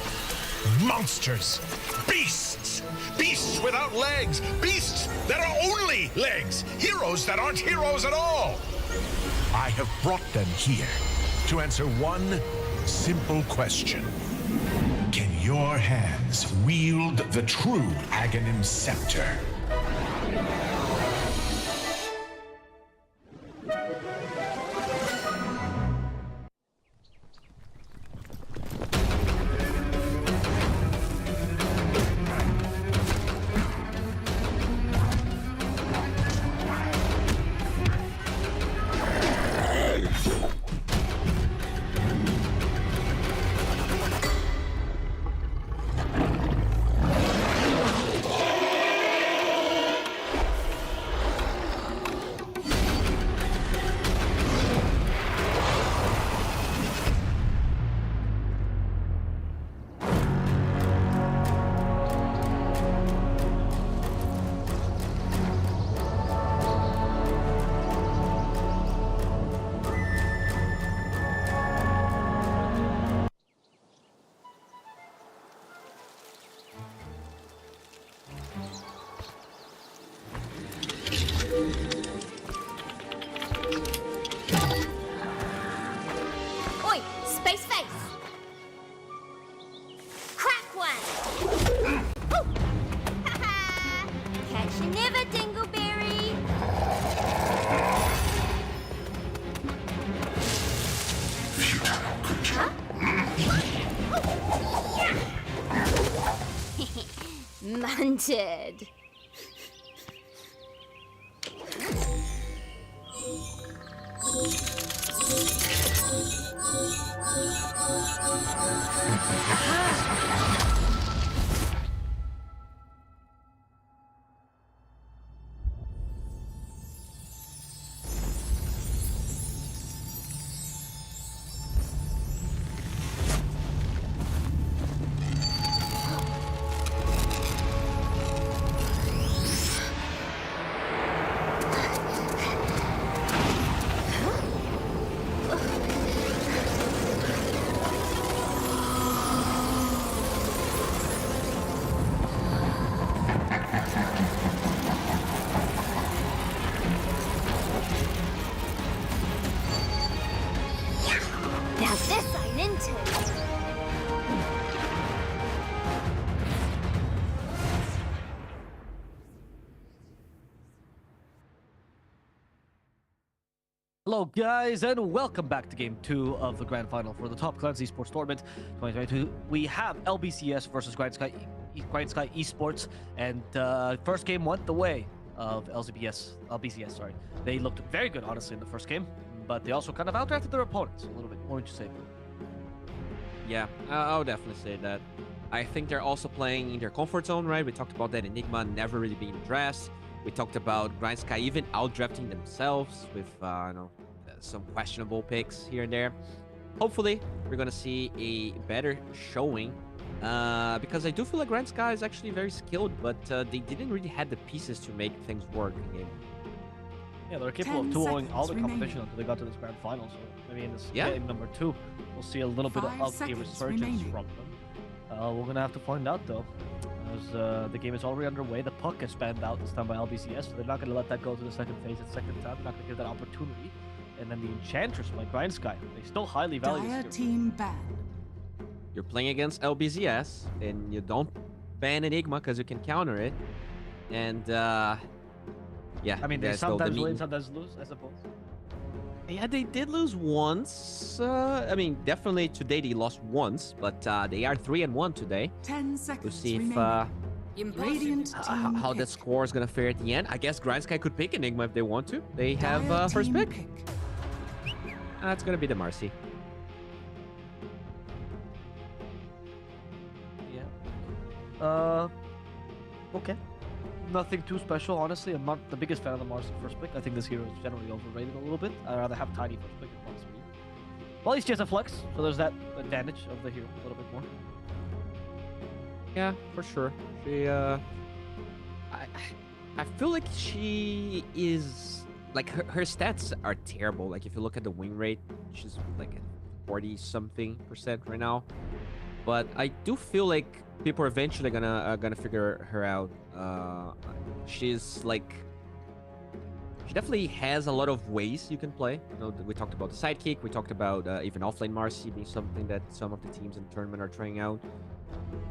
Monsters, beasts, beasts without legs, beasts that are only legs, heroes that aren't heroes at all. I have brought them here to answer one simple question. Can your hands wield the true Aghanim scepter? Oi, space face. Crack one. Haha. Catch you never, Dingleberry. Munted. Now this I'm into. Hello guys, and welcome back to Game 2 of the Grand Final for the Top Clans Esports Tournament 2022. We have LBCS versus GrindSky Esports, and first game went the way of LBCS, sorry. They looked very good, honestly, in the first game, but they also kind of outdrafted their opponents a little bit. What would you say? Yeah, I would definitely say that. I think they're also playing in their comfort zone, right? We talked about that Enigma never really being dressed. We talked about GrindSky even outdrafting themselves with some questionable picks here and there. Hopefully, we're going to see a better showing because I do feel like GrindSky is actually very skilled, but they didn't really have the pieces to make things work in game. Yeah, they're capable of 2-0ing all the competition until they got to this grand final, so maybe in this game number 2, we'll see a little bit of a resurgence from them. We're going to have to find out, though, as the game is already underway. The puck is spanned out this time by LBCS, so they're not going to let that go to the second phase at the second time. They're not going to give that opportunity. And then the Enchantress by GrindSky, they still highly value this team ban. You're playing against LBZS, and you don't ban Enigma because you can counter it. And, yeah. I mean, they sometimes win, sometimes lose, I suppose. Yeah, they did lose once. I mean, definitely today they lost once, but they are 3-1 today. 10 seconds. We'll see if how that score is gonna fare at the end. I guess GrindSky could pick Enigma if they want to. They have first pick. That's gonna be the Marcy. Yeah. Okay. Nothing too special, honestly. I'm not the biggest fan of the Marcy first pick. I think this hero is generally overrated a little bit. I'd rather have Tiny first pick if Marcy. Well, he's just a flex, so there's that advantage of the hero a little bit more. Yeah, for sure. She, I feel like she is, like, her stats are terrible. Like, if you look at the win rate, She's like at 40-something% right now. But I do feel like people are eventually gonna figure her out. She's like, she definitely has a lot of ways you can play. You know, we talked about the sidekick. We talked about even offlane Marcy being something that some of the teams in the tournament are trying out.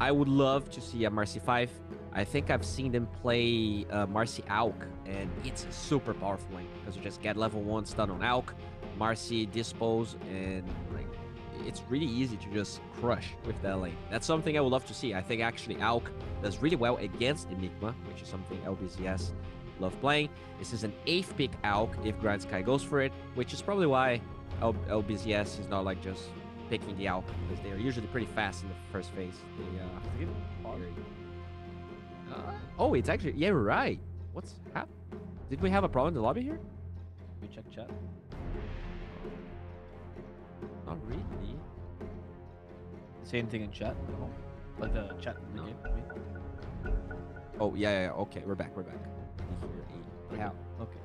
I would love to see a Marcy 5. I think I've seen them play Marcy Auk, and it's a super powerful lane because you just get level 1 stun on Auk, Marcy dispose, and like it's really easy to just crush with that lane. That's something I would love to see. I think actually Auk does really well against Enigma, which is something LBZS love playing. This is an 8th pick Auk if GrindSky goes for it, which is probably why LBZS is not like just picking the Auk, because they are usually pretty fast in the first phase. Oh, it's actually, yeah, right. What's happened? Did we have a problem in the lobby here? We check chat. Not really. Say anything in chat? No. Like the chat in the game. I mean. Oh yeah. Okay, we're back. Yeah. Okay.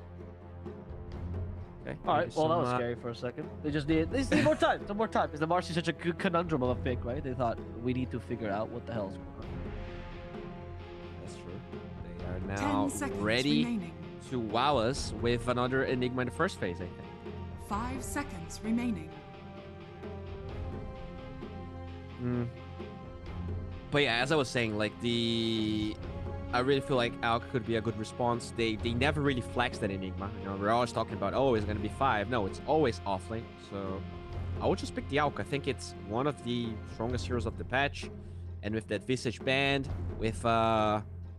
Okay. All right. Well, that was scary for a second. They just need more time. Some more time. Because the Marcy's such a good conundrum of a pick, right? They thought we need to figure out what the hell is going on. That's true. They are now ready to wow us with another Enigma in the first phase, I think. 5 seconds remaining. But yeah, as I was saying, like I really feel like Auk could be a good response. They never really flex that Enigma. You know, we're always talking about, oh, it's gonna be 5. No, it's always offlane. So I would just pick the Auk. I think it's one of the strongest heroes of the patch, and with that Visage band, with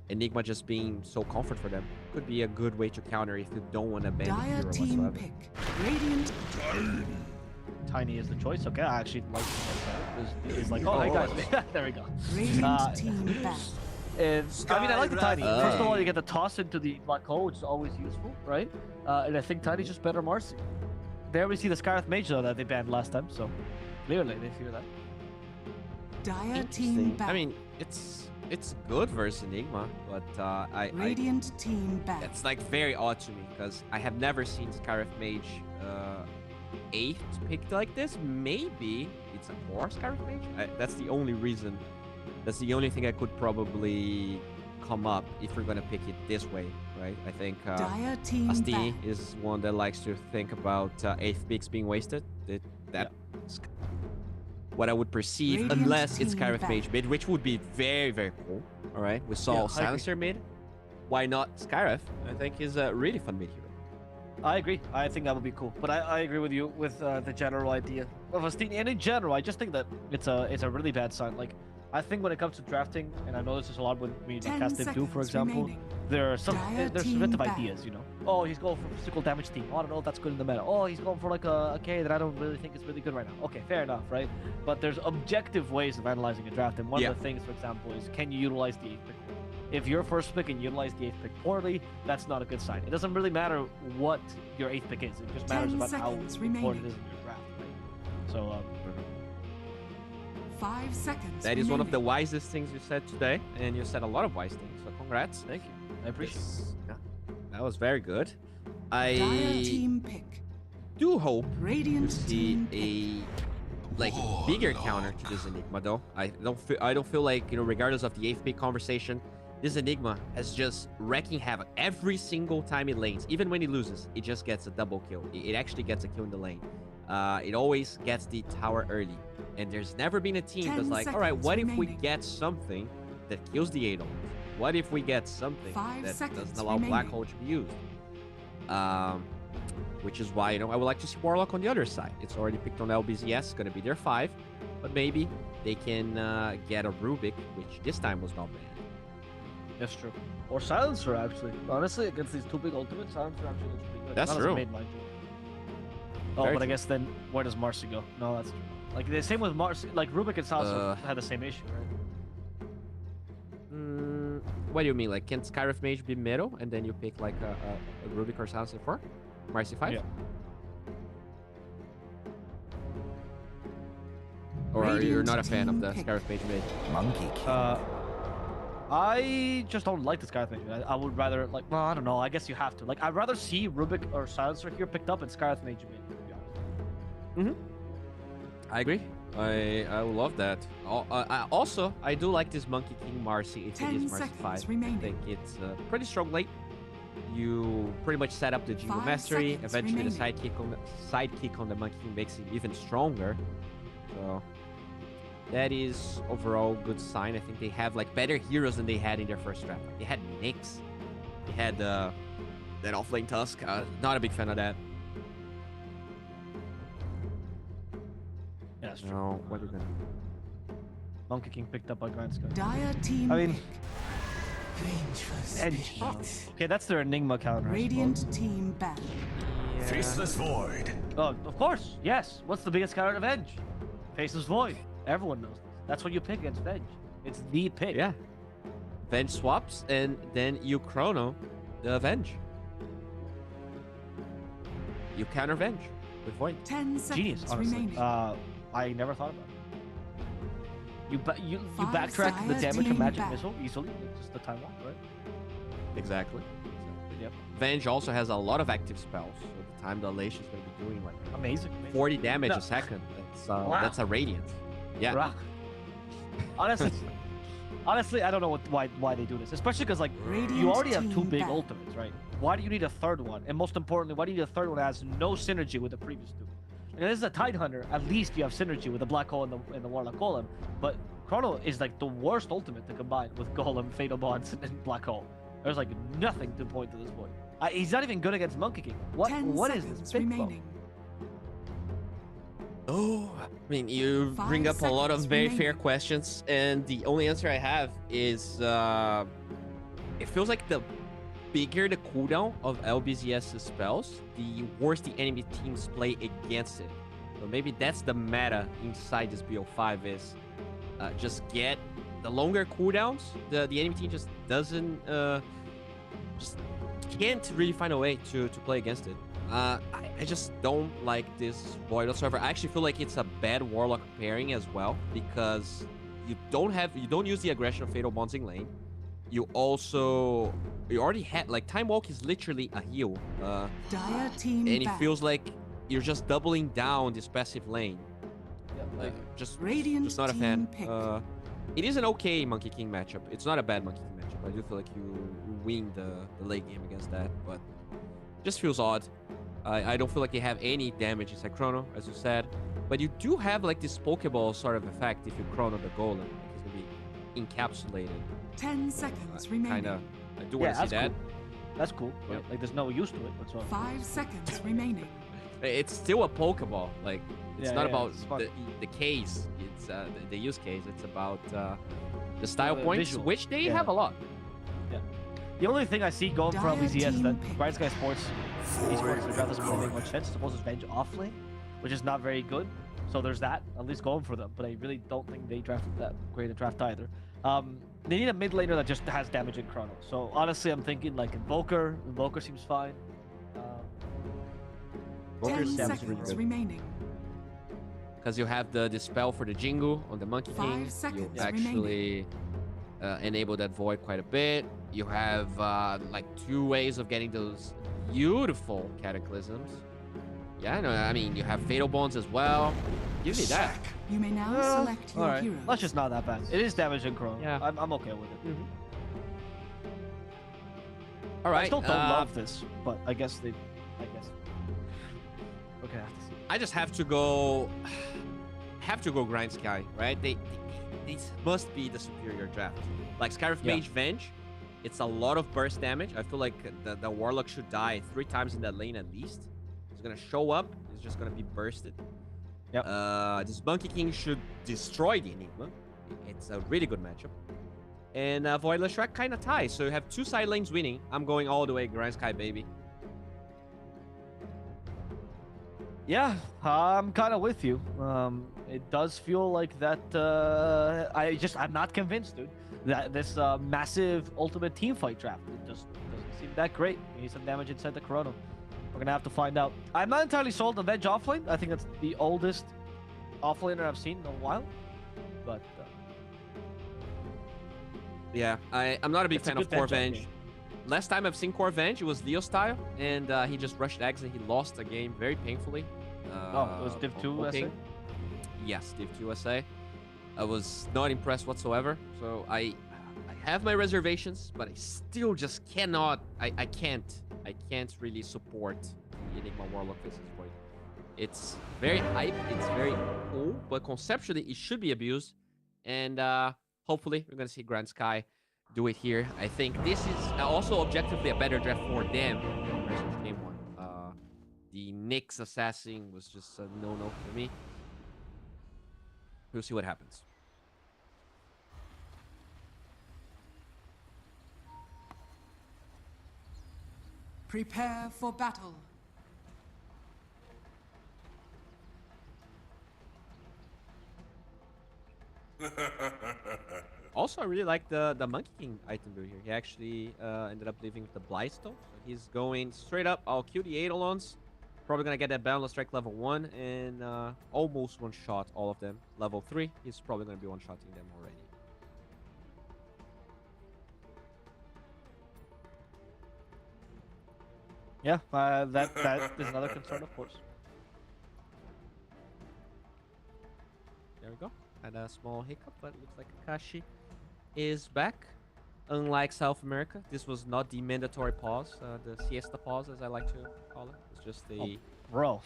Enigma just being so comfort for them, could be a good way to counter if you don't want to ban the hero whatsoever. Pick. Radiant. Tiny is the choice. Okay, I actually like that. It's like, oh, hey guys, there we go. Radiant team back. I mean, I like the Tiny. First of all, you get the toss into the black hole, which is always useful, right? And I think Tiny's just better Marcy. There we see the Scarlet Mage though that they banned last time, so clearly they fear that. Dire team back. I mean, it's good versus Enigma, but Radiant team back. It's like very odd to me because I have never seen Scarlet Mage 8th picked like this. Maybe it's a 4 Scarlet Mage. That's the only reason. That's the only thing I could probably come up if we're gonna pick it this way, right? I think Asti is one that likes to think about 8th picks being wasted. That's what I would perceive, Radiant unless it's Scarlet back. Mage mid, which would be very, very cool. All right, we saw Silencer mid. Why not Scarif? I think is a really fun mid hero. I agree. I think that would be cool. But I agree with you with the general idea of Astini. And in general, I just think that it's a really bad sign. Like, I think when it comes to drafting, and I know this is a lot when we cast Div 2, for example, there's a bit of ideas, you know. Oh, he's going for physical damage team. Oh, I don't know if that's good in the meta. Oh, he's going for like a K that I don't really think is really good right now. Okay, fair enough, right? But there's objective ways of analyzing a draft. And one of the things, for example, is can you utilize the 8th pick? If you're first pick and you utilize the 8th pick poorly, that's not a good sign. It doesn't really matter what your 8th pick is. It just matters about how important it is in your draft, right? So, 5 seconds. That is one of the wisest things you said today, and you said a lot of wise things. So congrats. Thank you. I appreciate it. Yeah, that was very good. I team pick. do hope Radiant to see a bigger counter to this Enigma, though. I don't feel like, you know, regardless of the 8th pick conversation, this Enigma has just wrecking havoc every single time it lanes. Even when he loses, it just gets a double kill. It actually gets a kill in the lane. It always gets the tower early. And there's never been a team that's like, all right, what if we get something that kills the Adol? What if we get something that doesn't allow Black Hole to be used? Which is why, you know, I would like to see Warlock on the other side. It's already picked on LBZS, it's going to be their 5. But maybe they can get a Rubik, which this time was not bad. That's true. Or Silencer, actually. Honestly, against these 2 big ultimates, Silencer actually looks pretty good. That's true. Made, mind you. Oh, Very but true. I guess then, where does Marcy go? No, that's true. Like, the same with Marcy. Like, Rubik and Silencer had the same issue, right? What do you mean? Like, can Skyriff Mage be middle, and then you pick, like, a Rubik or Silencer 4? Marcy 5? Yeah. Or you're not a fan of the Skyriff Mage mid? Monkey King. I just don't like this Scarlet Mage. I would rather, like, well, I don't know. I guess you have to. Like, I'd rather see Rubik or Silencer here picked up and Scarlet Mage mid, to be honest. I agree. I would love that. Also, I do like this Monkey King Marcy if it is Marcy 5. Remaining. I think it's pretty strong late. You pretty much set up the Jingle Mastery. Eventually, the sidekick on the Monkey King makes it even stronger. So that is overall good sign. I think they have like better heroes than they had in their first draft. They had Nyx. They had that offlane Tusk. Not a big fan of that. Yeah, that's true. No, what are you gonna do? Monkey King picked up by GrindSky. Dire team. I mean, Venge. okay, that's their Enigma counter. Radiant team back. Faceless Void. Oh, of course, yes. What's the biggest counter to Venge? Faceless Void. Everyone knows this. That's what you pick against Venge. It's the pick. Yeah. Venge swaps, and then you chrono the Venge. You counter Venge with Void. 10 seconds Genius, honestly. remaining. I never thought about it. You Five backtrack the seconds damage of team Magic back. Missile easily. It's just the time walk, right? Exactly. Yep. Venge also has a lot of active spells, so the time dilation is going to be doing like Amazing. 40 damage No. a second. Wow. That's a radiant. Yeah. Rock. Honestly, I don't know why they do this. Especially because like Radiant you already have two team big back. ultimates, right? Why do you need a third one? And most importantly, why do you need a third one that has no synergy with the previous two? And this is a Tidehunter. At least you have synergy with the Black Hole and the Warlock Golem. But Chrono is like the worst ultimate to combine with Golem, Fatal Bonds, and Black Hole. There's like nothing to point to this point. He's not even good against Monkey King. What 10 is this seconds pick, remaining. Oh, I mean, you 5 bring up a lot of seconds very fair remaining. questions, and the only answer I have is it feels like the bigger the cooldown of LBZS spells, the worse the enemy teams play against it. So maybe that's the meta inside this BO5 is just get the longer cooldowns. The enemy team just doesn't just can't really find a way to play against it. I just don't like this Void whatsoever. I actually feel like it's a bad Warlock pairing as well because you don't use the aggression of Fatal Bonds in lane. You already had like Time Walk is literally a heal. Dire team and it back. feels like you're just doubling down this passive lane. Like just not a fan. team pick. It is an okay Monkey King matchup. It's not a bad Monkey King matchup. I do feel like you win the late game against that, but just feels odd. I don't feel like they have any damage inside Chrono, as you said, but you do have like this Pokeball sort of effect if you Chrono the Golem. Like it's gonna be encapsulated. 10 seconds remaining. I do want to see that. Cool. That's cool. But, Yep. like there's no use to it whatsoever. 5 seconds remaining. It's still a Pokeball. Like it's not about it's fun. the case. It's the use case. It's about the style points, visual. which they Yeah. have a lot. The only thing I see going for Dire LBZS is team that pick. GrindSky Sports Esports the draft doesn't really make much sense. Suppose it's Venge offlane, which is not very good. So there's that, at least going for them. But I really don't think they drafted that great a draft either. They need a mid laner that just has damage in Chrono. So honestly, I'm thinking like Invoker. Invoker seems fine. 10 Invoker's damage is seconds good. remaining. Because you have the dispel for the Jingu on the Monkey 5 King. You seconds actually enable that void quite a bit. You have like 2 ways of getting those beautiful cataclysms. Yeah, no, I mean you have fatal bonds as well. Give me that. You may now select your Alright, heroes. that's just not that bad. It is damage in Chrono. Yeah. I'm okay with it. All right. I still don't love this, but I guess. Okay, I have to see. I just have to go GrindSky, right? They must be the superior draft. Like Scarif Yeah. Mage Venge, it's a lot of burst damage. I feel like the Warlock should die 3 times in that lane at least. He's gonna show up. He's just gonna be bursted. Yep. This Monkey King should destroy the Enigma. It's a really good matchup. And Voidless Shrek kind of ties. So you have 2 side lanes winning. I'm going all the way GrindSky, baby. Yeah, I'm kind of with you. It does feel like that. I'm not convinced, dude. That this massive ultimate team fight draft, it just doesn't seem that great. We need some damage inside the Chrono. We're gonna have to find out. I'm not entirely sold on Venge offlane. I think that's the oldest offlaner I've seen in a while. But Yeah, I'm not a big It's a fan good of Core Venge Venge. offlane. Last time I've seen Core Venge, it was Leo style, and he just rushed eggs and he lost the game very painfully. It was Div 2 hoping. SA? Yes, Div 2 SA. I was not impressed whatsoever. So I have my reservations, but I still just cannot. I can't really support the Enigma Warlock Faceless Void. It's very hype. It's very cool, but conceptually it should be abused. And hopefully we're gonna see GrindSky do it here. I think this is also objectively a better draft for them versus game one. The Nyx Assassin was just a no-no for me. We'll see what happens. Prepare for battle. Also, I really like the Monkey King item build here. He actually ended up leaving with the Blightstone. So he's going straight up. I'll kill the Eidolons. Probably going to get that Boundless Strike level 1 and almost one-shot all of them. Level 3, he's probably going to be one-shotting them already. Yeah, that is another concern, of course. There we go. Had a small hiccup, but it looks like Akashi is back. Unlike South America, this was not the mandatory pause, the siesta pause, as I like to call it. It's just the... Bro.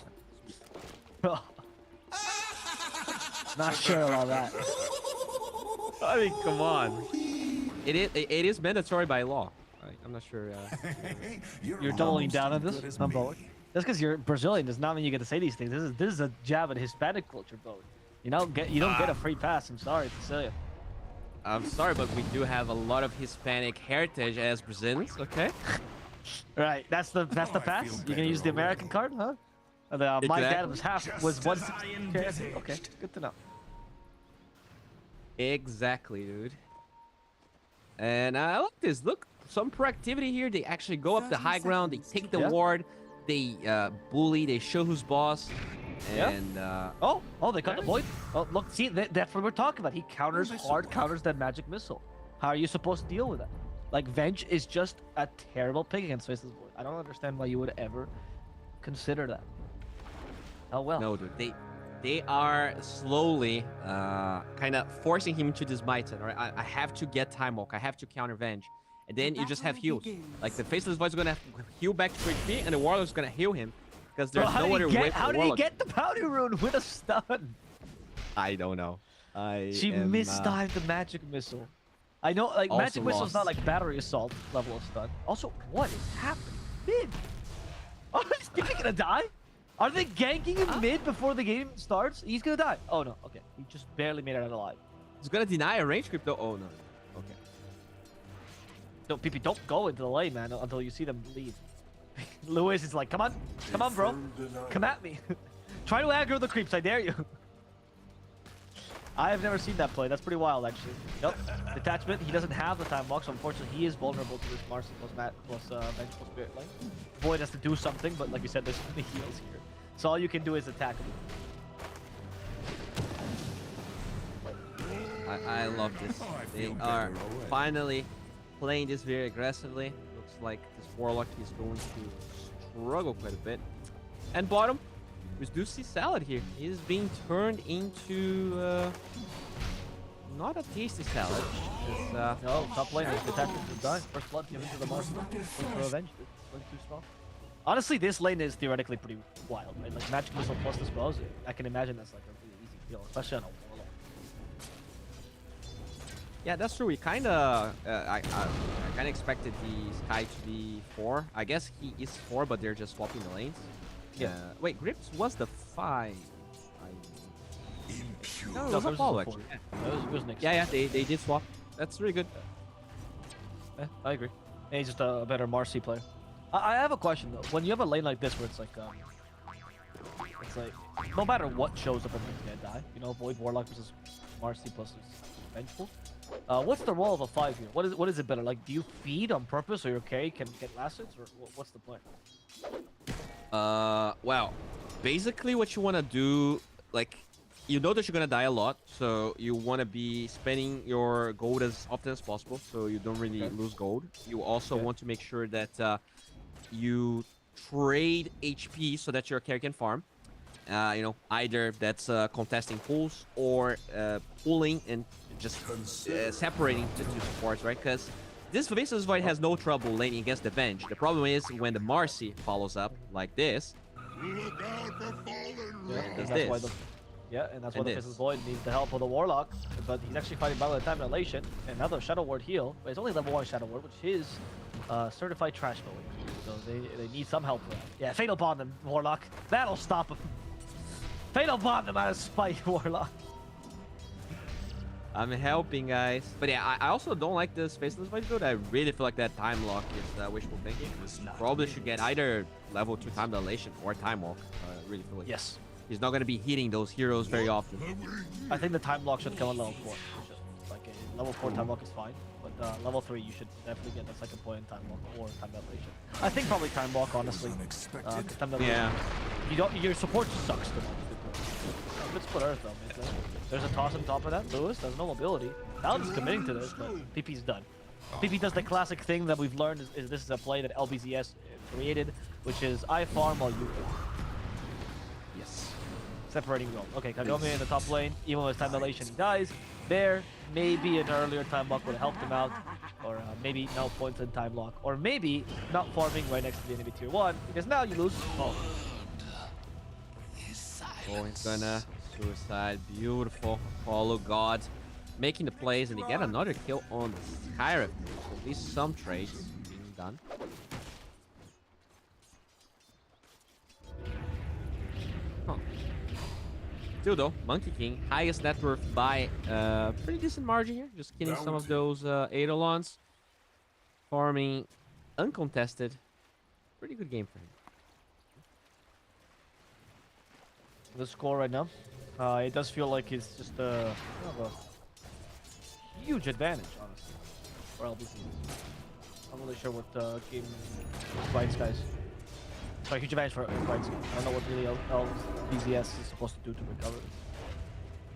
Not sure about that. I mean, come on. It is mandatory by law. I'm not sure. You're doubling down on this? I'm Bowie. Just because you're Brazilian does not mean you get to say these things. This is a jab at Hispanic culture, Bowie. You don't get a free pass. I'm sorry to say it. I'm sorry, but we do have a lot of Hispanic heritage as Brazilians. Okay. Right. That's the pass. You're gonna use the American card, huh? My dad was once. Okay. Good to know. Exactly, dude. And I like this. Look, some proactivity here. They actually go up the high ground. They take the ward. They bully. They show who's boss. And oh, they cut the void. Oh, look, see, that's what we're talking about. He counters that magic missile. How are you supposed to deal with that? Like, Venge is just a terrible pick against Faceless Void. I don't understand why you would ever consider that. Oh well. No, dude. They are slowly kind of forcing him to this Myton. Right? I have to get Time Walk. I have to counter Venge. And then you just have heals. Like, the Faceless Void is going to heal back to HP, and the Warlock is going to heal him. Because there's no other way for Warlock. How did he get the Powder Rune with a stun? I don't know. She mistimed the magic missile. I know, like, magic missile's not like battery assault level of stun. Also, what is happening mid? Oh, is Sticky gonna die? Are they ganking him mid before the game starts? He's gonna die. Oh no, okay. He just barely made it out alive. He's gonna deny a range creep though. Oh no. Okay. No, PP, don't go into the lane, man, until you see them leave. Lewis is like, come on, bro. Come at me. Try to aggro the creeps, I dare you. I have never seen that play. That's pretty wild, actually. Nope. Detachment, he doesn't have the time walk, so unfortunately he is vulnerable to this Marcy plus Vengeful Spirit lane. Void has to do something, but like you said, there's so many heals here. So all you can do is attack him. I love this. They are finally playing this very aggressively. Looks like this Warlock is going to struggle quite a bit. And bottom, we do see Salad here. He is being turned into not a tasty salad. No, top lane is detachment to die. First blood given to the monster. For revenge. It's too strong. Honestly, this lane is theoretically pretty wild, right? Like magic missile plus the spells. I can imagine that's like a really easy kill, especially on a Warlock. Yeah, that's true. We kind of, I kind of expected the Sky to be 4. I guess he is 4, but they're just swapping the lanes. Yeah. Wait, Grips was the 5. No, it was Apollo actually. Yeah. It was Nyx. Yeah, they did swap. That's really good. Yeah, I agree. And he's just a better Marcy player. I have a question though. When you have a lane like this where it's like no matter what shows up, everyone's gonna die. You know, Void Warlock versus Marcy plus Vengeful. What's the role of a 5 here? What is it better? Like, do you feed on purpose so your carry can get last-hits, or what's the point? Well, basically what you want to do, like, you know that you're gonna die a lot, so you want to be spending your gold as often as possible, so you don't really lose gold. You also want to make sure that you trade HP so that your carry can farm. You know, either that's contesting pulls or pulling and just separating the two supports, right? Because this Faceless Void has no trouble laning against the Venge. The problem is when the Marcy follows up like this. And that's why the Faceless Void needs the help of the Warlock, but he's actually fighting by the time annihilation. And now the Shadow Ward heal, but it's only level 1 Shadow Ward, which is certified trash mode. So they need some help for that. Yeah, Fatal Bond them, Warlock. That'll stop him. Fatal Bond them out of spite, Warlock. I'm helping, guys. But yeah, I also don't like this Faceless Void build. I really feel like that time lock is wishful thinking. Probably should get either level 2 time dilation or time walk. I really feel like he's not going to be hitting those heroes very often. I think the time lock should come on level 4. Like a level 4 time lock is fine, but level 3 you should definitely get the second point in time walk or time dilation. I think probably time walk, honestly. Time dilation, your support sucks the most. Good split Earth though, man. There's a toss on top of that. Lewis, there's no mobility. Paladin's committing to this, but PP's done. PP does the classic thing that we've learned is this is a play that LBZS created, which is I farm while you farm. Yes. Separating role. Okay, Kagome in the top lane, even with time dilation he dies. There, maybe an earlier time lock would have helped him out, or maybe no points in time lock, or maybe not farming right next to the enemy tier 1, because now you lose. Oh, he's gonna suicide. Beautiful. Follow God. Making the plays, and they get another kill on the Skyrim. So at least some trades being done. Huh. Still though, Monkey King, highest net worth by pretty decent margin here. Just killing some of those Eidolons. Farming uncontested. Pretty good game for him. The score right now, it does feel like it's just kind of a huge advantage, honestly, for LBZ. I'm not really sure what game GrindSky is. Sorry, huge advantage for GrindSky. I don't know what really LBZS is supposed to do to recover.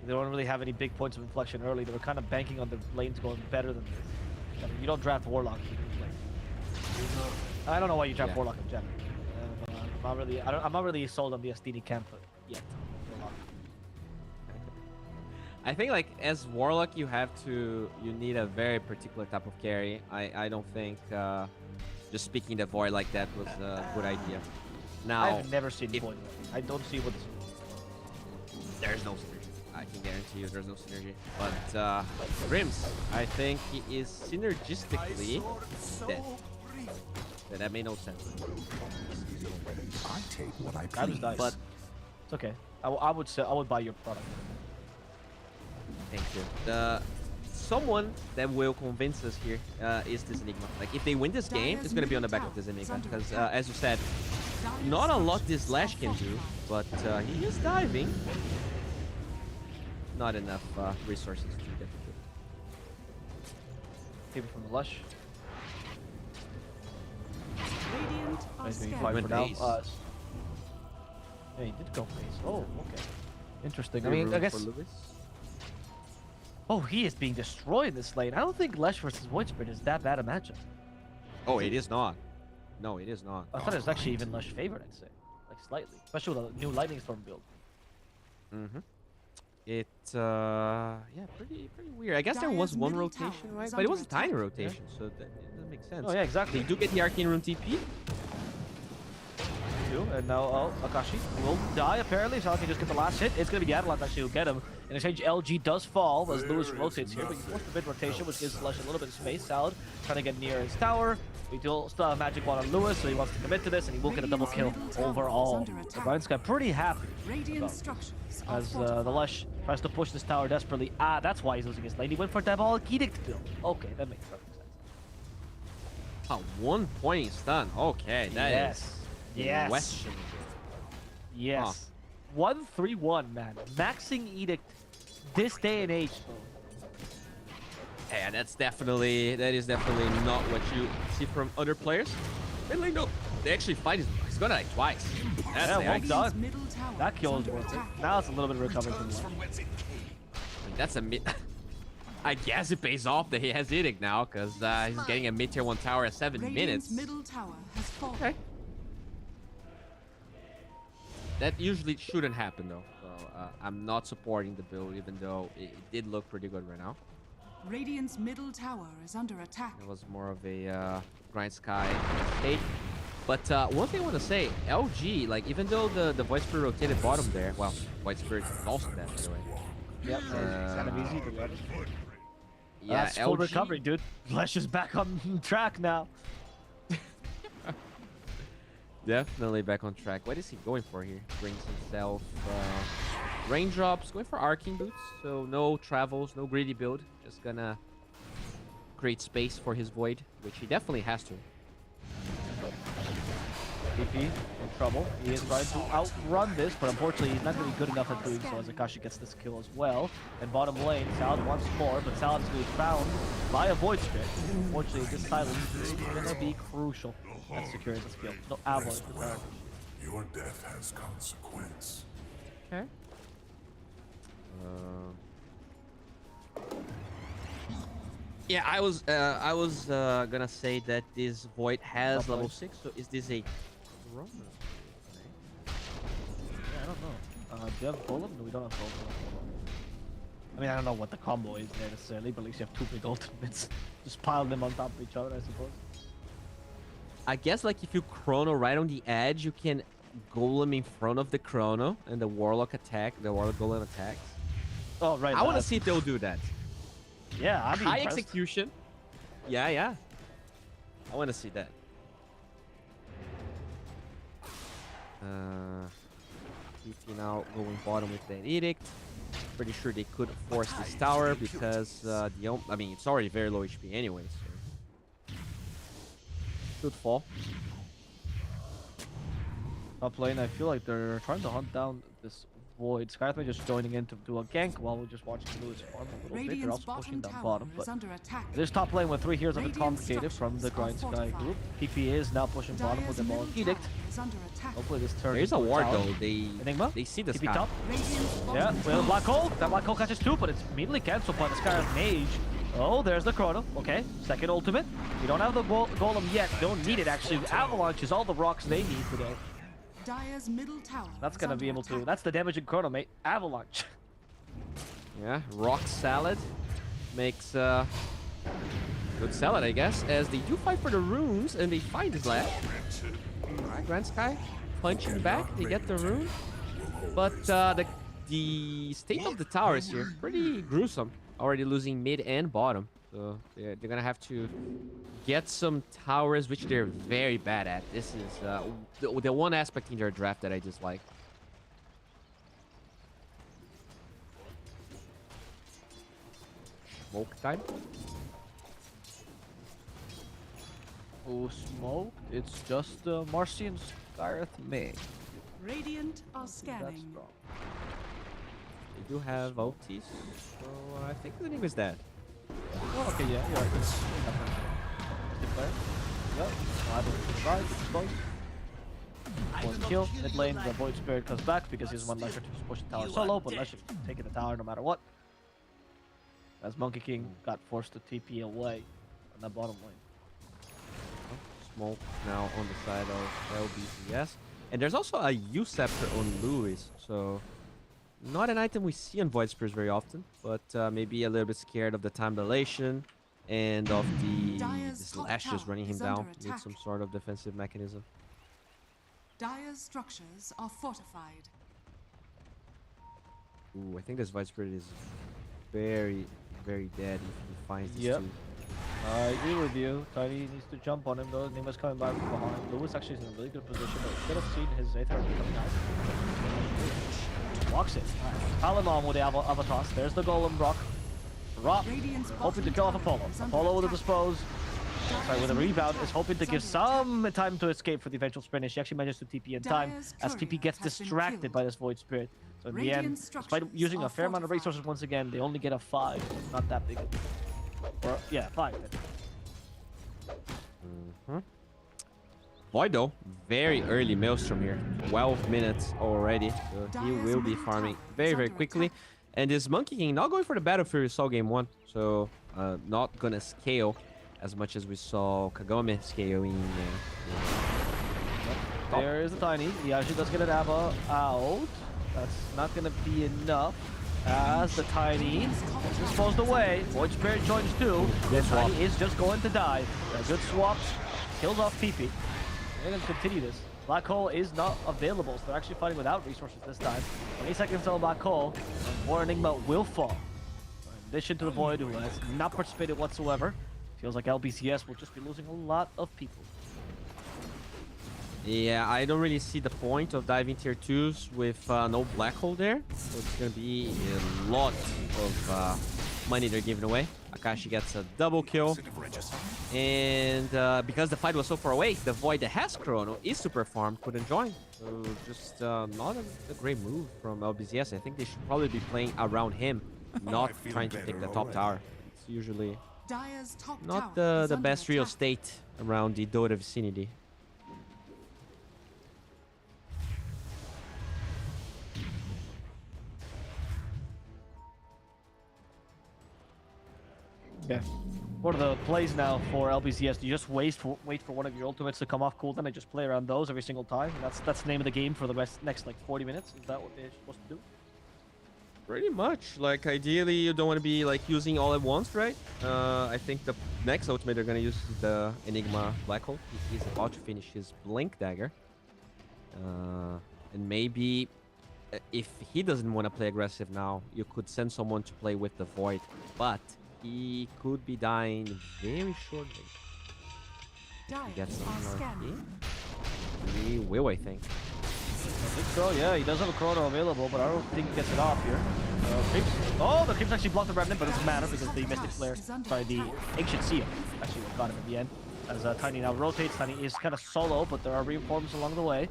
They don't really have any big points of inflection early. They were kind of banking on the lanes going better than this. I mean, you don't draft Warlock. I don't know why you draft Warlock in general. I'm not really sold on the Astini camp yet. I think like as Warlock you need a very particular type of carry. I don't think just speaking the Void like that was a good idea. Now I've never seen Void. I don't see what there's no synergy. I can guarantee you there's no synergy. But Rims, I think he is synergistically dead. That made no sense. I take what I please. But it's okay. I would say I would buy your product. Thank you. Someone that will convince us here is this Enigma. Like if they win this game, it's gonna be on the back of this Enigma because as you said, not a lot this Lash can do, but he is diving. Not enough resources to get it. People from the Lush. Radiant are For now. Yeah, he did go face. Oh, okay. Interesting. I mean, I guess. Oh, he is being destroyed in this lane. I don't think Lesh versus Void Spirit is that bad a matchup. Oh, it is not. No, it is not. I thought it was actually even Lesh favored, I'd say. Like slightly. Especially with a new Lightning Storm build. Mm-hmm. Yeah, pretty weird. I guess there was one rotation, right? But it was a tiny rotation, so that doesn't make sense. Oh, yeah, exactly. They do get the Arcane Rune TP. And now Akashi will die apparently, so I can just get the last hit. It's going to be the Avalanche actually who get him. In exchange, LG does fall as Lewis rotates here, but he forced a bit rotation, which gives Lush a little bit of space. Salad trying to get near his tower. We still have a magic wand on Lewis, so he wants to commit to this, and he will get a double kill overall. So GrindSky pretty happy as the Lush tries to push this tower desperately. Ah, that's why he's losing his lane. He went for Diabolic Edict build. Okay, that makes perfect sense. 1 point stun. Okay, that is yes. questionable. Yes. 1-3-1, man. Maxing Edict this day and age. Yeah, that is definitely not what you see from other players. Mid lane, no. They actually fight. He's gonna die twice. That's well done. That kill is worth it. Now it's a little bit of recovery from Lush. That's a mid. I guess it pays off that he has Edict now, because he's getting a mid-tier 1 tower at 7 minutes. Middle tower has fallen. Okay. That usually shouldn't happen though. So I'm not supporting the build, even though it did look pretty good right now. Radiant's middle tower is under attack. It was more of a GrindSky mistake. But one thing I want to say, LG, like even though the Void Spirit rotated bottom there, well, Void Spirit is also dead, by the way. Yep, it's kind of easy to run. Yeah, that's full recovery, dude. Flesh is back on track now. Definitely back on track. What is he going for here? Brings himself raindrops, going for arcing boots. So no travels, no greedy build. Just gonna create space for his void, which he definitely has to. PP in trouble. He is trying to outrun this, but unfortunately he's not going to be good enough at doing so as Akashi gets this kill as well. And bottom lane, Salad once more, but Salad's going to be found by a Void Spirit. Unfortunately, this silence is going to be crucial at securing this kill. No avalanche for Salad. Your death has consequence. Okay. Yeah, I was gonna say that this Void has level 6, so is this a Corona? Yeah, I don't know. Do you have Golem? No, we don't have Golem. I mean, I don't know what the combo is there necessarily, but at least you have two big ultimates. Just pile them on top of each other, I suppose. I guess like if you Chrono right on the edge, you can Golem in front of the Chrono and the Warlock Golem attacks. Oh, right. I want to see if they'll do that. Yeah, I'd be high impressed. execution. Yeah. I want to see that. PP now going bottom with that edict. Pretty sure they could force this tower because I mean it's already very low HP anyway. So should fall. Top lane, I feel like they're trying to hunt down this Void. Skythman just joining in to do a gank while we're just watching Lewis farm a little bit. They're also pushing down bottom, but this top lane with 3 heroes a bit complicated from the GrindSky group. PP is now pushing bottom with the ball edict. Hopefully this turns. There's a ward though. Enigma? They see the TP sky. top. Yeah, we have a black hole. That black hole catches 2, but it's immediately cancelled by the Skyrim Mage. Oh, there's the Chrono. Okay, second ultimate. We don't have the Golem yet. Don't need it actually. Avalanche is all the rocks they need today. Dire's middle tower. That's gonna be able to. That's the damage in Chrono, mate. Avalanche. Yeah, rock salad makes good salad, I guess, as they do fight for the runes and they find his lab. Alright, GrindSky punching back, they get the rune. But the state of the towers here, pretty gruesome. Already losing mid and bottom. So they're gonna have to get some towers, which they're very bad at. This is the one aspect in their draft that I dislike. Smoke time. Oh, smoke. It's just Marcian Skyreth May. Radiant are scanning. They do have ultis, so I think the name is dead. Oh, okay, yeah, you're right. Declare. Yep. I suppose. One kill. Mid lane, the Void Spirit comes back because he's one Lesher to push the tower solo, but Lesher taking the tower no matter what. As Monkey King got forced to TP away on the bottom lane. Smoke now on the side of LBZS. And there's also a U-Scepter on Lewis, so not an item we see on Void Spears very often, but maybe a little bit scared of the time dilation and of the slashes running him down. Need some sort of defensive mechanism. Dire's structures are fortified. Ooh, I think this Void Spirit is very, very dead if he finds these two. I agree with you. Tiny needs to jump on him though. Nima's coming back from behind. Lewis actually is in a really good position, but should have seen his Aether coming out. Walks it. Palamon with the Avatos. There's the Golem Rock. Rock hoping to kill off Apollo. Apollo with a dispose. Sorry, with a rebound is hoping to give some time to escape for the eventual sprint. She actually manages to TP in time as TP gets distracted by this Void Spirit. So in the end, despite using a fair amount of resources once again, they only get a 5. Not that big. Or, yeah, 5. Void though, very early Maelstrom here. 12 minutes already. So he will be farming very, very quickly. And this Monkey King not going for the battlefield we saw game 1. So not gonna scale as much as we saw Kagome scaling. There is the Tiny. He actually does get an Abba out. That's not going to be enough. As the Tiny is disposed away. Void Spirit joins too. The Tiny is just going to die. A good swap. Kills off PP. They're going to continue this. Black Hole is not available, so they're actually fighting without resources this time. 20 seconds till Black Hole. More Enigma will fall. In addition to the Void, who has not participated whatsoever. Feels like LBZS will just be losing a lot of people. Yeah, I don't really see the point of diving tier 2s with no Black Hole there. So it's going to be a lot of money they're giving away. Akashi gets a double kill. And because the fight was so far away, the Void that has Chrono is super farmed, couldn't join. So just not a great move from LBZS. I think they should probably be playing around him, not trying to take the top tower. It's usually not the best real estate around the Dota vicinity. Yeah. What are the plays now for LBZS? Do you just wait for one of your ultimates to come off cooldown and just play around those every single time? That's the name of the game for the next like 40 minutes? Is that what they're supposed to do? Pretty much. Like, ideally, you don't want to be like using all at once, right? I think the next ultimate they're gonna use is the Enigma Black Hole. He's about to finish his Blink Dagger. And maybe if he doesn't want to play aggressive now, you could send someone to play with the Void. But he could be dying very shortly. He gets some He will, I think. I think so, yeah. He does have a Chrono available, but I don't think he gets it off here. Creeps. Oh, the Creeps actually blocked the Remnant, but it doesn't matter because the Mystic Flare, sorry, the Ancient Seal actually got him at the end. As Tiny now rotates, Tiny is kind of solo, but there are reinforcements along the way.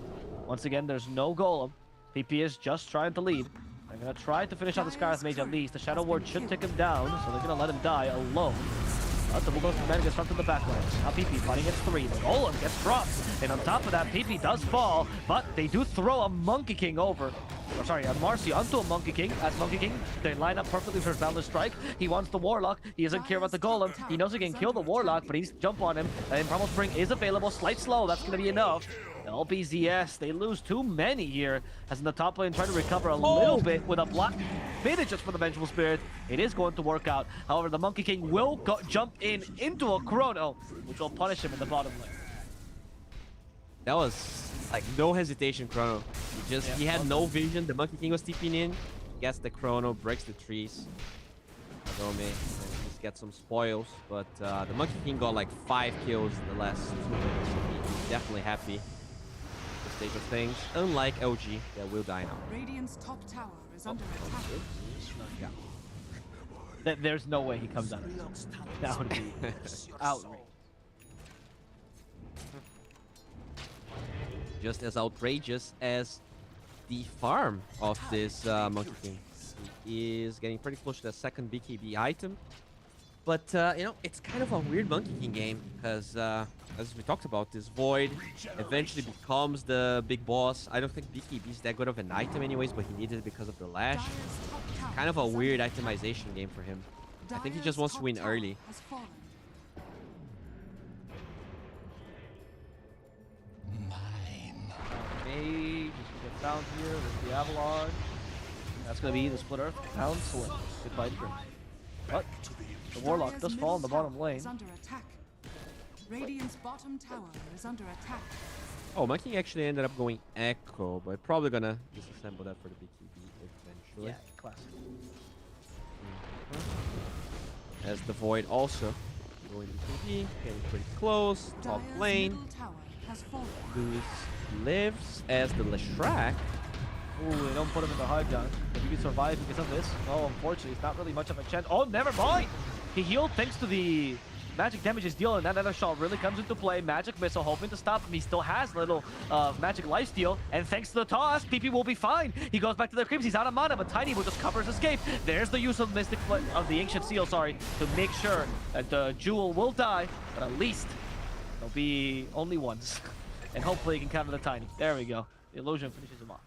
Once again, there's no Golem. PP is just trying to lead. They're going to try to finish out the Scarlet Mage at least. The Shadow Ward should take him down, so they're going to let him die alone. The Bulldogs command gets dropped to the back line. Now PP fighting against 3. The Golem gets dropped. And on top of that, PP does fall, but they do throw a Monkey King over. Or sorry, a Marcy onto a Monkey King. As Monkey King, they line up perfectly for his Boundless Strike. He wants the Warlock. He doesn't care about the Golem. He knows he can kill the Warlock, but he's jump on him. And Primal Spring is available. Slight slow, that's going to be enough. LBZS, they lose too many here. As in the top lane, trying to recover a little bit with a block. Just for the Vengeful Spirit. It is going to work out. However, the Monkey King will jump into a Chrono, which will punish him in the bottom lane. That was like no hesitation Chrono. He had no vision. The Monkey King was TPing in. Gets the Chrono, breaks the trees. Adome just gets some spoils. But the Monkey King got like 5 kills in the last 2 minutes. So he's definitely happy with the state of things. Unlike LG, that will die now. Radiant's top tower is under attack. Yeah. There's no way he comes out of this. That would be outrageous. Just as outrageous as the farm of this Monkey King. He is getting pretty close to the second BKB item. But, you know, it's kind of a weird Monkey King game because, as we talked about, this Void eventually becomes the big boss. I don't think BKB is that good of an item anyways, but he needed it because of the Lash. Kind of a weird itemization game for him. I think he just wants to win early. Mage, just get down here with the Avalanche. That's going to be the Split Earth down swing. Goodbye to Grim. But the Warlock does fall in the bottom lane. Radiant's bottom tower is under attack. Oh, Monkey actually ended up going Echo, but probably gonna disassemble that for the BKB eventually. Yeah, classic. As the Void also going BKB, getting pretty close, top lane. Lose lives as the Leshrac. Ooh, they don't put him in the hard ground. If he can survive because of this, oh, unfortunately, it's not really much of a chance. Oh, never mind! He healed thanks to the magic damage he's dealing. That nether shot really comes into play. Magic missile hoping to stop him. He still has little magic lifesteal. And thanks to the toss, PP will be fine. He goes back to the creeps. He's out of mana, but Tiny will just cover his escape. There's the use of Mystic of the Ancient Seal, sorry, to make sure that the Jewel will die, but at least there'll be only once. And hopefully he can counter the Tiny. There we go. The illusion finishes him off.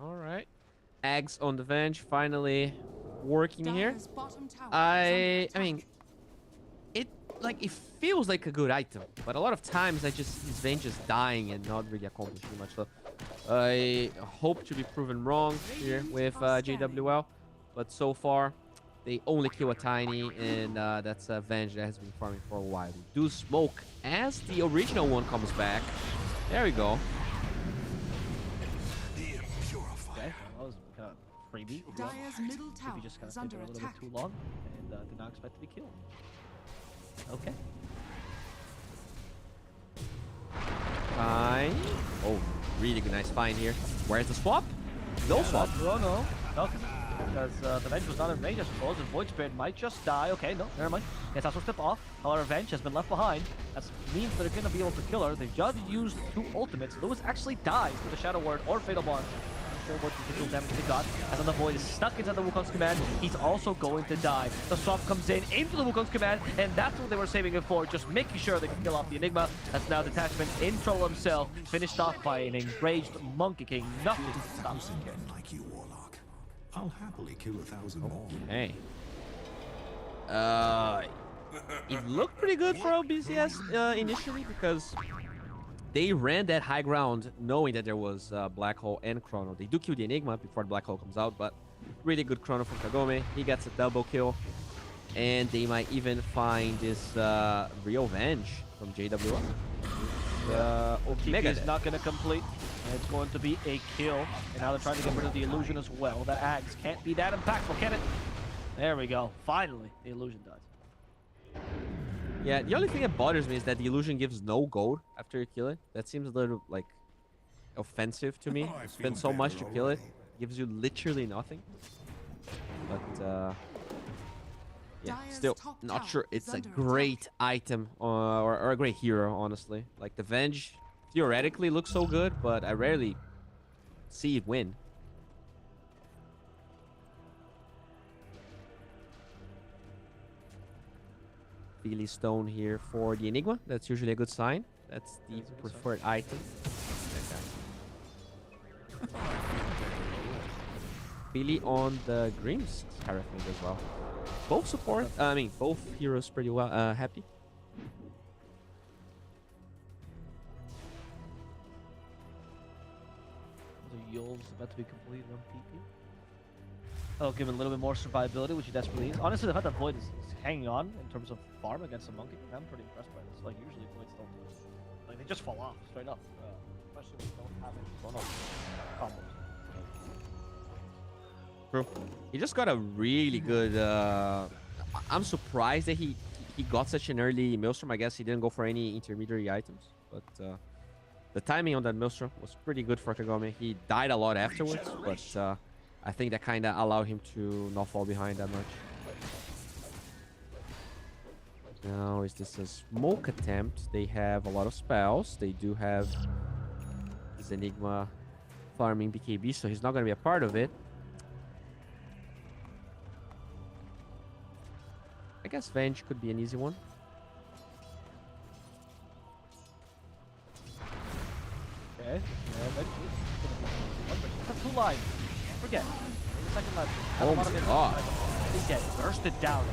All right. Ags on the Venge finally working here. I mean, it like, it feels like a good item, but a lot of times I just his Venge just dying and not really accomplishing much. So I hope to be proven wrong here with JWL, but so far they only kill a Tiny, and that's a Venge that has been farming for a while. We do smoke as the original one comes back. There we go. Okay, that was kind of freebie. Dire's middle tower Just kind is of under stayed there a little attack. bit too long and did not expect to be killed. Okay. Fine. Oh, really good, nice find here. Where's the swap? No swap. No, because the Venge was not in range, I suppose, and Void Spirit might just die. Okay, no, never mind. Yes, also step off. However, Venge has been left behind. That means they're going to be able to kill her. They just used 2 ultimates. Lewis actually dies with the Shadow Word or Fatal Bond. I'm sure what residual damage they got. As on the Void is stuck inside the Wukong's command, he's also going to die. The swap comes in into the Wukong's command, and that's what they were saving it for, just making sure they can kill off the Enigma. That's now Detachment in trouble himself, finished off by an enraged Monkey King. Nothing stops him. Like you, Warlock. I'll happily kill 1,000 more. Hey. It looked pretty good for LBZS initially because they ran that high ground knowing that there was Black Hole and Chrono. They do kill the Enigma before the Black Hole comes out, but really good Chrono from Kagome. He gets a double kill, and they might even find this real Venge from JWL. Mega is not going to complete. And it's going to be a kill. And now they're trying to get rid of the illusion as well. The Axe can't be that impactful, can it? There we go. Finally, the illusion dies. Yeah, the only thing that bothers me is that the illusion gives no gold after you kill it. That seems a little, like, offensive to me. Spend so much to kill it. Gives you literally nothing. But, yeah, still not sure it's a great item or a great hero, honestly. Like, the Venge theoretically looks so good, but I rarely see it win. Feely Stone here for the Enigma. That's usually a good sign. That's the preferred item. Feely on the Grimm's Scarafing as well. Both support, both heroes pretty well happy. The Yul's about to be completed on PP. That'll give it a little bit more survivability, which he desperately needs. Honestly, the fact that Void is hanging on in terms of farm against a Monkey King, I'm pretty impressed by this. Like, usually Voids don't like, they just fall off straight up. Especially when you don't have any combos. True. He just got a really good... I'm surprised that he got such an early Maelstrom. I guess he didn't go for any intermediary items, but the timing on that Maelstrom was pretty good for Kagome. He died a lot afterwards, but I think that kind of allowed him to not fall behind that much. Now, is this a smoke attempt? They have a lot of spells. They do have this Enigma farming BKB, so he's not going to be a part of it. I guess Venge could be an easy one. Okay. That's 2 lives. Forget. The second life. Oh my god. He's dead. Bursted down.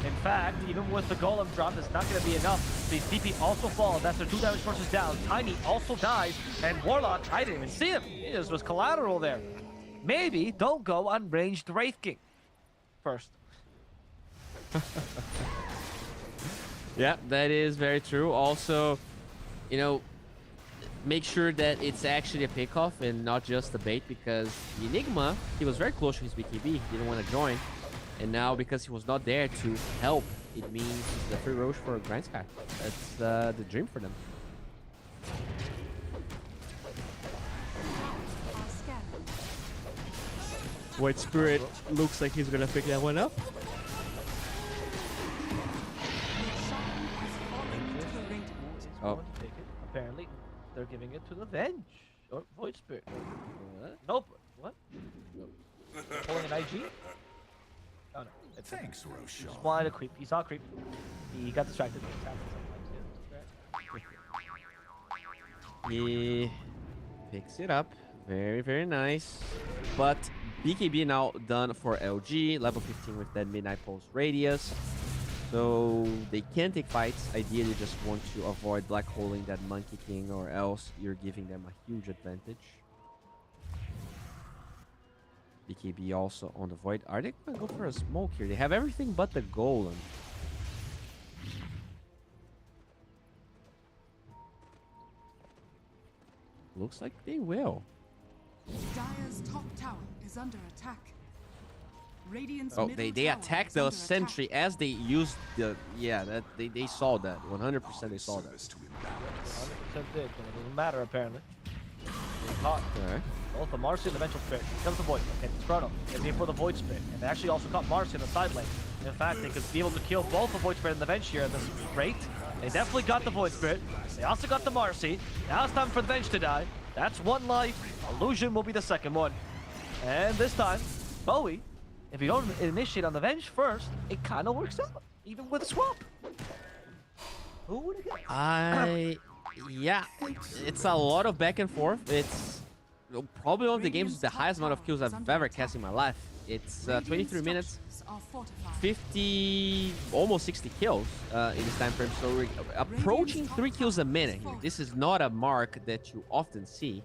In fact, even with the Golem drop, that's not going to be enough. The DP also falls. That's their 2 damage forces down. Tiny also dies. And Warlock, I didn't even see him. He just was collateral there. Maybe don't go on ranged Wraith King first. Yeah, that is very true. Also, you know, make sure that it's actually a pickoff and not just a bait, because the Enigma, he was very close to his BKB. He didn't want to join. And now, because he was not there to help, it means the free Roche for GrindSky. That's the dream for them. White Spirit looks like he's going to pick that one up. Oh. To take it. Apparently, they're giving it to the Venge or Void Spirit. What? Nope. What? Pulling an IG? Oh no. It's Thanks, Roshan. Just wanted to creep. He saw creep. He got distracted. He picks it up. Very, very nice. But BKB now done for LG. Level 15 with that Midnight Pulse radius. So they can take fights. Ideally, just want to avoid black holing that Monkey King, or else you're giving them a huge advantage. BKB also on the Void. Are they going to go for a smoke here? They have everything but the Golem. Looks like they will. Dire's top tower is under attack. Radiant's Oh, middle they tower attacked is the under sentry attack. as they used the... Yeah, that they saw that. 100% they saw that. 100% did, but it doesn't matter apparently. They caught both the Marcy and the Vengeful Spirit. Here comes the Void. Okay, it's Chrono. They're here for the Void Spirit. And they actually also caught Marcy in the side lane. In fact, they could be able to kill both the Void Spirit and the Venge here at this rate. They definitely got the Void Spirit. They also got the Marcy. Now it's time for the Venge to die. That's one life. Illusion will be the second one. And this time, Bowie, if you don't initiate on the Venge first, it kind of works out, even with a swap. Who would have guessed? Yeah, it's a lot of back and forth. It's probably one of the games with the highest amount of kills I've ever cast in my life. It's 23 minutes, 50, almost 60 kills in this time frame. So we're approaching 3 kills a minute here. This is not a mark that you often see.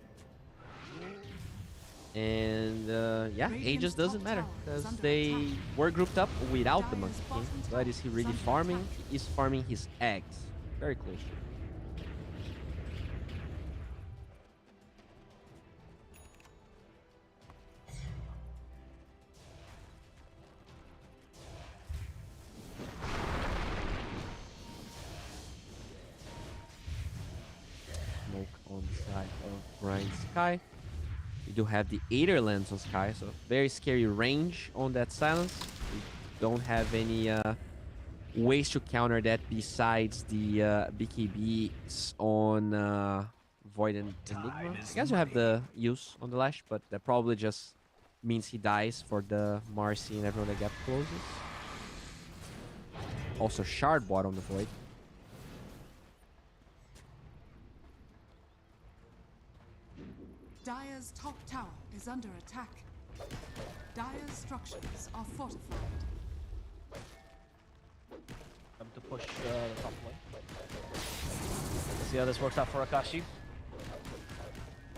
And yeah, it just doesn't matter because they were grouped up without the Monkey King. But is he really farming? He is farming his eggs. Very close. Smoke on the side of GrindSky. We do have the Aether Lens on Sky, so very scary range on that silence. We don't have any ways to counter that besides the BKBs on Void and Enigma. I guess you have the use on the Lash, but that probably just means he dies for the Marcy and everyone that gap closes. Also Shard bot on the Void. Dire's top tower is under attack. Dire's structures are fortified. Time to push the top lane. Let's see how this works out for Akashi.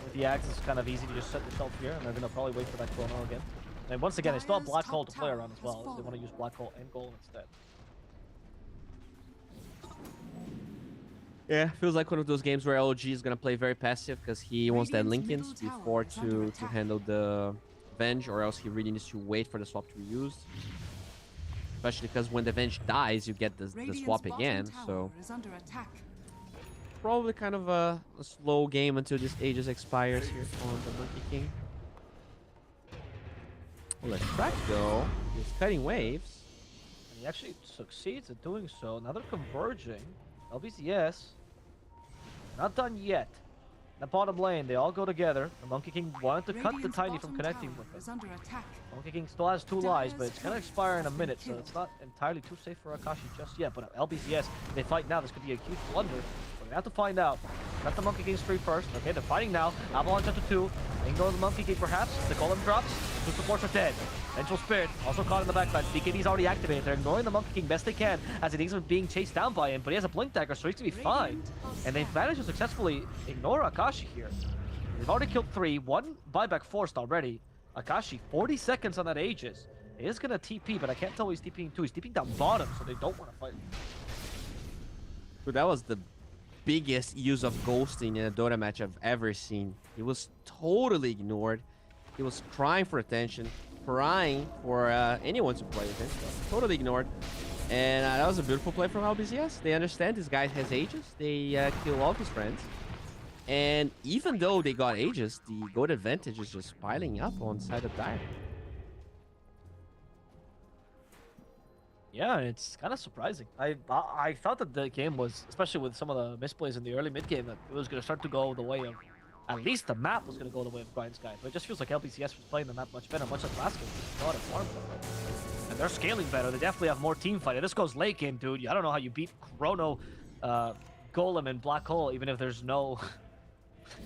With the axe, it's kind of easy to just set yourself here, and they're going to probably wait for that Chrono again. And once again, they still have Black Hole to play around as well, if they want to use Black Hole and Golem instead. Yeah, feels like one of those games where LG is gonna play very passive because he wants that Linken's before to handle the Venge, or else he really needs to wait for the swap to be used. Especially because when the Venge dies, you get the swap again, so... Probably kind of a slow game until this Aegis expires here on the Monkey King. Well, let's track though. He's cutting waves. And he actually succeeds at doing so. Now they're converging. LBZS. Not done yet. In the bottom lane, they all go together. The Monkey King wanted to cut the Tiny from connecting with him. Monkey King still has 2 lives, but it's going to expire in a minute, so it's not entirely too safe for Akashi just yet. But LBZS, if they fight now, this could be a huge blunder. We're going to have to find out. Got the Monkey King's 3 first. Okay, they're fighting now. Avalanche up to 2. They can go to the Monkey King perhaps. The Golem drops. 2 supports are dead. Vengeful Spirit also caught in the backline. BKB's already activated. They're ignoring the Monkey King best they can as he thinks of being chased down by him, but he has a Blink Dagger, so he's going to be fine. And they've managed to successfully ignore Akashi here. They've already killed 3, 1 buyback forced already. Akashi, 40 seconds on that Aegis. He is going to TP, but I can't tell who he's TPing to. He's TPing down bottom, so they don't want to fight. Dude, that was the biggest use of ghosting in a Dota match I've ever seen. He was totally ignored. He was crying for attention, crying for anyone to play with him. Totally ignored. And that was a beautiful play from LBZS. They understand this guy has Aegis. They kill all of his friends. And even though they got Aegis, the gold advantage is just piling up on side of Dire. Yeah, it's kind of surprising. I thought that the game was, especially with some of the misplays in the early mid game, that it was going to start to go the way of, at least the map was going to go the way of GrindSky. But it just feels like LBCS was playing the map much better, much like last game. God, it's hard. And they're scaling better. They definitely have more team fight. If this goes late game, dude, I don't know how you beat Chrono, Golem, and Black Hole, even if there's no,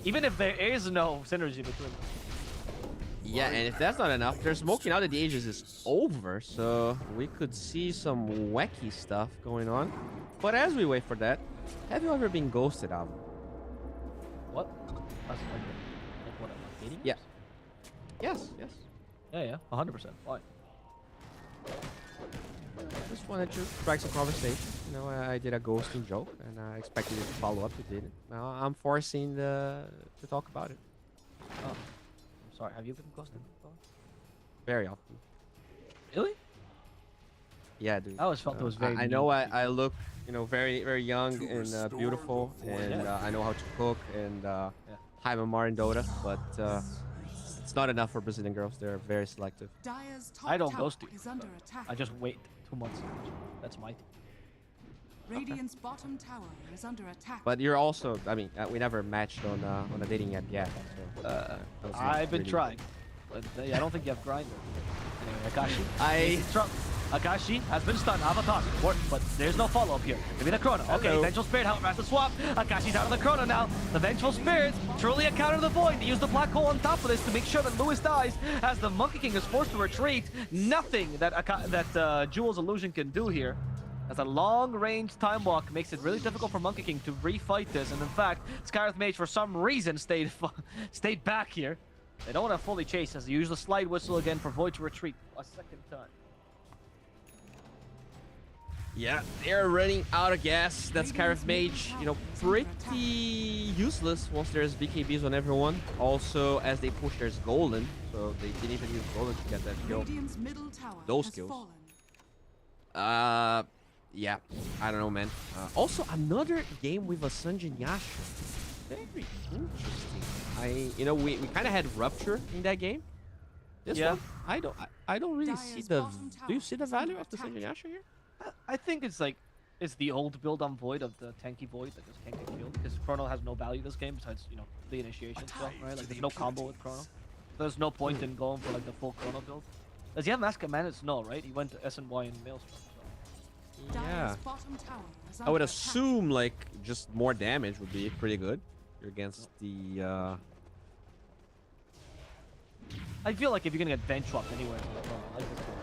even if there is no synergy between them. Yeah, and if that's not enough, they're smoking out that the Aegis is over, so we could see some wacky stuff going on. But as we wait for that, have you ever been ghosted, Alvin? What? That's like what? Dating? Yeah. Yes, yes. Yeah, 100%. Why? Just wanted to strike some conversation. You know, I did a ghosting joke, and I expected you to follow up. You didn't. Now I'm forcing to talk about it. Oh, I'm sorry. Have you been ghosted before? Very often. Really? Yeah, dude. I always felt it was very. I know I look, you know, very very young and beautiful, and I know how to cook, and I'm a Mar in Dota, but it's not enough for Brazilian girls. They're very selective. I don't ghost you. I just wait 2 months. That's my thing. Radiant's bottom tower is under attack. But you're also, I mean, we never matched on a dating app yet. So, I've been trying, but I don't think you have grinder. Anyway, Akashi. Akashi has been stunned. Avatar, but there's no follow-up here. Give me the Chrono. Okay, Vengeful Spirit has to swap. Akashi's out of the Chrono now. The Vengeful Spirit truly a counter to the Void. They use the Black Hole on top of this to make sure that Lewis dies as the Monkey King is forced to retreat. Nothing that Jules Illusion can do here. As a long-range time walk makes it really difficult for Monkey King to refight this. And in fact, Skyreth Mage for some reason stayed back here. They don't want to fully chase as they use the slide whistle again for Void to retreat a second time. Yeah, they're running out of gas. That's Skyreth Mage, you know, pretty useless once there's BKBs on everyone. Also, as they push, there's Golden, so they didn't even use Golden to get that kill. Those kills. Yeah, I don't know, man. Also, another game with a Sanjin Yasha. Very interesting. You know, we kind of had Rupture in that game. This one, I don't really see the. Do you see the value of the Sanjin Yasha here? I think it's the old build on Void of the tanky Void that just can't get killed because Chrono has no value this game besides, you know, the initiation stuff, right? Like there's no combo with Chrono. There's no point in going for like the full Chrono build. Does he have Mask of Madness? No, right? He went to SNY and Maelstrom. So. Yeah. I would assume like just more damage would be pretty good against the. I feel like if you're gonna get bench swapped anywhere, I like this one.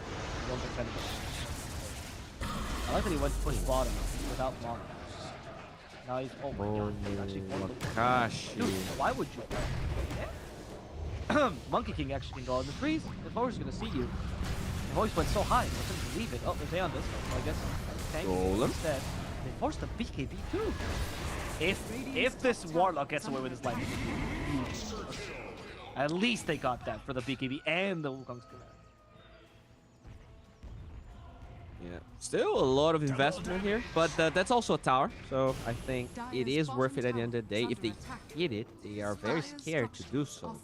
I like that he went to push bottom without Mono. Now he's my god. Gosh. Dude, why would you? Monkey King actually can go in the trees. The force is gonna see you. The voice went so high, I couldn't believe it. Oh, there's Aeon this. So I guess tank instead. They forced the BKB too. If this Warlock gets away with his life, at least they got that for the BKB and the Wukong's command. Yeah, still a lot of investment here, but that's also a tower, so I think it is worth it at the end of the day. If they hit it, they are very scared to do so.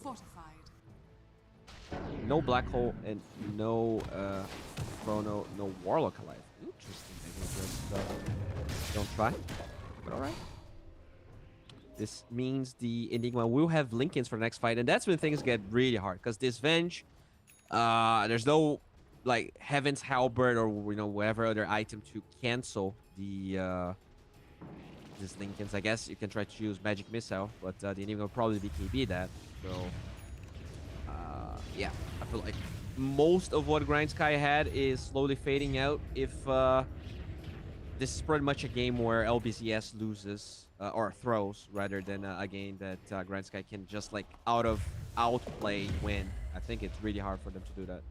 No Black Hole and no Chrono, no Warlock alive. Interesting. I just don't try, but all right. This means the Enigma will have Link-ins for the next fight, and that's when things get really hard, because this Venge, there's no like Heaven's Halberd or, you know, whatever other item to cancel the this Link-ins. I guess you can try to use Magic Missile, but the Enigma will probably BKB that. So yeah, I feel like most of what GrindSky had is slowly fading out. If this is pretty much a game where LBZS loses or throws rather than a game that GrindSky can just like outplay win. I think it's really hard for them to do that.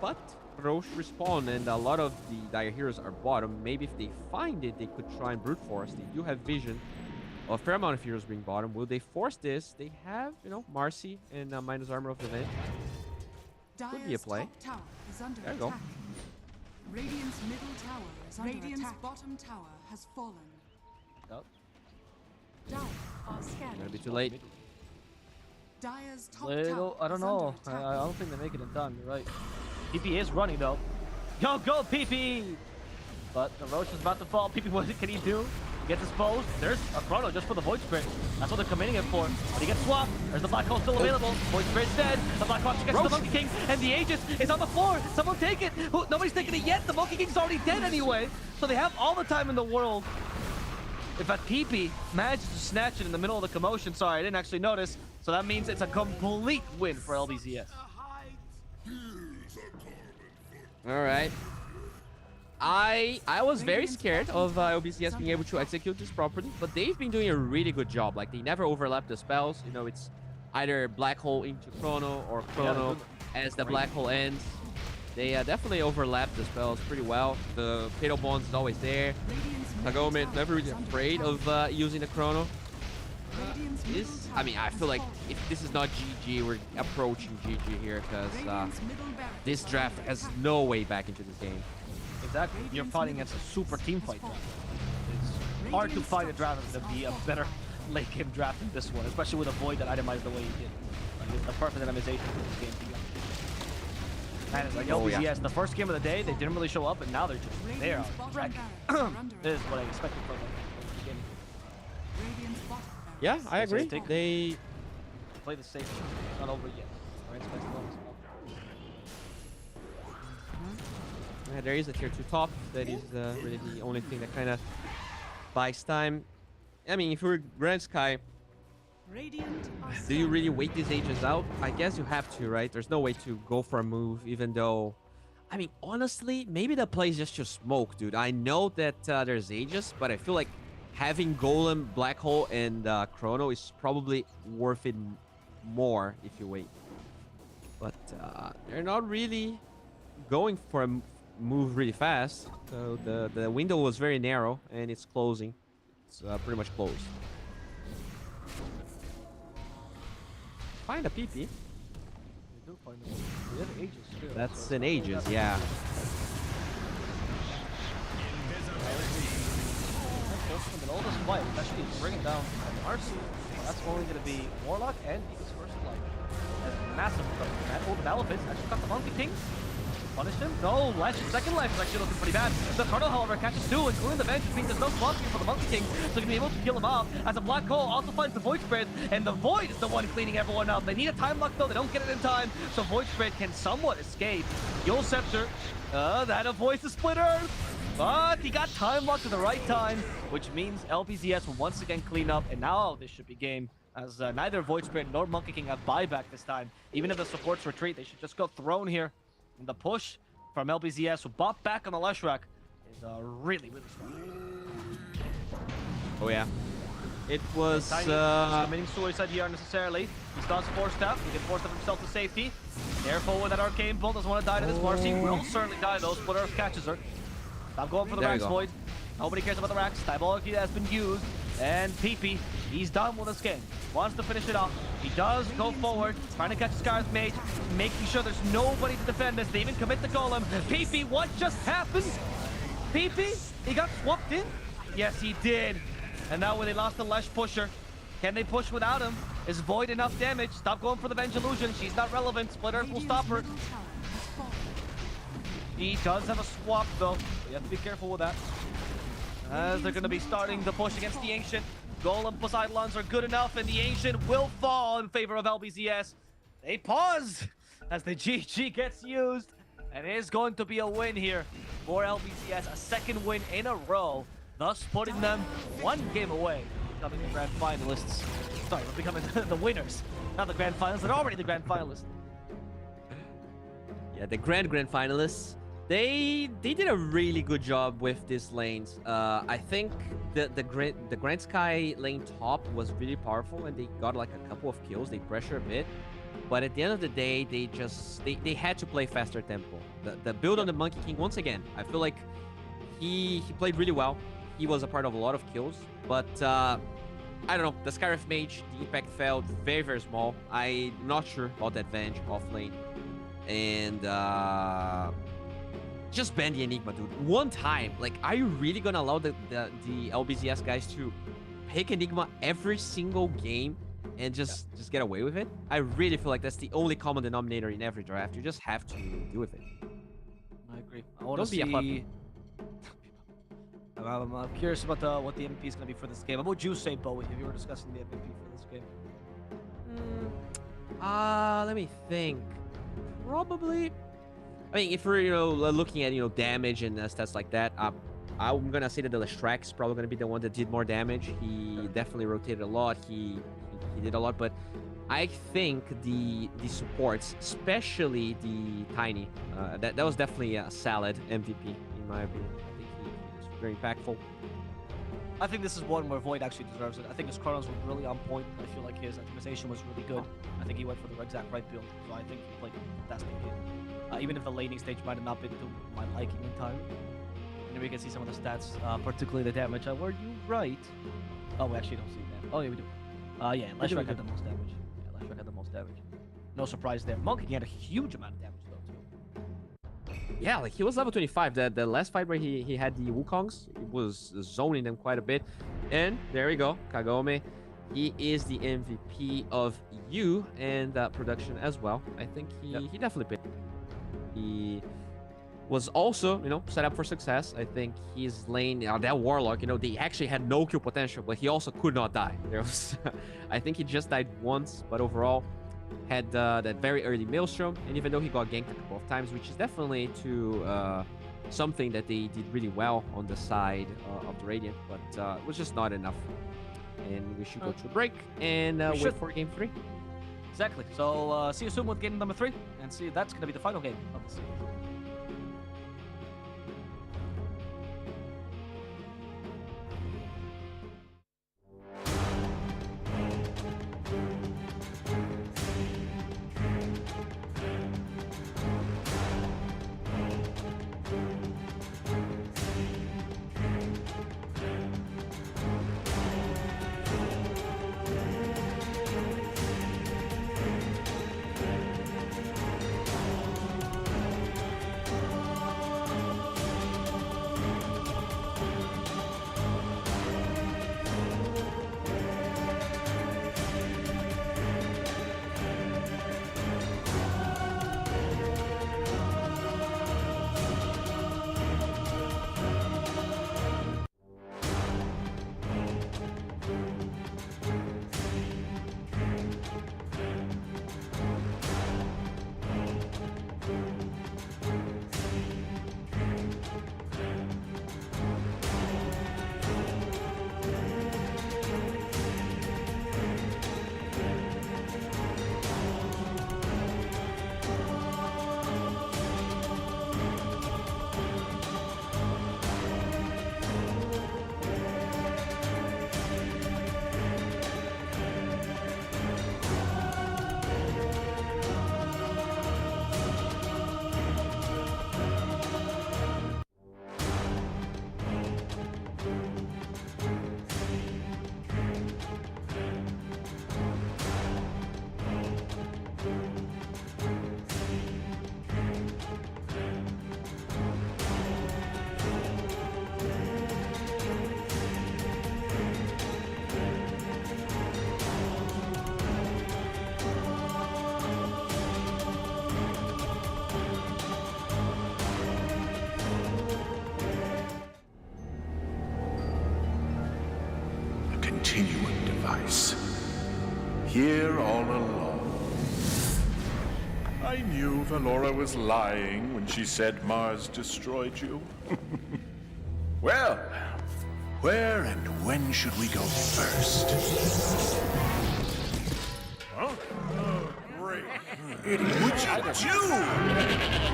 But Roche respawn and a lot of the Dire Heroes are bottom. Maybe if they find it, they could try and brute force. They do have vision. A fair amount of heroes being bottom. Will they force this? They have, you know, Marcy and minus armor of the Venge. Could be a play. There you go. Radiant's middle tower is under Radiant's bottom tower has fallen. Nope. Gonna be too late. Dire's top Little, I don't know. I don't think they make it in time. You're right. PP is running though. Go PP! But the Roche is about to fall. PP, what can he do? He gets exposed. There's a Chrono just for the Void Spirit. That's what they're committing it for. But he gets swapped. There's the Black Hole still available. Void Spirit's dead. The Black Hole gets to the Monkey King. And the Aegis is on the floor. Someone take it. Nobody's taking it yet. The Monkey King's already dead anyway. So they have all the time in the world if that PP manages to snatch it in the middle of the commotion, sorry, I didn't actually notice. So that means it's a complete win for LBZS. All right. I was very scared of LBZS being able to execute this properly, but they've been doing a really good job. Like, they never overlap the spells. You know, it's either black hole into Chrono or Chrono as the black hole ends. They definitely overlap the spells pretty well. The Fatal Bond is always there. Kagome never really afraid of using the Chrono. I mean, I feel like if this is not GG, we're approaching GG here, because this draft has no way back into this game. Exactly. You're fighting against a super team fight draft. It's hard to fight a draft that be a better late game draft than this one, especially with a Void that itemized the way he did. Like, it's the perfect itemization for this game to go. And like LBZS, the first game of the day, they didn't really show up, and now they're just there. This is what I expected from them at the beginning. Yeah, I agree. They play the safe. It's not over yet. Yeah, there is a tier 2 top. That is really the only thing that kind of buys time. I mean, if you're GrindSky, do you really wait these ages out? I guess you have to, right? There's no way to go for a move, even though... I mean, honestly, maybe the play is just to smoke, dude. I know that there's ages, but I feel like having Golem, Black Hole, and Chrono is probably worth it more if you wait. But they're not really going for a move really fast. So the window was very narrow, and it's closing. It's pretty much closed. Find a PP. They do find them. They have ages too. That's an ages, yeah. In all this fight, especially bringing down Marcy, that's only going to be Warlock and Deacon's first life. That's massive threat. That old Malefit actually got the Monkey King. Punish him? No, second life is actually looking pretty bad. The Colonel, however, catches two, including the Venge, which means there's no spot for the Monkey King, so he'll be able to kill him off. As a Black Hole also finds the Void Spirit, and the Void is the one cleaning everyone up. They need a time lock though, they don't get it in time, so Void Spirit can somewhat escape. Yule Scepter, that avoids the Split Earth, but he got time locked at the right time, which means LBZS will once again clean up, and now this should be game. As neither Void Spirit nor Monkey King have buyback this time. Even if the supports retreat, they should just go Throne here. And the push from LBZS, who bought back on the Leshrac, is really, really strong. Oh yeah. It was committing suicide here unnecessarily. He starts force step. He can force step himself to safety. Careful with that arcane bolt. Doesn't want to die to this Marcy. Will certainly die though. Split Earth catches her. Stop going for the Rax Void. Nobody cares about the Rax. Diabolic has been used. And PP, he's done with this game. Wants to finish it off. He does go forward, trying to catch Scar's Mage, making sure there's nobody to defend this. They even commit the Golem. PP, what just happened? PP, he got swapped in? Yes, he did. And now when they lost the Lesh Pusher, can they push without him? Is Void enough damage? Stop going for the Venge Illusion. She's not relevant. Split Earth will stop her. He does have a swap though. You have to be careful with that. As they're going to be starting the push against the Ancient. Golem plus Eidolons are good enough, and the Ancient will fall in favor of LBZS. They pause as the GG gets used, and it is going to be a win here for LBZS, a second win in a row, thus putting them one game away from becoming the grand finalists. Sorry, from becoming the winners, not the grand finalists. They're already the grand finalists. Yeah, the grand finalists. They did a really good job with these lanes. I think the GrindSky lane top was really powerful, and they got like a couple of kills. They pressure a bit, but at the end of the day, they had to play faster tempo. The build on the Monkey King, once again, I feel like he played really well. He was a part of a lot of kills, but I don't know. The Scarif Mage, the impact felt very, very small. I'm not sure about that Venge off lane, and just ban the Enigma, dude. One time. Like, are you really gonna allow the LBZS guys to pick Enigma every single game and just get away with it? I really feel like that's the only common denominator in every draft. You just have to deal with it. I agree. I want to see... I'm curious about what the MVP is going to be for this game. What would you say, Bowie, if you were discussing the MVP for this game? Let me think. Probably... I mean, if we're, looking at, damage and stats like that, I'm gonna say that the Lestrak is probably gonna be the one that did more damage. He definitely rotated a lot. He did a lot, but I think the supports, especially the Tiny, that was definitely a solid MVP in my opinion. I think he was very impactful. I think this is one where Void actually deserves it. I think his chronos were really on point. I feel like his optimization was really good. I think he went for the exact right build, so I think he played a fantastic game. Even if the laning stage might have not been to my liking in time. And then we can see some of the stats, particularly the damage. Were you right? Oh, we actually don't see that. Oh, yeah, we do. Yeah, Leshrac had the most damage. Yeah, Leshrac had the most damage. No surprise there. Monkey had a huge amount of damage, though, too. Yeah, like he was level 25. The last fight where he had the Wukongs, he was zoning them quite a bit. And there we go, Kagome. He is the MVP of U and production as well. I think he definitely picked. He was also, set up for success. I think his lane, that Warlock, they actually had no kill potential, but he also could not die. There was, I think he just died once, but overall had that very early Maelstrom, and even though he got ganked a couple of times, which is definitely something that they did really well on the side of the Radiant, but it was just not enough. And we should go to a break and wait for game 3. Exactly. So see you soon with game number 3, and see that's going to be the final game of the series. Continuum device. Here all along. I knew Valora was lying when she said Mars destroyed you. Well, where and when should we go first? Huh? Oh, great. What'd you do?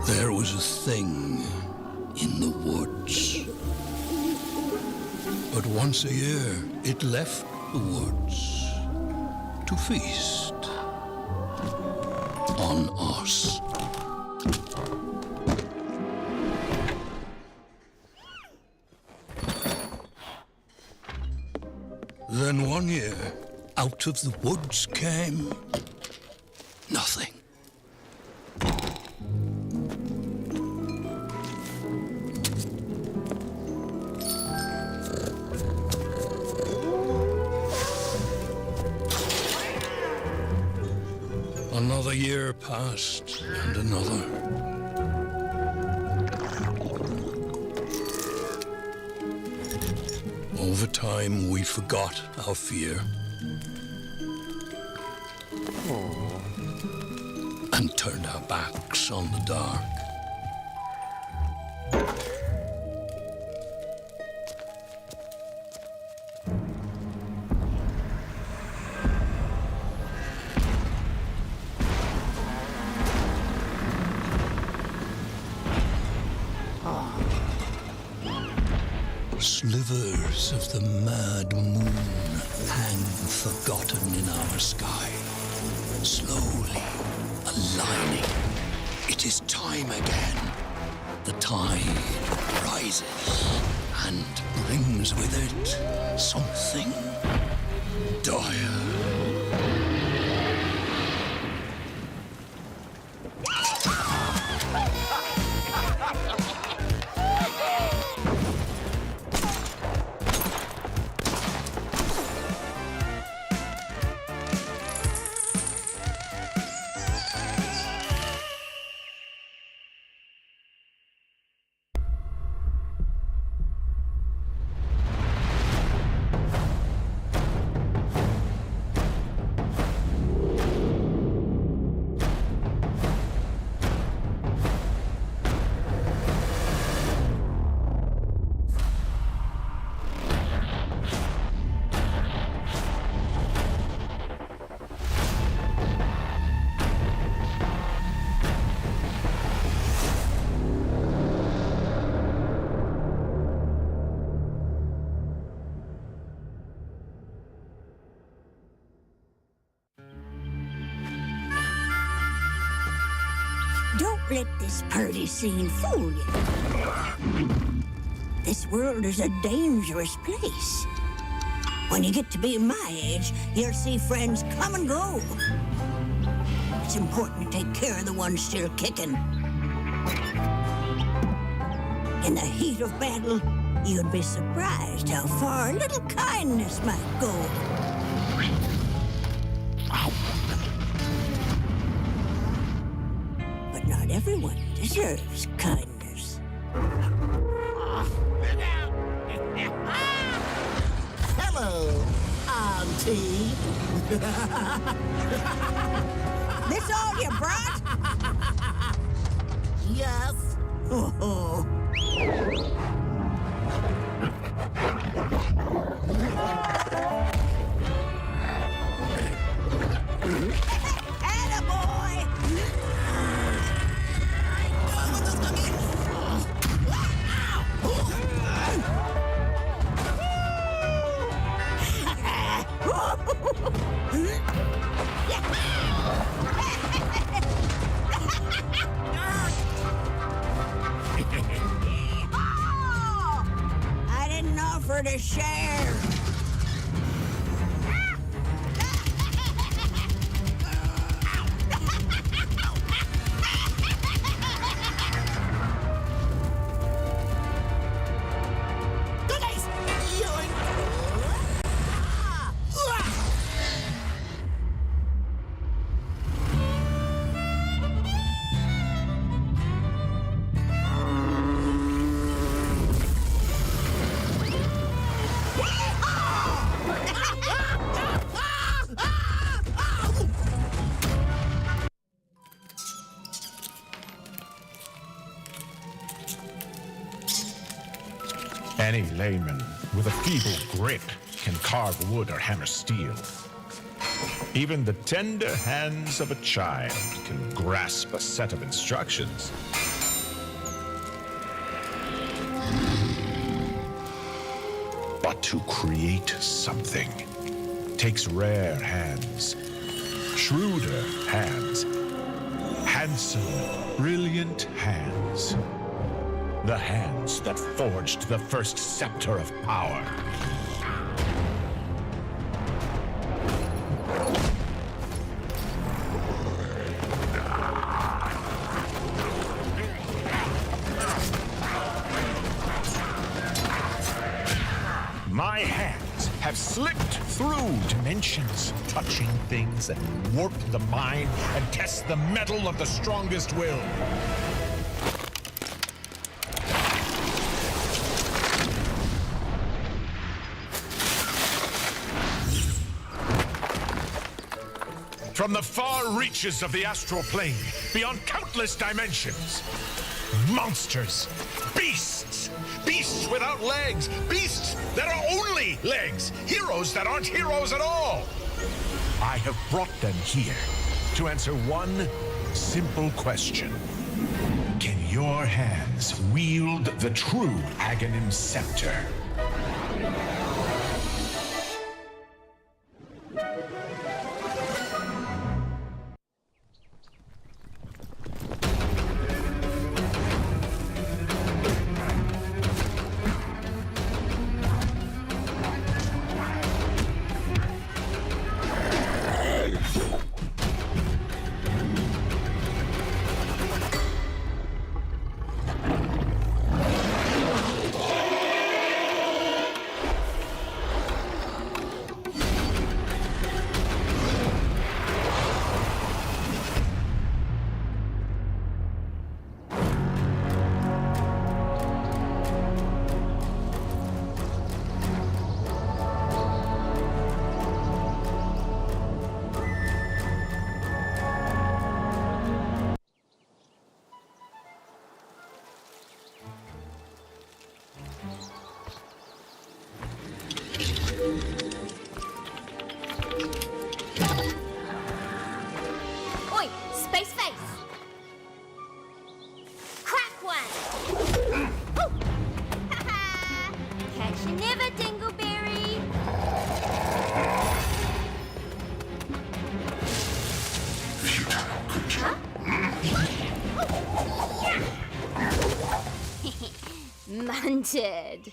There was a thing in the woods. But once a year, it left the woods to feast on us. Then one year, out of the woods came nothing. Another year passed, and another. Over time, we forgot our fear. And turned our backs on the dark. Slivers of the mad moon hang forgotten in our sky, slowly aligning. It is time again. The tide rises and brings with it something dire. Don't let this party scene fool you. This world is a dangerous place. When you get to be my age, you'll see friends come and go. It's important to take care of the ones still kicking. In the heat of battle, you'd be surprised how far a little kindness might go. But not everyone deserves kindness. Hello, Auntie. This all you brought? Yes. Oh. Attaboy! I didn't offer to share. Any layman with a feeble grit can carve wood or hammer steel. Even the tender hands of a child can grasp a set of instructions. But to create something takes rare hands, shrewder hands, handsome, brilliant hands. The hands that forged the first scepter of power. My hands have slipped through dimensions, touching things that warp the mind and test the mettle of the strongest will. From the far reaches of the astral plane, beyond countless dimensions. Monsters, beasts, beasts without legs, beasts that are only legs, heroes that aren't heroes at all. I have brought them here to answer one simple question. Can your hands wield the true Aghanim scepter? Oi, space face! Crack one! Oh! Ha-ha! Catch you never, Dingleberry! Futile creature. Munted.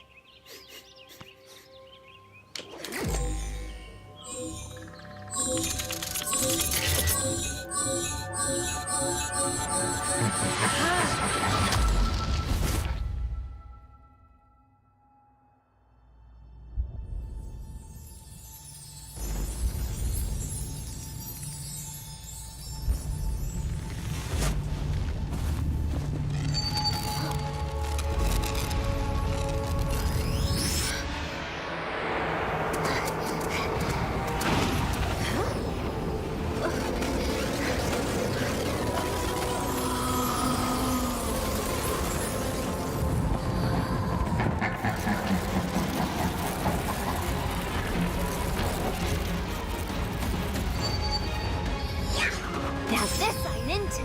Now this I'm into.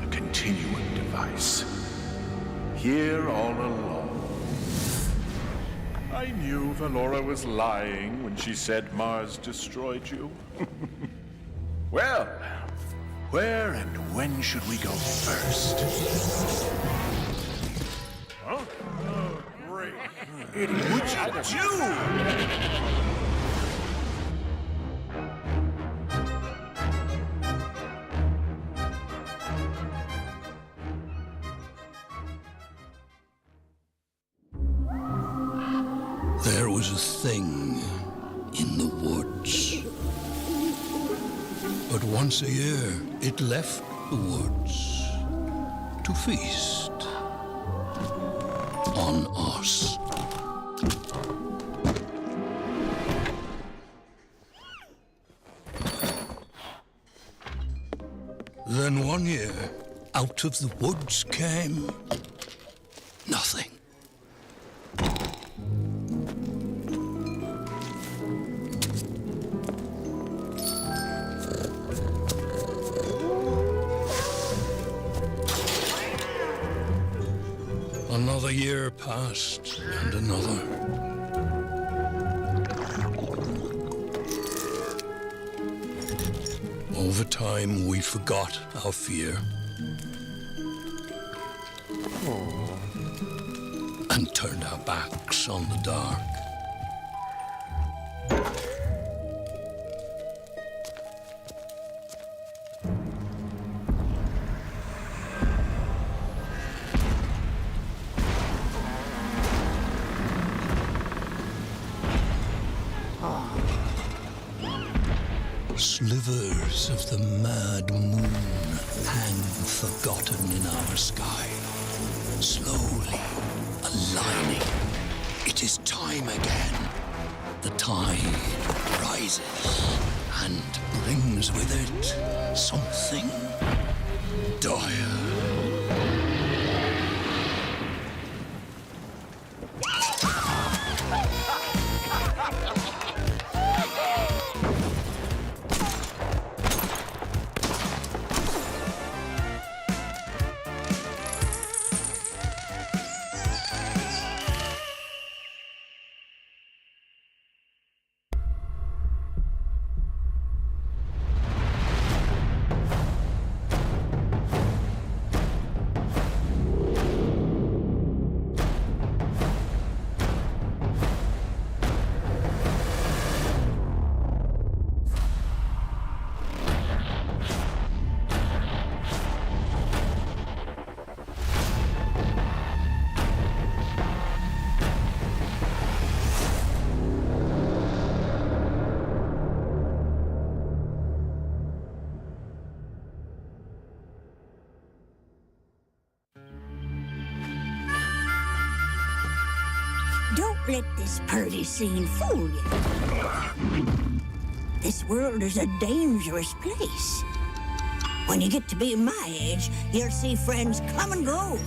A continuum device. Here all along. I knew Valora was lying when she said Mars destroyed you. Well, where and when should we go first? Huh? Oh, great. What'd you do? There was a thing in the woods. But once a year, it left the woods to feast on us. Then one year, out of the woods came nothing. Another year passed, and another. Over time, we forgot our fear. And turned our backs on the dark. Slivers of the mad moon hang forgotten in our sky, slowly aligning. It is time again. The tide rises and brings with it something dire. Don't let this party scene fool you. This world is a dangerous place. When you get to be my age, you'll see friends come and go.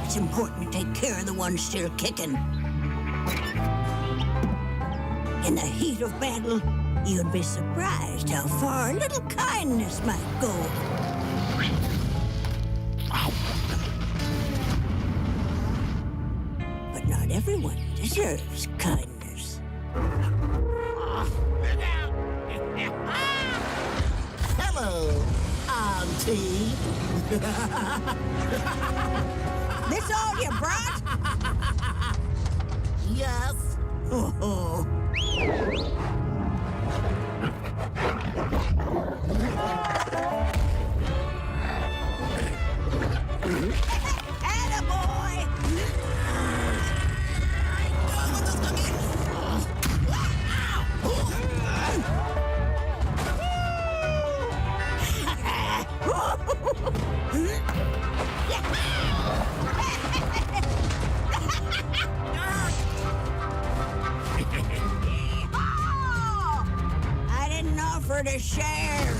It's important to take care of the ones still kicking. In the heat of battle, you'd be surprised how far a little kindness might go. But not everyone deserves kindness. Hello, Auntie. This all you brought? Yes. Oh. Attaboy! I didn't offer to share.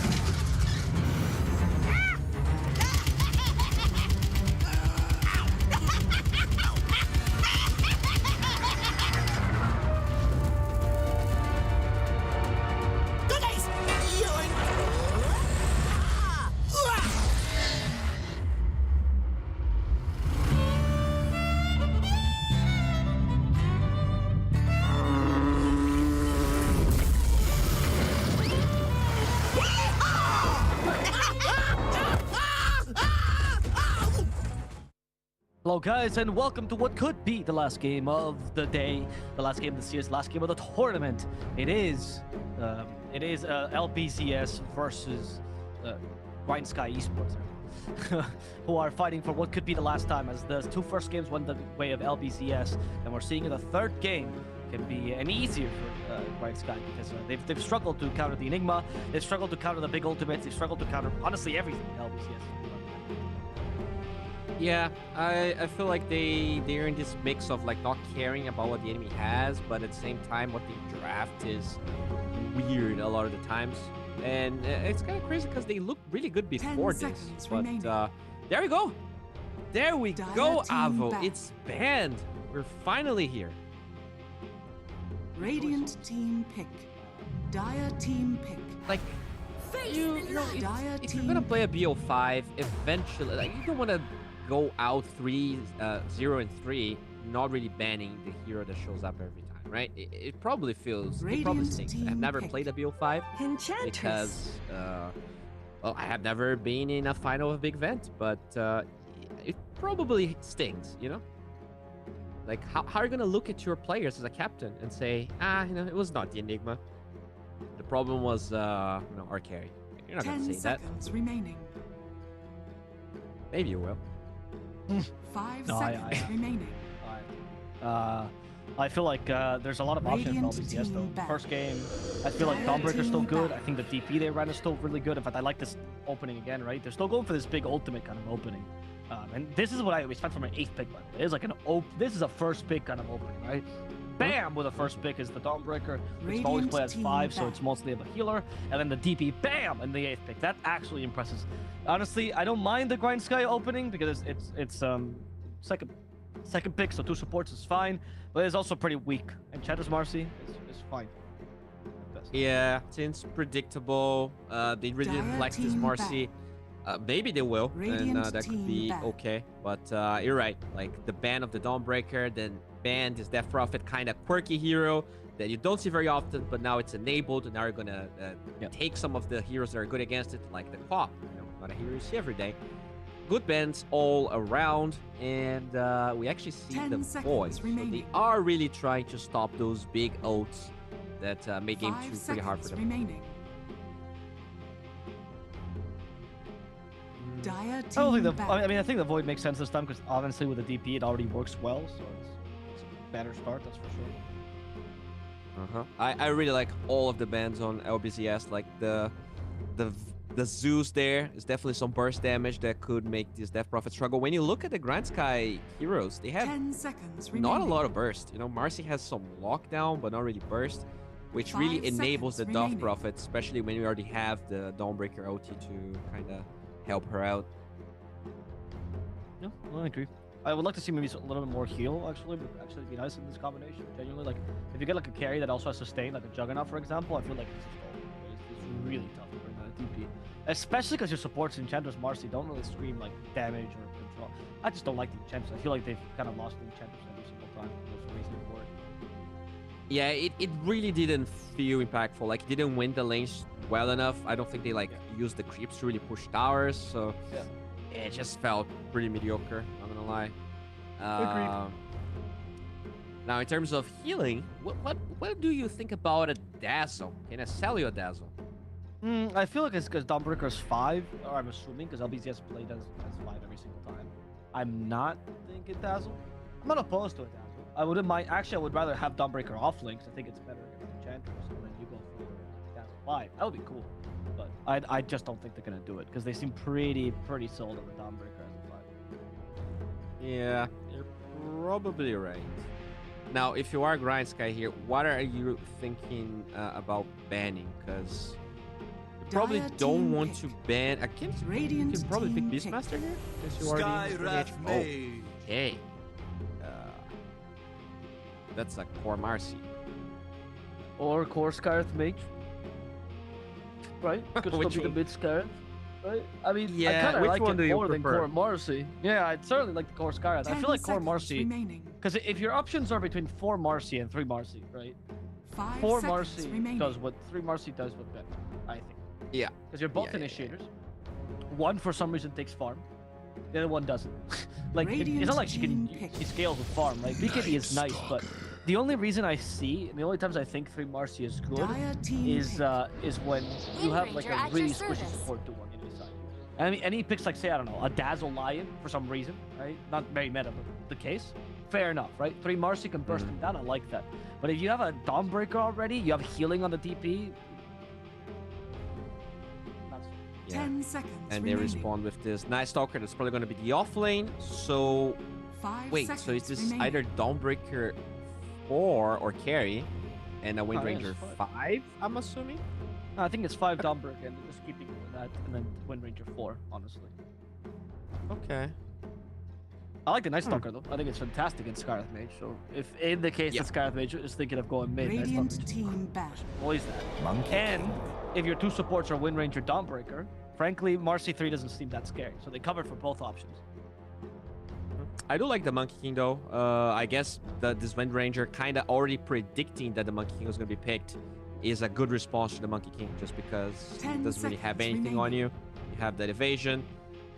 Goodies! Hello guys, and welcome to what could be the last game of the day, the last game of the series, last game of the tournament. It is LBZS versus GrindSky Esports, who are fighting for what could be the last time, as the two first games went the way of LBZS, and we're seeing the third game can be any easier for GrindSky, because they've struggled to counter the Enigma, they've struggled to counter the big ultimates, they've struggled to counter honestly everything in LBZS. Yeah, I feel like they're in this mix of like not caring about what the enemy has, but at the same time what they draft is weird a lot of the times, and it's kind of crazy because they look really good before this. But there we go, go, Avo. Back. It's banned. We're finally here. Radiant team pick. Dire team pick. Like, you know, if you're gonna play a BO5, eventually, like, you don't want to go out 0-3, not really banning the hero that shows up every time, right? It probably feels, it probably stinks. I've never played a BO5 because, well, I have never been in a final of a big event, but it probably stings, you know? Like, how are you gonna look at your players as a captain and say, you know, it was not the Enigma. The problem was, you know, our carry. You're not gonna say that. 10 seconds remaining. Maybe you will. 5 seconds remaining. I feel like there's a lot of options for LBZS though. First game, I feel like Dawnbreaker's still good. I think the DP they ran is still really good. In fact, I like this opening again, right? They're still going for this big ultimate kind of opening. And this is what I always find from an 8th pick, by the way. It's like this is a first pick kind of opening, right? Bam! With a first pick is the Dawnbreaker, which always play as 5, so it's mostly of a healer. And then the DP, bam! In the 8th pick. That actually impresses. Honestly, I don't mind the GrindSky opening because it's second pick, so 2 supports is fine. But it's also pretty weak. And Enchantress Marcy is fine. Yeah, seems predictable. They really didn't flex this Marcy. Maybe they will, and that could be okay. But you're right. Like the ban of the Dawnbreaker, then ban this Death Prophet kind of quirky hero that you don't see very often, but now it's enabled, and now you're gonna take some of the heroes that are good against it, like the Cop. You know, not a hero you see every day. Good bans all around, and we actually see the Void. So they are really trying to stop those big ults that make game 2 pretty hard for them. I don't think I think the Void makes sense this time because obviously with the DP it already works well, so it's a better start, that's for sure. I really like all of the bans on LBZS, like the Zeus there is definitely some burst damage that could make this Death Prophet struggle. When you look at the GrindSky heroes, they have not a lot of burst. You know, Marcy has some lockdown, but not really burst, which really enables the Death Prophet, especially when you already have the Dawnbreaker OT to kind of help her out. Yeah, I agree. I would like to see maybe a little bit more heal, actually. Would actually be nice in this combination. Genuinely, like if you get like a carry that also has sustain, like a Juggernaut, for example, I feel like it's really tough to bring that DP. Especially because your supports Enchantress Marcy don't really scream like damage or control. I just don't like the Enchantress. I feel like they've kind of lost the Enchantress every single time. There's a reason for it. Yeah, it really didn't feel impactful. Like, it didn't win the lanes well enough. I don't think they used the creeps to really push towers. So it just felt pretty mediocre. Not gonna lie. Agreed. Now, in terms of healing, what do you think about a Dazzle? Can I sell you a Dazzle? I feel like it's because Dawnbreaker is 5, or I'm assuming, because LBZS played as 5 every single time. I'm not thinking Dazzle. I'm not opposed to a Dazzle. I wouldn't mind. Actually, I would rather have Dawnbreaker off links. I think it's better against Enchantress, and then you go for Dazzle 5. That would be cool. But I just don't think they're gonna do it because they seem pretty sold on the Dawnbreaker as a 5. Yeah, you're probably right. Now, if you are GrindSky here, what are you thinking about banning? Because you probably don't want to ban. I can probably pick Beastmaster here. Because you already. Okay. That's a core Marcy. Or core Scarlet Mage. Right? Could still be the mid Scarlet. Right? I mean, I kind of like it more than core Marcy. Yeah, I'd certainly like the core Scarlet. I feel like core Marcy. Because if your options are between 4 Marcy and 3 Marcy, right? 4 Marcy does what 3 Marcy does with Ben, I think. Yeah. Because you're both initiators. One, for some reason, takes farm. The other one doesn't. Like, it's not like she scales with farm, right? BKB is nice, but the only reason I see, and the only times I think 3 Marcy is good, is when you have like a really squishy support to one in your side. I mean, and he picks like, say, I don't know, a Dazzle Lion for some reason, right? Not very meta, but the case. Fair enough, right? 3 Marcy can burst him down, I like that. But if you have a Dawnbreaker already, you have healing on the DP. 10 seconds and they respond with this Night Stalker. That's probably going to be the off lane. So wait, so is this either Dawnbreaker 4 or carry and a Wind Ranger 5, I'm assuming? No, I think it's 5 Dawnbreaker and just keeping with that, and then Wind Ranger 4, honestly. Okay. I like the Night Stalker though. I think it's fantastic in Scarlet Mage. So if in the case that Scarlet Mage is thinking of going mid, Radiant team back. Always that. And if your 2 supports are Wind Ranger Dawnbreaker, frankly, Marcy 3 doesn't seem that scary. So they covered for both options. I do like the Monkey King though. I guess this Wind Ranger kind of already predicting that the Monkey King was going to be picked is a good response to the Monkey King, just because it doesn't really have anything on you. You have that evasion.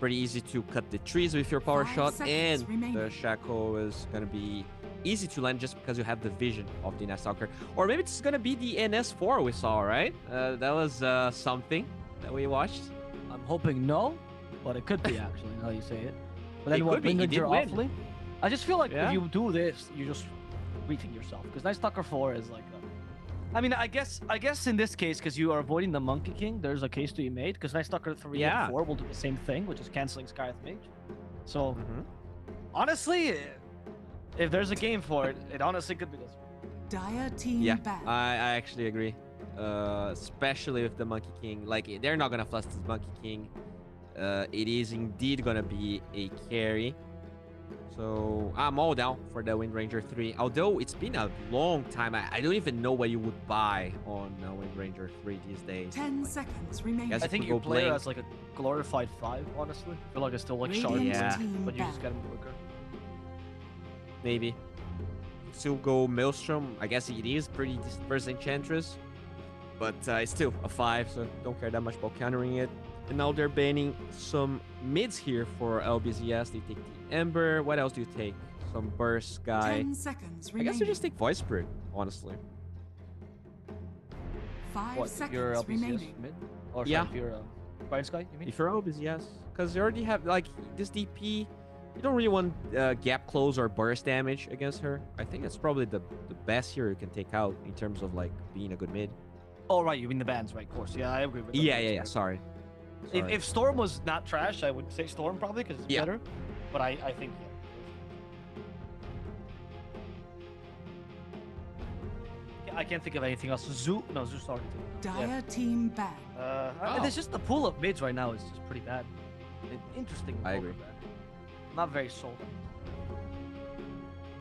Pretty easy to cut the trees with your power shot, and the Shackle is going to be easy to land just because you have the vision of the Night Stalker. Or maybe it's going to be the NS4 we saw, right? That was something that we watched. I'm hoping no, but it could be actually, now you say it. But then it what, could be. Wind Ranger off lane? I just feel like if you do this, you just griefing yourself because Night Stalker 4 is like I mean, I guess in this case, because you are avoiding the Monkey King, there's a case to be made. Because Night Stalker 3 and 4 will do the same thing, which is canceling Skyeth Mage. So, honestly, if there's a game for it, it honestly could be this one. Dire team back. I actually agree. Especially with the Monkey King. Like, they're not gonna flush this Monkey King. It is indeed gonna be a carry. So I'm all down for the Wind Ranger 3. Although it's been a long time, I don't even know what you would buy on Wind Ranger 3 these days. 10 seconds remaining. I think you play it as like a glorified 5, honestly. I feel like it's still like sharp, but you just get him quicker. Maybe. Still go Maelstrom. I guess it is pretty dispersed Enchantress. But it's still a 5, so don't care that much about countering it. And now they're banning some mids here for LBZS. They take the Ember. What else do you take? Some Burst guy. 10 seconds remaining. I guess you just take Voice Spirit, honestly. 5 seconds remaining. Mid? Or sorry, if you're GrindSky, you mean? If you're LBZS. Because you already have, like, this DP. You don't really want gap close or burst damage against her. I think that's probably the best hero you can take out in terms of, like, being a good mid. Oh, right. You mean the bans, right? Of course. Yeah, I agree with that. Yeah. Sorry. If Storm was not trash, I would say Storm probably because it's better. But I think I can't think of anything else. Zoo's already too. Dire team back. It's just the pool of mids right now is just pretty bad. Interesting. I agree. Not very sold.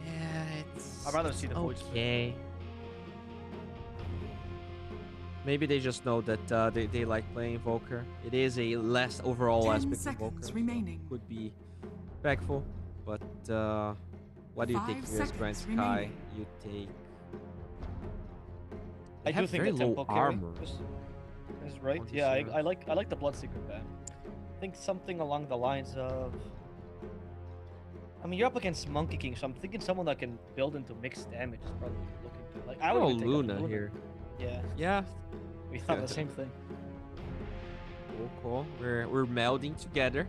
Yeah, it's. I'd rather see the voice. Okay. Maybe they just know that they like playing Invoker. It is a less overall aspect of Invoker. Remaining. So could be impactful. But what do you take here as GrindSky? You take. I do think very the low tempo armor. Is right. Yeah, I like the Bloodseeker ban. I think something along the lines of. I mean, you're up against Monkey King, so I'm thinking someone that can build into mixed damage is probably looking to. Like, I would even take Luna here. Yeah. Yeah. We thought the same thing. Cool. We're melding together.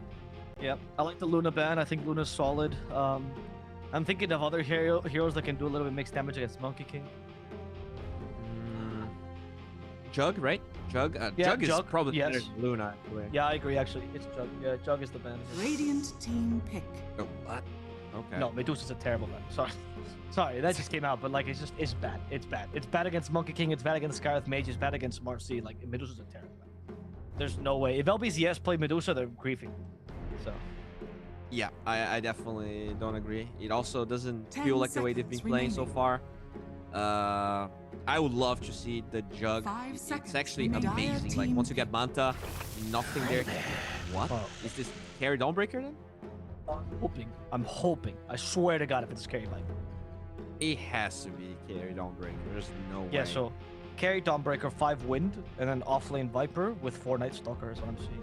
Yep. I like the Luna ban. I think Luna's solid. I'm thinking of other heroes that can do a little bit mixed damage against Monkey King. Jug, right? Jug. Jug is probably better than Luna. Yeah, I agree. Actually, it's Jug. Yeah, Jug is the ban. Radiant team pick. Oh, what? Okay. No, Medusa's a terrible ban. Sorry, that just came out, but like it's bad. It's bad. It's bad against Monkey King. It's bad against Skyeth Mage. It's bad against Marcy. Like Medusa's a terrible ban. There's no way. If LBZS play Medusa, they're griefing. So. Yeah, I definitely don't agree. It also doesn't feel like the way they've been playing so far. I would love to see the Jug. It's actually amazing. Like once you get Manta, nothing there. What? Is this carry Dawnbreaker then? I'm hoping. I swear to God, if it's carry Viper. It has to be carry Dawnbreaker. There's no way. Yeah, so carry Dawnbreaker, 5 Wind, and then offlane Viper with 4 Night Stalker is what I'm seeing.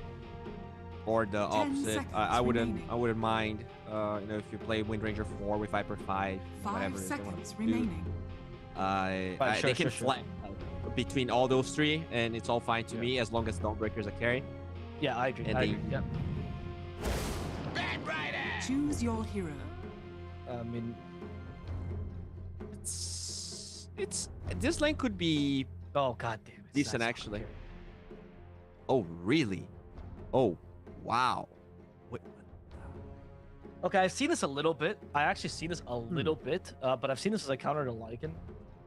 Or the opposite. I wouldn't mind. If you play Wind Ranger 4 with Viper 5, whatever. 5 seconds remaining. They can flank between all those 3, and it's all fine to me as long as Dawnbreaker is a carry. Yeah, I agree. Yeah. Choose your hero. I mean, it's this lane could be. Oh god damn it. Decent actually. Oh really? Oh wow. Wait. Okay, I've seen this a little bit. I actually seen this a little bit, but I've seen this as a counter to Lycan,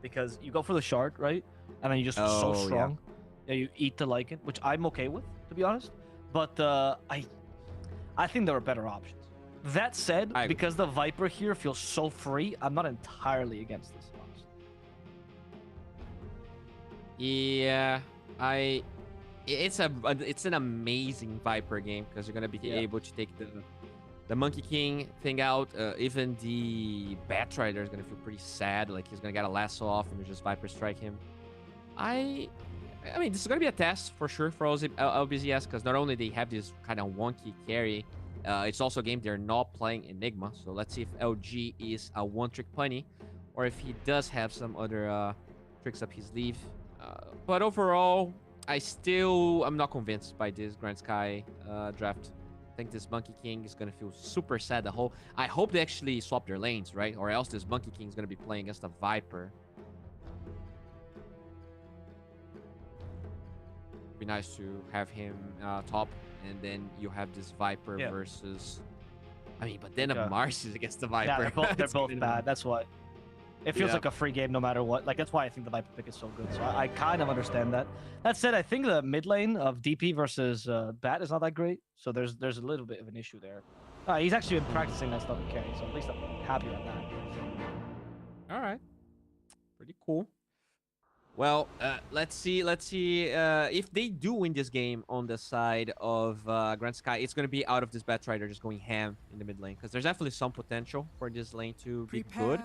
because you go for the shard, right? And then you just so strong. Yeah, you eat the Lycan, which I'm okay with, to be honest. But I think there are better options. That said, because the Viper here feels so free, I'm not entirely against this. Yeah, it's an amazing Viper game because you're gonna be able to take the Monkey King thing out. Even the Batrider is gonna feel pretty sad. Like he's gonna get a lasso off and you just Viper strike him. I mean, this is gonna be a test for sure for LBZS because not only they have this kind of wonky carry, it's also a game they're not playing Enigma. So let's see if LG is a one-trick pony, or if he does have some other tricks up his sleeve. But overall, I'm not convinced by this GrindSky draft. think this Monkey King is gonna feel super sad. I hope they actually swap their lanes, right? Or else this Monkey King is gonna be playing against a Viper. Be nice to have him top, and then you have this Viper versus. I mean, but then a Mars is against the Viper. Yeah, they're both bad. That's why. It feels like a free game no matter what. Like, that's why I think the Viper pick is so good. So I kind of understand that. That said, I think the mid lane of DP versus Bat is not that great. So there's a little bit of an issue there. He's actually been practicing that stuff with carry, so at least I'm happy on that. All right. Pretty cool. Well, let's see if they do win this game on the side of GrindSky. It's going to be out of this Batrider just going ham in the mid lane, because there's definitely some potential for this lane to be good.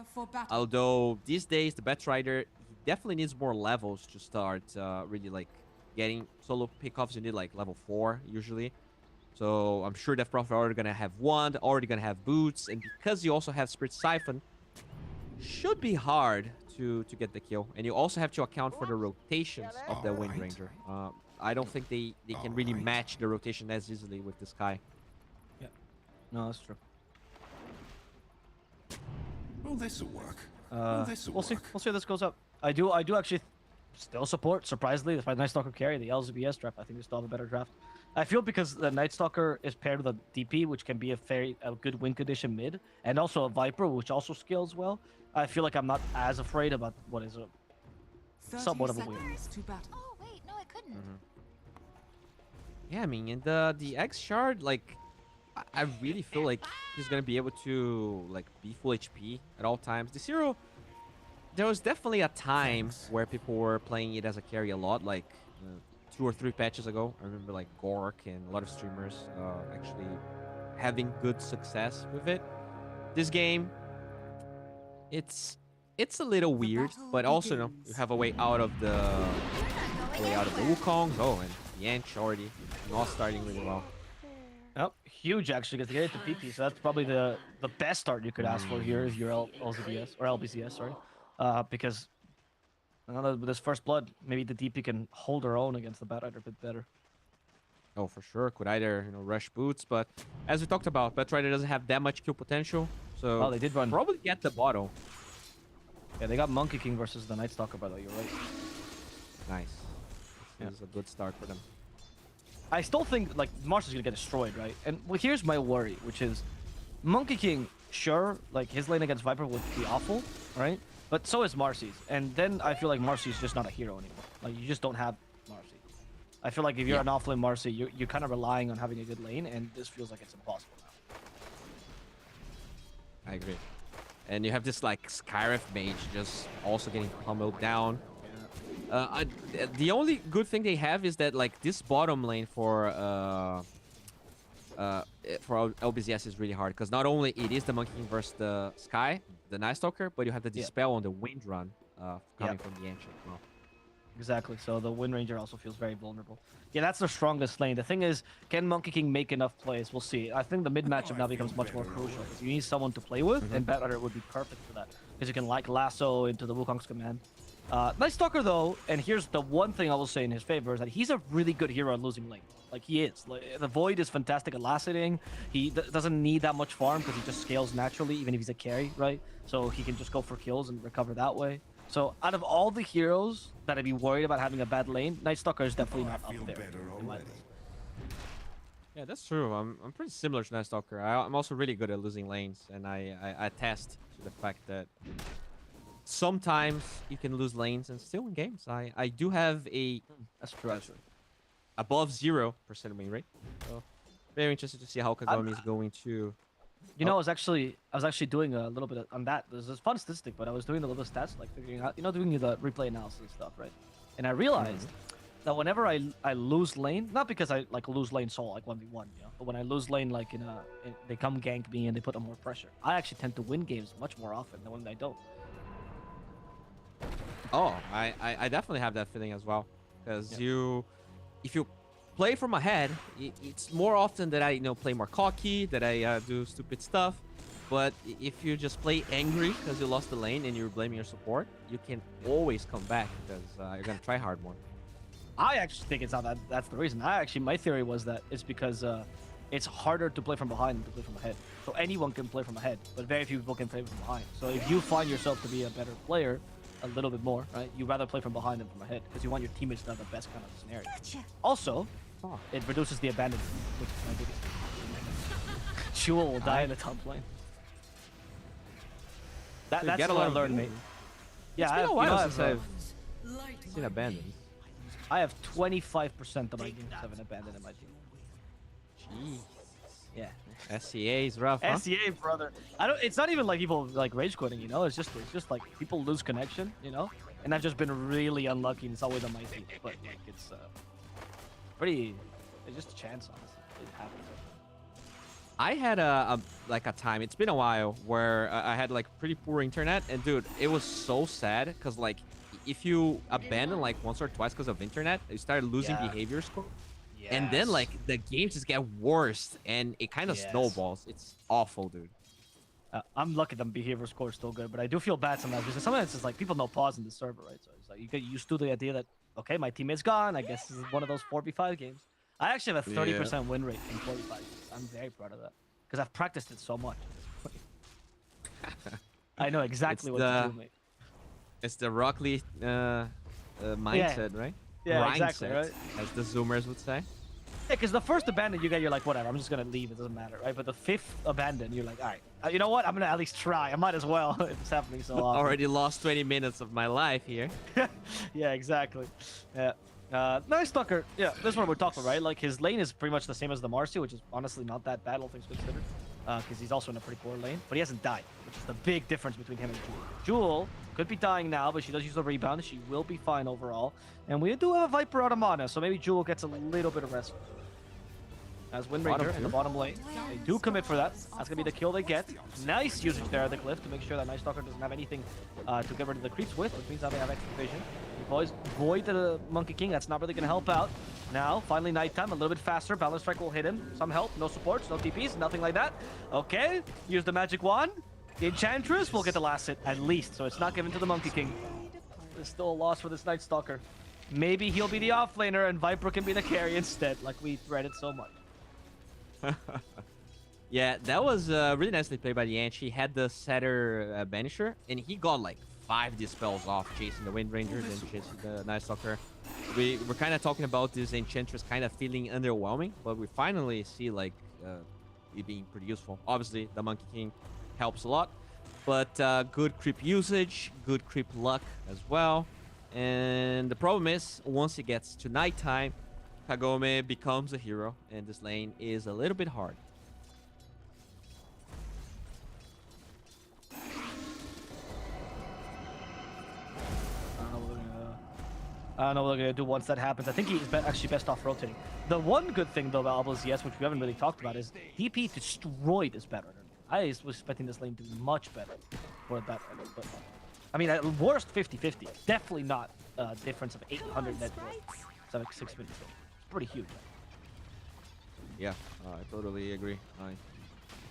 Although these days the Batrider definitely needs more levels to start really like getting solo pickoffs. You need like level 4 usually. So I'm sure that Prophet already going to have wand, already going to have boots, and because you also have Spirit Siphon, should be hard to get the kill. And you also have to account for the rotations of the Wind Ranger. I don't think they can really match the rotation as easily with this guy. Yeah, no, that's true. Well, this'll work. We'll see how this goes up. I do actually still support, surprisingly, the Night Stalker carry, the LBZS draft. I think we still have a better draft. I feel because the Night Stalker is paired with a DP, which can be a good win condition mid, and also a Viper, which also scales well. I feel like I'm not as afraid about what is a somewhat of a win. Oh, wait, no, I couldn't. Yeah, I mean, in the X Shard, like, I really feel like he's gonna be able to like be full HP at all times. This hero, there was definitely a time where people were playing it as a carry a lot, like 2 or 3 patches ago. I remember like Gork and a lot of streamers actually having good success with it. This game, it's a little weird, but also you have a way out of the Wukong. Oh, and the Yanch already not starting really well. Yep, huge actually, because to get into PP, so that's probably the best start you could ask for here if you're LBZS, sorry. Because with this first blood, maybe the DP can hold her own against the Batrider a bit better. Oh, for sure. Could either rush boots, but as we talked about, Batrider doesn't have that much kill potential, so they did run. Probably get the bottle. Yeah, they got Monkey King versus the Night Stalker, by the way. You're right. Nice. This is a good start for them. I still think like Mars is gonna get destroyed, right? And well, here's my worry, which is Monkey King, sure, like his lane against Viper would be awful, right? But so is Marcy's, and then I feel like Marcy's just not a hero anymore. Like you just don't have Marcy. I feel like if you're an offlane Marcy, you're kind of relying on having a good lane, and this feels like it's impossible now. I agree. And you have this like Skyref mage just also getting pummeled down. The only good thing they have is that like this bottom lane for LBZS is really hard, because not only it is the Monkey King versus the Sky, the Night Stalker, but you have the Dispel on the Wind Run coming from the Ancient. Well. Exactly, so the Wind Ranger also feels very vulnerable. Yeah, that's the strongest lane. The thing is, can Monkey King make enough plays? We'll see. I think the mid matchup now becomes much more crucial, because you need someone to play with, and Batrider would be perfect for that, because you can like lasso into the Wukong's command. Night Stalker though, and here's the one thing I will say in his favor, is that he's a really good hero at losing lane. Like he is. Like, the Void is fantastic at lasseting. He doesn't need that much farm because he just scales naturally, even if he's a carry, right? So he can just go for kills and recover that way. So out of all the heroes that I'd be worried about having a bad lane, Night Stalker is definitely not up there. Yeah, that's true. I'm pretty similar to Night Stalker. I'm also really good at losing lanes, and I attest to the fact that sometimes you can lose lanes and still win games. I do have a above 0% win rate. So very interested to see how Kagami is going to. You know, I was actually doing a little bit on that. There's this fun statistic, but I was doing a little stats, like figuring out, doing the replay analysis stuff, right? And I realized that whenever I lose lane, not because I like lose lane solo like 1v1, but when I lose lane like they come gank me and they put on more pressure, I actually tend to win games much more often than when I don't. Oh, I definitely have that feeling as well, because if you play from ahead, it's more often that I play more cocky, that I do stupid stuff. But if you just play angry because you lost the lane and you're blaming your support, you can always come back because you're gonna try hard more. I actually think it's not that. That's the reason. My theory was that it's because it's harder to play from behind than to play from ahead. So anyone can play from ahead, but very few people can play from behind. So if you find yourself to be a better player, a little bit more, right? You rather play from behind than from ahead because you want your teammates to have the best kind of scenario. Gotcha. Also, it reduces the abandonment, which is my biggest thing. Jewel will die in the top lane. That's what I learned, mate. Yeah, it's been a while since I've seen abandoned. I have 25% of my games have an abandoned in my team. Jeez. Yeah. SCA is rough, huh? SCA, brother. I don't. It's not even like people like rage quitting, you know. It's just like people lose connection, you know. And I've just been really unlucky, and it's always on my team. But like it's pretty. It's just a chance, honestly. It happens. I had a time. It's been a while where I had like pretty poor internet, and dude, it was so sad because like if you abandon like once or twice because of internet, you start losing behavior score. And then, like, the games just get worse, and it kind of snowballs. It's awful, dude. I'm lucky the behavior score is still good, but I do feel bad sometimes because sometimes it's like people know pause in the server, right? So it's like you get used to the idea that, okay, my teammate's gone. I guess this is one of those 4v5 games. I actually have a 30% win rate in 4v5 games. I'm very proud of that because I've practiced it so much. I know exactly what to do, mate. It's the Rock Lee mindset, right? Yeah, exactly, right? As the Zoomers would say. Yeah, because the first abandon, you get, you're like, whatever, I'm just going to leave. It doesn't matter, right? But the fifth abandon, you're like, all right, you know what? I'm going to at least try. I might as well if it's happening so often. Already lost 20 minutes of my life here. Yeah, exactly. Yeah. Nice Tucker. Yeah, this is what we're talking, right? Like, his lane is pretty much the same as the Marcy, which is honestly not that bad, all things considered. Because he's also in a pretty poor lane. But he hasn't died, which is the big difference between him and Jewel. Jewel could be dying now, but she does use the rebound. She will be fine overall. And we do have a Viper out of mana, so maybe Jewel gets a little bit of rest. As Windbreaker in the bottom lane. They do commit for that. That's going to be the kill they get. Nice usage there at the cliff to make sure that Night Stalker doesn't have anything to get rid of the creeps with, which means now they have extra vision. Boys void the Monkey King. That's not really going to help out. Now, finally nighttime, a little bit faster. Balance Strike will hit him. Some help, no supports, no TPs, nothing like that. Okay, use the Magic Wand. The Enchantress will get the last hit, at least, so it's not given to the Monkey King. There's still a loss for this Night Stalker. Maybe he'll be the offlaner and Viper can be the carry instead, like we threaded so much. Yeah, that was really nicely played by the Ant. He had the Setter Banisher, and he got like 5 dispels off chasing the Wind Rangers and chasing the Night Stalker. We're kind of talking about this Enchantress kind of feeling underwhelming, but we finally see like it being pretty useful. Obviously, the Monkey King helps a lot, but good creep usage, good creep luck as well. And the problem is, once it gets to nighttime, Kagome becomes a hero, and this lane is a little bit hard. I don't know what we're going to do once that happens. I think he's actually best off rotating. The one good thing, though, about LBZS, which we haven't really talked about, is DP destroyed is better. I was expecting this lane to be much better for that. But, I mean, at worst, 50-50. Definitely not a difference of 800 net worth. So like 650. It's pretty huge. Yeah, I totally agree.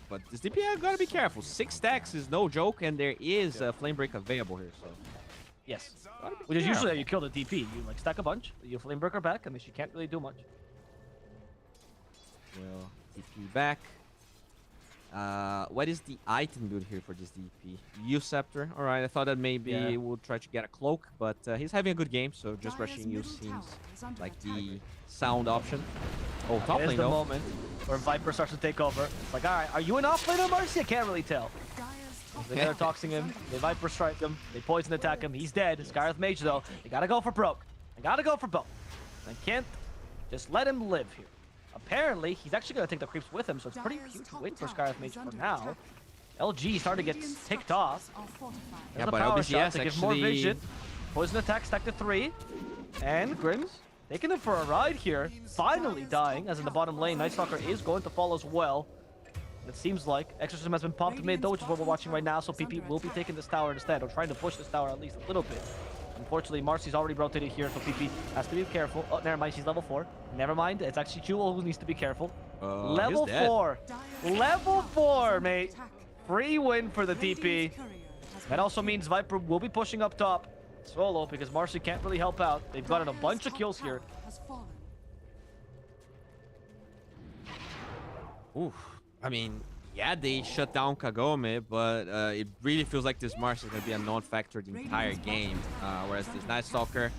But this DP gotta be careful. 6 stacks is no joke, and there is a flame break available here. So yes, which is usually how you kill the DP. You like stack a bunch, you flame breaker back, and then she can't really do much. Well, DP back. What is the item build here for this DP? U Scepter. All right, I thought that maybe we'll try to get a cloak, but he's having a good game, so just rushing U seems like the sound option. Oh, top lane though. The moment where Viper starts to take over. It's like, all right, are you an off laner, Marcy? I can't really tell. They are toxing him. They Viper strike him. They poison attack him. He's dead. Skywrath Mage though. They gotta go for broke. They gotta go for both. I can't just let him live here. Apparently, he's actually going to take the creeps with him, so it's pretty huge win for Skywrath Mage for now. LG starting to get ticked off. There's but power LBZS shot to give more vision. Poison attack stacked to 3. And Grims taking him for a ride here. Finally dying, as in the bottom lane. Night Stalker is going to fall as well. It seems like Exorcism has been popped mid, though, which is what we're watching right now, so PP will be taking this tower instead, or trying to push this tower at least a little bit. Unfortunately, Marcy's already rotated here, so PP has to be careful. Oh, never mind, she's level 4. Never mind, it's actually Jewel who needs to be careful. Level 4. Level 4, mate. Free win for the DP. That also means Viper will be pushing up top solo, because Marcy can't really help out. They've gotten a bunch of kills here. Oof. I mean, yeah, they shut down Kagome, but it really feels like this Mars is going to be a non-factor the entire game. Whereas this Night Stalker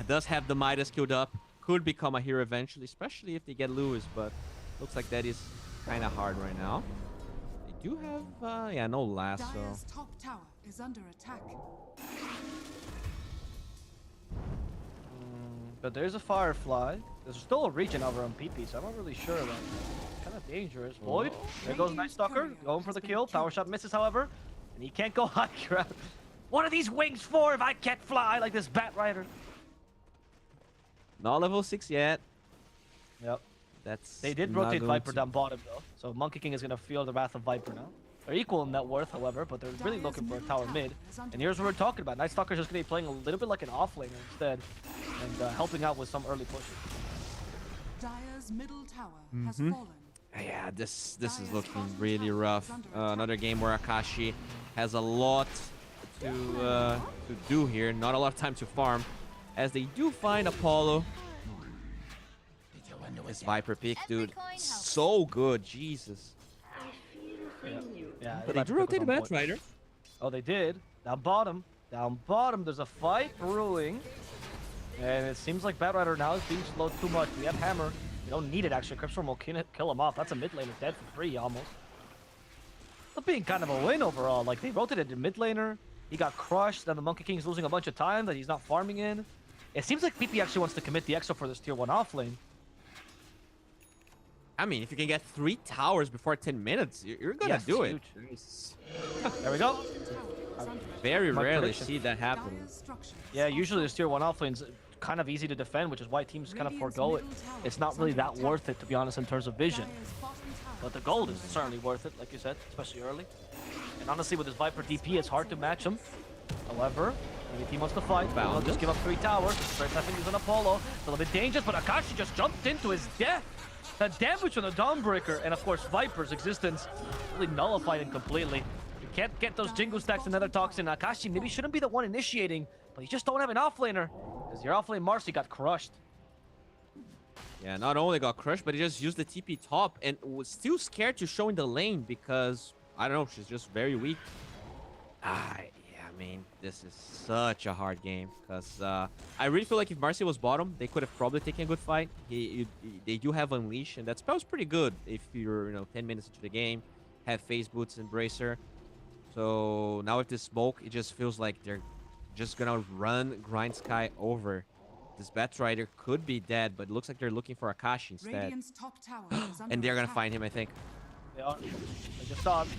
does have the Midas killed up, could become a hero eventually, especially if they get Lewis, but looks like that is kind of hard right now. They do have, yeah, no lasso. Dire's top tower is under attack. But there's a Firefly. There's still a regen over on PP, so I'm not really sure about that. Kind of dangerous. Void. There goes Night Stalker. Going for the kill. Power shot misses, however. And he can't go high ground. What are these wings for if I can't fly like this Bat Rider? Not level 6 yet. Yep. They did rotate Viper down bottom, though. So Monkey King is going to feel the wrath of Viper now. They're equal in net worth, however, but they're really looking for a tower mid. And here's what we're talking about. Night Stalker's just going to be playing a little bit like an offlaner instead. And helping out with some early pushes. Dire's middle tower has fallen. Yeah, this is looking really rough. Another game where Akashi has a lot to do here. Not a lot of time to farm, as they do find Apollo. This Viper pick, dude, so good. Jesus. Yeah, but they do rotate the Bat Rider. Oh, they did. Down bottom. Down bottom, there's a fight brewing. And it seems like Bat Rider now is being slowed too much. We have Hammer. We don't need it, actually. Cryptstorm will kill him off. That's a mid laner dead for free, almost. But being kind of a win overall. Like, they rotated the mid laner. He got crushed. Then the Monkey King's losing a bunch of time that he's not farming in. It seems like PP actually wants to commit the exo for this tier 1 offlane. I mean, if you can get 3 towers before 10 minutes, you're gonna do it. There we go. Very rarely see that happen. Yeah, usually this tier 1 offlane's kind of easy to defend, which is why teams kind of forego it. It's not really that worth it, to be honest, in terms of vision. But the gold is certainly worth it, like you said, especially early. And honestly, with this Viper DP, it's hard to match him. However, maybe team wants to fight. They'll just give up 3 towers. First, I think he's on Apollo. It's a little bit dangerous, but Akashi just jumped into his death. The damage on the Dawnbreaker, and of course Viper's existence, really nullified it completely. You can't get those Jingle stacks and Nether Toxin. Akashi maybe shouldn't be the one initiating, but you just don't have an offlaner, because your offlane Marcy got crushed. Yeah, not only got crushed, but he just used the TP top and was still scared to show in the lane because, I don't know, she's just very weak. Yeah, I mean, this is such a hard game because I really feel like if Marcy was bottom, they could have probably taken a good fight. They do have Unleash, and that spell's pretty good if you're, 10 minutes into the game, have Phase Boots and Bracer. So now with this smoke, it just feels like they're just gonna run GrindSky over. This Bat Rider could be dead, but it looks like they're looking for Akashi instead. And they're gonna find him, I think. They are. They just saw him.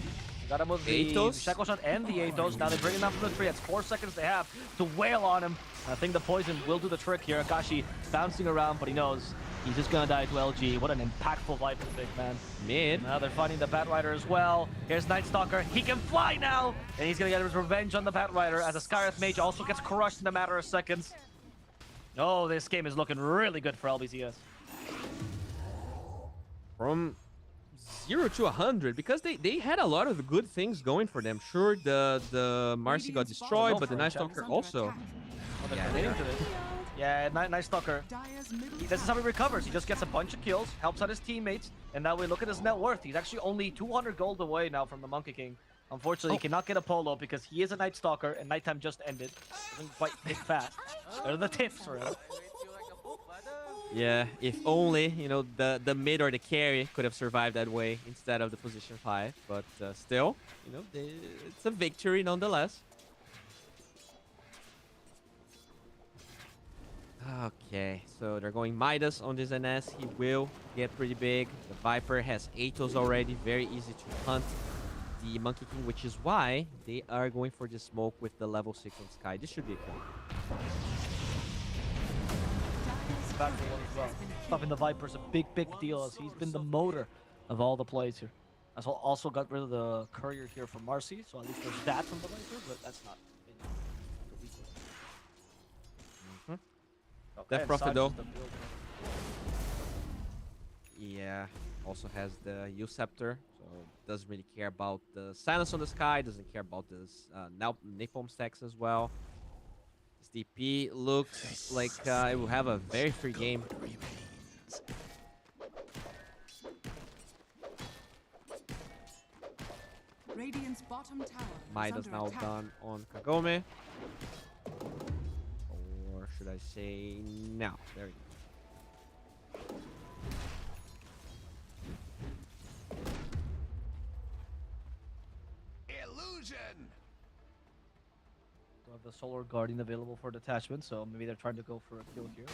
Gotta move the Shackle Shot and the Athos. Now they bring him down from the tree. That's 4 seconds they have to wail on him. I think the poison will do the trick here. Akashi bouncing around, but he knows he's just gonna die to LG. What an impactful Viper pick, man. Mid. Now they're finding the Bat Rider as well. Here's Night Stalker. He can fly now! And he's gonna get his revenge on the Bat Rider as a Skyreth Mage also gets crushed in a matter of seconds. Oh, this game is looking really good for LBZS. From 0 to 100, because they had a lot of good things going for them. Sure, the Marcy got destroyed, but the Night Stalker also. Yeah, Night Stalker. This is how he recovers. He just gets a bunch of kills, helps out his teammates, and now we look at his net worth. He's actually only 200 gold away now from the Monkey King. Unfortunately, he cannot get Apollo because he is a Night Stalker and nighttime just ended. Doesn't quite hit fast. They're the tips for him. Yeah, if only, the mid or the carry could have survived that way instead of the position 5. But still, it's a victory nonetheless. Okay, so they're going Midas on this NS. He will get pretty big. The Viper has Athos already. Very easy to hunt the Monkey King, which is why they are going for the smoke with the level 6 on Sky. This should be a kill. Stopping the Viper is a big deal as he's been the motor of all the plays here. As well, also got rid of the courier here from Marcy, so at least there's that from the Viper, but that's not. That profit though. Yeah, also has the U Scepter, so doesn't really care about the silence on the sky, doesn't care about this now napalm stacks as well. This DP looks like it will have a very free game. bottom tower Midas is now under attack. done on Kagome. Or should I say no? There we go. Illusion! We have the Solar Guardian available for detachment, so maybe they're trying to go for a kill here.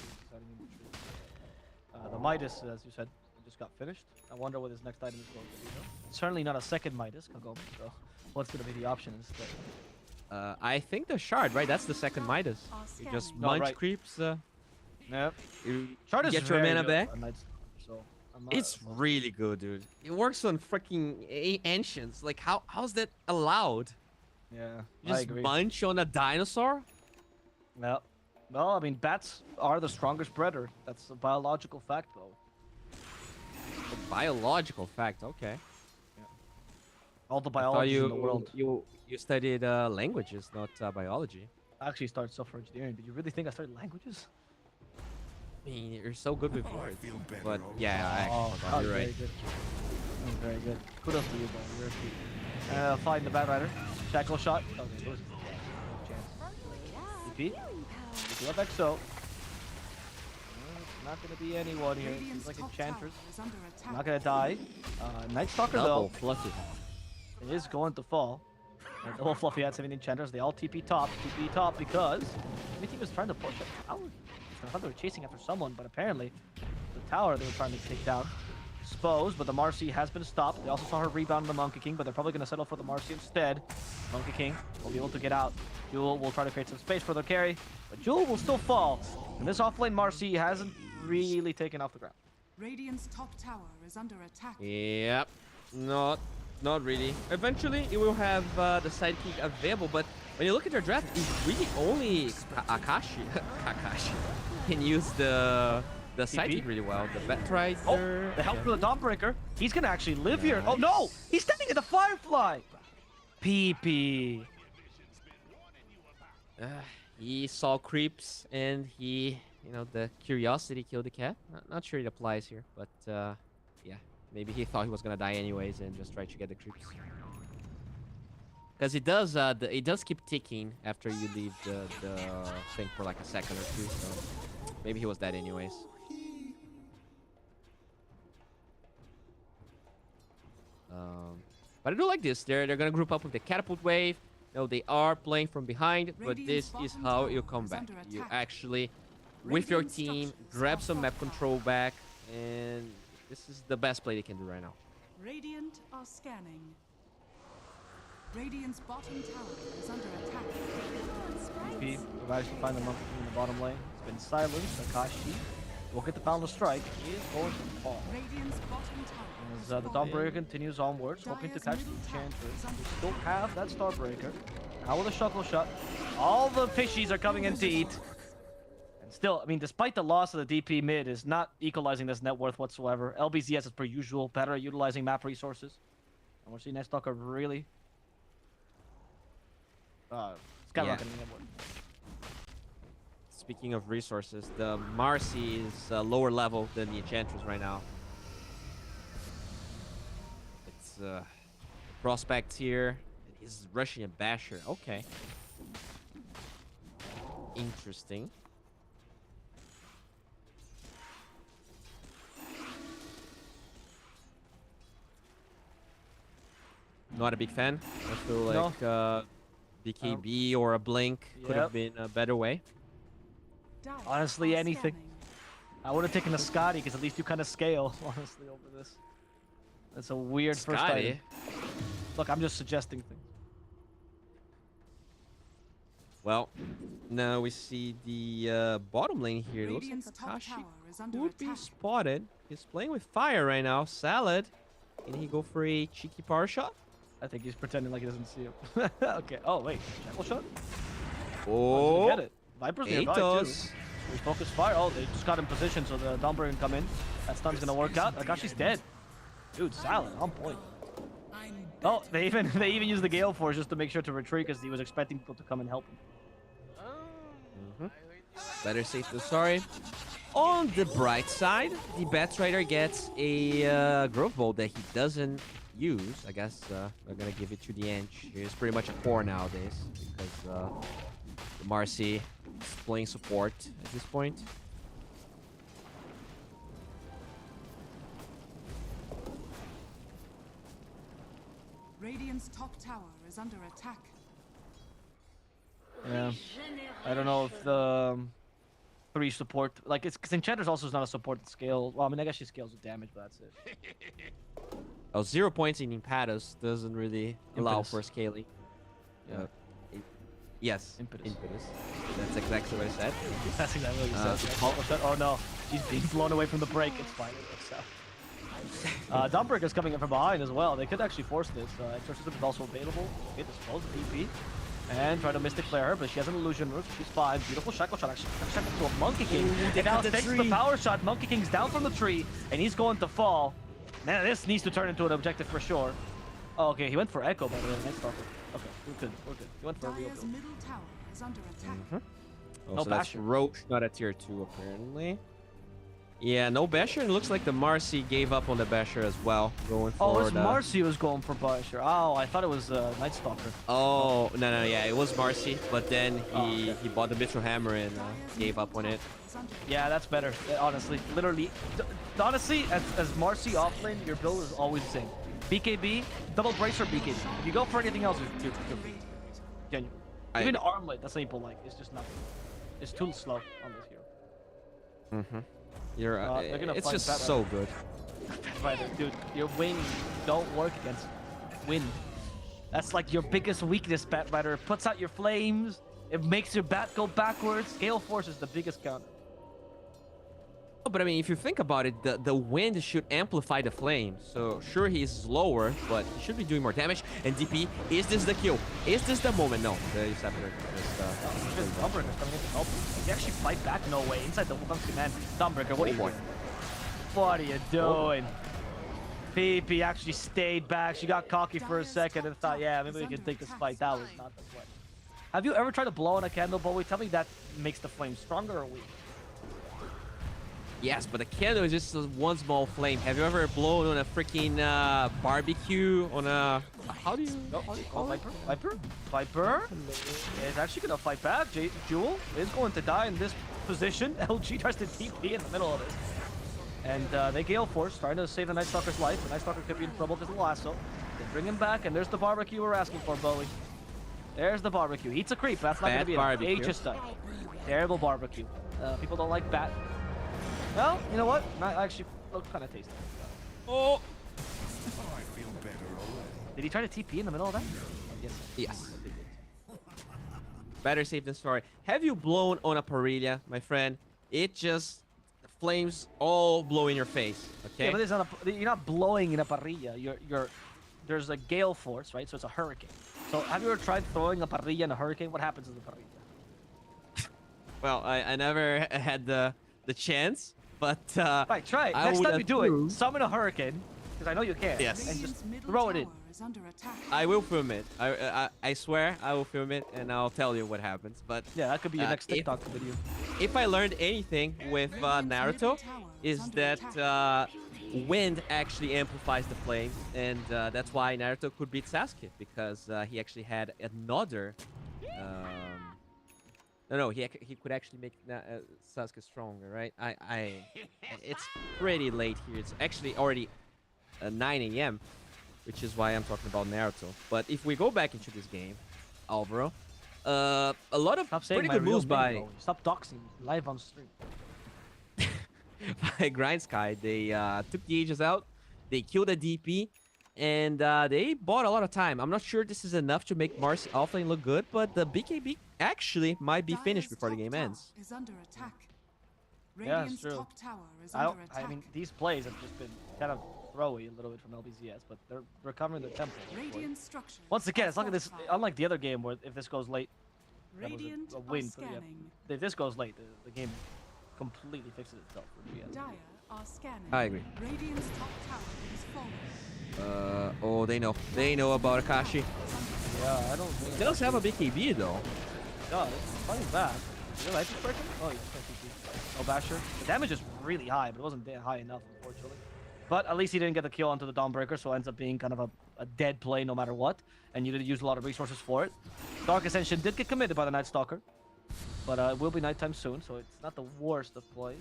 The Midas, as you said, just got finished. I wonder what his next item is going to be, though. Certainly not a second Midas, Kagome, so what's going to be the option instead? I think the shard, right? That's the second Midas. You just munch creeps. Yep. You Shard is get your very mana good back. on Night Stalker, so I'm not- It's really good, dude. It works on freaking ancients. Like, how's that allowed? Yeah, You just I agree. munch on a dinosaur? Yeah. Well, I mean, bats are the strongest predator. That's a biological fact, though. A biological fact, okay. All the I thought biology in the world. You studied languages, not biology. I actually started software engineering. Did you really think I started languages? I mean, you're so good with Oh, I words. feel better But already. yeah, I actually forgot. You're right. Very good. That was very good. Kudos to you, bro. You're a peak. Fighting the Bat Rider. Shackle shot. Okay, goes. DP. DP left XO. It's not going to be anyone here. Radiant's Seems like top Enchantress. tower is under attack. Not going to die. Night Stalker, Double though, fluffy. it is going to fall. The whole Fluffy had 17 Enchanters. They all TP top because the team was trying to push a tower. I thought they were chasing after someone, but apparently the tower they were trying to take down. Exposed, but the Marcy has been stopped. They also saw her rebound on the Monkey King, but they're probably going to settle for the Marcy instead. Monkey King will be able to get out. Jewel will try to create some space for their carry, but Jewel will still fall. And this offlane Marcy hasn't really taken off the ground. Radiant's top tower is under attack. Yep. Not really. Eventually, it will have the sidekick available, but when you look at their draft, it's really only Akashi can use the sidekick really well. The Batrider. Oh, the help for the Dawnbreaker. He's going to actually live here. Oh, no! He's standing at the Firefly! PP. He saw creeps and he, the curiosity killed the cat. Not sure it applies here, but yeah, maybe he thought he was gonna die anyways and just tried to get the creeps. Because it does keep ticking after you leave the thing for like a second or two, so maybe he was dead anyways. But I do like this. They're gonna group up with the catapult wave. They are playing from behind, but this is how you come back. You actually, with your team, grab some map control back, and this is the best play they can do right now. Radiant are scanning. Radiant's bottom tower is under attack. PP managed to find the Monkey King in the bottom lane. It's been silenced. Akashi will get the Boundless Strike. He is going to fall. Radiant's bottom tower. As the Dawnbreaker continues onwards, hoping to catch the Enchantress. We still have that Starbreaker. Now with a Shuckle Shot. All the fishies are coming in to eat. And still, I mean, despite the loss of the DP mid is not equalizing this net worth whatsoever. LBZS as per usual, better at utilizing map resources. And we're seeing Night Stalker really skyrocketing net worth. Speaking of resources, the Marcy is lower level than the Enchantress right now. It's prospect here. He's rushing a Basher. Okay. Interesting. Not a big fan. I feel like BKB or a Blink could have been a better way. Honestly, anything. I would have taken a Scotty because at least you kind of scale, honestly, over this. That's a weird first item. Look, I'm just suggesting things. Well, now we see the bottom lane here. It looks like Akashi could be spotted. He's playing with fire right now. Salad. Can he go for a cheeky power shot? I think he's pretending like he doesn't see him. Okay. Oh, wait. Shackle shot? Oh, get it. Viper's nearby, too. We focus fire. Oh, they just got in position, so the Dawnbreaker can come in. That stun's gonna work out. Akashi's dead. Dude, Salad, on point. Oh, they even used the Gale Force just to make sure to retreat because he was expecting people to come and help him. Better safe than sorry. On the bright side, the Batrider gets a Growth Bolt that he doesn't use. I guess we're gonna give it to the Ench. He's pretty much a core nowadays because Marcy is playing support at this point. Radiant's top tower is under attack. Yeah. I don't know if the 3 support, like, it's because Enchanter's also is not a support scale. Well, I mean, I guess she scales with damage, but that's it. Oh, 0 points in Impetus doesn't really allow Impetus. for scaling. Yeah. Yes, Impetus. That's exactly what I said. That's exactly what you said. Oh no, she's being blown away from the break. It's fine. It works out. Dawnbreaker's coming in from behind as well. They could actually force this. Exorcism is also available. Okay, dispose the DP. And try to Mystic Flare her, but she has an Illusion Root. She's fine. Beautiful Shackle Shot. Actually, Shackle to a Monkey King. It now takes the power shot. Monkey King's down from the tree, and he's going to fall. Man, this needs to turn into an objective for sure. Oh, okay, he went for Echo, by the way. Next offer. Okay, we're good. We're good. He went for a real Dire's build. middle tower is under attack. Oh, No so that's Basher. Roche, not a tier 2 apparently. Yeah, no Basher. It looks like the Marcy gave up on the Basher as well, going for Oh, it's the... Marcy who's going for Basher. Oh, I thought it was Night Stalker. Oh, no, yeah, it was Marcy, but then he bought the Mitchell Hammer and gave up on it. Yeah, that's better. Honestly, literally, honestly, as Marcy offlane, your build is always the same. BKB, double bracer BKB. If you go for anything else, you're genuine. Even Armlet, that's simple. Like, it's just nothing. It's too slow on this hero. It's just so good. Dude, your wings don't work against wind. That's like your biggest weakness, Batrider. It puts out your flames. It makes your bat go backwards. Gale Force is the biggest counter. But I mean, if you think about it, the wind should amplify the flame. So sure, he's slower, but he should be doing more damage. And DP, is this the kill? Is this the moment? No, the Scepter Dawnbreaker's coming in to help. They actually fight back. No way. Inside the Wolf's command. Dawnbreaker, what are you doing? What are you doing? PP actually stayed back. She got cocky for a second and thought, yeah, maybe we can take this fight. That was not the play. Have you ever tried to blow on a candle, Bowie? Tell me that makes the flame stronger or weak? Yes, but the candle is just one small flame. Have you ever blown on a freaking barbecue on a... How do you call it? Viper is actually going to fight back. Jewel is going to die in this position. LG tries to TP in the middle of this. And they Gale Force, trying to save the Night Stalker's life. The Night Stalker could be in trouble because of the lasso. They bring him back, and there's the barbecue we're asking for, Bowie. There's the barbecue. Eats a creep. That's not going to be an Aegis stun. Terrible barbecue. People don't like bat. Well, you know what? Might actually look kind of tasty. Oh! I feel better already. Did he try to TP in the middle of that? Yes. Better safe than sorry. Have you blown on a Parilla, my friend? It just... The flames all blow in your face, okay? Yeah, but it's not you're not blowing in a parrilla. There's a gale force, right? So it's a hurricane. So have you ever tried throwing a parrilla in a hurricane? What happens in the parrilla? Well, I never had the chance, but right, try it. Next time you do it, summon a hurricane, because I know you can. Yes. And just throw it in. I will film it. I swear I will film it, and I'll tell you what happens. But yeah, that could be your next TikTok video. If I learned anything with Naruto, is that wind actually amplifies the flame, and that's why Naruto could beat Sasuke, because he actually had another. No, he could actually make Sasuke stronger, right? It's pretty late here. It's actually already 9 a.m., which is why I'm talking about Naruto. But if we go back into this game, Alvaro, a lot of pretty good moves by... Stop doxing live on stream. by GrindSky. They took the Aegis out, they killed a DP, and they bought a lot of time. I'm not sure this is enough to make Mars offlane look good, but the BKB actually might be finished before the game ends. Is under attack. Yeah, it's true. Top tower is under attack. I mean, these plays have just been kind of throwy a little bit from LBZS, but they're recovering the tempo. Once again, it's like this. Unlike the other game, where if this goes late, that was a win. If this goes late, the game completely fixes itself for GS. Dire are scanning. I agree. Radiant's top tower is falling. Oh, they know. They know about Akashi. Yeah, I don't think... He does have a BKB, though. Yeah, it's funny bad. Is your life breaking? Oh, you just can't TP. Oh, Basher. The damage is really high, but it wasn't high enough, unfortunately. But at least he didn't get the kill onto the Dawnbreaker, so it ends up being kind of a dead play no matter what. And you didn't use a lot of resources for it. Dark Ascension did get committed by the Night Stalker. But it will be nighttime soon, so it's not the worst of plays.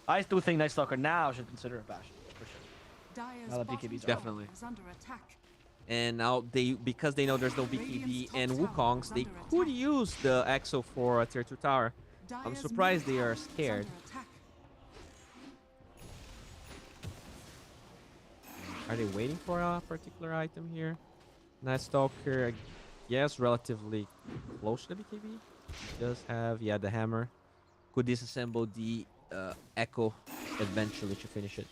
I do think Night Stalker now should consider a Bastion, for sure. Now that BKB's Definitely. is under attack. And now because they know there's no BKB and Wukongs, they could use the Exo for a tier 2 tower. I'm surprised they are scared. Are they waiting for a particular item here? Night Stalker, I guess, relatively close to the BKB. He does have, yeah, the hammer. Could disassemble the Echo eventually to finish it.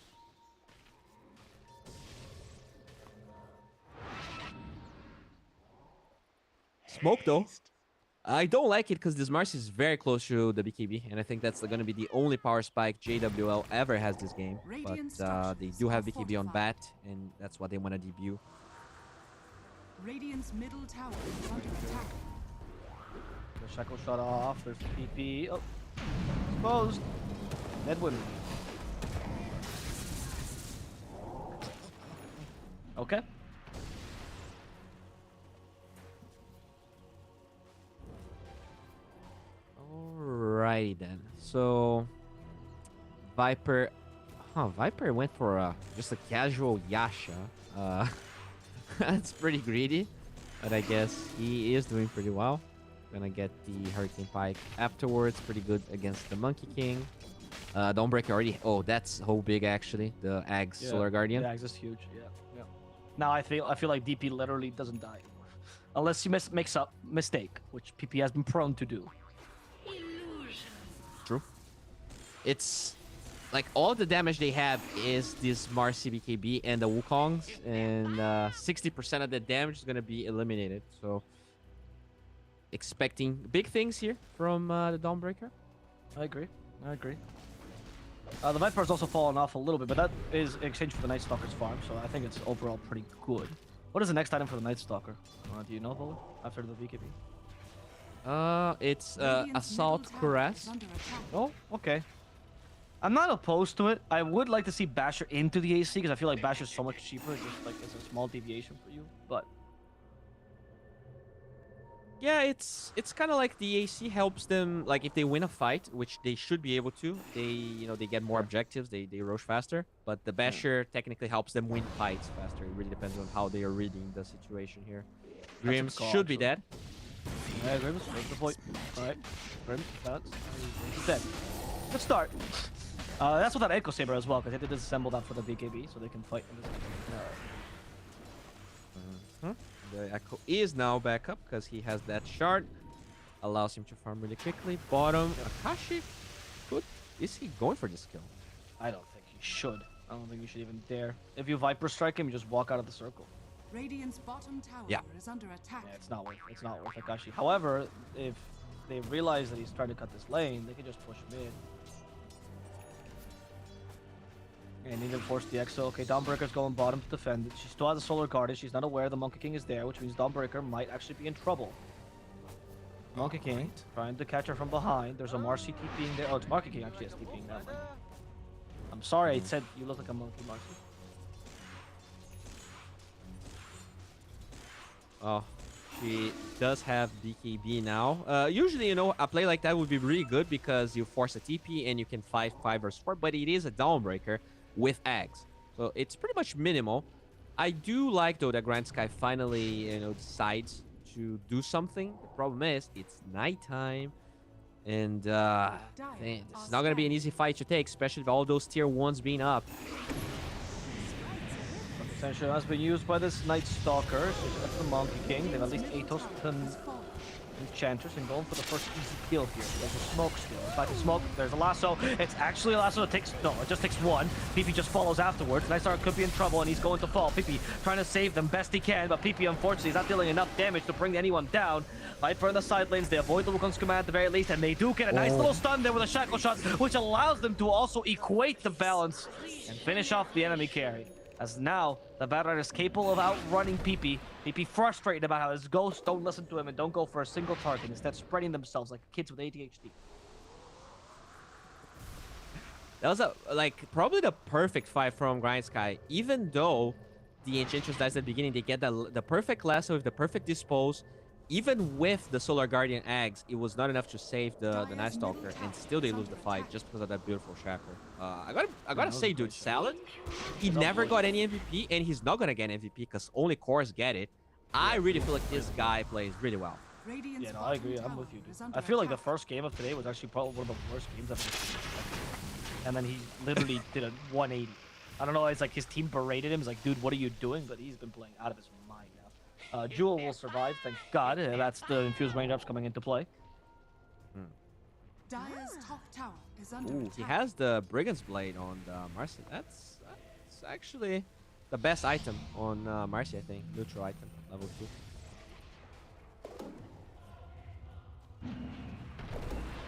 Smoke, though. I don't like it because this Marcy is very close to the BKB, and I think that's going to be the only power spike JWL ever has this game. But they do have BKB on bat, and that's what they want to debut. Radiant's middle tower is under attack. The Shackle shot off. There's PP. Oh, exposed. Edwin. Okay. Alrighty then. So Viper went for just a casual Yasha. That's pretty greedy, but I guess he is doing pretty well. Gonna get the Hurricane Pike afterwards. Pretty good against the Monkey King. Dawnbreaker already. Oh, that's so big actually. The Ags Solar Guardian. The Ags is huge. Yeah. Now I feel like DP literally doesn't die anymore, unless he makes a mistake, which PP has been prone to do. True. It's like all the damage they have is this Marcy BKB and the Wukongs, and 60% of the damage is gonna be eliminated. So expecting big things here from the Dawnbreaker. I agree. The Viper's also fallen off a little bit, but that is in exchange for the Night Stalker's farm, so I think it's overall pretty good. What is the next item for the Night Stalker? Do you know, Volo? After the BKB? It's Assault Cuirass. Oh, okay. I'm not opposed to it. I would like to see Basher into the AC because I feel like Basher's so much cheaper. Just like it's a small deviation for you, but yeah, it's kind of like the AC helps them. Like if they win a fight, which they should be able to, they get more objectives. They rush faster. But the Basher technically helps them win fights faster. It really depends on how they are reading the situation here. Grims should be dead. Yeah, Grims, make the point. All right, Grims, that's dead. Good start. That's with that Echo Saber as well, because they did disassemble that for the BKB, so they can fight. The Echo is now back up because he has that shard. Allows him to farm really quickly. Bottom, Akashi. Good. Is he going for this kill? I don't think he should. I don't think you should even dare. If you Viper strike him, you just walk out of the circle. Radiant's bottom tower is under attack. Yeah, it's not worth Akashi. However, if they realize that he's trying to cut this lane, they can just push mid. And even force the Exo. Okay, Dawnbreaker's going bottom to defend it. She still has a Solar Guardian. She's not aware the Monkey King is there, which means Dawnbreaker might actually be in trouble. Monkey King trying to catch her from behind. There's a Marcy TPing there. Oh, it's Monkey King actually has TPing that way. I'm sorry, I said you look like a monkey, Marcy. Oh, she does have BKB now. Usually, a play like that would be really good because you force a TP and you can fight 5 versus 4, but it is a Dawnbreaker with Ags. So it's pretty much minimal. I do like, though, that GrindSky finally, decides to do something. The problem is, it's nighttime. And, man, this is not going to be an easy fight to take, especially with all those tier 1s being up. Essentially has been used by this Night Stalker. That's the Monkey King. They have at least Atos and Enchanters and going for the first easy kill here. There's a smoke skill. In fact, the smoke, there's a lasso. It's actually a lasso that takes, no, it just takes one. PP just follows afterwards. Night Stalker could be in trouble and he's going to fall. PP trying to save them best he can, but PP unfortunately is not dealing enough damage to bring anyone down. Viper in the side lanes, they avoid the Wukong's command at the very least, and they do get a nice little stun there with a shackle shot, which allows them to also equate the balance and finish off the enemy carry. As now, the Batrider is capable of outrunning PP. PP frustrated about how his ghosts don't listen to him and don't go for a single target, instead spreading themselves like kids with ADHD. That was probably the perfect fight from GrindSky. Even though the Enchantress dies at the beginning, they get the perfect lasso with the perfect dispose. Even with the Solar Guardian eggs, it was not enough to save the Night Stalker, and still they lose the fight just because of that beautiful Shacker. I gotta say, dude, Salad, he never got any MVP, and he's not gonna get MVP because only cores get it. I really feel like this guy plays really well. Yeah, no, I agree. I'm with you, dude. I feel like the first game of today was actually probably one of the worst games I've ever seen. And then he literally did a 180. I don't know, it's like his team berated him. He's like, dude, what are you doing? But he's been playing out of his mind now. Jewel will survive, thank God. That's the infused raindrops coming into play. Dire's top tower is under Ooh, attack. he has the Brigand's Blade on the Marcy. That's actually the best item on Marcy, I think. Neutral item, level 2.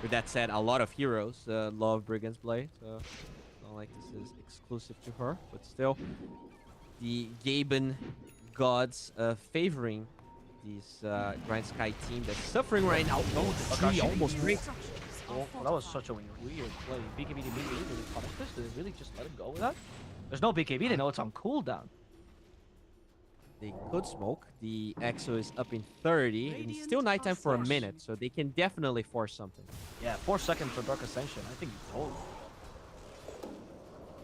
With that said, a lot of heroes love Brigand's Blade, so it's not like this is exclusive to her, but still, the Gaben gods favoring this GrindSky team that's suffering right now. No, the tree almost rigged. Well, that was such a weird play. BKB didn't really punish this. Did they really just let him go with that? There's no BKB. They know it's on cooldown. They could smoke. The EXO is up in 30, and it's still nighttime for a minute, so they can definitely force something. Yeah, 4 seconds for Dark Ascension. I think you told.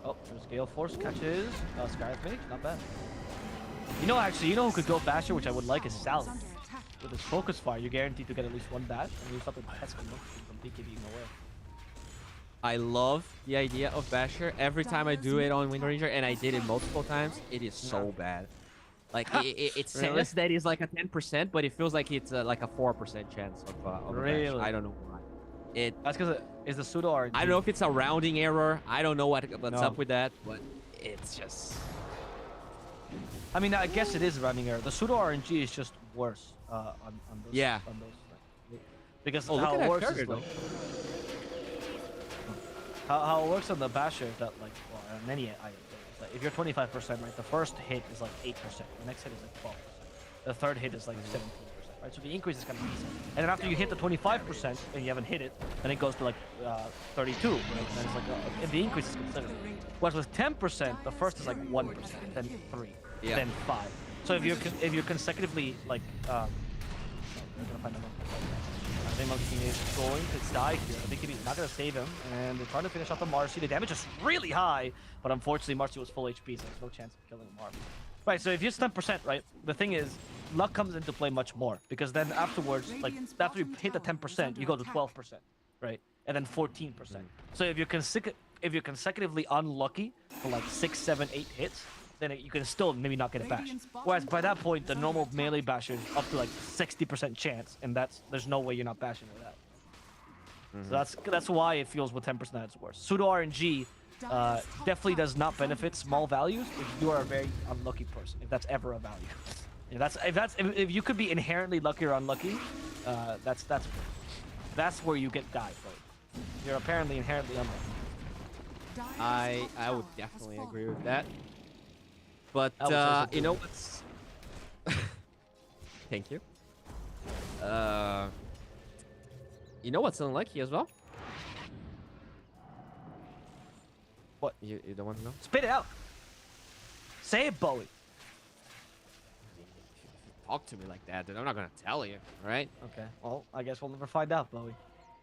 Oh, there's Gale Force catches. Sky Mage, not bad. You know, actually, you know who could go Basher, which I would like, is Salad. With his Focus Fire, you're guaranteed to get at least 1 dash, and you stop the test from BKBing away. I love the idea of Basher. Every time I do it on Wind Ranger, and I did it multiple times, it is so bad. Like, it says that it's like a 10%, but it feels like it's like a 4% chance of a bash. I don't know why. That's because it's the pseudo RNG. I don't know if it's a rounding error. I don't know what's up with that, but it's just... I mean, I guess it is a rounding error. The pseudo RNG is just worse on those. Yeah. On those, because how it works is like, how it works on the Basher is that, like, well, on any item, like, if you're 25%, right, the first hit is like 8%, the next hit is like 12%, the third hit is like 17%, right? So the increase is kind of decent. And then after you hit the 25% and you haven't hit it, then it goes to like 32, right? And then it's like, and the increase is considerable. Whereas with 10%, the first is like 1%, then 3, then 5. So if you're consecutively like, I'm gonna find another. I think Monkey is going to die here. I think he's not going to save him, and they're trying to finish off the Marcy. The damage is really high, but unfortunately Marcy was full HP, so there's no chance of killing Marcy. Right, so if you're 10%, right, the thing is, luck comes into play much more, because then afterwards, like, after you hit the 10%, you go to 12%, right, and then 14%. So if you're consecutively unlucky for like 6, 7, 8 hits, then you can still maybe not get a bash. Whereas by that point, the normal melee basher is up to like 60% chance, and there's no way you're not bashing with that. So that's why it feels with 10% that it's worse. Pseudo RNG definitely does not benefit small values if you are a very unlucky person, if that's ever a value. If you could be inherently lucky or unlucky, that's where you get died, right? You're apparently inherently unlucky. I would definitely agree with that. But you know what's thank you. You know what's unlucky as well? What? You don't want to know? Spit it out. Say it, Bowie. Talk to me like that, dude. I'm not gonna tell you, alright? Okay. Well, I guess we'll never find out, Bowie.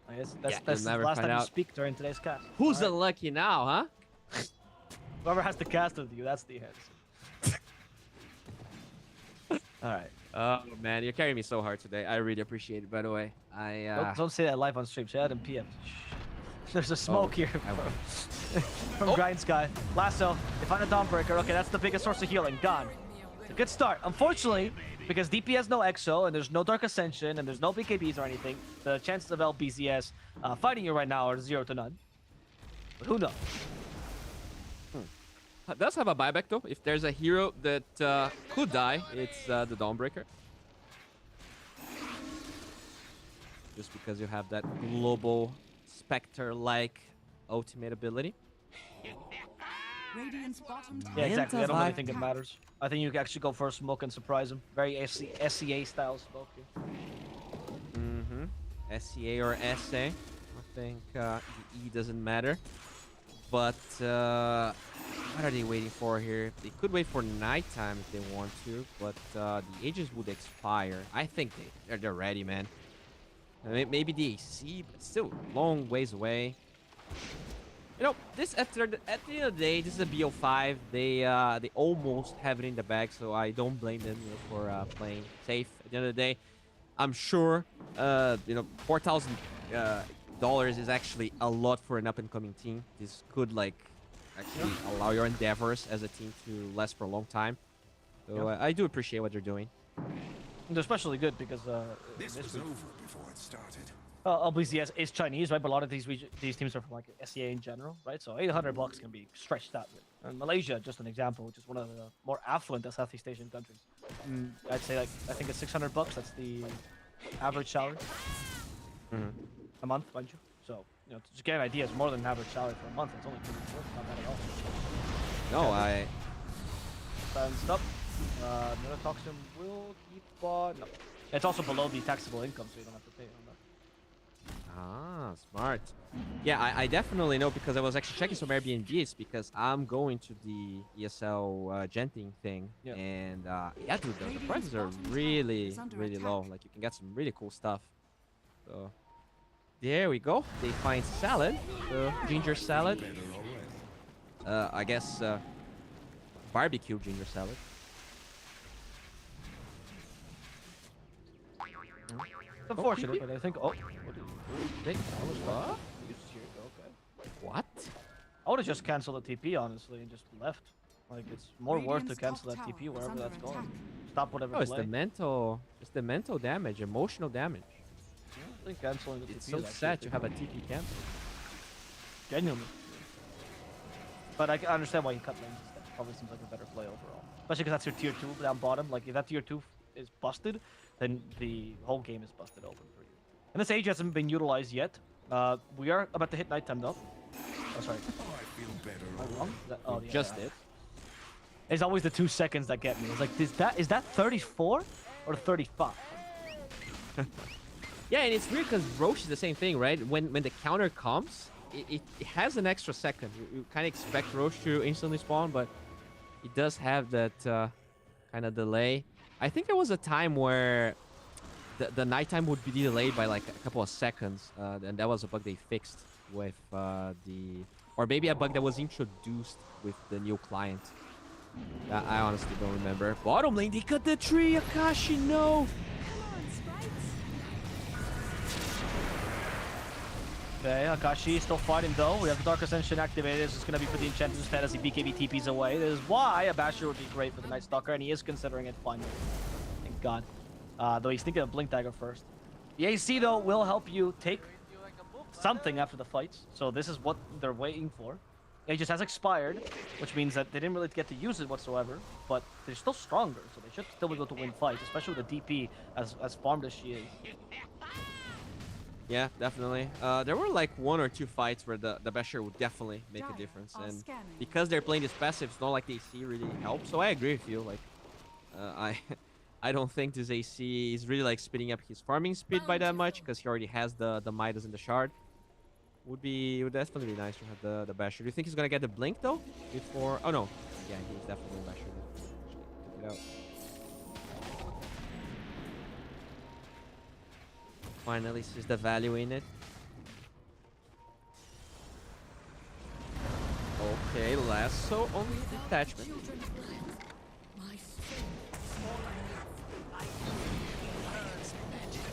I guess that's the never last find time you out. speak during today's cast. Who's unlucky now, huh? Whoever has the cast with you, that's the answer. Alright. Oh man, you're carrying me so hard today. I really appreciate it, by the way. Don't say that live on stream. Say that in PM. There's a smoke here from GrindSky. Lasso. They find a Dawnbreaker. Okay, that's the biggest source of healing. Gone. It's a good start. Unfortunately, because DP has no EXO, and there's no Dark Ascension, and there's no BKBs or anything, the chances of LBZS fighting you right now are 0 to none. But who knows? It does have a buyback though. If there's a hero that could die, it's the Dawnbreaker. Just because you have that global Spectre-like ultimate ability. Yeah, exactly. I don't really think it matters. I think you can actually go for a smoke and surprise him. Very SCA style smoke here. SCA or SA. I think the E doesn't matter. But what are they waiting for here? They could wait for nighttime if they want to, but the ages would expire. I think they're ready, man. Maybe the AC, but still long ways away. You know, this at the end of the day, this is a BO5. They almost have it in the bag, so I don't blame them, you know, for playing safe. At the end of the day, I'm sure you know, $4,000 is actually a lot for an up-and-coming team. This could like actually allow your endeavors as a team to last for a long time. So I do appreciate what they're doing. And especially good because This was over before it started. LBZS is Chinese, right? But a lot of these teams are from like SEA in general, right? So $800 can be stretched out. And Malaysia, just an example, which is one of the more affluent Southeast Asian countries. I'd say like I think it's $600. That's the average salary a month, mind you. So you know, to get an idea, it's more than average salary for a month. It's only 2 weeks worth. Not bad at all. No, I. Balanced up. Neurotoxin will keep on. No, it's also below the taxable income, so you don't have to pay on that. Ah, smart. Yeah, I definitely know because I was actually checking some Airbnbs because I'm going to the ESL Genting thing. Yeah. And yeah, dude, the prices are really low. Like you can get some really cool stuff. So there we go. They find salad, ginger salad. I guess barbecue ginger salad. It's unfortunate, but I think. Oh, What? What? I would have just canceled the TP honestly and just left. Like it's more worth to cancel that TP wherever that's going. Stop whatever. Oh, it's the mental damage, emotional damage. I think canceling the TP. It's so sad to have a TP cancel. Genuinely. But I understand why you cut lanes. That probably seems like a better play overall. Especially because that's your tier 2 down bottom. Like if that tier 2 is busted, then the whole game is busted open for you. And this age hasn't been utilized yet. We are about to hit nighttime though. Oh, sorry. Oh, I feel better. Am I wrong? Oh, yeah, Just did. It's always the 2 seconds that get me. It's like, is that 34 or 35? Yeah, and it's weird because Roche is the same thing, right? When the counter comes, it has an extra second. You kind of expect Roche to instantly spawn, but it does have that kind of delay. I think there was a time where the nighttime would be delayed by like a couple of seconds, and that was a bug they fixed with or maybe a bug that was introduced with the new client. I honestly don't remember. Bottom lane, they cut the tree, Akashi, no! Okay, Akashi still fighting though. We have the Dark Ascension activated. This is going to be for the Enchanted instead as the BKB TPs away. This is why a Basher would be great for the Night Stalker, and he is considering it finally. Thank God. Though he's thinking of Blink Dagger first. The AC though will help you take something after the fights. So this is what they're waiting for. It just has expired, which means that they didn't really get to use it whatsoever, but they're still stronger, so they should still be able to win fights, especially with the DP as farmed as she is. Yeah, definitely. There were like 1 or 2 fights where the Basher would definitely make a difference, and because they're playing this passive, it's not like the AC really helps. So I agree with you. Like, I don't think this AC is really like speeding up his farming speed by that much because he already has the Midas and the Shard. Would definitely be nice to have the Basher. Do you think he's gonna get the Blink though before? Oh no, yeah, he's definitely a Basher. Check it out. Finally sees the value in it. Okay, lasso on the detachment.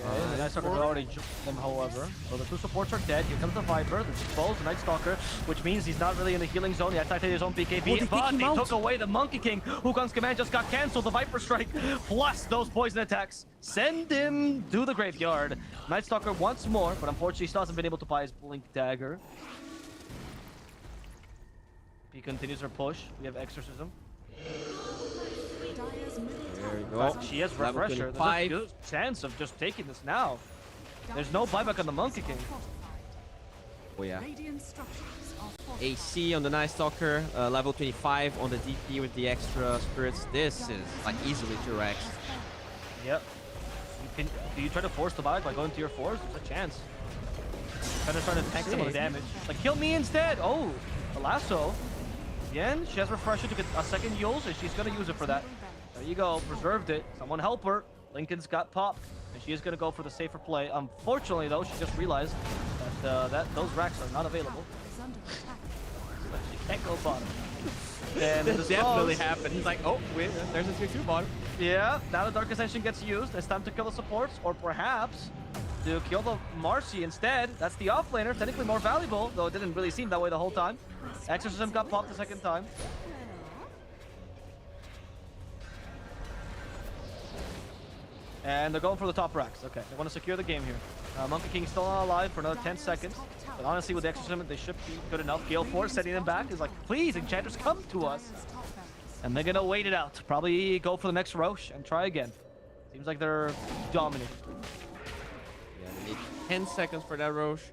The Night Stalker already jumped them, however. So the 2 supports are dead. Here comes the Viper. There's exposed the Night Stalker, which means he's not really in the healing zone. He activated his own BKB, but they took away the Monkey King. Wukong's command just got cancelled. The Viper Strike, plus those poison attacks, send him to the graveyard. Night Stalker once more, but unfortunately still hasn't been able to buy his Blink Dagger. He continues her push. We have Exorcism. There we go. She has Refresher. There's a good chance of just taking this now. There's no buyback on the Monkey King. Oh yeah. AC on the Night Stalker, level 25 on the DP with the extra spirits. This is like easily 2x. Yep. Do you try to force the buyback by going to your 4s? There's a chance. Trying to tank some of the damage. Like, kill me instead! Oh! The lasso. Again, she has Refresher to get a second use, and she's going to use it for that. There you go. Preserved it. Someone help her. Lincoln's got popped, and she is going to go for the safer play. Unfortunately, though, she just realized that those racks are not available. She can't go bottom. And this definitely happened. He's like, oh, wait, there's a 2-2 bottom. Yeah, now the Dark Ascension gets used. It's time to kill the supports, or perhaps to kill the Marcy instead. That's the offlaner, technically more valuable, though it didn't really seem that way the whole time. Exorcism got popped the second time. And they're going for the top racks. Okay, they want to secure the game here. Monkey King's still not alive for another 10 seconds. But honestly, with the Exorcism, they should be good enough. Gale Force setting them back is like, please, Enchanters, come to us. And they're going to wait it out. Probably go for the next Roche and try again. Seems like they're dominant. Yeah, they need 10 seconds for that Roche.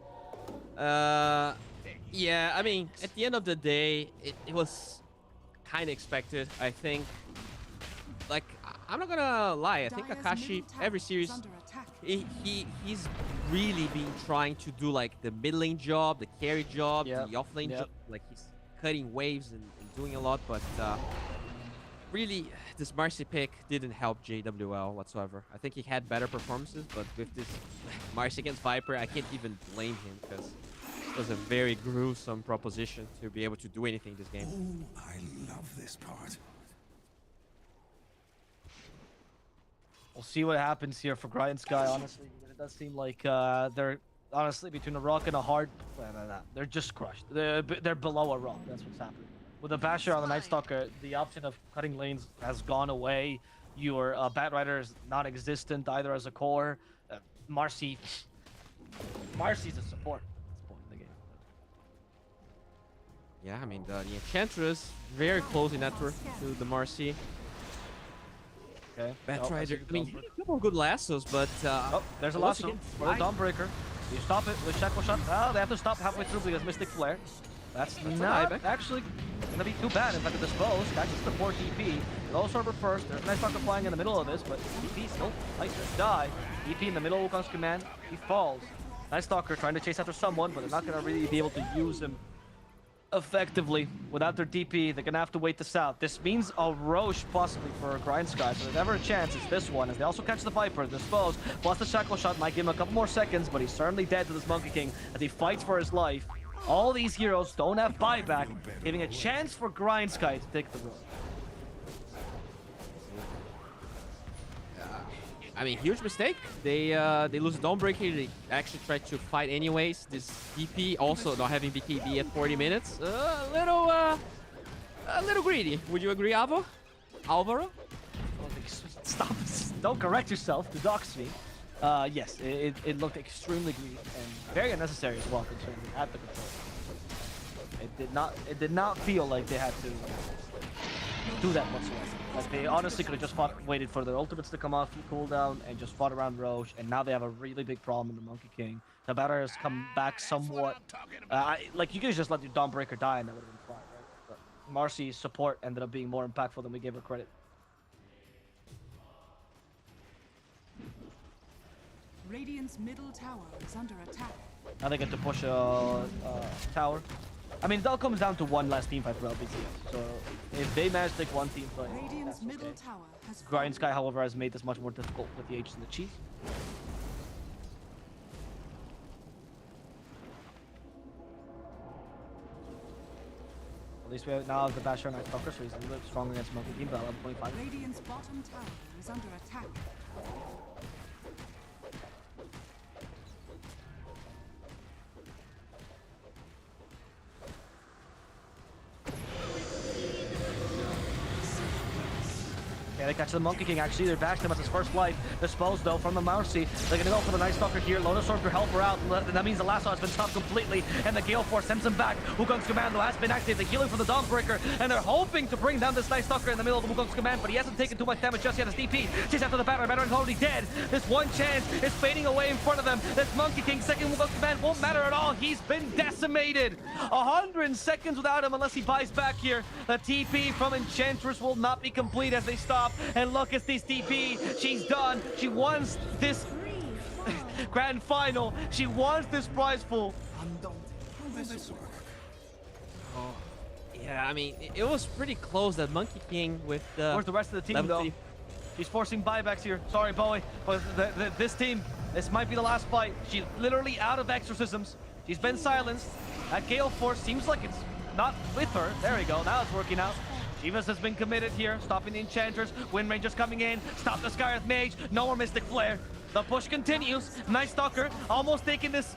Yeah, I mean, at the end of the day, it was kind of expected. I think, like, I'm not gonna lie. I think Akashi, every series, he's really been trying to do like the mid lane job, the carry job, the off lane job. Like he's cutting waves and doing a lot, but really, this Marcy pick didn't help JWL whatsoever. I think he had better performances, but with this Marcy against Viper, I can't even blame him because it was a very gruesome proposition to be able to do anything this game. Oh, I love this part. We'll see what happens here for GrindSky, honestly. It does seem like they're honestly between a rock and a hard. They're just crushed. They're below a rock. That's what's happening. With the Basher on the Night Stalker, the option of cutting lanes has gone away. Your Batrider is non-existent either as a core. Marcy's a support at this point in the game. Yeah, I mean, the Enchantress, very close in network to the Marcy. Okay. Batrider, I mean, a couple of good lassos, but... oh, there's a lasso for the Dawnbreaker. You stop it with Shackle Shot. Oh, they have to stop halfway through because Mystic Flare. That's not actually going to be too bad. In fact, the Dispose catches the poor DP. Low Sorber first. There's a nice Stalker flying in the middle of this, but DP still might just die. DP in the middle of Wukong's command. He falls. Nice Stalker trying to chase after someone, but they're not going to really be able to use him effectively. Without their DP, they're going to have to wait this out. This means a Roche possibly for GrindSky, so there's never a chance it's this one, as they also catch the Viper, Dispose, plus the Shackle Shot might give him a couple more seconds, but he's certainly dead to this Monkey King as he fights for his life. All these heroes don't have buyback, giving a chance for GrindSky to take the road. I mean, huge mistake. They lose Dawnbreaker. They actually tried to fight anyways. This DP also not having BKB at 40 minutes. A little greedy. Would you agree, Alvaro? Stop. Don't correct yourself. The dox me. Yes, it looked extremely greedy and very unnecessary as well, considering they had the control. It did not feel like they had to do that whatsoever. Like they honestly could have just waited for their ultimates to come off cooldown and just fought around Roche, and now they have a really big problem in the Monkey King. The batter has come back somewhat. Like you could just let your Dawnbreaker die and that would have been fine, right? But Marcy's support ended up being more impactful than we gave her credit. Radiant's middle tower is under attack. Now they get to push a tower. I mean, it all comes down to one last team fight for LBZS. So if they manage to take one team fight, Radiant's middle tower has GrindSky, however, has made this much more difficult with the H's and the Cheese. At least we now have the Basher and Night Stalker, so he's a little bit stronger against Monkey King, but level 25. Radiant's bottom tower is under attack. Yeah, they catch the Monkey King actually. They're back to him at his first life. Disposed though from the Marcy. They're gonna go for the Night Stalker here. Lotus Sword to help her out. That means the lasso has been stopped completely. And the Gale Force sends him back. Wukong's Commando has been active. The healing from the Dawnbreaker. And they're hoping to bring down this Night Stalker in the middle of Wukong's command, but he hasn't taken too much damage just yet as DP. Chase after the Batter. Batter's already dead. This one chance is fading away in front of them. This Monkey King second Wukong's command won't matter at all. He's been decimated. 100 seconds without him unless he buys back here. The TP from Enchantress will not be complete as they stop. And look, it's this DP. She's done. She wants this grand final. She wants this prize pool. Yeah, I mean, it was pretty close. That Monkey King with the... Where's the rest of the team, though? She's forcing buybacks here. Sorry, Bowie, but this team, this might be the last fight. She's literally out of exorcisms. She's been silenced. That Gale Force seems like it's not with her. There we go. Now it's working out. Shivas has been committed here, stopping the Enchanters. Wind Ranger's coming in. Stop the Skyreth Mage. No more Mystic Flare. The push continues. Night Stalker almost taking this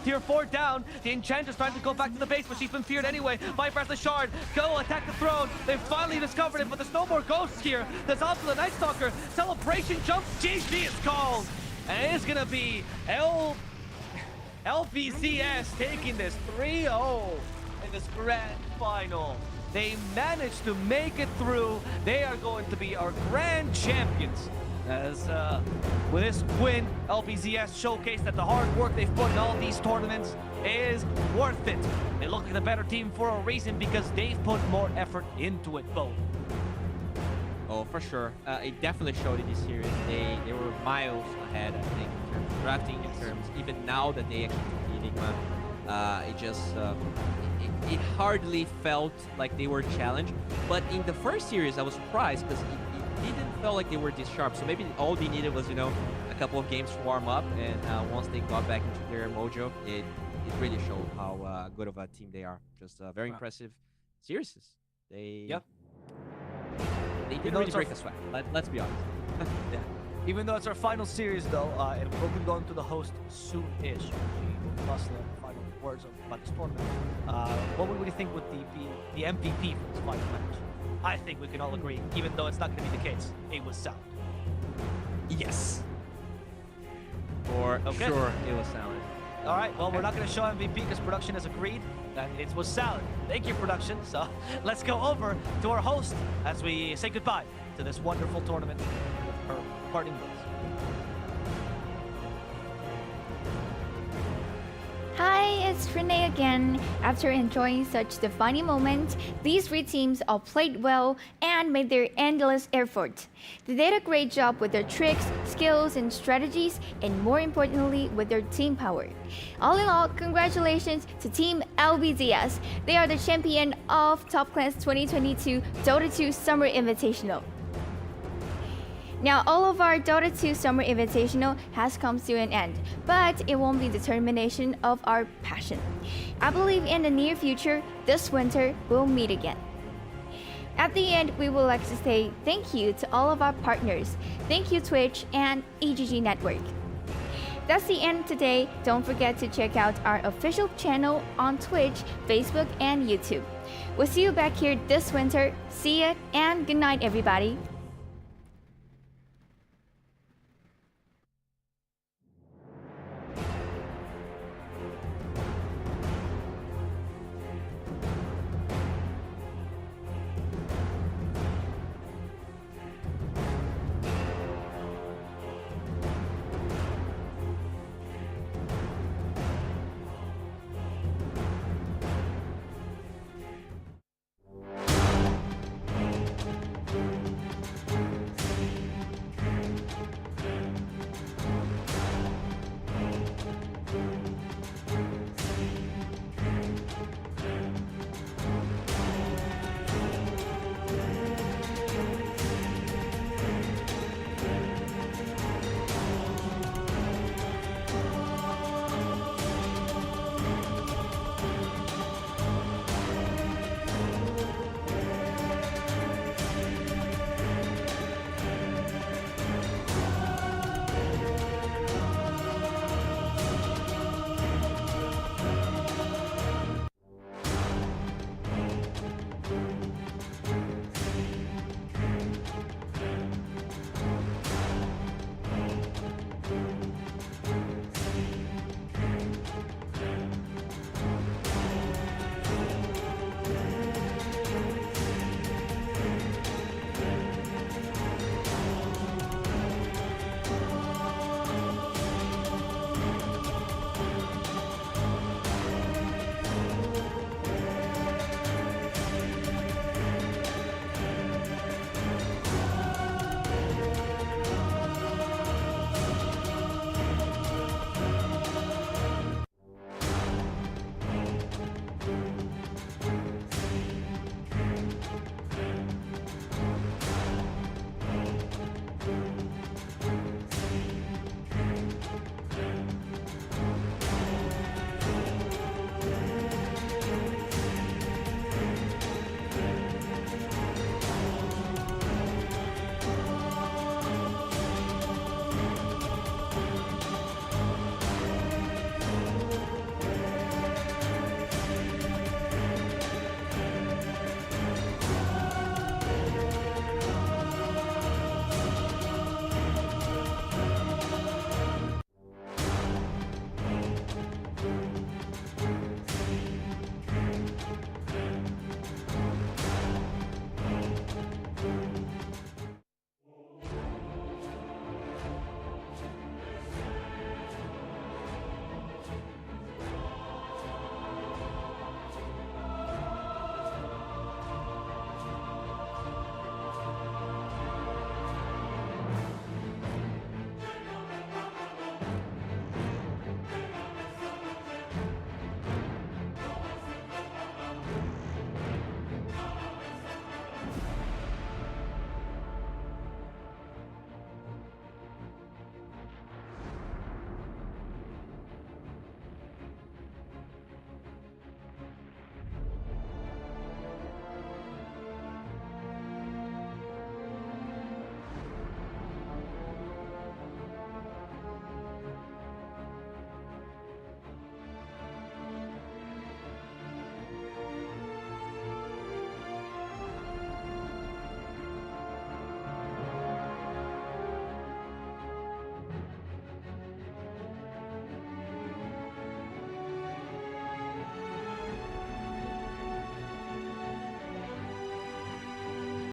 tier 4 down. The Enchantress trying to go back to the base, but she's been feared anyway. Viper has the shard. Go attack the throne. They've finally discovered it, but there's no more ghosts here. There's also the Night Stalker. Celebration jump. GG is called. And it is going to be LBZS taking this 3-0 in this grand final. They managed to make it through. They are going to be our grand champions. As with this win, LBZS showcased that the hard work they've put in all these tournaments is worth it. They look like the better team for a reason because they've put more effort into it, both. Oh, for sure. It definitely showed in this series. They were miles ahead, I think, in terms of drafting, in terms even now that they actually beat Enigma. It just it hardly felt like they were challenged. But in the first series, I was surprised because it didn't feel like they were this sharp. So maybe all they needed was, you know, a couple of games to warm up, and once they got back into their mojo, it really showed how good of a team they are. Just very impressive series. They didn't really break the sweat. Let's be honest. Yeah. Even though it's our final series, though, and we'll be going to the host soon-ish. She lost the final words about this tournament. What would you think would be the MVP for this final match? I think we can all agree, even though it's not going to be the case, it was sound. Yes. For sure, it was sound. All right, well, we're not going to show MVP because production has agreed that it was sound. Thank you, production. So let's go over to our host as we say goodbye to this wonderful tournament with her parting words. Hi, it's Renee again. After enjoying such defining moments, these three teams all played well and made their endless effort. They did a great job with their tricks, skills, and strategies, and more importantly, with their team power. All in all, congratulations to Team LBZS. They are the champion of Top Class 2022 Dota 2 Summer Invitational. Now, all of our Dota 2 Summer Invitational has come to an end, but it won't be the termination of our passion. I believe in the near future, this winter, we'll meet again. At the end, we would like to say thank you to all of our partners. Thank you, Twitch and EGG Network. That's the end today. Don't forget to check out our official channel on Twitch, Facebook, and YouTube. We'll see you back here this winter. See ya, and good night, everybody.